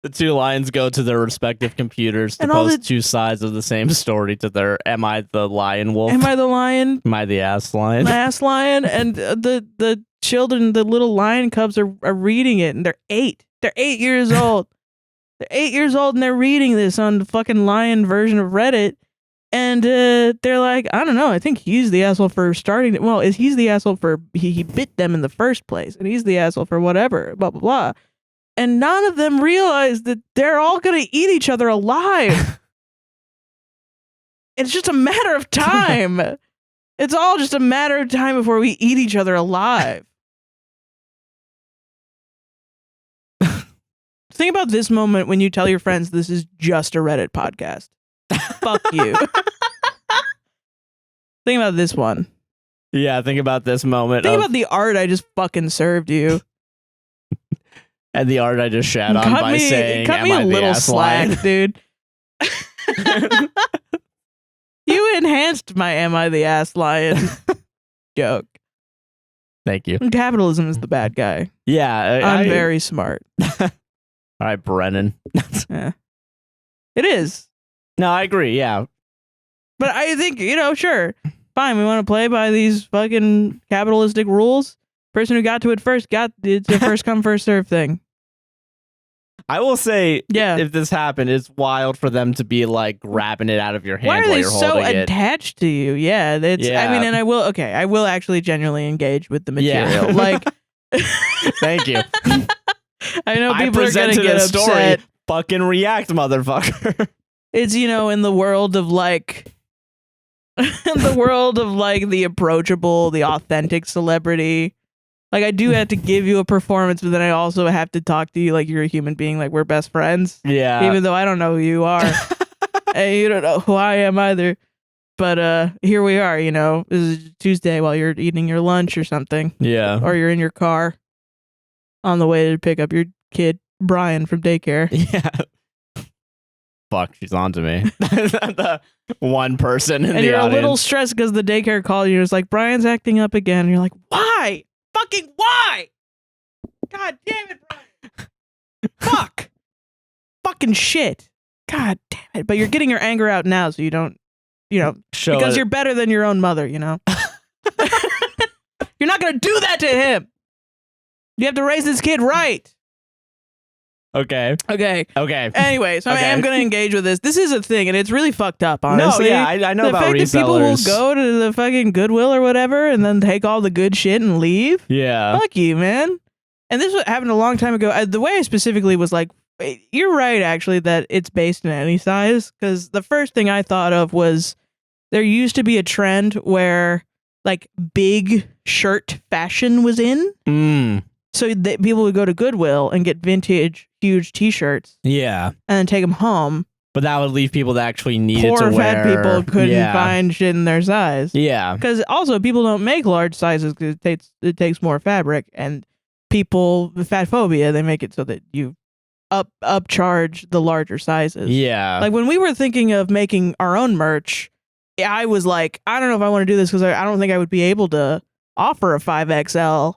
The 2 lions go to their respective computers to post 2 sides of the same story to their "Am I the lion wolf? Am I the lion? Am I the ass lion?" Ass lion. And the children, the little lion cubs are reading it, and they're 8. They're 8 years old. They're 8 years old and they're reading this on the fucking lion version of Reddit. And they're like, "I don't know. I think he's the asshole for starting it. Well, he's the asshole for he bit them in the first place, and he's the asshole for whatever, blah, blah, blah." And none of them realize that they're all going to eat each other alive. It's just a matter of time. It's all just a matter of time before we eat each other alive. Think about this moment when you tell your friends this is just a Reddit podcast. Fuck you. Think about this one. Yeah, think about this moment. Think about the art I just fucking served you. And the art I just shat on by saying, cut me "Am a I the little ass slack, lion?" dude. You enhanced my "Am I the ass lion" joke. Thank you. Capitalism is the bad guy. Yeah. I'm very smart. All right, Brennan. Yeah. It is. No, I agree, yeah. But I think, you know, sure. Fine, we want to play by these fucking capitalistic rules. Person who got to it first it's a first come, first serve thing. I will say, Yeah. if this happened, it's wild for them to be like grabbing it out of your hand Why are while they you're so holding it. attached to you? Yeah, that's. I Yeah. mean, and I will actually genuinely engage with the material. Yeah. Like, Thank you. I know I people are gonna presented get a story. upset. Fucking react, motherfucker. It's in the world of like, in the world of like the approachable, the authentic celebrity. Like, I do have to give you a performance, but then I also have to talk to you like you're a human being, like we're best friends. Yeah. Even though I don't know who you are. And you don't know who I am either. But here we are, This is Tuesday while you're eating your lunch or something. Yeah. Or you're in your car on the way to pick up your kid, Brian, from daycare. Yeah. Fuck, she's on to me. The one person in And the you're audience. a little stressed because the daycare called you. It's like, Brian's acting up again. And you're like, why? Fucking why? God damn it, Brian. Fuck. Fucking shit. God damn it. But you're getting your anger out now, so you don't, Show because it. you're better than your own mother, You're not going to do that to him. You have to raise this kid right. Okay. Okay. Anyway, so Okay. I am going to engage with this. This is a thing, and it's really fucked up, honestly. No, yeah, I know the about fact resellers. that people will go to the fucking Goodwill or whatever and then take all the good shit and leave. Yeah. Fuck you, man. And this happened a long time ago. The way I specifically was like, you're right, actually, that it's based in any size. Because the first thing I thought of was there used to be a trend where like big shirt fashion was in. Mm. So that people would go to Goodwill and get vintage, huge T-shirts Yeah. and then take them home. But that would leave people that actually needed Poor to wear. fat people couldn't find shit in their size. Yeah. Because also people don't make large sizes because it takes more fabric, and people with fat phobia, they make it so that you upcharge the larger sizes. Yeah. Like when we were thinking of making our own merch, I was like, I don't know if I want to do this because I don't think I would be able to offer a 5XL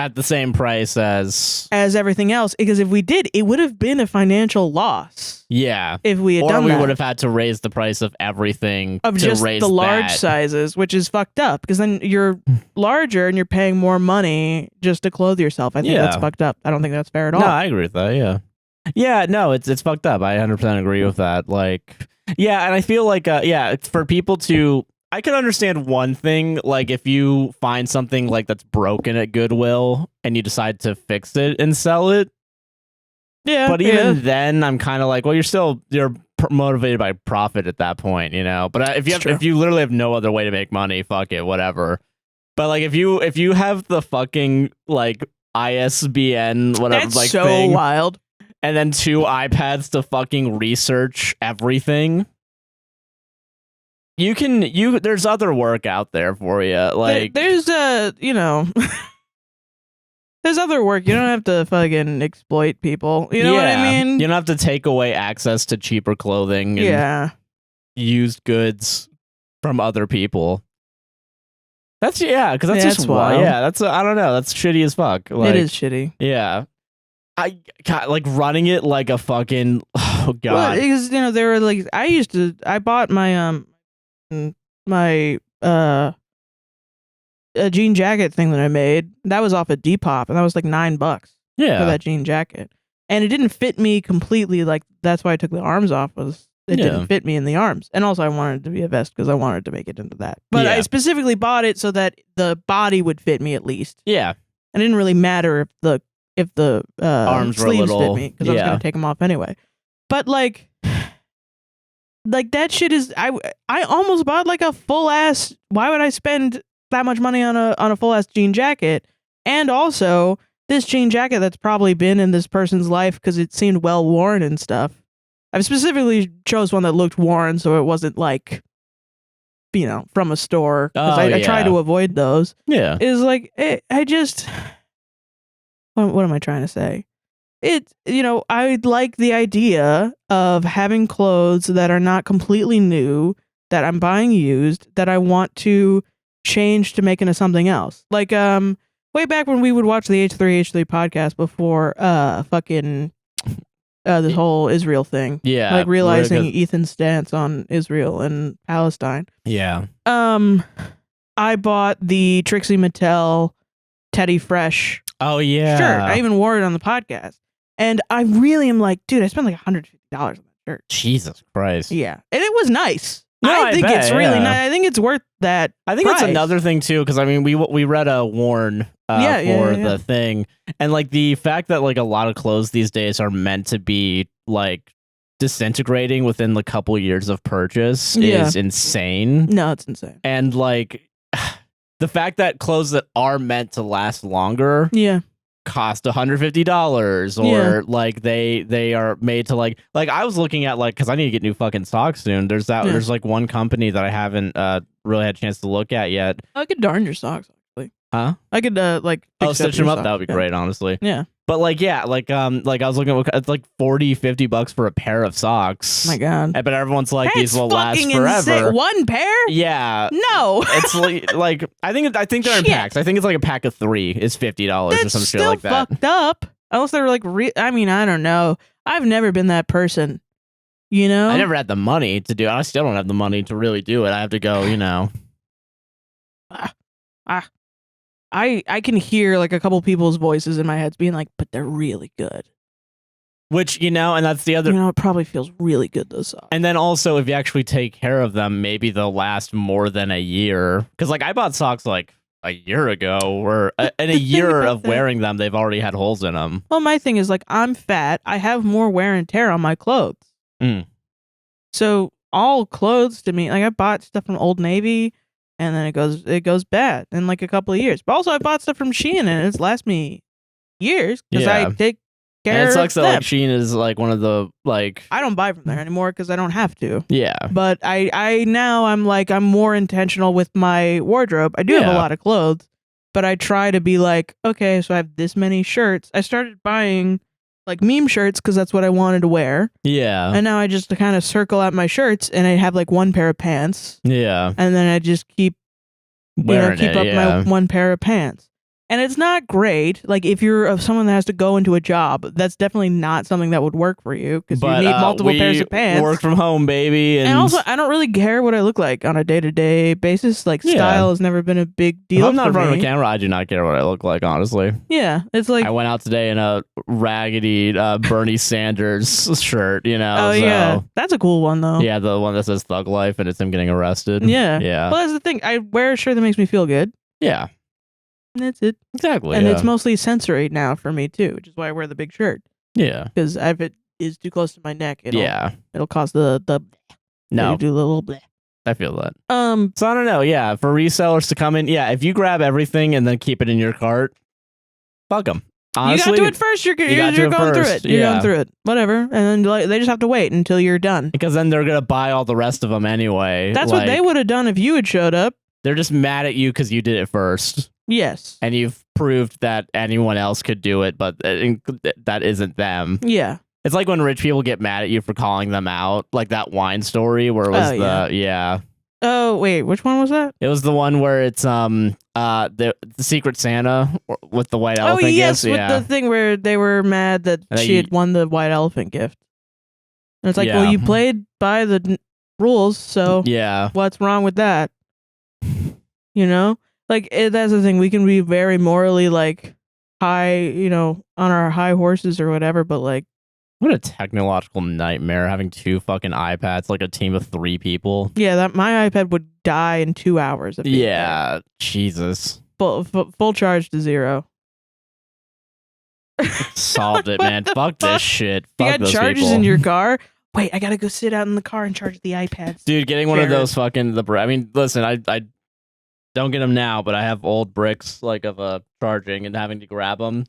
at the same price as everything else, because if we did, it would have been a financial loss. Yeah. If we had or done we that. would have had to raise the price of everything Of to just raise the large that. sizes, which is fucked up because then you're larger and you're paying more money just to clothe yourself. I think that's fucked up. I don't think that's fair at all. No, I agree with that. Yeah. Yeah, no, it's fucked up. I 100% agree with that. Like, yeah, and I feel like, it's for people to. I can understand one thing, like if you find something like that's broken at Goodwill and you decide to fix it and sell it. Yeah, but even then, I'm kind of like, well, you're motivated by profit at that point, But if you literally have no other way to make money, fuck it, whatever. But like if you have the fucking like ISBN whatever that's like so thing, wild, and then 2 iPads to fucking research everything. There's other work out there for you. Like there's there's other work. You don't have to fucking exploit people. You know what I mean? You don't have to take away access to cheaper clothing and used goods from other people. Because that's just wild. Yeah, that's I don't know. That's shitty as fuck. Like, it is shitty. Yeah. God, like running it like a fucking God. Well, because they were like I bought my a jean jacket thing that I made. That was off of Depop, and that was like $9 for that jean jacket. And it didn't fit me completely. Like that's why I took the arms off. It didn't fit me in the arms. And also I wanted it to be a vest because I wanted to make it into that. But I specifically bought it so that the body would fit me at least. Yeah. And it didn't really matter if the arms sleeves were a little, fit me because I was gonna take them off anyway. But like that shit is I almost bought like a full ass. Why would I spend that much money on a full ass jean jacket? And also this jean jacket that's probably been in this person's life because it seemed well worn and stuff. I specifically chose one that looked worn so it wasn't like from a store because I try to avoid those. Yeah, is like I just what am I trying to say? I like the idea of having clothes that are not completely new, that I'm buying used, that I want to change to make into something else. Like way back when we would watch the H3 podcast before this whole Israel thing. Yeah. Like realizing Ethan's stance on Israel and Palestine. Yeah. I bought the Trixie Mattel Teddy Fresh. Oh yeah. Sure. I even wore it on the podcast. And I really am like, dude, I spent like $150 on that shirt. Jesus Christ. Yeah. And it was nice. No, I think bet, it's really nice. I think it's worth that. I think price. that's another thing too, because I mean, we read a warn for the thing, and like the fact that like a lot of clothes these days are meant to be like disintegrating within the couple years of purchase is insane. No, it's insane. And like the fact that clothes that are meant to last longer, cost $150, or like they are made to like I was looking at like, because I need to get new fucking socks soon. There's there's like one company that I haven't really had a chance to look at yet. I could darn your socks actually. Huh? I could like stitch them up. That would be great, honestly. Yeah. But like I was looking at like $40-$50 for a pair of socks. Oh my God. But everyone's like, these will last forever. Insane. One pair? Yeah. No. It's like I think they're in packs. I think it's like a pack of 3 is $50 or some shit like that. Fucked up. Unless they were like I mean, I don't know. I've never been that person. You know? I never had the money to do it. I still don't have the money to really do it. I have to go, you know. I can hear like a couple people's voices in my head being like, but they're really good. Which, you know, and that's the other... You know, it probably feels really good, those socks. And then also, if you actually take care of them, maybe they'll last more than a year. Because, like, I bought socks, like, a year ago, or in a year of wearing them, they've already had holes in them. Well, my thing is, like, I'm fat. I have more wear and tear on my clothes. So, all clothes to me... Like, I bought stuff from Old Navy... And then it goes bad in like a couple of years. But also I bought stuff from Shein and it's last me years because I take care of them. It sucks that like Shein is like one of the like I don't buy from there anymore because I don't have to. Yeah. But I now I'm more intentional with my wardrobe. I do have a lot of clothes, but I try to be like, okay, so I have this many shirts. I started buying like meme shirts because that's what I wanted to wear. Yeah. And now I just kind of circle out my shirts and I have like one pair of pants. Yeah. And then I just keep wearing my one pair of pants. And it's not great. Like if you're someone that has to go into a job, that's definitely not something that would work for you because you need multiple pairs of pants. Work from home, baby. And also, I don't really care what I look like on a day-to-day basis. Like style has never been a big deal. If I'm not in front of the camera, I do not care what I look like, honestly. Yeah, it's like I went out today in a raggedy Bernie Sanders shirt, you know. Oh yeah, that's a cool one though. Yeah, the one that says "Thug Life" and it's him getting arrested. Yeah, yeah. Well, that's the thing. I wear a shirt that makes me feel good. Yeah. And that's it. Exactly. And it's mostly sensory now for me too, which is why I wear the big shirt. Yeah. Because if it is too close to my neck, it'll cause the no. Do a little bleh. I feel that. So I don't know. Yeah, for resellers to come in, if you grab everything and then keep it in your cart, fuck them. Honestly, you got to do it first. You're going through it. You're going through it. Whatever. And then they just have to wait until you're done. Because then they're gonna buy all the rest of them anyway. That's what they would have done if you had showed up. They're just mad at you because you did it first. Yes. And you've proved that anyone else could do it, but that isn't them. Yeah. It's like when rich people get mad at you for calling them out, like that wine story where it was Oh, wait, which one was that? It was the one where it's the Secret Santa with the white elephant gift. With the thing where they were mad that she had won the white elephant gift. And it's like, well, you played by the rules, so what's wrong with that? You know? Like, that's the thing. We can be very morally, like, high, you know, on our high horses or whatever, but, like... What a technological nightmare, having 2 fucking iPads, like a team of 3 people. Yeah, my iPad would die in 2 hours. Jesus. Full charge to 0. Solved it, man. Fuck this shit. Fuck you got charges people. In your car? Wait, I gotta go sit out in the car and charge the iPads. Dude, getting one of those fucking... I mean, listen, I don't get them now, but I have old bricks like of charging and having to grab them.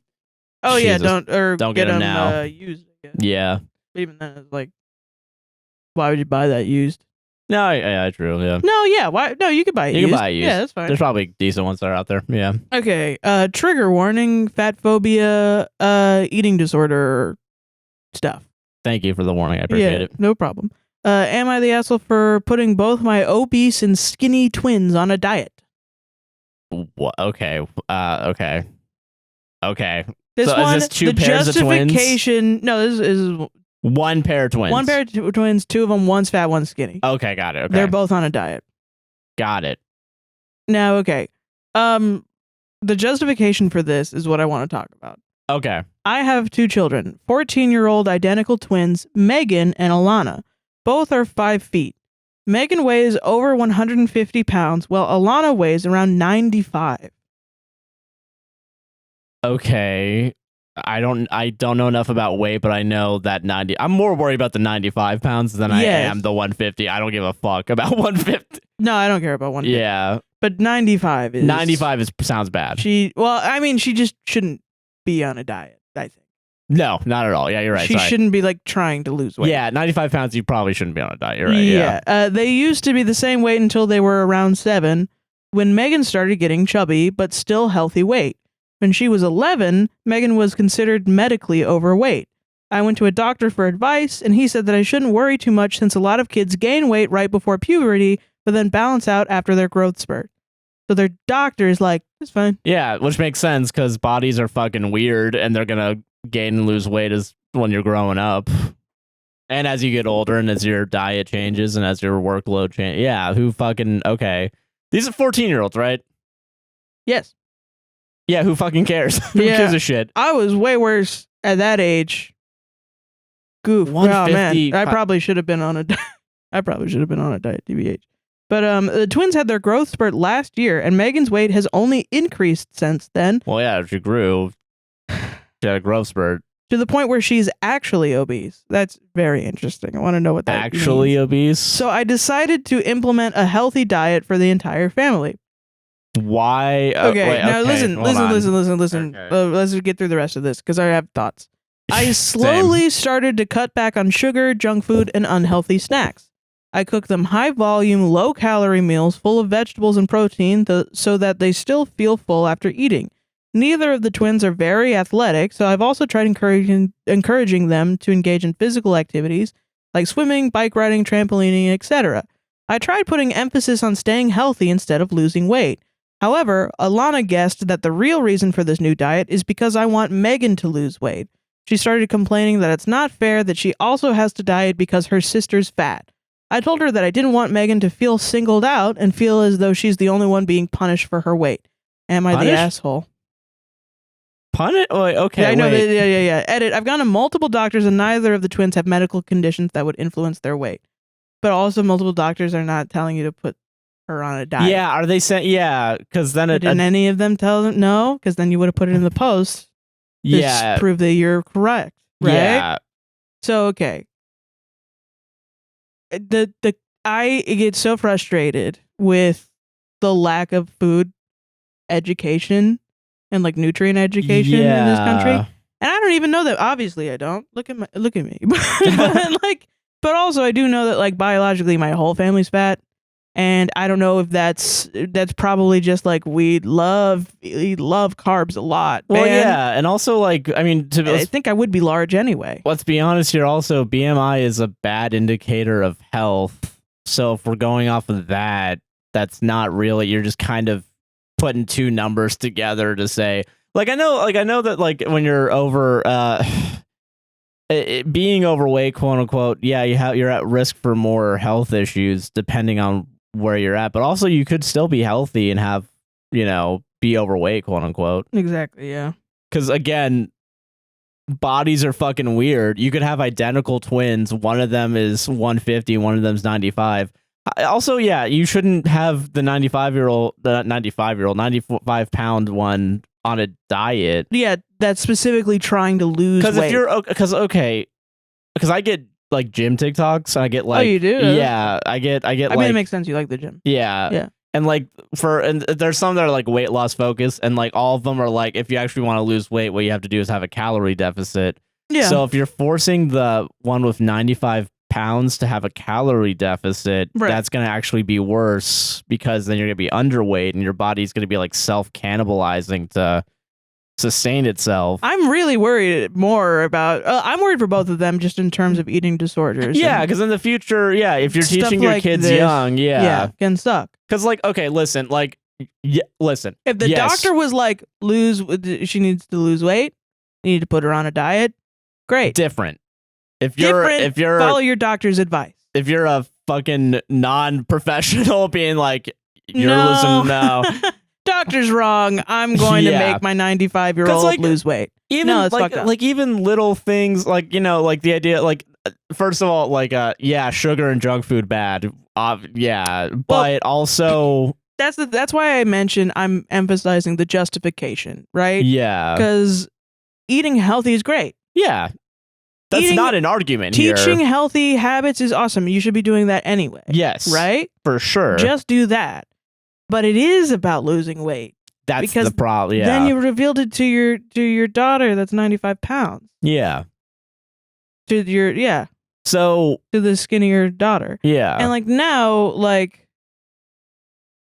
Oh Jesus. Yeah, don't get them now. Used. Yeah. Even then, it's like, why would you buy that used? No, yeah, true. Yeah. No, yeah. Why? No, you could buy it. You can buy it used. Yeah, that's fine. There's probably decent ones that are out there. Yeah. Okay. Trigger warning: fat phobia, eating disorder stuff. Thank you for the warning. I appreciate it. No problem. Am I the asshole for putting both my obese and skinny twins on a diet? What? Okay. Okay. This so one, is this 2 pairs of twins? No, this is 1 pair of twins. 1 pair of twins. 2 of them. One's fat, one's skinny. Okay, got it. Okay. They're both on a diet. Got it. Now, okay. The justification for this is what I want to talk about. Okay. I have 2 children, 14-year-old identical twins, Megan and Alana. Both are 5 feet. Megan weighs over 150 pounds, while Alana weighs around 95. Okay. I don't know enough about weight, but I know that 90. I'm more worried about the 95 pounds than I am the 150. I don't give a fuck about 150. No, I don't care about 150. Yeah. But 95 sounds bad. She just shouldn't be on a diet, I think. No, not at all. Yeah, you're right. She shouldn't be like trying to lose weight. Yeah, 95 pounds, you probably shouldn't be on a diet. You're right. Yeah. They used to be the same weight until they were around 7, when Megan started getting chubby, but still healthy weight. When she was 11, Megan was considered medically overweight. I went to a doctor for advice, and he said that I shouldn't worry too much since a lot of kids gain weight right before puberty, but then balance out after their growth spurt. So their doctor is like, it's fine. Yeah, which makes sense because bodies are fucking weird, and they're going to gain and lose weight as when you're growing up. And as you get older, and as your diet changes, and as your workload changes. Yeah, okay. These are 14-year-olds, right? Yes. Yeah, who fucking cares? Who gives a shit? I was way worse at that age. Goof. Oh, man. I probably should have been on a diet. TBH. But the twins had their growth spurt last year, and Megan's weight has only increased since then. Well, yeah, she grew. She had a growth spurt. To the point where she's actually obese. That's very interesting. I want to know what that actually means. Obese? So I decided to implement a healthy diet for the entire family. Why? Okay, now listen. Okay. Let's get through the rest of this because I have thoughts. I slowly started to cut back on sugar, junk food, and unhealthy snacks. I cook them high-volume, low-calorie meals full of vegetables and protein so that they still feel full after eating. Neither of the twins are very athletic, so I've also tried encouraging them to engage in physical activities like swimming, bike riding, trampolining, etc. I tried putting emphasis on staying healthy instead of losing weight. However, Alana guessed that the real reason for this new diet is because I want Megan to lose weight. She started complaining that it's not fair that she also has to diet because her sister's fat. I told her that I didn't want Megan to feel singled out and feel as though she's the only one being punished for her weight. Am I the asshole? Punish? Okay, yeah, I know. Yeah. Edit. I've gone to multiple doctors and neither of the twins have medical conditions that would influence their weight. But also multiple doctors are not telling you to put her on a diet. Yeah, are they saying? Yeah, because then didn't any of them tell them no? Because then you would have put it in the post. To prove that you're correct, right? Yeah. So okay, I get so frustrated with the lack of food education and like nutrient education in this country, and I don't even know that. Obviously, I don't. Look at me, but also I do know that like biologically, my whole family's fat. And I don't know if that's probably just like we love carbs a lot. Well, yeah, and also like I think I would be large anyway. Let's be honest here. Also, BMI is a bad indicator of health. So if we're going off of that, that's not really. You're just kind of putting two numbers together to say like I know that like when you're over being overweight, quote unquote. Yeah, you're at risk for more health issues depending on where you're at, but also you could still be healthy and have, be overweight, quote unquote. Exactly, yeah. Because again, bodies are fucking weird. You could have identical twins. One of them is 150, one of them's 95. Also, yeah, you shouldn't have the 95-pound one on a diet. Yeah, that's specifically trying to lose weight. Because I get like gym TikToks. I get like, oh, you do? Yeah, I get. I mean, it makes sense. You like the gym. Yeah. And like and there's some that are like weight loss focused, and like all of them are like, if you actually want to lose weight, what you have to do is have a calorie deficit. Yeah. So if you're forcing the one with 95 pounds to have a calorie deficit, that's going to actually be worse because then you're going to be underweight and your body's going to be like self-cannibalizing to sustain itself. I'm really worried more about I'm worried for both of them just in terms of eating disorders. Yeah, because in the future, if you're teaching your kids young, can suck. Because like, okay, listen. If the doctor was like, she needs to lose weight, you need to put her on a diet, great. Different. If you're follow your doctor's advice. If you're a fucking non-professional being like, you're losing doctor's wrong. I'm going to make my 95-year-old lose weight. Even no, it's fucked up. Like even little things like, you know, like the idea, like, first of all, like, yeah, sugar and junk food bad. Yeah, but also that's why I mentioned I'm emphasizing the justification, right? Yeah, because eating healthy is great. Yeah, that's not an argument here. Teaching healthy habits is awesome. You should be doing that anyway. Yes, right, for sure. Just do that. But it is about losing weight. That's because the problem. Yeah. Then you revealed it to your daughter that's 95 pounds. Yeah. To your So to the skinnier daughter. Yeah. And like now, like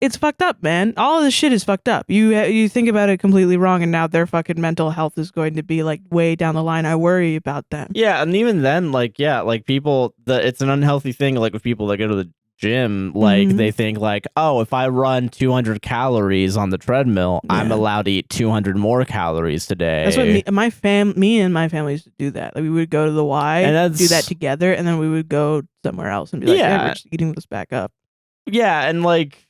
it's fucked up, man. All of this shit is fucked up. You think about it completely wrong, and now their fucking mental health is going to be like way down the line. I worry about them. Yeah, and even then, like, yeah, like people, it's an unhealthy thing. Like with people that go to the gym, like they think like, oh, if I run 200 calories on the treadmill, I'm allowed to eat 200 more calories today. That's what me and my family used to do that. Like we would go to the Y and do that together, and then we would go somewhere else and be like, yeah, we're just eating this back up. Yeah, and like,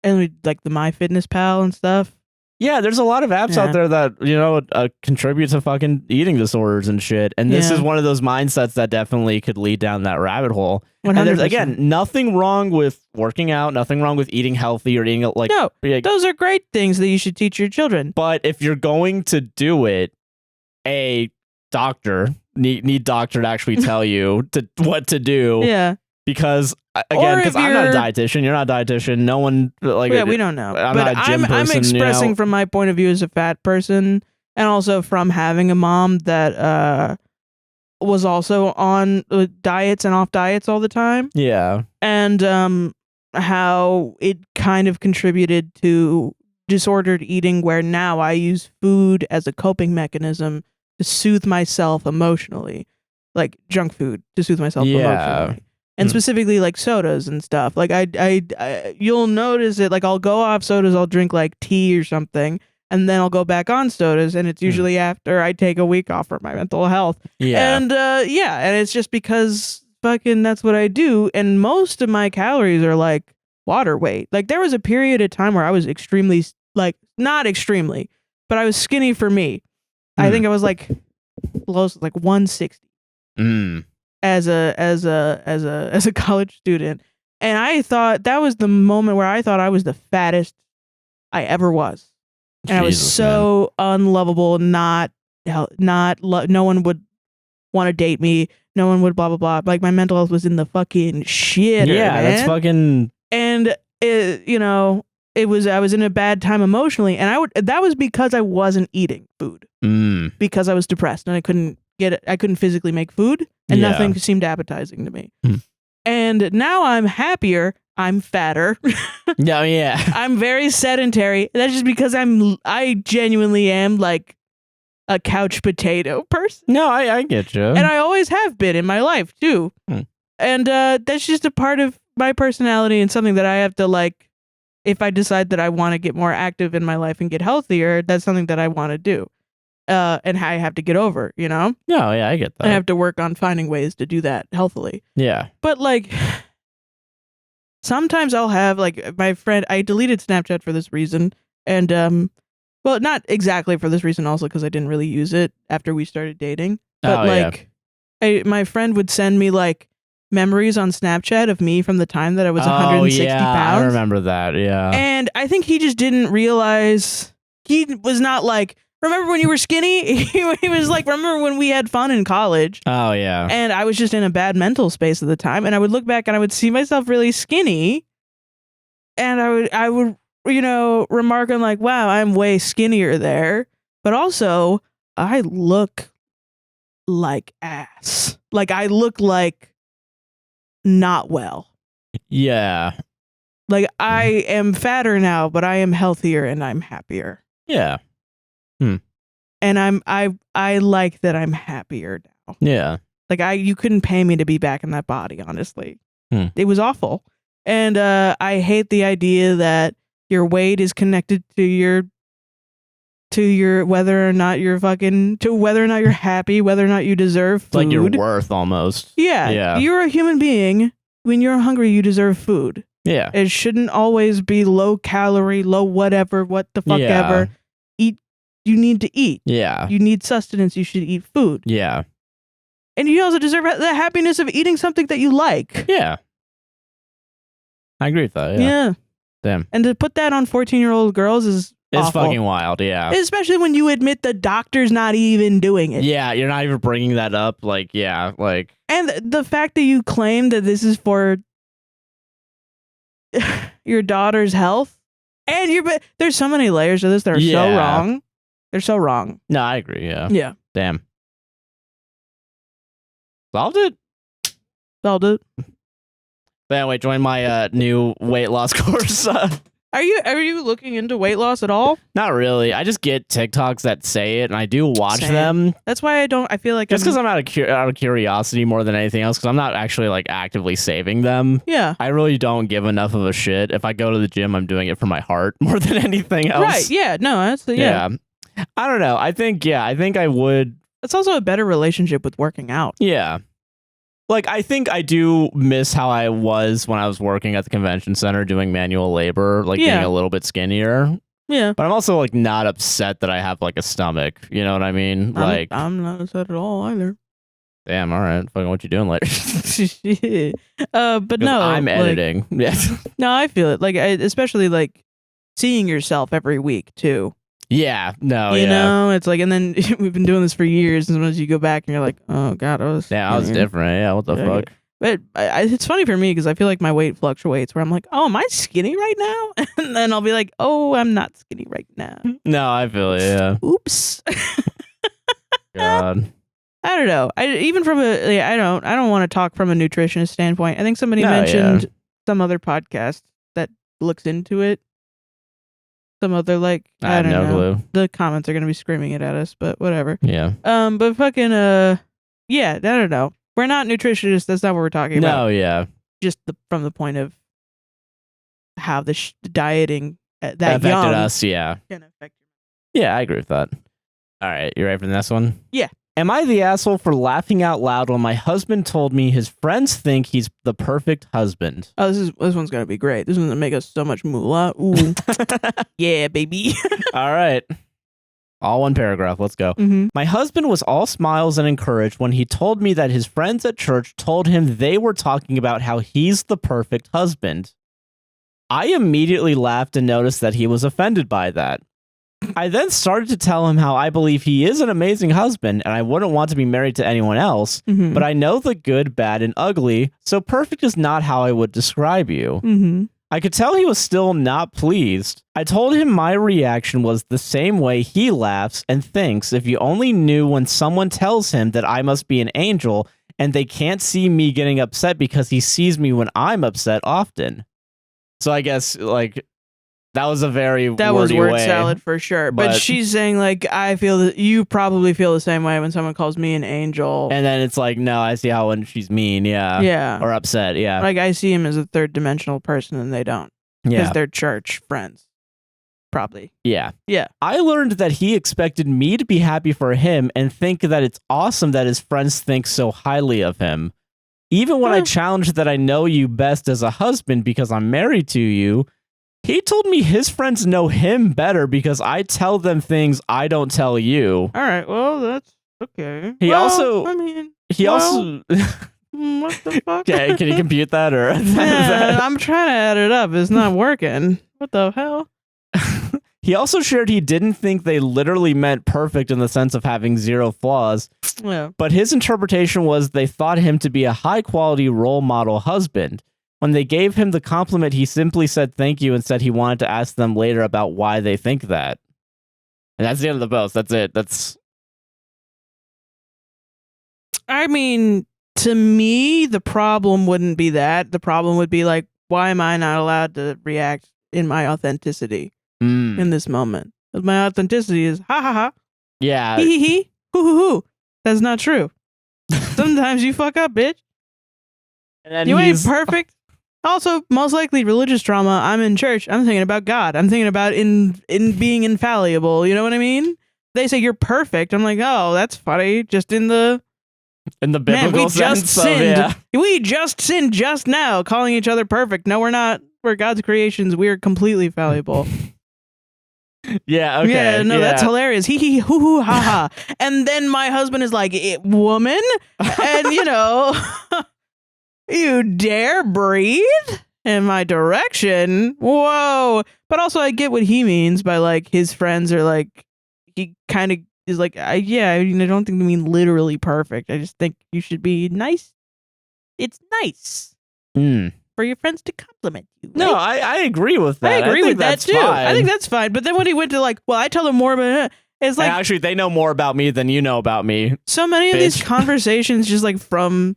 and we like the MyFitnessPal and stuff. Yeah, there's a lot of apps out there that, you know, contribute to fucking eating disorders and shit. And this is one of those mindsets that definitely could lead down that rabbit hole. 100%. And there's, again, nothing wrong with working out, nothing wrong with eating healthy or eating like... No, those are great things that you should teach your children. But if you're going to do it, a doctor, need doctor to actually tell you what to do. Yeah. Because again, because I'm not a dietitian, you're not a dietitian. No one like we don't know. I'm not a gym person. I'm expressing from my point of view as a fat person, and also from having a mom that was also on diets and off diets all the time. Yeah, and how it kind of contributed to disordered eating, where now I use food as a coping mechanism to soothe myself emotionally, like junk food to soothe myself emotionally. And specifically like sodas and stuff. Like I you'll notice it. Like I'll go off sodas, I'll drink like tea or something, and then I'll go back on sodas, and it's usually after I take a week off for my mental health. Yeah. And and it's just because fucking that's what I do. And most of my calories are like water weight. Like there was a period of time where I was extremely, like not extremely, but I was skinny for me. I think I was like close, like 160. As a college student, and I thought that was the moment where I thought I was the fattest I ever was, and I was so unlovable. No one would want to date me. No one would blah blah blah. Like my mental health was in the fucking shit. Yeah, man. That's fucking. And I was in a bad time emotionally, and that was because I wasn't eating food because I was depressed and I couldn't physically make food, and nothing seemed appetizing to me. And now I'm happier. I'm fatter. I'm very sedentary. That's just because I genuinely am like a couch potato person. No, I get you. And I always have been in my life too. And that's just a part of my personality, and something that I have to like, if I decide that I want to get more active in my life and get healthier, that's something that I want to do. And I have to get over, you know? No, yeah, I get that. I have to work on finding ways to do that healthily. Yeah. But like, sometimes I'll have like my friend, I deleted Snapchat for this reason. And, well, not exactly for this reason, also because I didn't really use it after we started dating. But my friend would send me like memories on Snapchat of me from the time that I was 160 pounds. I remember that, yeah. And I think he just didn't realize, he was not like, remember when you were skinny? He was like, remember when we had fun in college? Oh, yeah. And I was just in a bad mental space at the time. And I would look back and I would see myself really skinny. And I would, remark on like, wow, I'm way skinnier there. But also, I look like ass. Like, I look like not well. Yeah. Like, I am fatter now, but I am healthier and I'm happier. Yeah. And I like that I'm happier now. Yeah. Like you couldn't pay me to be back in that body, honestly. It was awful. And I hate the idea that your weight is connected to your whether or not you're happy, whether or not you deserve food. Like your worth almost. Yeah. You're a human being. When you're hungry, you deserve food. Yeah. It shouldn't always be low calorie, low whatever, what the fuck ever. Eat. You need to eat. Yeah. You need sustenance. You should eat food. Yeah. And you also deserve the happiness of eating something that you like. Yeah. I agree with that. Yeah. Damn. And to put that on 14-year-old girls is It's awful. fucking wild, yeah. Especially when you admit the doctor's not even doing it. Yeah, you're not even bringing that up. Like, yeah, like. And the fact that you claim that this is for your daughter's health, and there's so many layers to this that are so wrong. They're so wrong. No, I agree. Yeah. Yeah. Damn. Solved it. But anyway, join my new weight loss course. Are you looking into weight loss at all? Not really. I just get TikToks that say it, and I do watch them. That's why I feel like just because I'm out of curiosity more than anything else. Because I'm not actually like actively saving them. Yeah. I really don't give enough of a shit. If I go to the gym, I'm doing it for my heart more than anything else. Right. Yeah. No. That's yeah. I don't know. I think I would. It's also a better relationship with working out. Yeah. Like, I think I do miss how I was when I was working at the convention center doing manual labor, like being a little bit skinnier. Yeah. But I'm also like not upset that I have like a stomach. You know what I mean? I'm not upset at all either. Damn, all right. Fucking what you doing later? But no. I'm editing. Yes. No, I feel it. Like, especially like seeing yourself every week too. Yeah, no, you know, it's like, and then we've been doing this for years, and sometimes you go back and you're like, oh god, I was different. Yeah, what the fuck? But it's funny for me because I feel like my weight fluctuates. Where I'm like, oh, am I skinny right now? And then I'll be like, oh, I'm not skinny right now. No, I feel it. Yeah. Oops. God. I don't know. Even from I don't want to talk from a nutritionist standpoint. I think somebody mentioned some other podcast that looks into it. Some other I don't know. Clue. The comments are gonna be screaming it at us, but whatever. Yeah. But fucking yeah, I don't know. We're not nutritionists. That's not what we're talking about. No, yeah. Just from the point of how the dieting that affected young us. Yeah. Can affect. Yeah, I agree with that. All right, you ready for the next one? Yeah. Am I the asshole for laughing out loud when my husband told me his friends think he's the perfect husband? Oh, this one's gonna be great. This one's gonna make us so much moolah. Ooh. Yeah, baby. All right. All one paragraph. Let's go. Mm-hmm. My husband was all smiles and encouraged when he told me that his friends at church told him they were talking about how he's the perfect husband. I immediately laughed and noticed that he was offended by that. I then started to tell him how I believe he is an amazing husband and I wouldn't want to be married to anyone else, but I know the good, bad, and ugly, so perfect is not how I would describe you. Mm-hmm. I could tell he was still not pleased. I told him my reaction was the same way he laughs and thinks if you only knew when someone tells him that I must be an angel and they can't see me getting upset because he sees me when I'm upset often. So I guess, that was a very that was word salad for sure. But she's saying I feel that you probably feel the same way when someone calls me an angel. And then it's no, I see how when she's mean, yeah, or upset, yeah. I see him as a third dimensional person, and they don't, because they're church friends, probably. Yeah. Yeah. I learned that he expected me to be happy for him and think that it's awesome that his friends think so highly of him. Even when I challenged that I know you best as a husband because I'm married to you. He told me his friends know him better because I tell them things I don't tell you. All right, well, that's okay. He also... what the fuck? Okay, can you compute that? Or I'm trying to add it up. It's not working. What the hell? He also shared he didn't think they literally meant perfect in the sense of having zero flaws. Yeah. But his interpretation was they thought him to be a high-quality role model husband. When they gave him the compliment, he simply said thank you and said he wanted to ask them later about why they think that. And that's the end of the post. That's it. I mean, to me, the problem wouldn't be that. The problem would be why am I not allowed to react in my authenticity in this moment? Because my authenticity is ha ha ha. Yeah. Hee hee hee. Hoo hoo hoo. That's not true. Sometimes you fuck up, bitch. And then you ain't perfect. Also, most likely religious trauma. I'm in church. I'm thinking about God. I'm thinking about in being infallible. You know what I mean? They say you're perfect. I'm like, oh, that's funny. Just in the biblical sense. We just sinned just now, calling each other perfect. No, we're not. We're God's creations. We're completely fallible. Yeah, okay. Yeah, no, that's hilarious. Hee hee hoo hoo ha ha. And then my husband is like, woman? And you dare breathe in my direction? Whoa. But also I get what he means by like his friends are like, he kind of is like, I don't think they mean literally perfect. I just think you should be nice. It's nice. For your friends to compliment you. Right? No, I agree with that. I agree with that too. Fine. I think that's fine. But then when he went to like, well, I tell them more about it. It's like, and actually, they know more about me than you know about me. So many of these conversations just like from,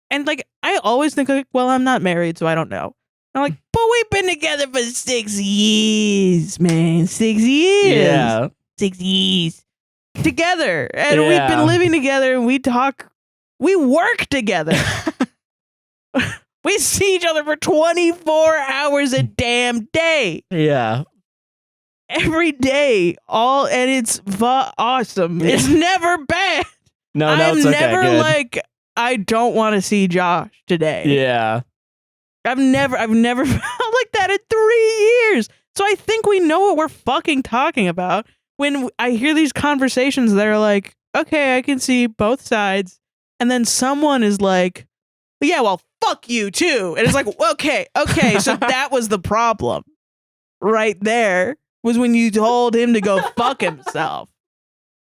and like, I always think like, well, I'm not married, so I don't know. I'm like, but we've been together for 6 years, man. 6 years. Yeah. 6 years. Together. And we've been living together and we talk, we work together. We see each other for 24 hours a damn day. Yeah. Every day. And it's awesome. It's never bad. No, I'm it's okay. never Good. like, I don't want to see Josh today. Yeah. I've never felt like that in 3 years. So I think we know what we're fucking talking about. When I hear these conversations that are like, okay, I can see both sides. And then someone is like, yeah, well, fuck you too. And it's like, okay. So that was the problem right there, was when you told him to go fuck himself.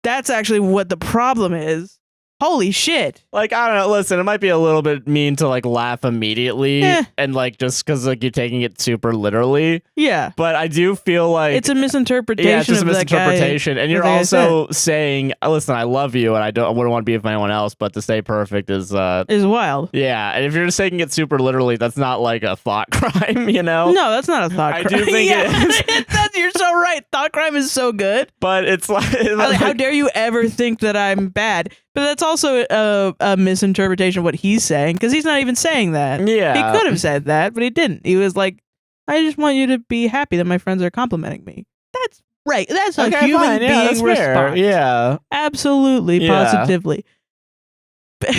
That's actually what the problem is. Holy shit. Like, I don't know. Listen, it might be a little bit mean to like laugh immediately and like just because like you're taking it super literally. Yeah. But I do feel like it's a misinterpretation. Yeah, it's just a misinterpretation. And you're also saying, listen, I love you and I wouldn't want to be with anyone else, but to stay perfect is wild. Yeah. And if you're just taking it super literally, that's not like a thought crime, you know? No, that's not a thought crime. I do think it is. You're so right. Thought crime is so good. But it's like how dare you ever think that I'm bad? But that's also a misinterpretation of what he's saying, because he's not even saying that. Yeah. He could have said that, but he didn't. He was like, I just want you to be happy that my friends are complimenting me. That's right. That's a human being response. Yeah. Absolutely. Positively. And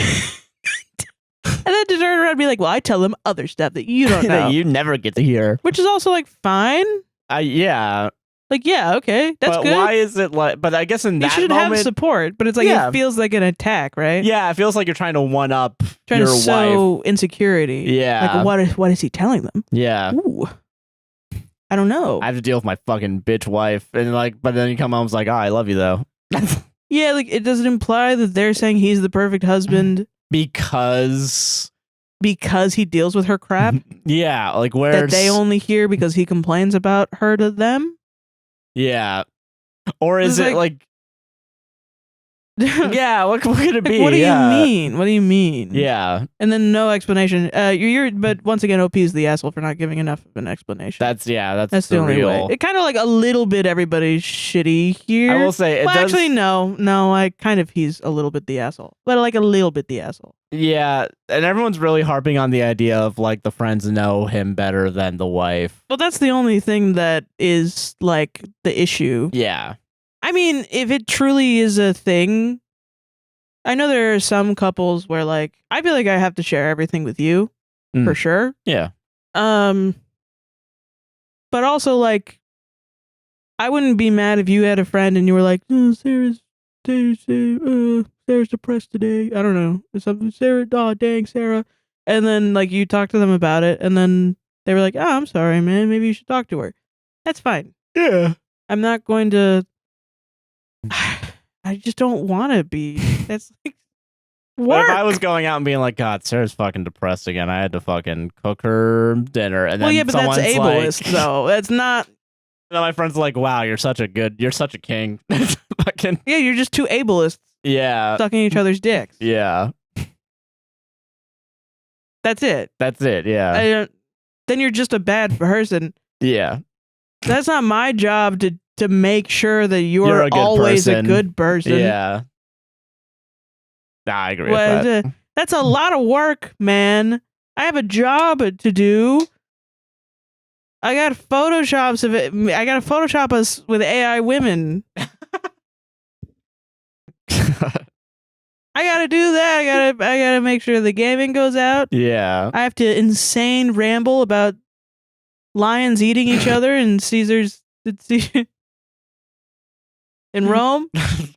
then to turn around and be like, well, I tell them other stuff that you don't know. That you never get to hear. Which is also like, fine. Yeah. Like, yeah, okay, that's but good. Why is it like? But I guess in that you should moment, have support. But it's like it feels like an attack, right? Yeah, it feels like you're trying to one up trying your to sow wife. insecurity. Yeah, like what is he telling them? Yeah, ooh, I don't know. I have to deal with my fucking bitch wife, and like, but then you come home, and it's like, oh, I love you though. Yeah, like it doesn't imply that they're saying he's the perfect husband because he deals with her crap. Yeah, like where that they only hear because he complains about her to them. Yeah. Or is it like yeah, what could it be? What do you mean? What do you mean? Yeah. And then no explanation. But once again, OP is the asshole for not giving enough of an explanation. That's the the only real way. It kind of like a little bit everybody's shitty here. I will say it does... actually no, he's a little bit the asshole. But like a little bit the asshole. Yeah, and everyone's really harping on the idea of like the friends know him better than the wife. Well, that's the only thing that is like the issue. Yeah. I mean, if it truly is a thing, I know there are some couples where like I feel like I have to share everything with you for sure. Yeah. But also like I wouldn't be mad if you had a friend and you were like, oh, Sarah's depressed today. I don't know. Or something. Sarah, oh dang, Sarah. And then like you talk to them about it and then they were like, oh, I'm sorry, man. Maybe you should talk to her. That's fine. Yeah. I'm not going to I just don't want to be. That's like work. If I was going out and being like, God, Sarah's fucking depressed again. I had to fucking cook her dinner. And then yeah, but that's ableist, like, though. That's not. And my friend's like, wow, you're such a king. Fucking. Yeah, you're just two ableists. Yeah. Sucking each other's dicks. Yeah. That's it. Yeah. Then you're just a bad person. Yeah. That's not my job to make sure that you're always a good person. Yeah. Nah, I agree with that. That's a lot of work, man. I have a job to do. I got Photoshops of it. I got to Photoshop us with AI women. I gotta do that. I gotta make sure the gaming goes out. Yeah. I have to insane ramble about lions eating each other in Caesar's in Rome.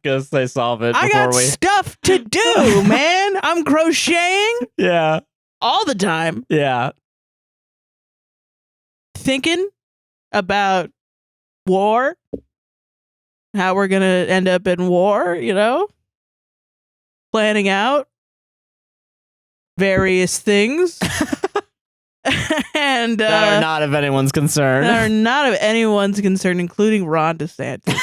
Guess they solve it. I got stuff to do, man. I'm crocheting. Yeah. All the time. Yeah. Thinking about war. How we're going to end up in war, you know? Planning out various things. And that are not of anyone's concern. That are not of anyone's concern, including Ron DeSantis.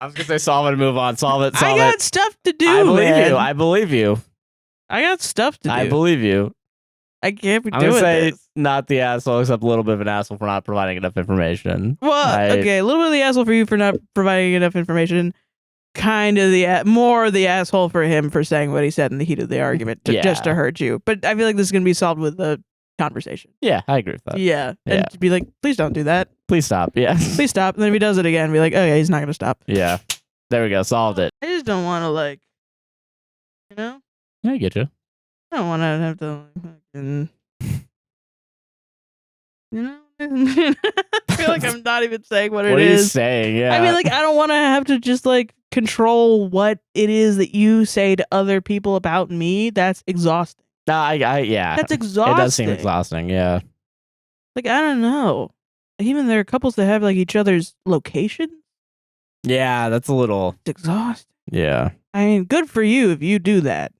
I was going to say solve it and move on. Solve it. I got stuff to do, I believe man. you. I believe you. I got stuff to do. I believe you. I can't be I'm doing gonna say this. Not the asshole, except a little bit of an asshole for not providing enough information. Well, okay, a little bit of the asshole for you for not providing enough information. Kind of more the asshole for him for saying what he said in the heat of the argument just to hurt you. But I feel like this is going to be solved with the conversation. Yeah, I agree with that. Yeah. And to be like, please don't do that. Please stop. Yeah. Please stop. And then if he does it again, be like, oh yeah, he's not going to stop. Yeah. There we go. Solved it. I just don't want to like, you know? Yeah, I get you. I don't want to have to fucking, you know? I feel like I'm not even saying what it is. What are you saying? Yeah. I mean, like, I don't want to have to just like control what it is that you say to other people about me. That's exhausting. No, yeah. That's exhausting. It does seem exhausting. Yeah. Like, I don't know. Even there are couples that have like each other's location. Yeah, that's a little. It's exhausting. Yeah. I mean, good for you if you do that,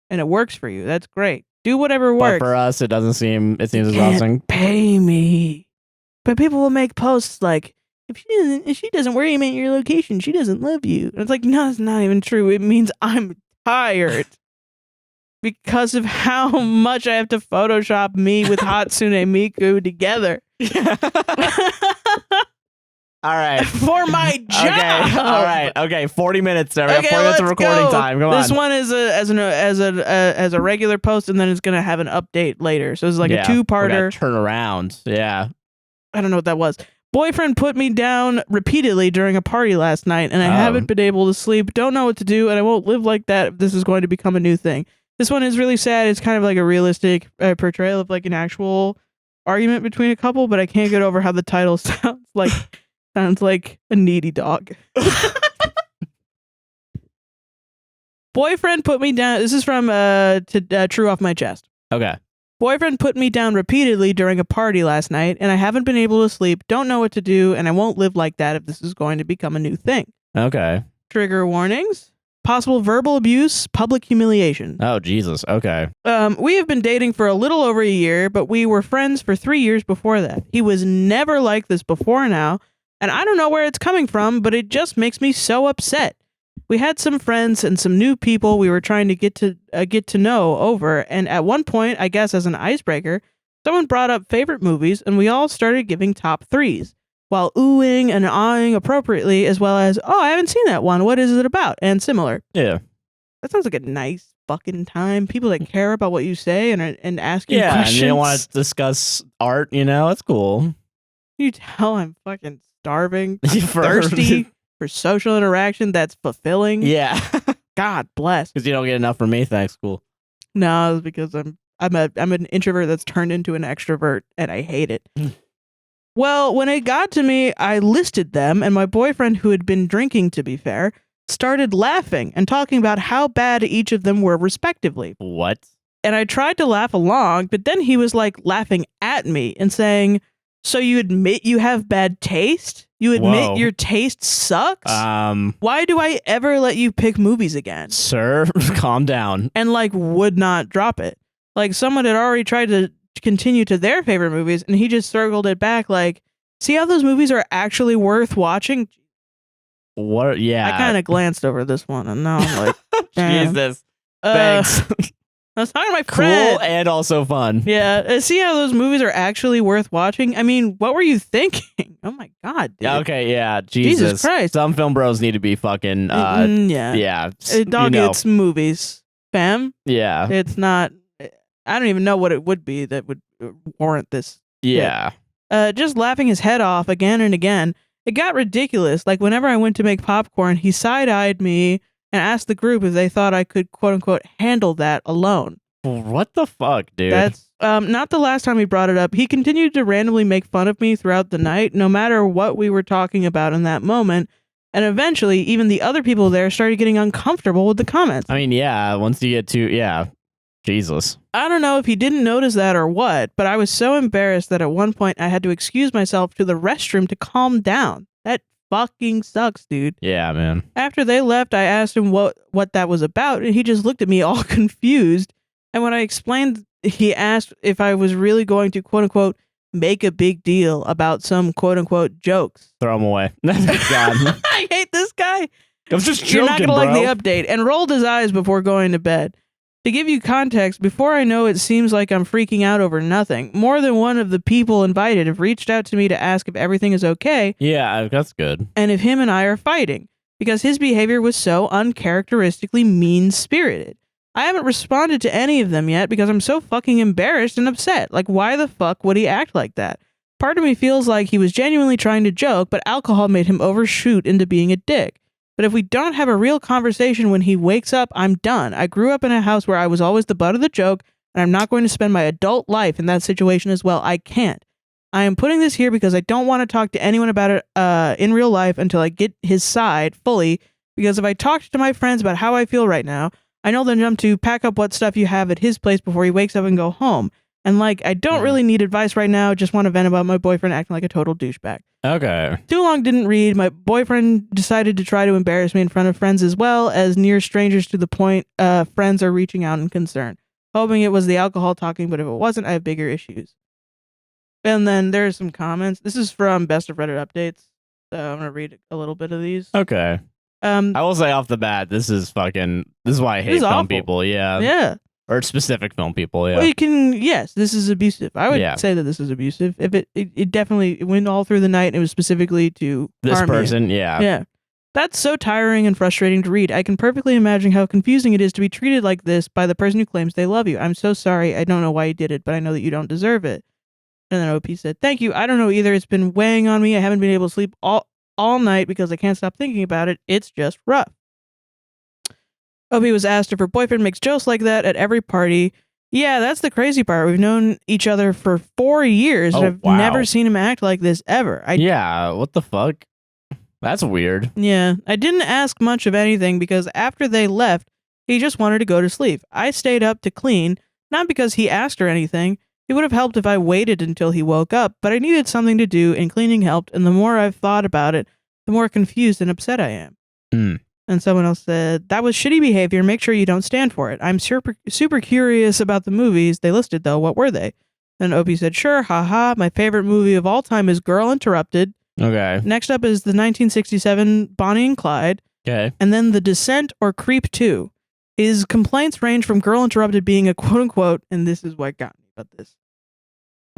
and it works for you. That's great. Do whatever works. But for us, it doesn't seem. It seems Can't exhausting. pay me. But people will make posts like, if she doesn't worry about your location, she doesn't love you. And it's like, no, it's not even true. It means I'm tired because of how much I have to Photoshop me with Hatsune Miku together. All right. For my job. Okay. All right. Okay. 40 minutes there. We have 40 minutes of let's recording go. time. Come this on. one is as a regular post, and then it's gonna have an update later. So it's like a two-parter. Turn around. Yeah. I don't know what that was. Boyfriend put me down repeatedly during a party last night, and I haven't been able to sleep. Don't know what to do, and I won't live like that if this is going to become a new thing. This one is really sad. It's kind of like a realistic portrayal of like an actual argument between a couple, but I can't get over how the title sounds like a needy dog. Boyfriend put me down. This is from True Off My Chest. Okay. Boyfriend put me down repeatedly during a party last night, and I haven't been able to sleep, don't know what to do, and I won't live like that if this is going to become a new thing. Okay. Trigger warnings. Possible verbal abuse, public humiliation. Oh, Jesus. Okay. We have been dating for a little over a year, but we were friends for 3 years before that. He was never like this before now, and I don't know where it's coming from, but it just makes me so upset. We had some friends and some new people we were trying to get to know over, and at one point, I guess as an icebreaker, someone brought up favorite movies, and we all started giving top threes, while oohing and ahhing appropriately, as well as, oh, I haven't seen that one, what is it about? And similar. Yeah. That sounds like a nice fucking time. People that care about what you say and ask you questions. And you don't want to discuss art, That's cool. You tell I'm fucking starving, I'm thirsty for social interaction that's fulfilling. Yeah. God bless. Because you don't get enough from me, thanks. Cool. No, it's because I'm an introvert that's turned into an extrovert, and I hate it. Well, when it got to me, I listed them, and my boyfriend, who had been drinking, to be fair, started laughing and talking about how bad each of them were respectively. What? And I tried to laugh along, but then he was like laughing at me and saying, so you admit you have bad taste? You admit your taste sucks? Why do I ever let you pick movies again? Sir, calm down. And would not drop it. Like someone had already tried to continue to their favorite movies, and he just circled it back like, see how those movies are actually worth watching? What? Yeah. I kind of glanced over this one, and now I'm like, damn. Jesus. Thanks. I was talking to my friend. Cool and also fun. Yeah. See how those movies are actually worth watching? I mean, what were you thinking? Oh my God, dude. Okay, yeah. Jesus Christ. Some film bros need to be fucking yeah. Yeah. Dog, it's movies. Fam. Yeah. It's not. I don't even know what it would be that would warrant this. Yeah. Just laughing his head off again and again. It got ridiculous. Like whenever I went to make popcorn, he side-eyed me and asked the group if they thought I could, quote unquote, handle that alone. What the fuck, dude? That's Not the last time he brought it up. He continued to randomly make fun of me throughout the night, no matter what we were talking about in that moment. And eventually, even the other people there started getting uncomfortable with the comments. I mean, yeah, once you get to, Jesus. I don't know if he didn't notice that or what, but I was so embarrassed that at one point I had to excuse myself to the restroom to calm down. That fucking sucks, dude. Yeah, man. After they left, I asked him what that was about, and he just looked at me all confused. And when I explained, he asked if I was really going to, quote unquote, make a big deal about some quote unquote jokes. Throw him away. God. I hate this guy. I was just joking, You're not going to bro. like the update. And rolled his eyes before going to bed. To give you context, before I know it seems like I'm freaking out over nothing. More than one of the people invited have reached out to me to ask if everything is okay. Yeah, that's good. And if him and I are fighting. Because his behavior was so uncharacteristically mean-spirited. I haven't responded to any of them yet because I'm so fucking embarrassed and upset. Like, why the fuck would he act like that? Part of me feels like he was genuinely trying to joke, but alcohol made him overshoot into being a dick. But if we don't have a real conversation when he wakes up, I'm done. I grew up in a house where I was always the butt of the joke, and I'm not going to spend my adult life in that situation as well. I can't. I am putting this here because I don't want to talk to anyone about it in real life until I get his side fully, because if I talk to my friends about how I feel right now, I know they'll jump to pack up what stuff you have at his place before he wakes up and go home. And like, I don't really need advice right now. Just want to vent about my boyfriend acting like a total douchebag. Okay. Too long didn't read. My boyfriend decided to try to embarrass me in front of friends as well as near strangers, to the point friends are reaching out in concern. Hoping it was the alcohol talking, but if it wasn't, I have bigger issues. And then there's some comments. This is from Best of Reddit Updates. So I'm going to read a little bit of these. Okay. I will say off the bat, this is why I hate film awful. people. Yeah. Yeah. Or specific film people, yeah. Well, yes, this is abusive. I would say that this is abusive. If it definitely went all through the night and it was specifically to this harm person, you. yeah. Yeah. That's so tiring and frustrating to read. I can perfectly imagine how confusing it is to be treated like this by the person who claims they love you. I'm so sorry. I don't know why you did it, but I know that you don't deserve it. And then OP said, thank you. I don't know either. It's been weighing on me. I haven't been able to sleep all night because I can't stop thinking about it. It's just rough. Obi was asked if her boyfriend makes jokes like that at every party. Yeah, that's the crazy part. We've known each other for 4 years, and I've never seen him act like this ever. Yeah, what the fuck? That's weird. Yeah, I didn't ask much of anything because after they left, he just wanted to go to sleep. I stayed up to clean, not because he asked or anything. It would have helped if I waited until he woke up, but I needed something to do, and cleaning helped, and the more I've thought about it, the more confused and upset I am. And someone else said, that was shitty behavior. Make sure you don't stand for it. I'm super curious about the movies they listed, though. What were they? And Opie said, sure, haha. My favorite movie of all time is Girl Interrupted. Okay. Next up is the 1967 Bonnie and Clyde. Okay. And then The Descent or Creep 2. His complaints range from Girl Interrupted being a quote-unquote, and this is what got me about this,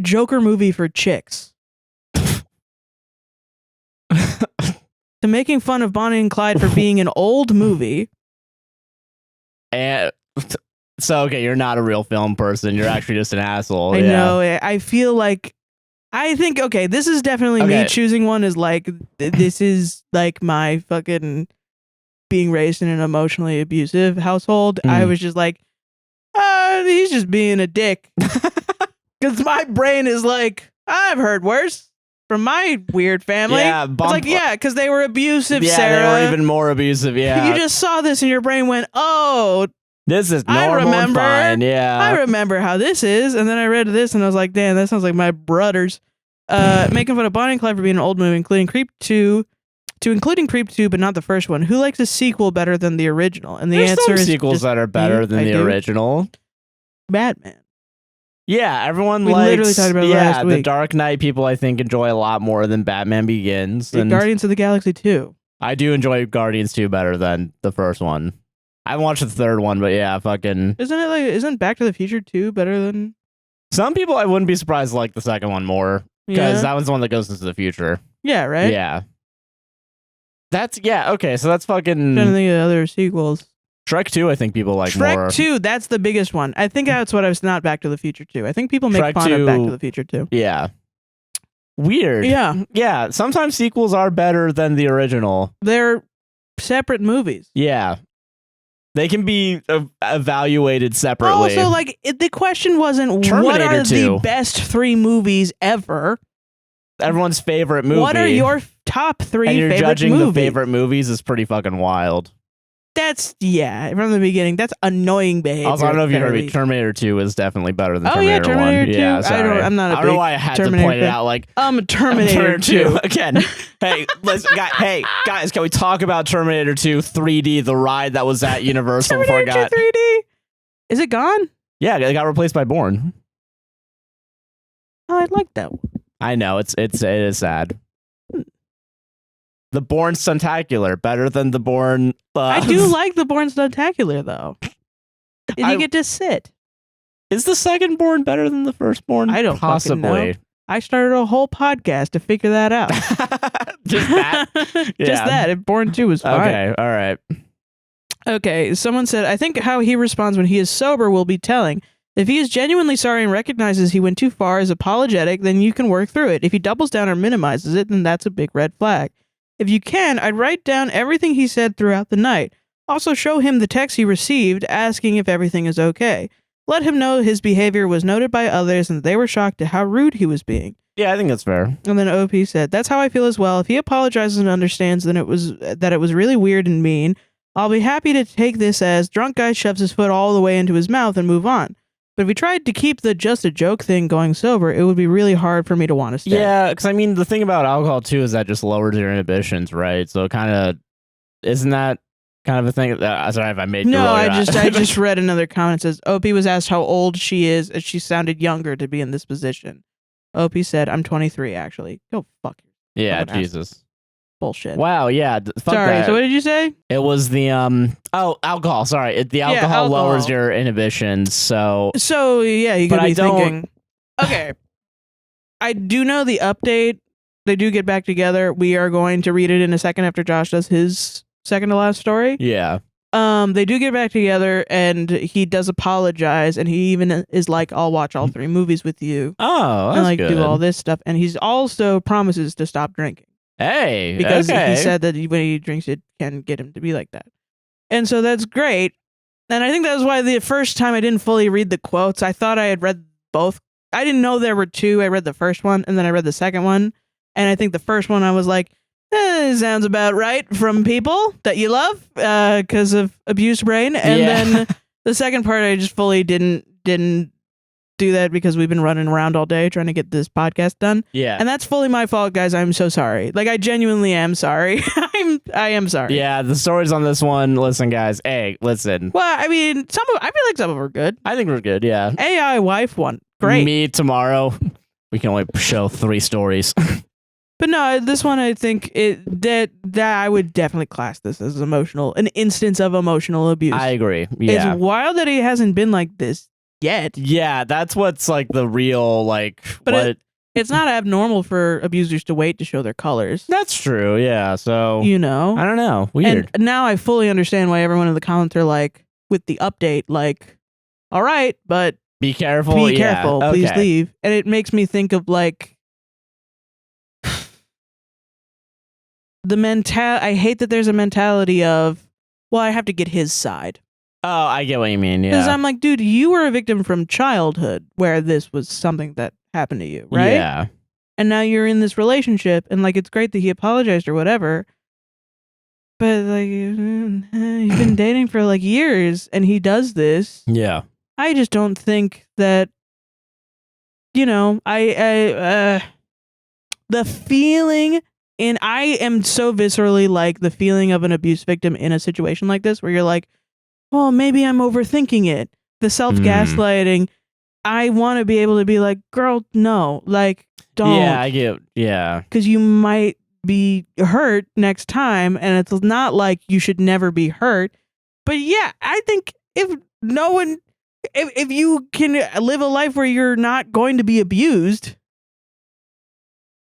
Joker movie for chicks, to making fun of Bonnie and Clyde for being an old movie. And so, okay, you're not a real film person. You're actually just an asshole. I know. I feel like, I think, okay, this is definitely me choosing one as like, this is like my fucking being raised in an emotionally abusive household. I was just like, he's just being a dick. Because my brain is like, I've heard worse from my weird family. Yeah, it's like, yeah, because they were abusive, yeah, Sarah. They were even more abusive, yeah. You just saw this and your brain went, oh, this is normal and fine, yeah. I remember how this is. And then I read this and I was like, damn, that sounds like my brothers. Making fun of Bonnie and Clyde for being an old movie, including Creep 2, but not the first one. Who likes a sequel better than the original? And the There's answer some is sequels that are better than the original. Batman. Yeah, everyone we likes. Literally talked about last week. The Dark Knight people I think enjoy a lot more than Batman Begins. And Guardians of the Galaxy 2. I do enjoy Guardians 2 better than the first one. I haven't watched the third one, but yeah, fucking. Isn't Back to the Future 2 better than? Some people I wouldn't be surprised like the second one more because that one's the one that goes into the future. Yeah, right. Yeah. Okay, so that's fucking. I'm trying to think of other sequels. Shrek 2, I think people like Shrek more. Shrek 2, that's the biggest one. I think that's what I was not Back to the Future 2. I think people make fun of Back to the Future 2. Yeah. Weird. Yeah. Yeah, sometimes sequels are better than the original. They're separate movies. Yeah. They can be evaluated separately. Also, like, the question wasn't Terminator what are 2. the best 3 movies ever. Everyone's favorite movie. What are your top 3 and you're favorite judging movies? the favorite movies is pretty fucking wild. That's, from the beginning, that's annoying behavior. Also, I don't know if you heard me. Terminator 2 is definitely better than Terminator 1. Terminator 2. Yeah, sorry. I'm not a I don't know why I had to point it out. Like, Terminator 2. Again, hey, guys, can we talk about Terminator 2 3D, the ride that was at Universal before it got... 3D? Is it gone? Yeah, it got replaced by Bourne. Oh, I like that one. I know, it is sad. The Bourne Stuntacular, better than the Bourne... I do like the Bourne Stuntacular, though. Did you get to sit? Is the second Bourne better than the first Bourne? I don't possibly know. I started a whole podcast to figure that out. Just that? Yeah. Just that. If Bourne 2 was fine. Okay, all right. Okay, someone said, I think how he responds when he is sober will be telling. If he is genuinely sorry and recognizes he went too far, is apologetic, then you can work through it. If he doubles down or minimizes it, then that's a big red flag. If you can, I'd write down everything he said throughout the night. Also show him the text he received asking if everything is okay. Let him know his behavior was noted by others and they were shocked at how rude he was being. Yeah, I think that's fair. And then OP said, that's how I feel as well. If he apologizes and understands that it was really weird and mean, I'll be happy to take this as drunk guy shoves his foot all the way into his mouth and move on. But if we tried to keep the just a joke thing going sober, it would be really hard for me to want to stay. Yeah, because I mean, the thing about alcohol too is that just lowers your inhibitions, right? So kind of, isn't that kind of a thing? Sorry if I made you roll your eyes. I just read another comment. It says, OP was asked how old she is, and she sounded younger to be in this position. OP said, I'm 23, actually. Go fuck yourself. Yeah, Jesus. Bullshit. Wow, yeah. Fuck Sorry, that. so what did you say? It was the, alcohol, sorry. The alcohol lowers your inhibitions, so... So, yeah, you could be thinking... Okay. I do know the update. They do get back together. We are going to read it in a second after Josh does his second to last story. Yeah. They do get back together, and he does apologize, and he even is like, I'll watch all 3 movies with you. Oh, that's and like good. do all this stuff. And he's also promises to stop drinking. Hey, because okay. he said that when he drinks, it can get him to be like that. And so that's great. And I think that was why the first time I didn't fully read the quotes. I thought I had read both. I didn't know there were 2. I read the first one, and then I read the second one. And I think the first one, I was like, sounds about right from people that you love because of abused brain. And then the second part, I just fully didn't do that because we've been running around all day trying to get this podcast done. Yeah. And that's fully my fault, guys. I'm so sorry. Like, I genuinely am sorry. I am sorry. Yeah, the stories on this one, listen, guys. Hey, listen. Well, I mean, I feel like some of them are good. I think we're good, yeah. AI wife one. Great. Me tomorrow. We can only show 3 stories. But no, this one, I think that I would definitely class this as an instance of emotional abuse. I agree. Yeah. It's wild that he hasn't been like this yet. Yeah, that's what's like the real, like, but it's not abnormal for abusers to wait to show their colors. That's true, yeah. So, you know, I don't know. Weird. And now I fully understand why everyone in the comments are like, with the update, like, all right, but be careful. Be careful. Okay. Please leave. And it makes me think of like I hate that there's a mentality of, well, I have to get his side. Oh, I get what you mean, yeah. Because I'm like, dude, you were a victim from childhood where this was something that happened to you, right? Yeah. And now you're in this relationship, and like, it's great that he apologized or whatever, but like, he's been dating for like years, and he does this. Yeah. I just don't think that, you know, the feeling... And I am so viscerally like the feeling of an abuse victim in a situation like this where you're like, oh, maybe I'm overthinking it. The self-gaslighting. I want to be able to be like, girl, no, like, don't. Yeah, I get, yeah. Because you might be hurt next time, and it's not like you should never be hurt. But yeah, I think if you can live a life where you're not going to be abused,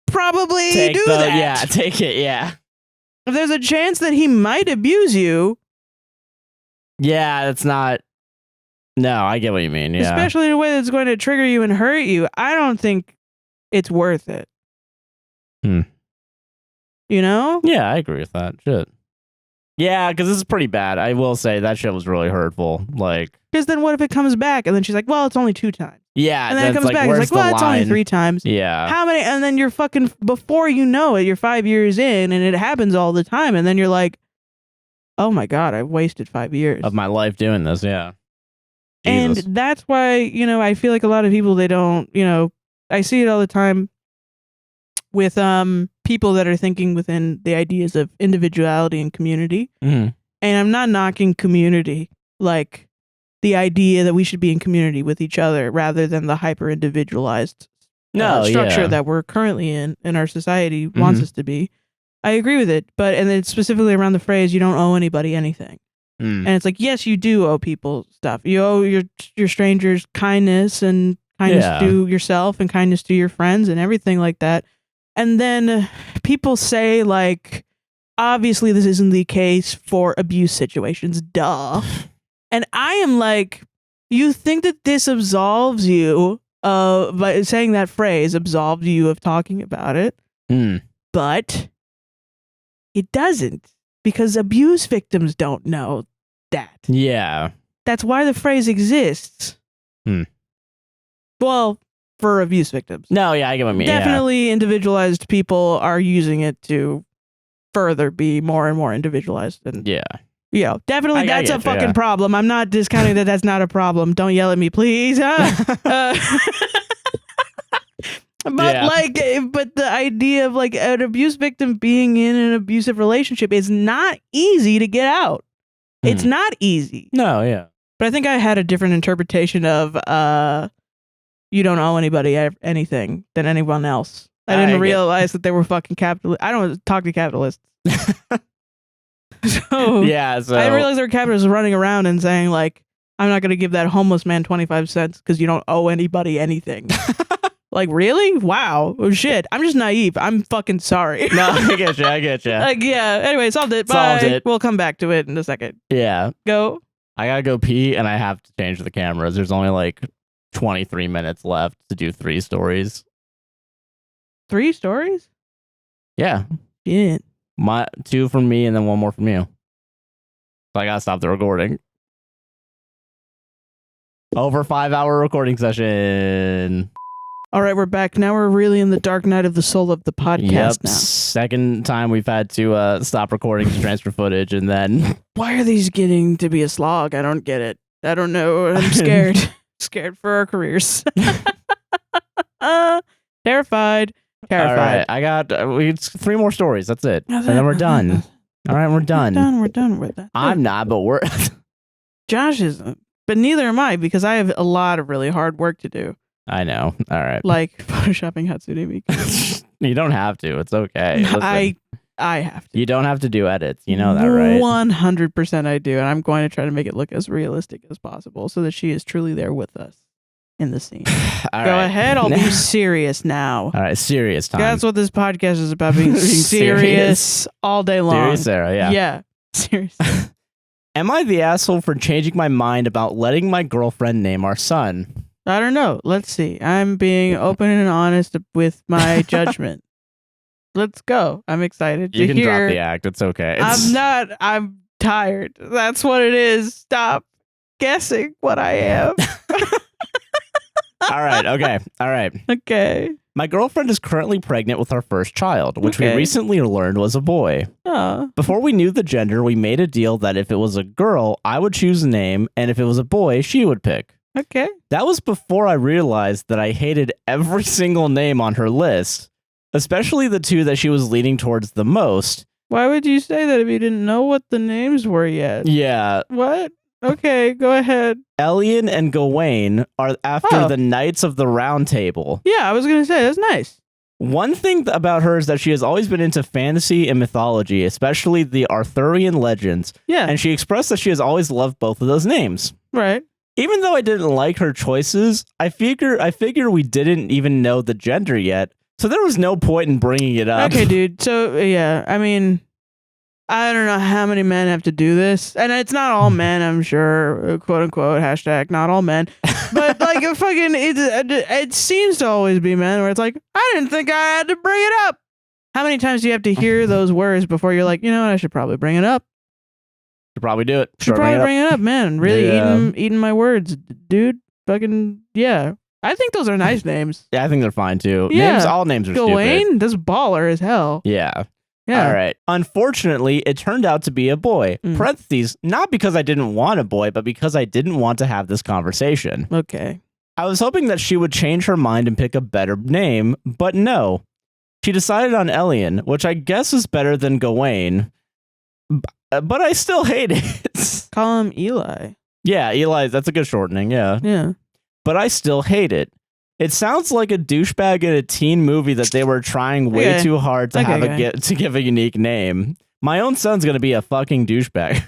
probably do that. Yeah, take it, yeah. If there's a chance that he might abuse you. Yeah, that's not... No, I get what you mean, yeah. Especially in a way that's going to trigger you and hurt you. I don't think it's worth it. You know? Yeah, I agree with that. Shit. Yeah, because this is pretty bad. I will say that shit was really hurtful. Like, because then what if it comes back and then she's like, well, it's only 2 times. Yeah, and then it comes back. It's like, well, it's only 3 times. Yeah. How many? And then you're fucking, before you know it, you're 5 years in, and it happens all the time. And then you're like, oh my God, I've wasted 5 years of my life doing this. Yeah. Jesus. And that's why, I feel like a lot of people, they don't, I see it all the time with people that are thinking within the ideas of individuality and community. Mm-hmm. And I'm not knocking community, like the idea that we should be in community with each other rather than the hyper individualized structure that we're currently in our society wants us to be. I agree with it, and then specifically around the phrase, you don't owe anybody anything. And it's like, yes, you do owe people stuff. You owe your strangers kindness and kindness to yourself and kindness to your friends and everything like that. And then people say, like, obviously this isn't the case for abuse situations. Duh. And I am like, you think that this absolves you by saying that phrase, absolves you of talking about it. But it doesn't, because abuse victims don't know that. Yeah. That's why the phrase exists. Well, for abuse victims. No, yeah, I get what you mean. Definitely individualized people are using it to further be more and more individualized. And definitely that's a fucking problem. I'm not discounting that that's not a problem. Don't yell at me, please. But the idea of like an abuse victim being in an abusive relationship is not easy to get out. It's not easy. No, yeah. But I think I had a different interpretation of you don't owe anybody anything than anyone else. I didn't realize that they were fucking capitalists. I don't talk to capitalists. So I didn't realize there were capitalists running around and saying, like, I'm not going to give that homeless man 25 cents because you don't owe anybody anything. Like, really? Wow. Oh, shit. I'm just naive. I'm fucking sorry. No, I get you. Like, yeah. Anyway, solved it. Bye. We'll come back to it in a second. Yeah. Go. I gotta go pee, and I have to change the cameras. There's only like 23 minutes left to do 3 stories. 3 stories? Yeah. Shit. 2 from me, and then 1 more from you. So I gotta stop the recording. Over 5-hour recording session. All right, we're back. Now we're really in the dark night of the soul of the podcast now. Second time we've had to stop recording to transfer footage, and then... Why are these getting to be a slog? I don't get it. I don't know. I'm scared. Scared for our careers. Terrified. All right, I got 3 more stories. That's it. And then we're done. All right, we're done. We're done with that. I'm not, but we're... Josh isn't. But neither am I, because I have a lot of really hard work to do. I know. All right. Like photoshopping Hatsune Miku. You don't have to. It's okay. Listen, I have to. You don't have to do edits. You know that, right? 100% I do. And I'm going to try to make it look as realistic as possible so that she is truly there with us in the scene. Go ahead. I'll be serious now. All right. Serious time. That's what this podcast is about, being serious all day long. Serious Sarah, yeah. Yeah. Serious. Am I the asshole for changing my mind about letting my girlfriend name our son? I don't know. Let's see. I'm being open and honest with my judgment. Let's go. I'm excited to hear. You can drop the act. It's okay. I'm not. I'm tired. That's what it is. Stop guessing what I am. All right. Okay. All right. Okay. My girlfriend is currently pregnant with our first child, which we recently learned was a boy. Before we knew the gender, we made a deal that if it was a girl, I would choose a name, and if it was a boy, she would pick. Okay. That was before I realized that I hated every single name on her list, especially the 2 that she was leaning towards the most. Why would you say that if you didn't know what the names were yet? Yeah. What? Okay, go ahead. Elian and Gawain are after the Knights of the Round Table. Yeah, I was going to say, that's nice. One thing about her is that she has always been into fantasy and mythology, especially the Arthurian legends. Yeah. And she expressed that she has always loved both of those names. Right. Even though I didn't like her choices, I figure we didn't even know the gender yet, so there was no point in bringing it up. Okay, dude. So, yeah, I mean, I don't know how many men have to do this, and it's not all men, I'm sure, quote unquote, hashtag not all men, but like it seems to always be men where it's like, I didn't think I had to bring it up. How many times do you have to hear those words before you're like, you know what, I should probably bring it up? Should probably do it. Should probably bring it up, man. Really eating my words, dude. Fucking, yeah. I think those are nice names. Yeah, I think they're fine, too. Yeah. All names are Gawain, stupid. this baller as hell. Yeah. Yeah. All right. Unfortunately, it turned out to be a boy. Parentheses, not because I didn't want a boy, but because I didn't want to have this conversation. Okay. I was hoping that she would change her mind and pick a better name, but no. She decided on Elian, which I guess is better than Gawain, but I still hate it. Call him Eli. Yeah, Eli, that's a good shortening, yeah. Yeah. But I still hate it. It sounds like a douchebag in a teen movie that they were trying way too hard to to give a unique name. My own son's gonna be a fucking douchebag.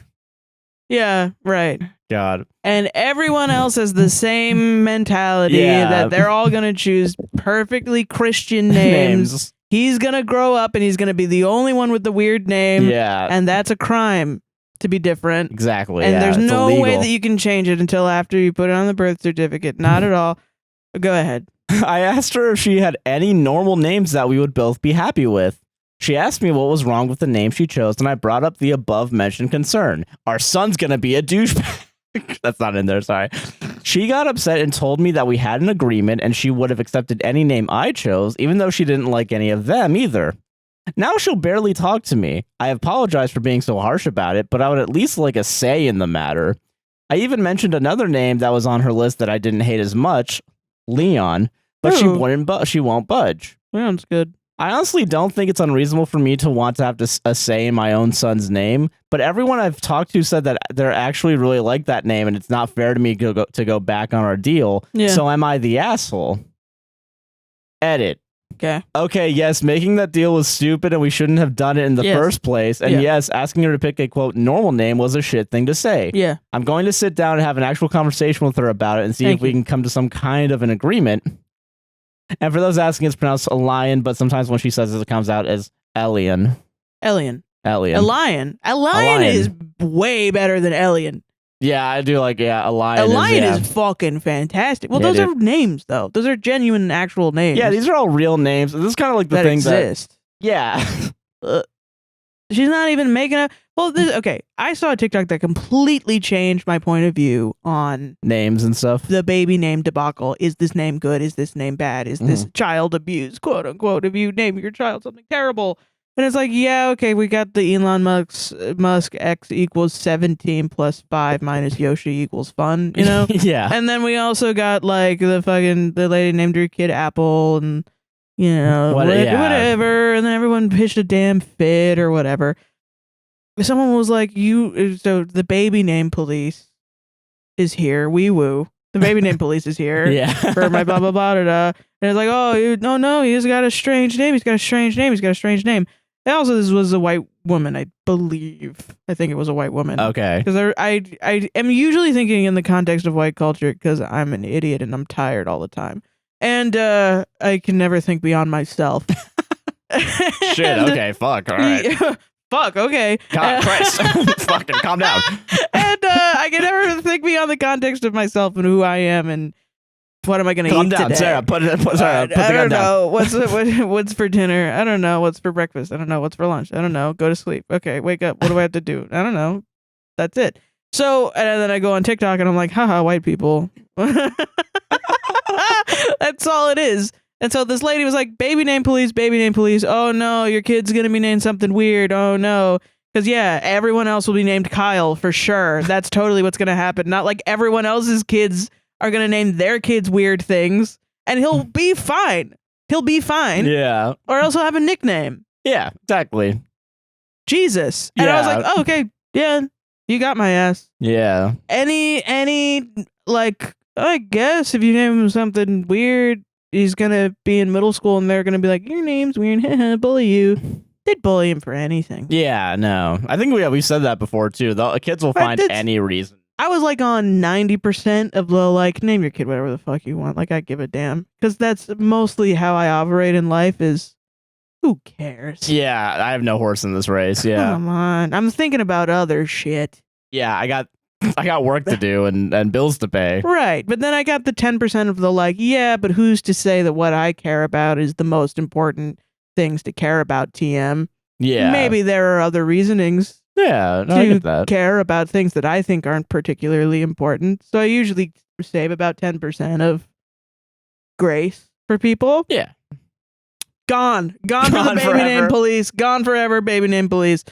Yeah, right. God. And everyone else has the same mentality that they're all gonna choose perfectly Christian names. He's gonna grow up and he's gonna be the only one with the weird name. Yeah. And that's a crime to be different. Exactly. And there's no illegal. way that you can change it until after you put it on the birth certificate. Not at all. Go ahead. I asked her if she had any normal names that we would both be happy with. She asked me what was wrong with the name she chose, and I brought up the above-mentioned concern. Our son's gonna be a douchebag. That's not in there, sorry. She got upset and told me that we had an agreement and she would have accepted any name I chose, even though she didn't like any of them either. Now she'll barely talk to me. I apologize for being so harsh about it, but I would at least like a say in the matter. I even mentioned another name that was on her list that I didn't hate as much, Leon, but she won't budge. Sounds good. I honestly don't think it's unreasonable for me to want to have a say in my own son's name, but everyone I've talked to said that they're actually really like that name, and it's not fair to me to go back on our deal. Yeah. So am I the asshole? Edit. Okay, yes, making that deal was stupid and we shouldn't have done it in the first place. And yes, asking her to pick a, quote, normal name was a shit thing to say. Yeah. I'm going to sit down and have an actual conversation with her about it and see if we can come to some kind of an agreement. And for those asking, it's pronounced Elian, but sometimes when she says it comes out as Elian. Elian is way better than Elian. Yeah, I do like, Elian. Elian is fucking fantastic. Well, those are names, though. Those are genuine, actual names. Yeah, these are all real names. This is kind of like the that thing exist. Yeah. She's not even making a... Well, okay, I saw a TikTok that completely changed my point of view on... names and stuff. The baby name debacle. Is this name good? Is this name bad? Is this child abuse, quote unquote, if you name your child something terrible? And it's like, yeah, okay, we got the Elon Musk X equals 17 plus 5 minus Yoshi equals fun, you know? Yeah. And then we also got like the lady named her kid Apple and, you know, whatever. And then everyone pitched a damn fit or whatever. Someone was like, so the baby name police is here. Wee woo. The baby name police is here. Yeah. For my blah, blah, blah, da, da. And it's like, oh, no, he's got a strange name. He's got a strange name. And also, this was a white woman, I believe. I think it was a white woman. Okay. Because I am usually thinking in the context of white culture because I'm an idiot and I'm tired all the time. And I can never think beyond myself. Shit, okay, fuck, all right. Fuck, okay. God, Christ. Fucking calm down. And I can never think beyond the context of myself and who I am and what am I going to eat down, today? Sarah. Put the gun down. I don't know. What's for dinner? I don't know. What's for breakfast? I don't know. What's for lunch? I don't know. Go to sleep. Okay, wake up. What do I have to do? I don't know. That's it. So, and then I go on TikTok and I'm like, haha, white people. That's all it is. And so this lady was like, baby name police. Oh no, your kid's going to be named something weird. Oh no. Because yeah, everyone else will be named Kyle for sure. That's totally what's going to happen. Not like everyone else's kids are going to name their kids weird things, and he'll be fine. Yeah. Or else he'll have a nickname. Yeah, exactly. Jesus. And I was like, oh, okay, yeah, you got my ass. Yeah. Any, like, I guess if you name him something weird, he's going to be in middle school, and they're going to be like, your name's weird, bully you. They'd bully him for anything. Yeah, no. I think we said that before, too. The kids will find any reason. I was like on 90% of the like, name your kid whatever the fuck you want. Like, I give a damn. Because that's mostly how I operate in life is, who cares? Yeah, I have no horse in this race. Yeah. Come on. I'm thinking about other shit. Yeah, I got work to do and bills to pay. Right. But then I got the 10% of the like, yeah, but who's to say that what I care about is the most important things to care about, TM? Yeah. Maybe there are other reasonings. Yeah, no, I to get that. care about things that I think aren't particularly important. So I usually save about 10% of grace for people. Yeah. Gone for the baby named Police. Gone forever, baby named Police.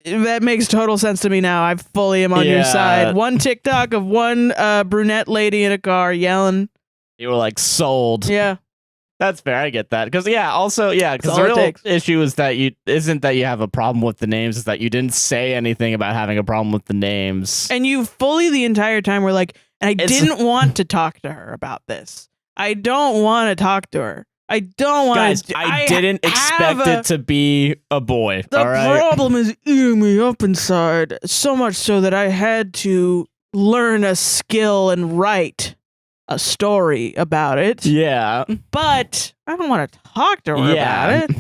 That makes total sense to me now. I fully am on your side. One TikTok of one brunette lady in a car yelling. You were like sold. Yeah. That's fair. I get that. Because because the real issue is that isn't that you have a problem with the names, is that you didn't say anything about having a problem with the names. And you fully the entire time were like, I didn't want to talk to her about this. I don't want to talk to her. I don't want Guys, to. I didn't expect it to be a boy. The problem is eating me up inside, so much so that I had to learn a skill and write a story about it. Yeah. But I don't want to talk to her about it.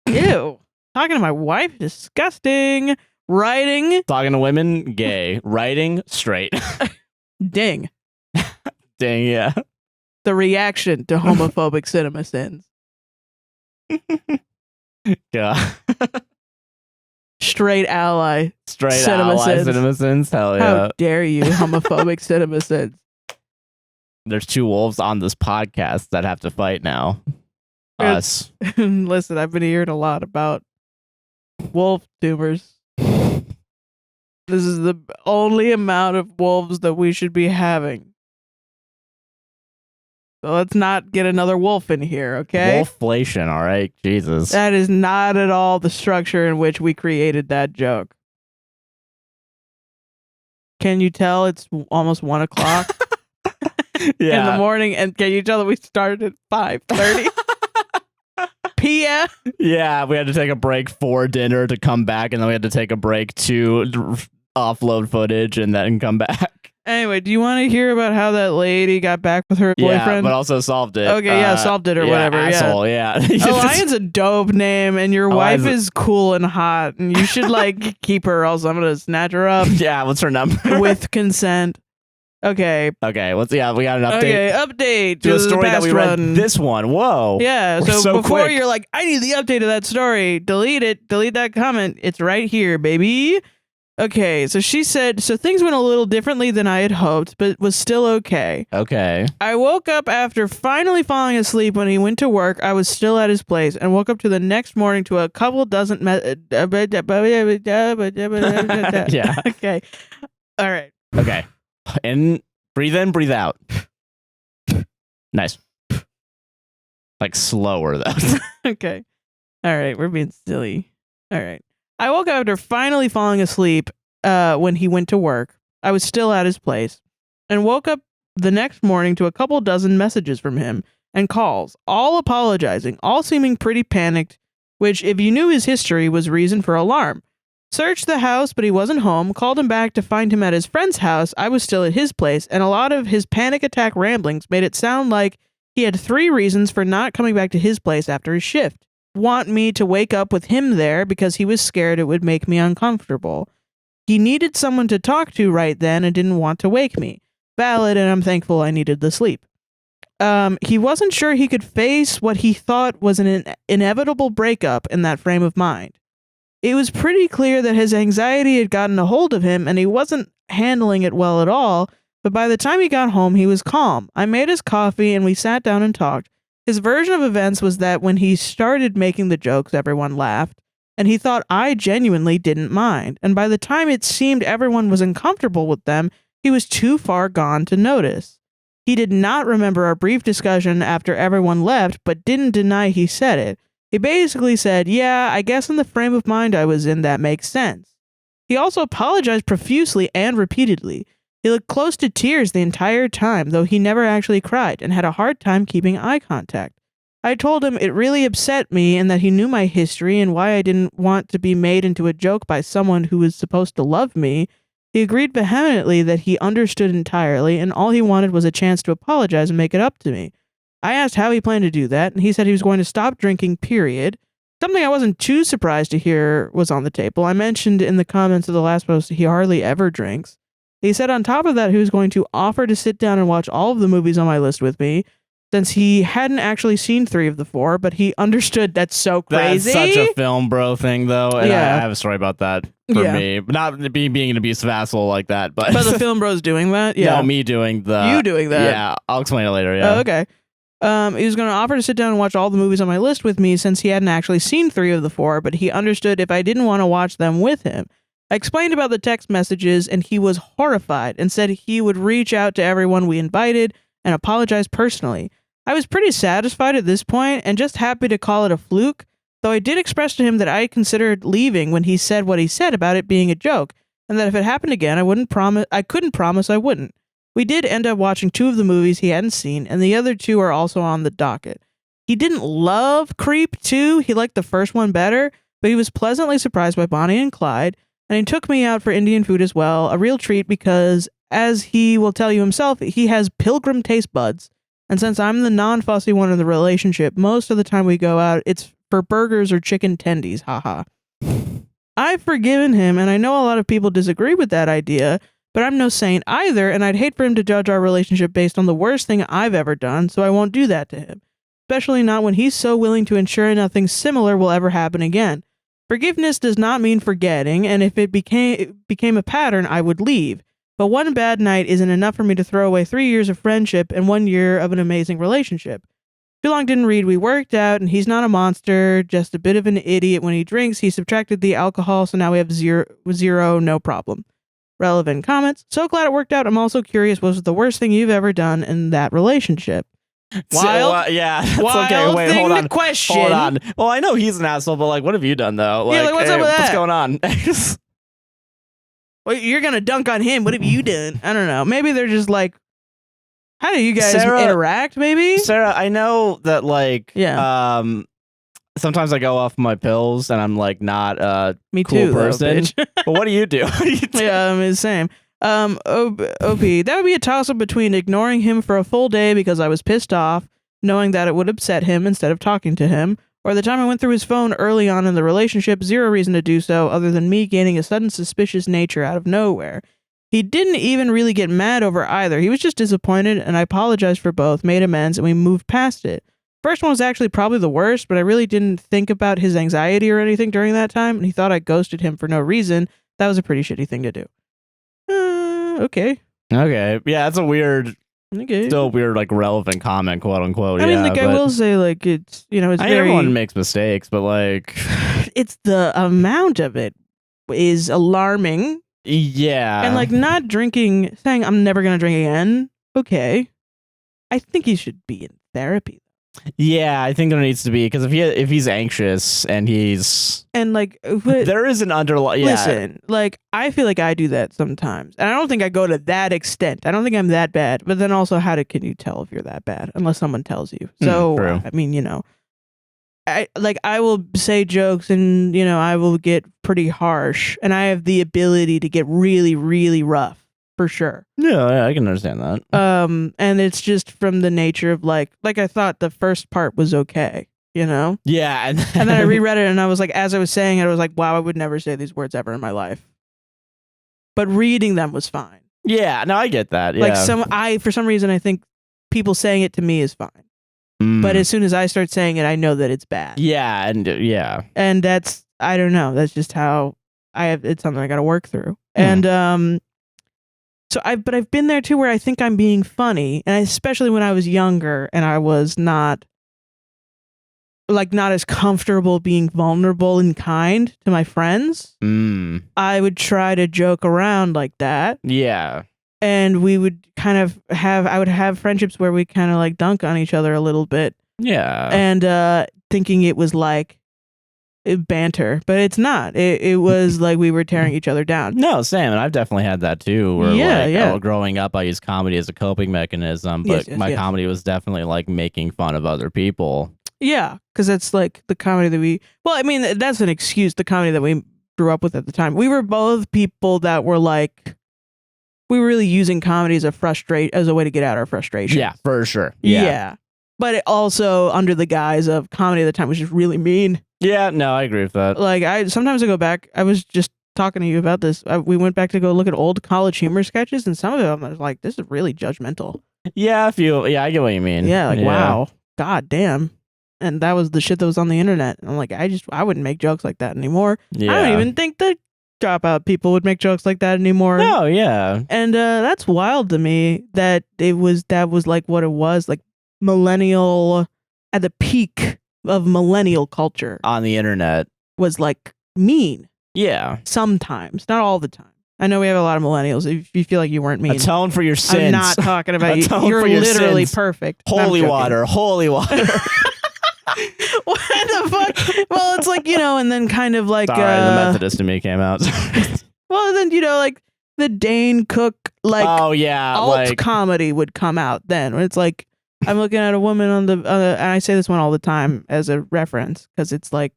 Ew. Talking to my wife, disgusting. Writing. Talking to women, gay. Writing, straight. Ding. Ding, yeah. The reaction to homophobic cinema sins. Yeah. Straight ally. Cinema sins. Hell yeah. How dare you, homophobic cinema sins. There's two wolves on this podcast that have to fight now. Us. Listen, I've been hearing a lot about wolf tumors. This is the only amount of wolves that we should be having. So let's not get another wolf in here, okay? Wolfflation, all right? Jesus. That is not at all the structure in which we created that joke. Can you tell it's almost 1 o'clock in the morning? And can you tell that we started at 5:30 p.m.? Yeah, we had to take a break for dinner to come back, and then we had to take a break to offload footage and then come back. Anyway, do you want to hear about how that lady got back with her boyfriend? Yeah, but also solved it. Okay, solved it or whatever. Asshole, yeah. Alion's a dope name, and your wife is cool and hot, and you should keep her, else I'm gonna snatch her up. Yeah, what's her number? With consent. Okay. Okay, we got an update. Okay, update to the story that we read. This one. Whoa. Yeah, so before quick. You're like, I need the update of that story, delete it, delete that comment. It's right here, baby. Okay, so she said, so things went a little differently than I had hoped, but was still okay. Okay. I woke up after finally falling asleep when he went to work. I was still at his place and woke up to the next morning to a couple dozen... Yeah. Okay. All right. Okay. And breathe in, breathe out. Nice. Like slower, though. Okay. All right, we're being silly. All right. I woke up after finally falling asleep when he went to work. I was still at his place and woke up the next morning to a couple dozen messages from him and calls, all apologizing, all seeming pretty panicked, which, if you knew his history, was reason for alarm. Searched the house, but he wasn't home, called him back to find him at his friend's house. I was still at his place, and a lot of his panic attack ramblings made it sound like he had 3 reasons for not coming back to his place after his shift. Want me to wake up with him there because he was scared it would make me uncomfortable. He needed someone to talk to right then and didn't want to wake me. Valid, and I'm thankful I needed the sleep. He wasn't sure he could face what he thought was an inevitable breakup in that frame of mind. It was pretty clear that his anxiety had gotten a hold of him and he wasn't handling it well at all, but by the time he got home, he was calm. I made his coffee and we sat down and talked. His version of events was that when he started making the jokes, everyone laughed, and he thought I genuinely didn't mind. And by the time it seemed everyone was uncomfortable with them, he was too far gone to notice. He did not remember our brief discussion after everyone left, but didn't deny he said it. He basically said, yeah, I guess in the frame of mind I was in, that makes sense. He also apologized profusely and repeatedly. He looked close to tears the entire time, though he never actually cried, and had a hard time keeping eye contact. I told him it really upset me and that he knew my history and why I didn't want to be made into a joke by someone who was supposed to love me. He agreed vehemently that he understood entirely, and all he wanted was a chance to apologize and make it up to me. I asked how he planned to do that, and he said he was going to stop drinking, period. Something I wasn't too surprised to hear was on the table. I mentioned in the comments of the last post he hardly ever drinks. He said on top of that he was going to offer to sit down and watch all of the movies on my list with me, since he hadn't actually seen 3 of the 4, but he understood that's so crazy. That's such a film bro thing, though. And Yeah. I have a story about that for me. But not being an abusive asshole like that. But the film bro's doing that? Yeah. No, me doing the... You doing that? Yeah, I'll explain it later, yeah. Oh, okay. He was going to offer to sit down and watch all the movies on my list with me since he hadn't actually seen 3 of the 4, but he understood if I didn't want to watch them with him. I explained about the text messages, and he was horrified and said he would reach out to everyone we invited and apologize personally. I was pretty satisfied at this point and just happy to call it a fluke, though I did express to him that I considered leaving when he said what he said about it being a joke, and that if it happened again, I couldn't promise I wouldn't. We did end up watching 2 of the movies he hadn't seen, and the other 2 are also on the docket. He didn't love Creep 2, he liked the first one better, but he was pleasantly surprised by Bonnie and Clyde, and he took me out for Indian food as well, a real treat because, as he will tell you himself, he has pilgrim taste buds. And since I'm the non-fussy one in the relationship, most of the time we go out, it's for burgers or chicken tendies, haha. I've forgiven him, and I know a lot of people disagree with that idea, but I'm no saint either, and I'd hate for him to judge our relationship based on the worst thing I've ever done, so I won't do that to him. Especially not when he's so willing to ensure nothing similar will ever happen again. Forgiveness does not mean forgetting, and if it became a pattern, I would leave. But one bad night isn't enough for me to throw away 3 years of friendship and 1 year of an amazing relationship. Too long didn't read, we worked out, and he's not a monster, just a bit of an idiot when he drinks. He subtracted the alcohol, so now we have zero, no problem. Relevant comments. So glad it worked out. I'm also curious, what was the worst thing you've ever done in that relationship? Wild, yeah, that's wild okay. Wait, thing hold on. to question. Hold on. Well, I know he's an asshole, but like, what have you done though? Like, like what's up with that? What's going on? Well, you're gonna dunk on him. What have you done? I don't know. Maybe they're just like, how do you guys interact? Maybe Sarah, I know that like, sometimes I go off my pills and I'm like not a Me cool too, person. though, bitch. But what do you do? Yeah, I'm the same. OP, that would be a toss-up between ignoring him for a full day because I was pissed off, knowing that it would upset him instead of talking to him, or the time I went through his phone early on in the relationship, zero reason to do so other than me gaining a sudden suspicious nature out of nowhere. He didn't even really get mad over either. He was just disappointed, and I apologized for both, made amends, and we moved past it. First one was actually probably the worst, but I really didn't think about his anxiety or anything during that time, and he thought I ghosted him for no reason. That was a pretty shitty thing to do. Okay. Okay. Yeah, that's a weird, still a weird, like, relevant comment, quote unquote. I mean, like, I will say, like, it's, it's very... Everyone makes mistakes, but, like... It's the amount of it is alarming. Yeah. And, like, not drinking, saying, I'm never going to drink again. Okay. I think he should be in therapy. Yeah, I think there needs to be, because if he's anxious and he's... And, like... there is an underlying... Yeah. Listen, like, I feel like I do that sometimes. And I don't think I go to that extent. I don't think I'm that bad. But then also, can you tell if you're that bad? Unless someone tells you. So, I mean, I will say jokes and, I will get pretty harsh. And I have the ability to get really, really rough. For sure. Yeah, I can understand that. And it's just from the nature of like I thought the first part was okay, Yeah. And then I reread it and I was like, as I was saying it, I was like, wow, I would never say these words ever in my life. But reading them was fine. Yeah, no, I get that. Yeah. Like for some reason, I think people saying it to me is fine. But as soon as I start saying it, I know that it's bad. Yeah, And that's, I don't know. That's just how it's something I got to work through. And, So I've been there too where I think I'm being funny, and especially when I was younger and I was not as comfortable being vulnerable and kind to my friends. I would try to joke around like that. Yeah. And we would kind of I would have friendships where we kind of like dunk on each other a little bit. Yeah. And thinking it was like banter, but it's not. It was like we were tearing each other down. No, Sam, and I've definitely had that too. Where growing up, I used comedy as a coping mechanism, but my comedy was definitely like making fun of other people. Yeah, because that's like the comedy that we. Well, I mean, that's an excuse. The comedy that we grew up with at the time. We were both people that were like, we were really using comedy as a way to get out our frustration. Yeah, for sure. Yeah. But it also under the guise of comedy at the time was just really mean. Yeah, no, I agree with that. Like sometimes I go back, I was just talking to you about this. We went back to go look at old College Humor sketches, and some of them I was like, this is really judgmental. Yeah, I get what you mean. Yeah, like wow, god damn. And that was the shit that was on the internet. And I'm like, I wouldn't make jokes like that anymore. Yeah. I don't even think the dropout people would make jokes like that anymore. No, yeah. And that's wild to me that that was like what it was, like millennial, at the peak of millennial culture on the internet was like mean. Yeah. Sometimes, not all the time. I know we have a lot of millennials. If you feel like you weren't mean, atone for your sins. I'm not talking about you. Atone You're for your literally sins. perfect. Holy water. Holy water. What the fuck? Well, it's like, and then kind of like Sorry, the Methodist in me came out. Well, then like the Dane Cook oh yeah, alt comedy would come out then. It's like I'm looking at a woman on the and I say this one all the time as a reference because it's like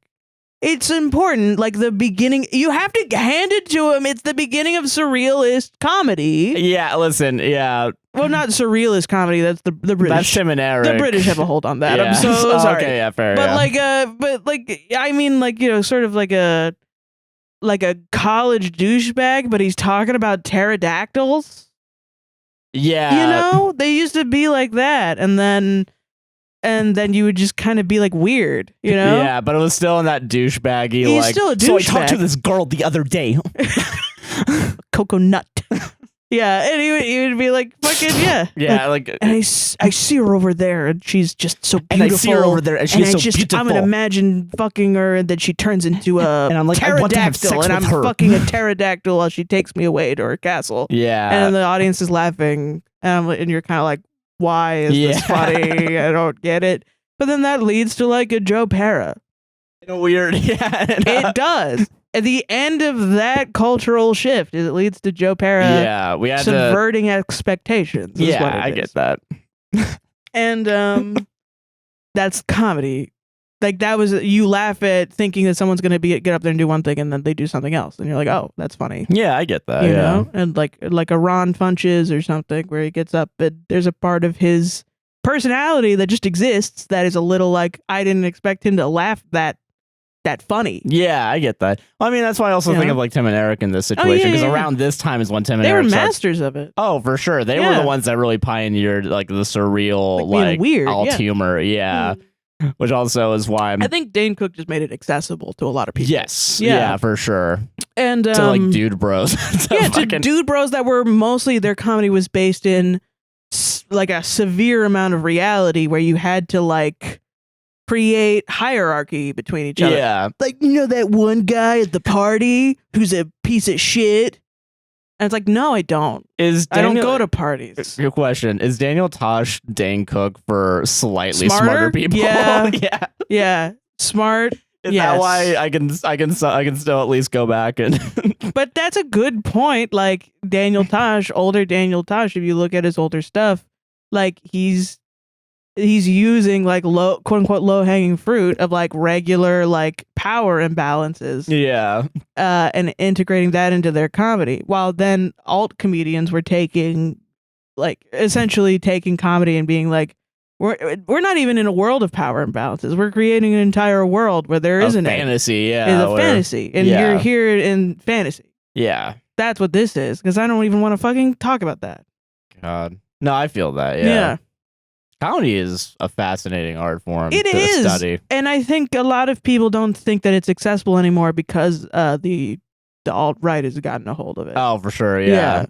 it's important. Like the beginning, you have to hand it to him. It's the beginning of surrealist comedy. Yeah, listen, yeah. Well, not surrealist comedy. That's the British. That's Tim and Eric. The British have a hold on that. Yeah. I'm so sorry. Okay, yeah, fair. But I mean, like sort of like a college douchebag, but he's talking about pterodactyls. Yeah, they used to be like that, and then you would just kind of be like weird, Yeah, but it was still in that douchebaggy. He's still a douchebag. So I talked to this girl the other day. Cocoa nut. Yeah, and he would be like, fucking, yeah. Yeah, and I see her over there, and she's just so beautiful. And I see her over there, and she's so beautiful. I'm going to imagine fucking her, and then she turns into a and I'm like, pterodactyl, I want to have sex and with I'm her. fucking a pterodactyl while she takes me away to her castle. Yeah. And the audience is laughing, and you're kind of like, why is this funny? I don't get it. But then that leads to like a Joe Pera. In a weird, yeah. It does. At the end of that cultural shift, it leads to Joe Pera. Yeah, we had subverting expectations. Yeah, I get that. And that's comedy. Like that was you laugh at thinking that someone's gonna get up there and do one thing, and then they do something else, and you're like, oh, that's funny. Yeah, I get that. You know, and like a Ron Funches or something where he gets up, and there's a part of his personality that just exists that is a little like I didn't expect him to laugh that funny. Yeah, I get that. Well, I mean, that's why I also think of like Tim and Eric in this situation because around this time is when Tim and Eric were masters of it. Oh, for sure, they were the ones that really pioneered like the surreal, like weird alt humor. Yeah. Which also is why I think Dane Cook just made it accessible to a lot of people. Yes, yeah, for sure. And to like dude bros, to dude bros that were mostly their comedy was based in like a severe amount of reality where you had to like create hierarchy between each other. Yeah, like that one guy at the party who's a piece of shit. And it's like, no, I don't. I don't go to parties. Good question. Is Daniel Tosh Dane Cook for slightly smarter people? Yeah. Yeah. Smart. Is that why I can still at least go back and But that's a good point. Like Daniel Tosh, older Daniel Tosh, if you look at his older stuff, like he's using like quote unquote low hanging fruit of like regular like power imbalances. Yeah. And integrating that into their comedy. While then alt comedians were essentially taking comedy and being like, we're not even in a world of power imbalances. We're creating an entire world where there isn't fantasy. Yeah. It's a fantasy. And you're here in fantasy. Yeah. That's what this is. Because I don't even want to fucking talk about that. God. No, I feel that. Yeah. Comedy is a fascinating art form to study. And I think a lot of people don't think that it's accessible anymore because the alt-right has gotten a hold of it. Oh, for sure, yeah.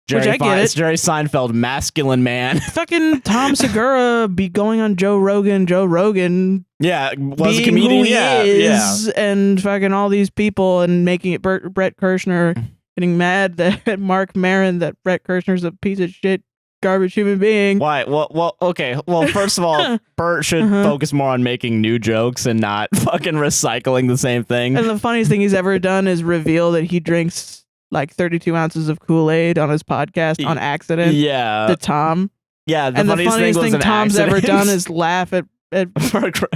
Which I get it. Jerry Seinfeld, masculine man. Fucking Tom Segura be going on Joe Rogan. Yeah, was being a comedian. Who he is, and fucking all these people and making it Brett Kirshner getting mad that Mark Maron, that Brett Kirshner's a piece of shit. Garbage human being. Why? Well, okay. Well, first of all, Bert should focus more on making new jokes and not fucking recycling the same thing. And the funniest thing he's ever done is reveal that he drinks like 32 ounces of Kool-Aid on his podcast on accident. Yeah. To Tom. Yeah. The funniest thing Tom's ever done is laugh at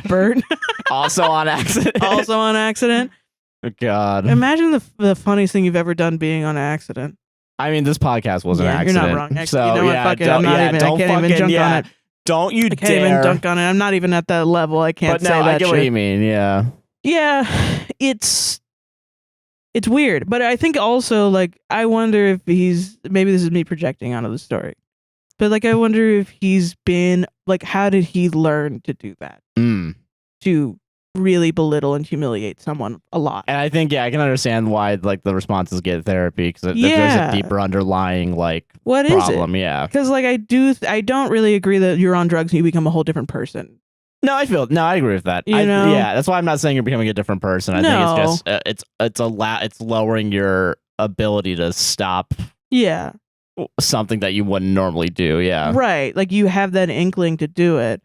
Bert. Also on accident. Also on accident. Oh, God. Imagine the funniest thing you've ever done being on accident. I mean, this podcast was an accident. You're not wrong. Actually, so, you know what? Fuck it. I'm not even. I can't even dunk on it. Don't you I can't even dunk on it. I'm not even at that level. I can't say that I get shit. what you mean. Yeah. Yeah. It's It's weird, but I think also like I wonder if maybe this is me projecting onto the story, but like I wonder if he's been like, how did he learn to do that? To really belittle and humiliate someone a lot. And I think I can understand why like the response is get therapy because there's a deeper underlying like what problem. Is it? Yeah, because like I don't really agree that you're on drugs and you become a whole different person. No, I agree with that. Yeah, that's why I'm not saying you're becoming a different person. I think it's just it's lowering your ability to stop. Yeah, something that you wouldn't normally do. Yeah, right. Like you have that inkling to do it,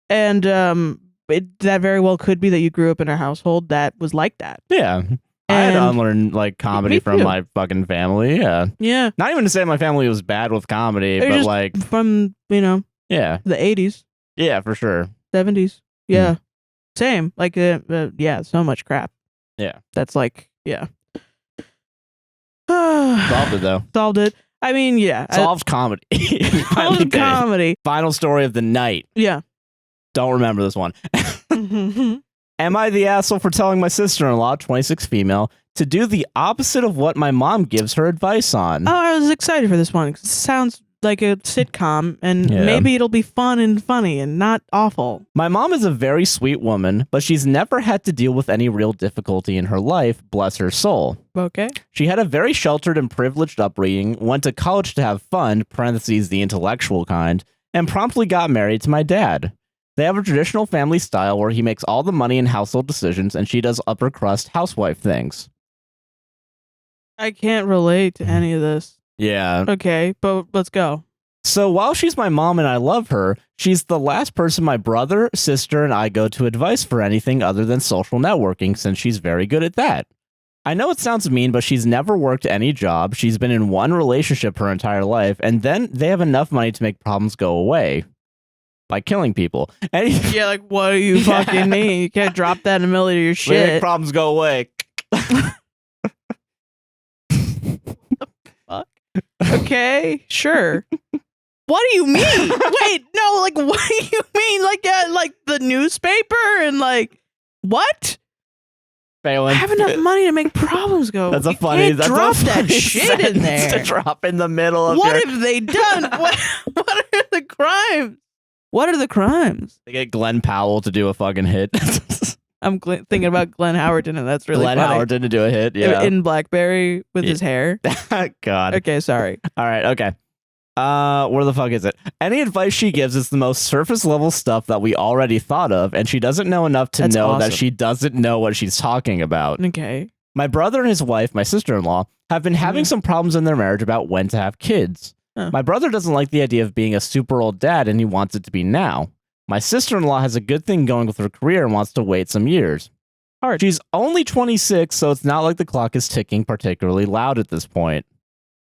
and that very well could be that you grew up in a household that was like that. Yeah. I had to unlearn like comedy from my fucking family. Yeah. Yeah. Not even to say my family was bad with comedy, but like from the 80s. Yeah, for sure. 70s. Yeah. Same. Like so much crap. Yeah. That's like Solved it though. Solved it. I mean, yeah. Solved comedy. Solved comedy. Final story of the night. Yeah. Don't remember this one. Am I the asshole for telling my sister-in-law, 26 female, to do the opposite of what my mom gives her advice on? Oh, I was excited for this one. It sounds like a sitcom, and maybe it'll be fun and funny and not awful. My mom is a very sweet woman, but she's never had to deal with any real difficulty in her life, bless her soul. Okay. She had a very sheltered and privileged upbringing, went to college to have fun, parentheses the intellectual kind, and promptly got married to my dad. They have a traditional family style where he makes all the money and household decisions, and she does upper crust housewife things. I can't relate to any of this. Yeah. Okay, but let's go. So while she's my mom and I love her, she's the last person my brother, sister, and I go to advice for anything other than social networking, since she's very good at that. I know it sounds mean, but she's never worked any job. She's been in one relationship her entire life, and then they have enough money to make problems go away. By killing people. Yeah, like, what do you fucking mean? You can't drop that in the middle of your shit. Make problems go away. Fuck. Okay, sure. What do you mean? Wait, no, like, what do you mean? Like the newspaper and like, what? Phelan. I have enough money to make problems go. That's a funny. That's drop that shit in there. To drop in the middle of. What have they done? What are the crimes? What are the crimes? They get Glenn Powell to do a fucking hit. I'm thinking about Glenn Howerton, and that's really Glenn funny. Howerton to do a hit, yeah. In Blackberry with his hair. God. Okay, sorry. All right, okay. Where the fuck is it? Any advice she gives is the most surface level stuff that we already thought of, and she doesn't know enough to know that she doesn't know what she's talking about. Okay. My brother and his wife, my sister-in-law, have been having some problems in their marriage about when to have kids. My brother doesn't like the idea of being a super old dad, and he wants it to be now. My sister-in-law has a good thing going with her career and wants to wait some years. Hard. She's only 26, so it's not like the clock is ticking particularly loud at this point.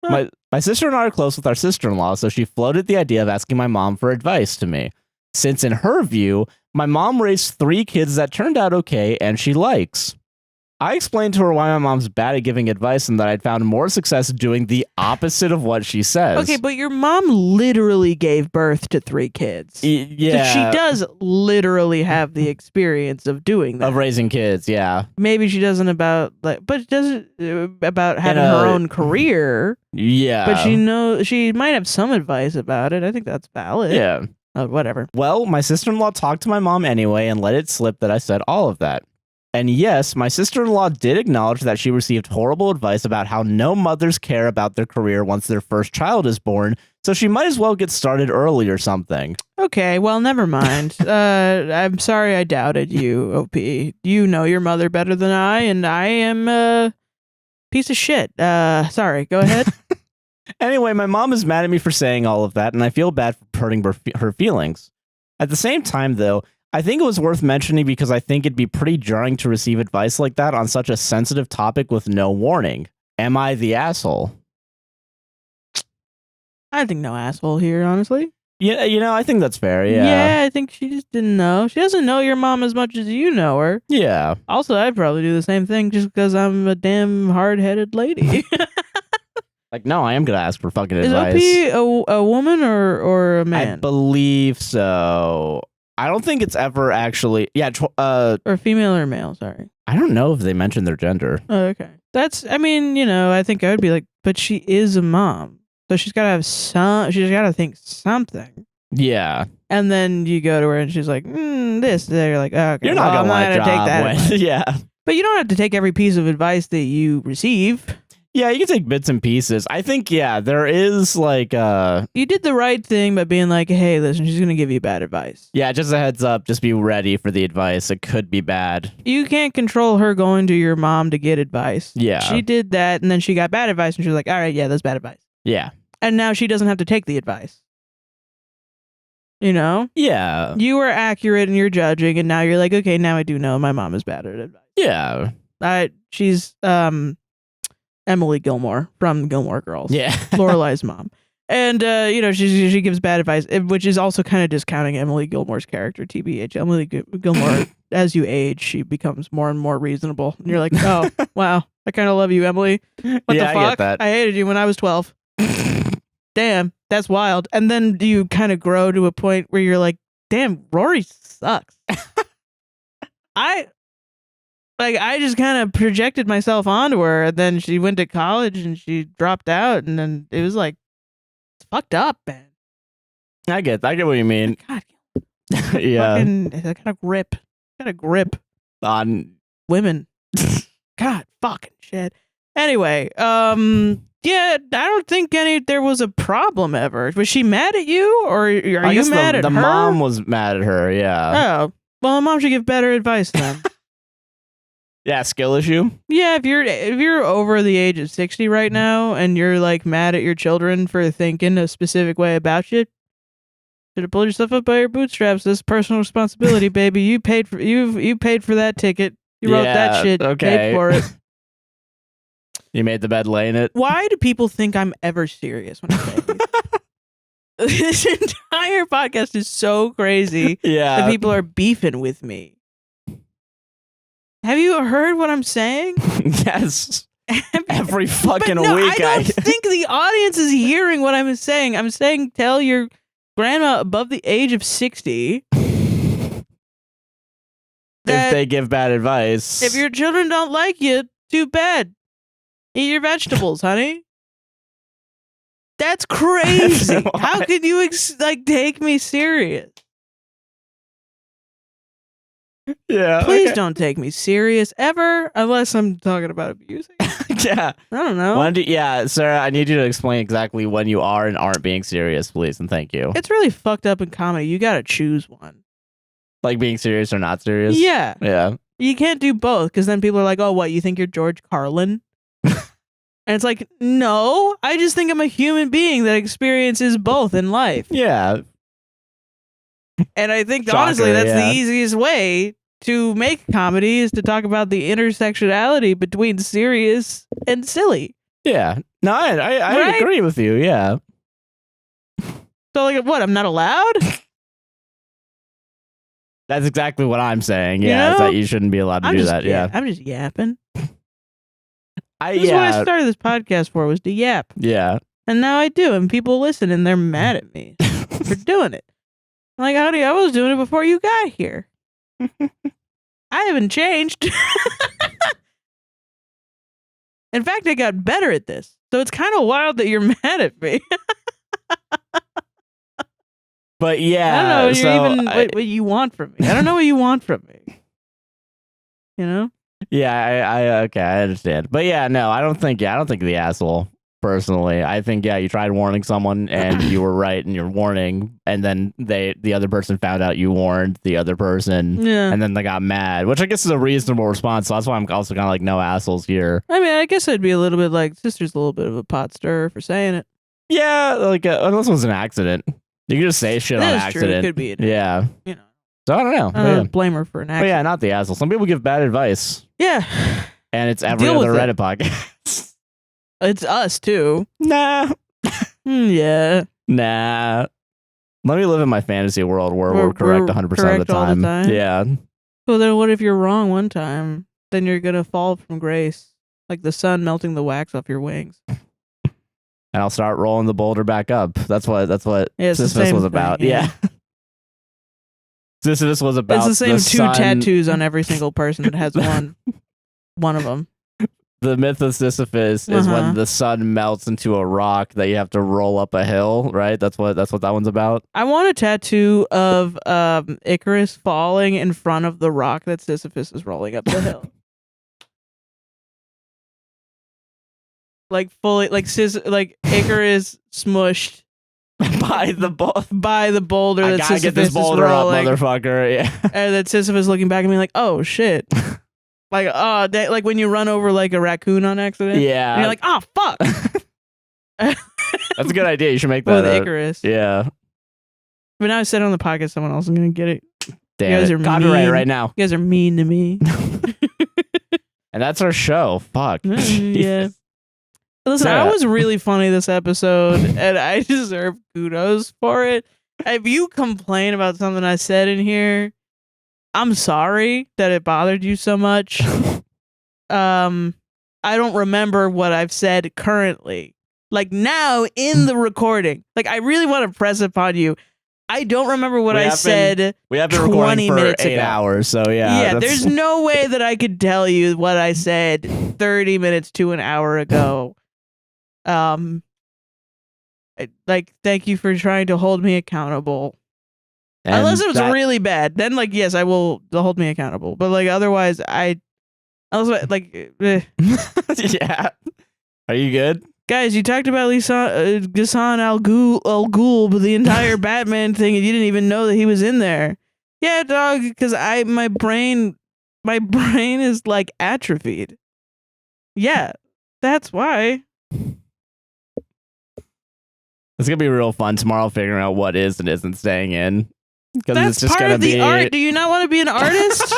My sister and I are close with our sister-in-law, so she floated the idea of asking my mom for advice to me. Since in her view, my mom raised 3 kids that turned out okay and she likes. I explained to her why my mom's bad at giving advice and that I'd found more success doing the opposite of what she says. Okay, but your mom literally gave birth to 3 kids. Yeah. So she does literally have the experience of doing that. Of raising kids, yeah. Maybe she doesn't about about having her own career. Yeah. But she might have some advice about it. I think that's valid. Yeah. Whatever. Well, my sister-in-law talked to my mom anyway and let it slip that I said all of that. And yes, my sister-in-law did acknowledge that she received horrible advice about how no mothers care about their career once their first child is born, so she might as well get started early or something. Okay, well, never mind. I'm sorry I doubted you, OP. You know your mother better than I, and I am a piece of shit. Sorry, go ahead. Anyway, my mom is mad at me for saying all of that, and I feel bad for hurting her feelings. At the same time, though, I think it was worth mentioning because I think it'd be pretty jarring to receive advice like that on such a sensitive topic with no warning. Am I the asshole? I think no asshole here, honestly. Yeah, I think that's fair, yeah. Yeah, I think she just didn't know. She doesn't know your mom as much as you know her. Yeah. Also, I'd probably do the same thing just because I'm a damn hard-headed lady. Like, no, I am going to ask for fucking advice. Is OP a woman or a man? I believe so. I don't think it's ever actually... Yeah, or female or male, sorry. I don't know if they mentioned their gender. Oh, okay. I mean, I think I would be like, but she is a mom. So she's got to have she's got to think something. Yeah. And then you go to her and she's like, this. You're like, oh, okay. You're not going to take that. Yeah. But you don't have to take every piece of advice that you receive. Yeah, you can take bits and pieces. I think, there is like you did the right thing by being like, hey, listen, she's going to give you bad advice. Yeah, just a heads up. Just be ready for the advice. It could be bad. You can't control her going to your mom to get advice. Yeah. She did that, and then she got bad advice, and she was like, all right, yeah, that's bad advice. Yeah. And now she doesn't have to take the advice. Yeah. You were accurate in your judging, and now you're like, okay, now I do know my mom is bad at advice. Yeah. She's Emily Gilmore from Gilmore Girls. Yeah. Lorelai's mom. And, she gives bad advice, which is also kind of discounting Emily Gilmore's character, TBH. Emily Gilmore, as you age, she becomes more and more reasonable. And you're like, oh, wow, I kind of love you, Emily. What the fuck? I get that. I hated you when I was 12. Damn, that's wild. And then you kind of grow to a point where you're like, damn, Rory sucks. I just kind of projected myself onto her, and then she went to college and she dropped out, and then it was like, it's fucked up, man. I get what you mean. God, yeah. That kind of grip on women. God, fucking shit. Anyway, yeah, I don't think there was a problem ever. Was she mad at you, or are you mad at her? The mom was mad at her. Yeah. Oh, well, the mom should give better advice then. Yeah, skill issue. Yeah, if you're over the age of 60 right now and you're like mad at your children for thinking a specific way about you, should have pulled yourself up by your bootstraps. This is personal responsibility, baby. You paid for that ticket. You wrote that shit. Okay. Paid for it. You made the bed, laying it. Why do people think I'm ever serious when I say this? This entire podcast is so crazy. Yeah. That people are beefing with me. Have you heard what I'm saying? Yes. Every fucking week. I don't think the audience is hearing what I'm saying. I'm saying tell your grandma above the age of 60 if they give bad advice. If your children don't like you, too bad. Eat your vegetables, honey. That's crazy. How could you take me serious? Yeah. Please don't take me serious ever, unless I'm talking about abusing. Yeah. I don't know. Sarah, I need you to explain exactly when you are and aren't being serious, please, and thank you. It's really fucked up in comedy. You gotta choose one. Like being serious or not serious? Yeah. Yeah. You can't do both, because then people are like, oh, what, you think you're George Carlin? And it's like, no, I just think I'm a human being that experiences both in life. Yeah. And I think, honestly, that's the easiest way to make comedy is to talk about the intersectionality between serious and silly. Yeah. No, I agree with you. Yeah. So, what? I'm not allowed? That's exactly what I'm saying. Yeah, is that you shouldn't be allowed to do that. Yeah. I'm just yapping. This is what I started this podcast for, was to yap. Yeah. And now I do, and people listen, and they're mad at me for doing it. I'm like, honey, I was doing it before you got here. I haven't changed. In fact, I got better at this. So it's kind of wild that you're mad at me. But yeah. I don't know what you want from me. I don't know what you want from me. You know? Yeah, okay, I understand. But yeah, no, I don't think the asshole, personally. I think, you tried warning someone and you were right in your warning, and then the other person found out you warned the other person, and then they got mad, which I guess is a reasonable response, so that's why I'm also kind of like, no assholes here. I mean, I guess I'd be a little bit like, sister's a little bit of a pot stirrer for saying it. Yeah, unless it was an accident. You can just say shit on accident. True. It could be yeah. You know. So I don't know. I don't blame her for an accident. But yeah, not the asshole. Some people give bad advice. Yeah. And it's every other Reddit podcast. It's us too. Nah. Yeah. Nah. Let me live in my fantasy world where we're correct 100% of the time. Yeah. Well, then what if you're wrong one time? Then you're going to fall from grace. Like the sun melting the wax off your wings. And I'll start rolling the boulder back up. That's what Sisyphus was about. Thing, yeah. Sisyphus was about it's the same two tattoos on every single person that has one of them. the myth of Sisyphus is when the sun melts into a rock that you have to roll up a hill, right? That's what that one's about. I want a tattoo of Icarus falling in front of the rock that Sisyphus is rolling up the hill. Like fully, like Icarus smushed by the boulder I that gotta Sisyphus get this boulder is up, rolling, motherfucker. Yeah. And then Sisyphus looking back at me like, oh shit. Like, oh, like when you run over like a raccoon on accident. Yeah. And you're like, oh fuck. That's a good idea. You should make that with Icarus. Yeah. But now I said it on the podcast, someone else is gonna get it. Damn, you guys it. are Copyright mean. right now. You guys are mean to me. And that's our show. Fuck. Yeah. Listen, Sarah. I was really funny this episode, and I deserve kudos for it. If you complain about something I said in here, I'm sorry that it bothered you so much. I don't remember what I've said currently. Like now in the recording. Like I really want to press upon you. I don't remember what I said. We have been 20 recording for minutes 8 ago. hours, so yeah. Yeah, there's no way that I could tell you what I said 30 minutes to an hour ago. Thank you for trying to hold me accountable. And unless it was really bad, then like yes, I will hold me accountable. But like otherwise, I was like, yeah. Are you good? Guys, you talked about Ghassan Al Ghul, but the entire Batman thing, and you didn't even know that he was in there. Yeah, dog, because my brain is like atrophied. Yeah, that's why. It's gonna be real fun tomorrow figuring out what is and isn't staying in. That's it's just part gonna of the be art. Do you not want to be an artist?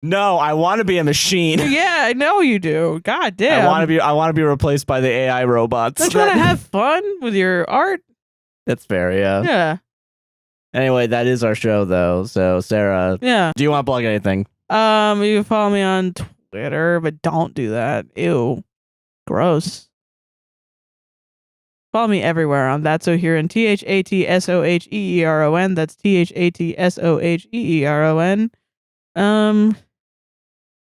No, I want to be a machine. Yeah, I know you do. God damn. I want to be replaced by the AI robots. Don't you want to have fun with your art? That's fair, yeah. Yeah. Anyway, that is our show though. So Sarah, Yeah. do you want to plug anything? You can follow me on Twitter, but don't do that. Ew. Gross. Follow me everywhere on That's So Heron. THATSOHEERON. That's THATSOHEERON.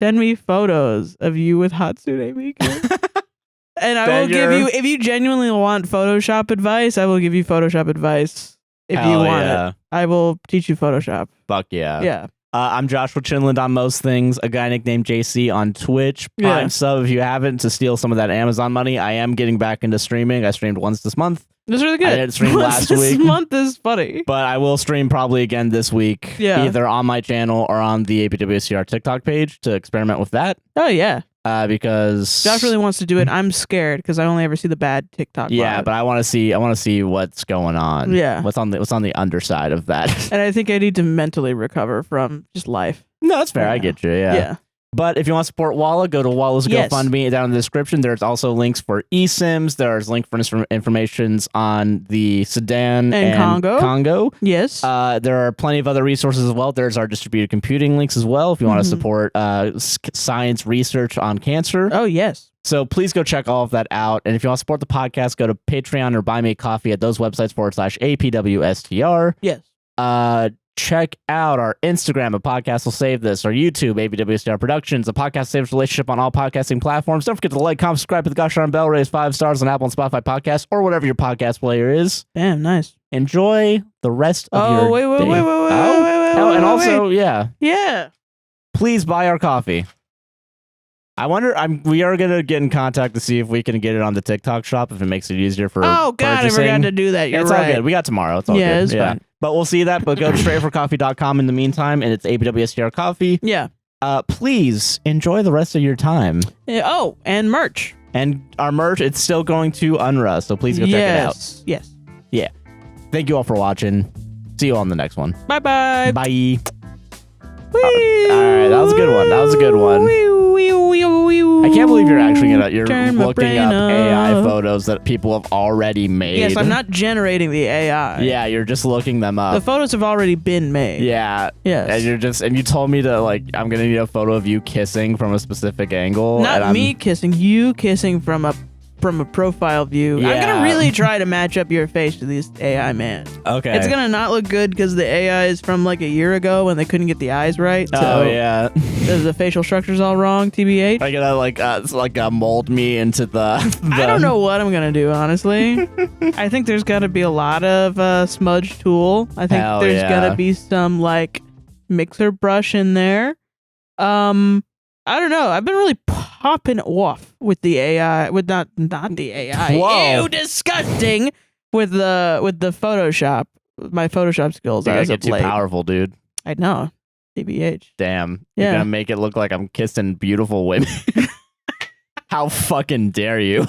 Send me photos of you with Hatsune Miku. And I will give you, if you genuinely want Photoshop advice, I will give you Photoshop advice. If you want it, I will teach you Photoshop. Fuck yeah. Yeah. I'm Joshua Chinland on most things. A guy nicknamed JC on Twitch. Prime sub if you haven't to steal some of that Amazon money. I am getting back into streaming. I streamed once this month. It was really good. I didn't stream last this week. This month is funny. But I will stream probably again this week. Yeah. Either on my channel or on the APWSTR TikTok page to experiment with that. Oh, yeah. Because Josh really wants to do it. I'm scared because I only ever see the bad TikTok. Yeah, but I want to see what's going on. Yeah. What's on the underside of that. And I think I need to mentally recover from just life. No, that's fair. I get you. Yeah. Yeah. But if you want to support Walla, go to Walla's GoFundMe down in the description. There's also links for eSIMs. There's link for informations on the Sudan and Congo. Yes. There are plenty of other resources as well. There's our distributed computing links as well if you want to support science research on cancer. Oh, yes. So please go check all of that out. And if you want to support the podcast, go to Patreon or Buy Me a Coffee at those websites /APWSTR. Yes. Check out our Instagram, A Podcast Will Save This, our YouTube, APWSTR Productions, A Podcast Saves Relationship on all podcasting platforms. Don't forget to like, comment, subscribe to the gosh darn bell, raise 5 stars on Apple and Spotify podcasts, or whatever your podcast player is. Damn, nice. Enjoy the rest of your wait, day. wait, and also, yeah. Please buy our coffee. I wonder, we are going to get in contact to see if we can get it on the TikTok shop if it makes it easier for Oh, God, purchasing. I forgot to do that. You're it's right. all good. We got tomorrow. It's all good. It's fine. But we'll see that. But go to straightforcoffee.com in the meantime, and it's APWSTR Coffee. Yeah. Please enjoy the rest of your time. Oh, and merch. And our merch, it's still going to Unruh, so please go check it out. Yes. Yeah. Thank you all for watching. See you on the next one. Bye-bye. Bye. All right, that was a good one. That was a good one. I can't believe you're actually looking up AI photos that people have already made. Yes, I'm not generating the AI. Yeah, you're just looking them up. The photos have already been made. Yeah. Yes. And you told me to I'm gonna need a photo of you kissing from a specific angle. Not me kissing, you kissing from a from a profile view. I'm Yeah. gonna really try to match up your face to this AI man. Okay. It's gonna not look good because the AI is from like a year ago when they couldn't get the eyes right. So Oh yeah. the facial structure's all wrong. TBH. I gotta mold me into the. I don't know what I'm gonna do, honestly. I think there's gotta be a lot of smudge tool. I think Hell there's yeah. gotta be some like mixer brush in there. I don't know. I've been really popping off with the AI, with not the AI. Whoa. Ew, disgusting. With the Photoshop, my Photoshop skills. I As get of too late. powerful, dude. I know. TBH. Damn. Yeah. You're gonna make it look like I'm kissing beautiful women. How fucking dare you?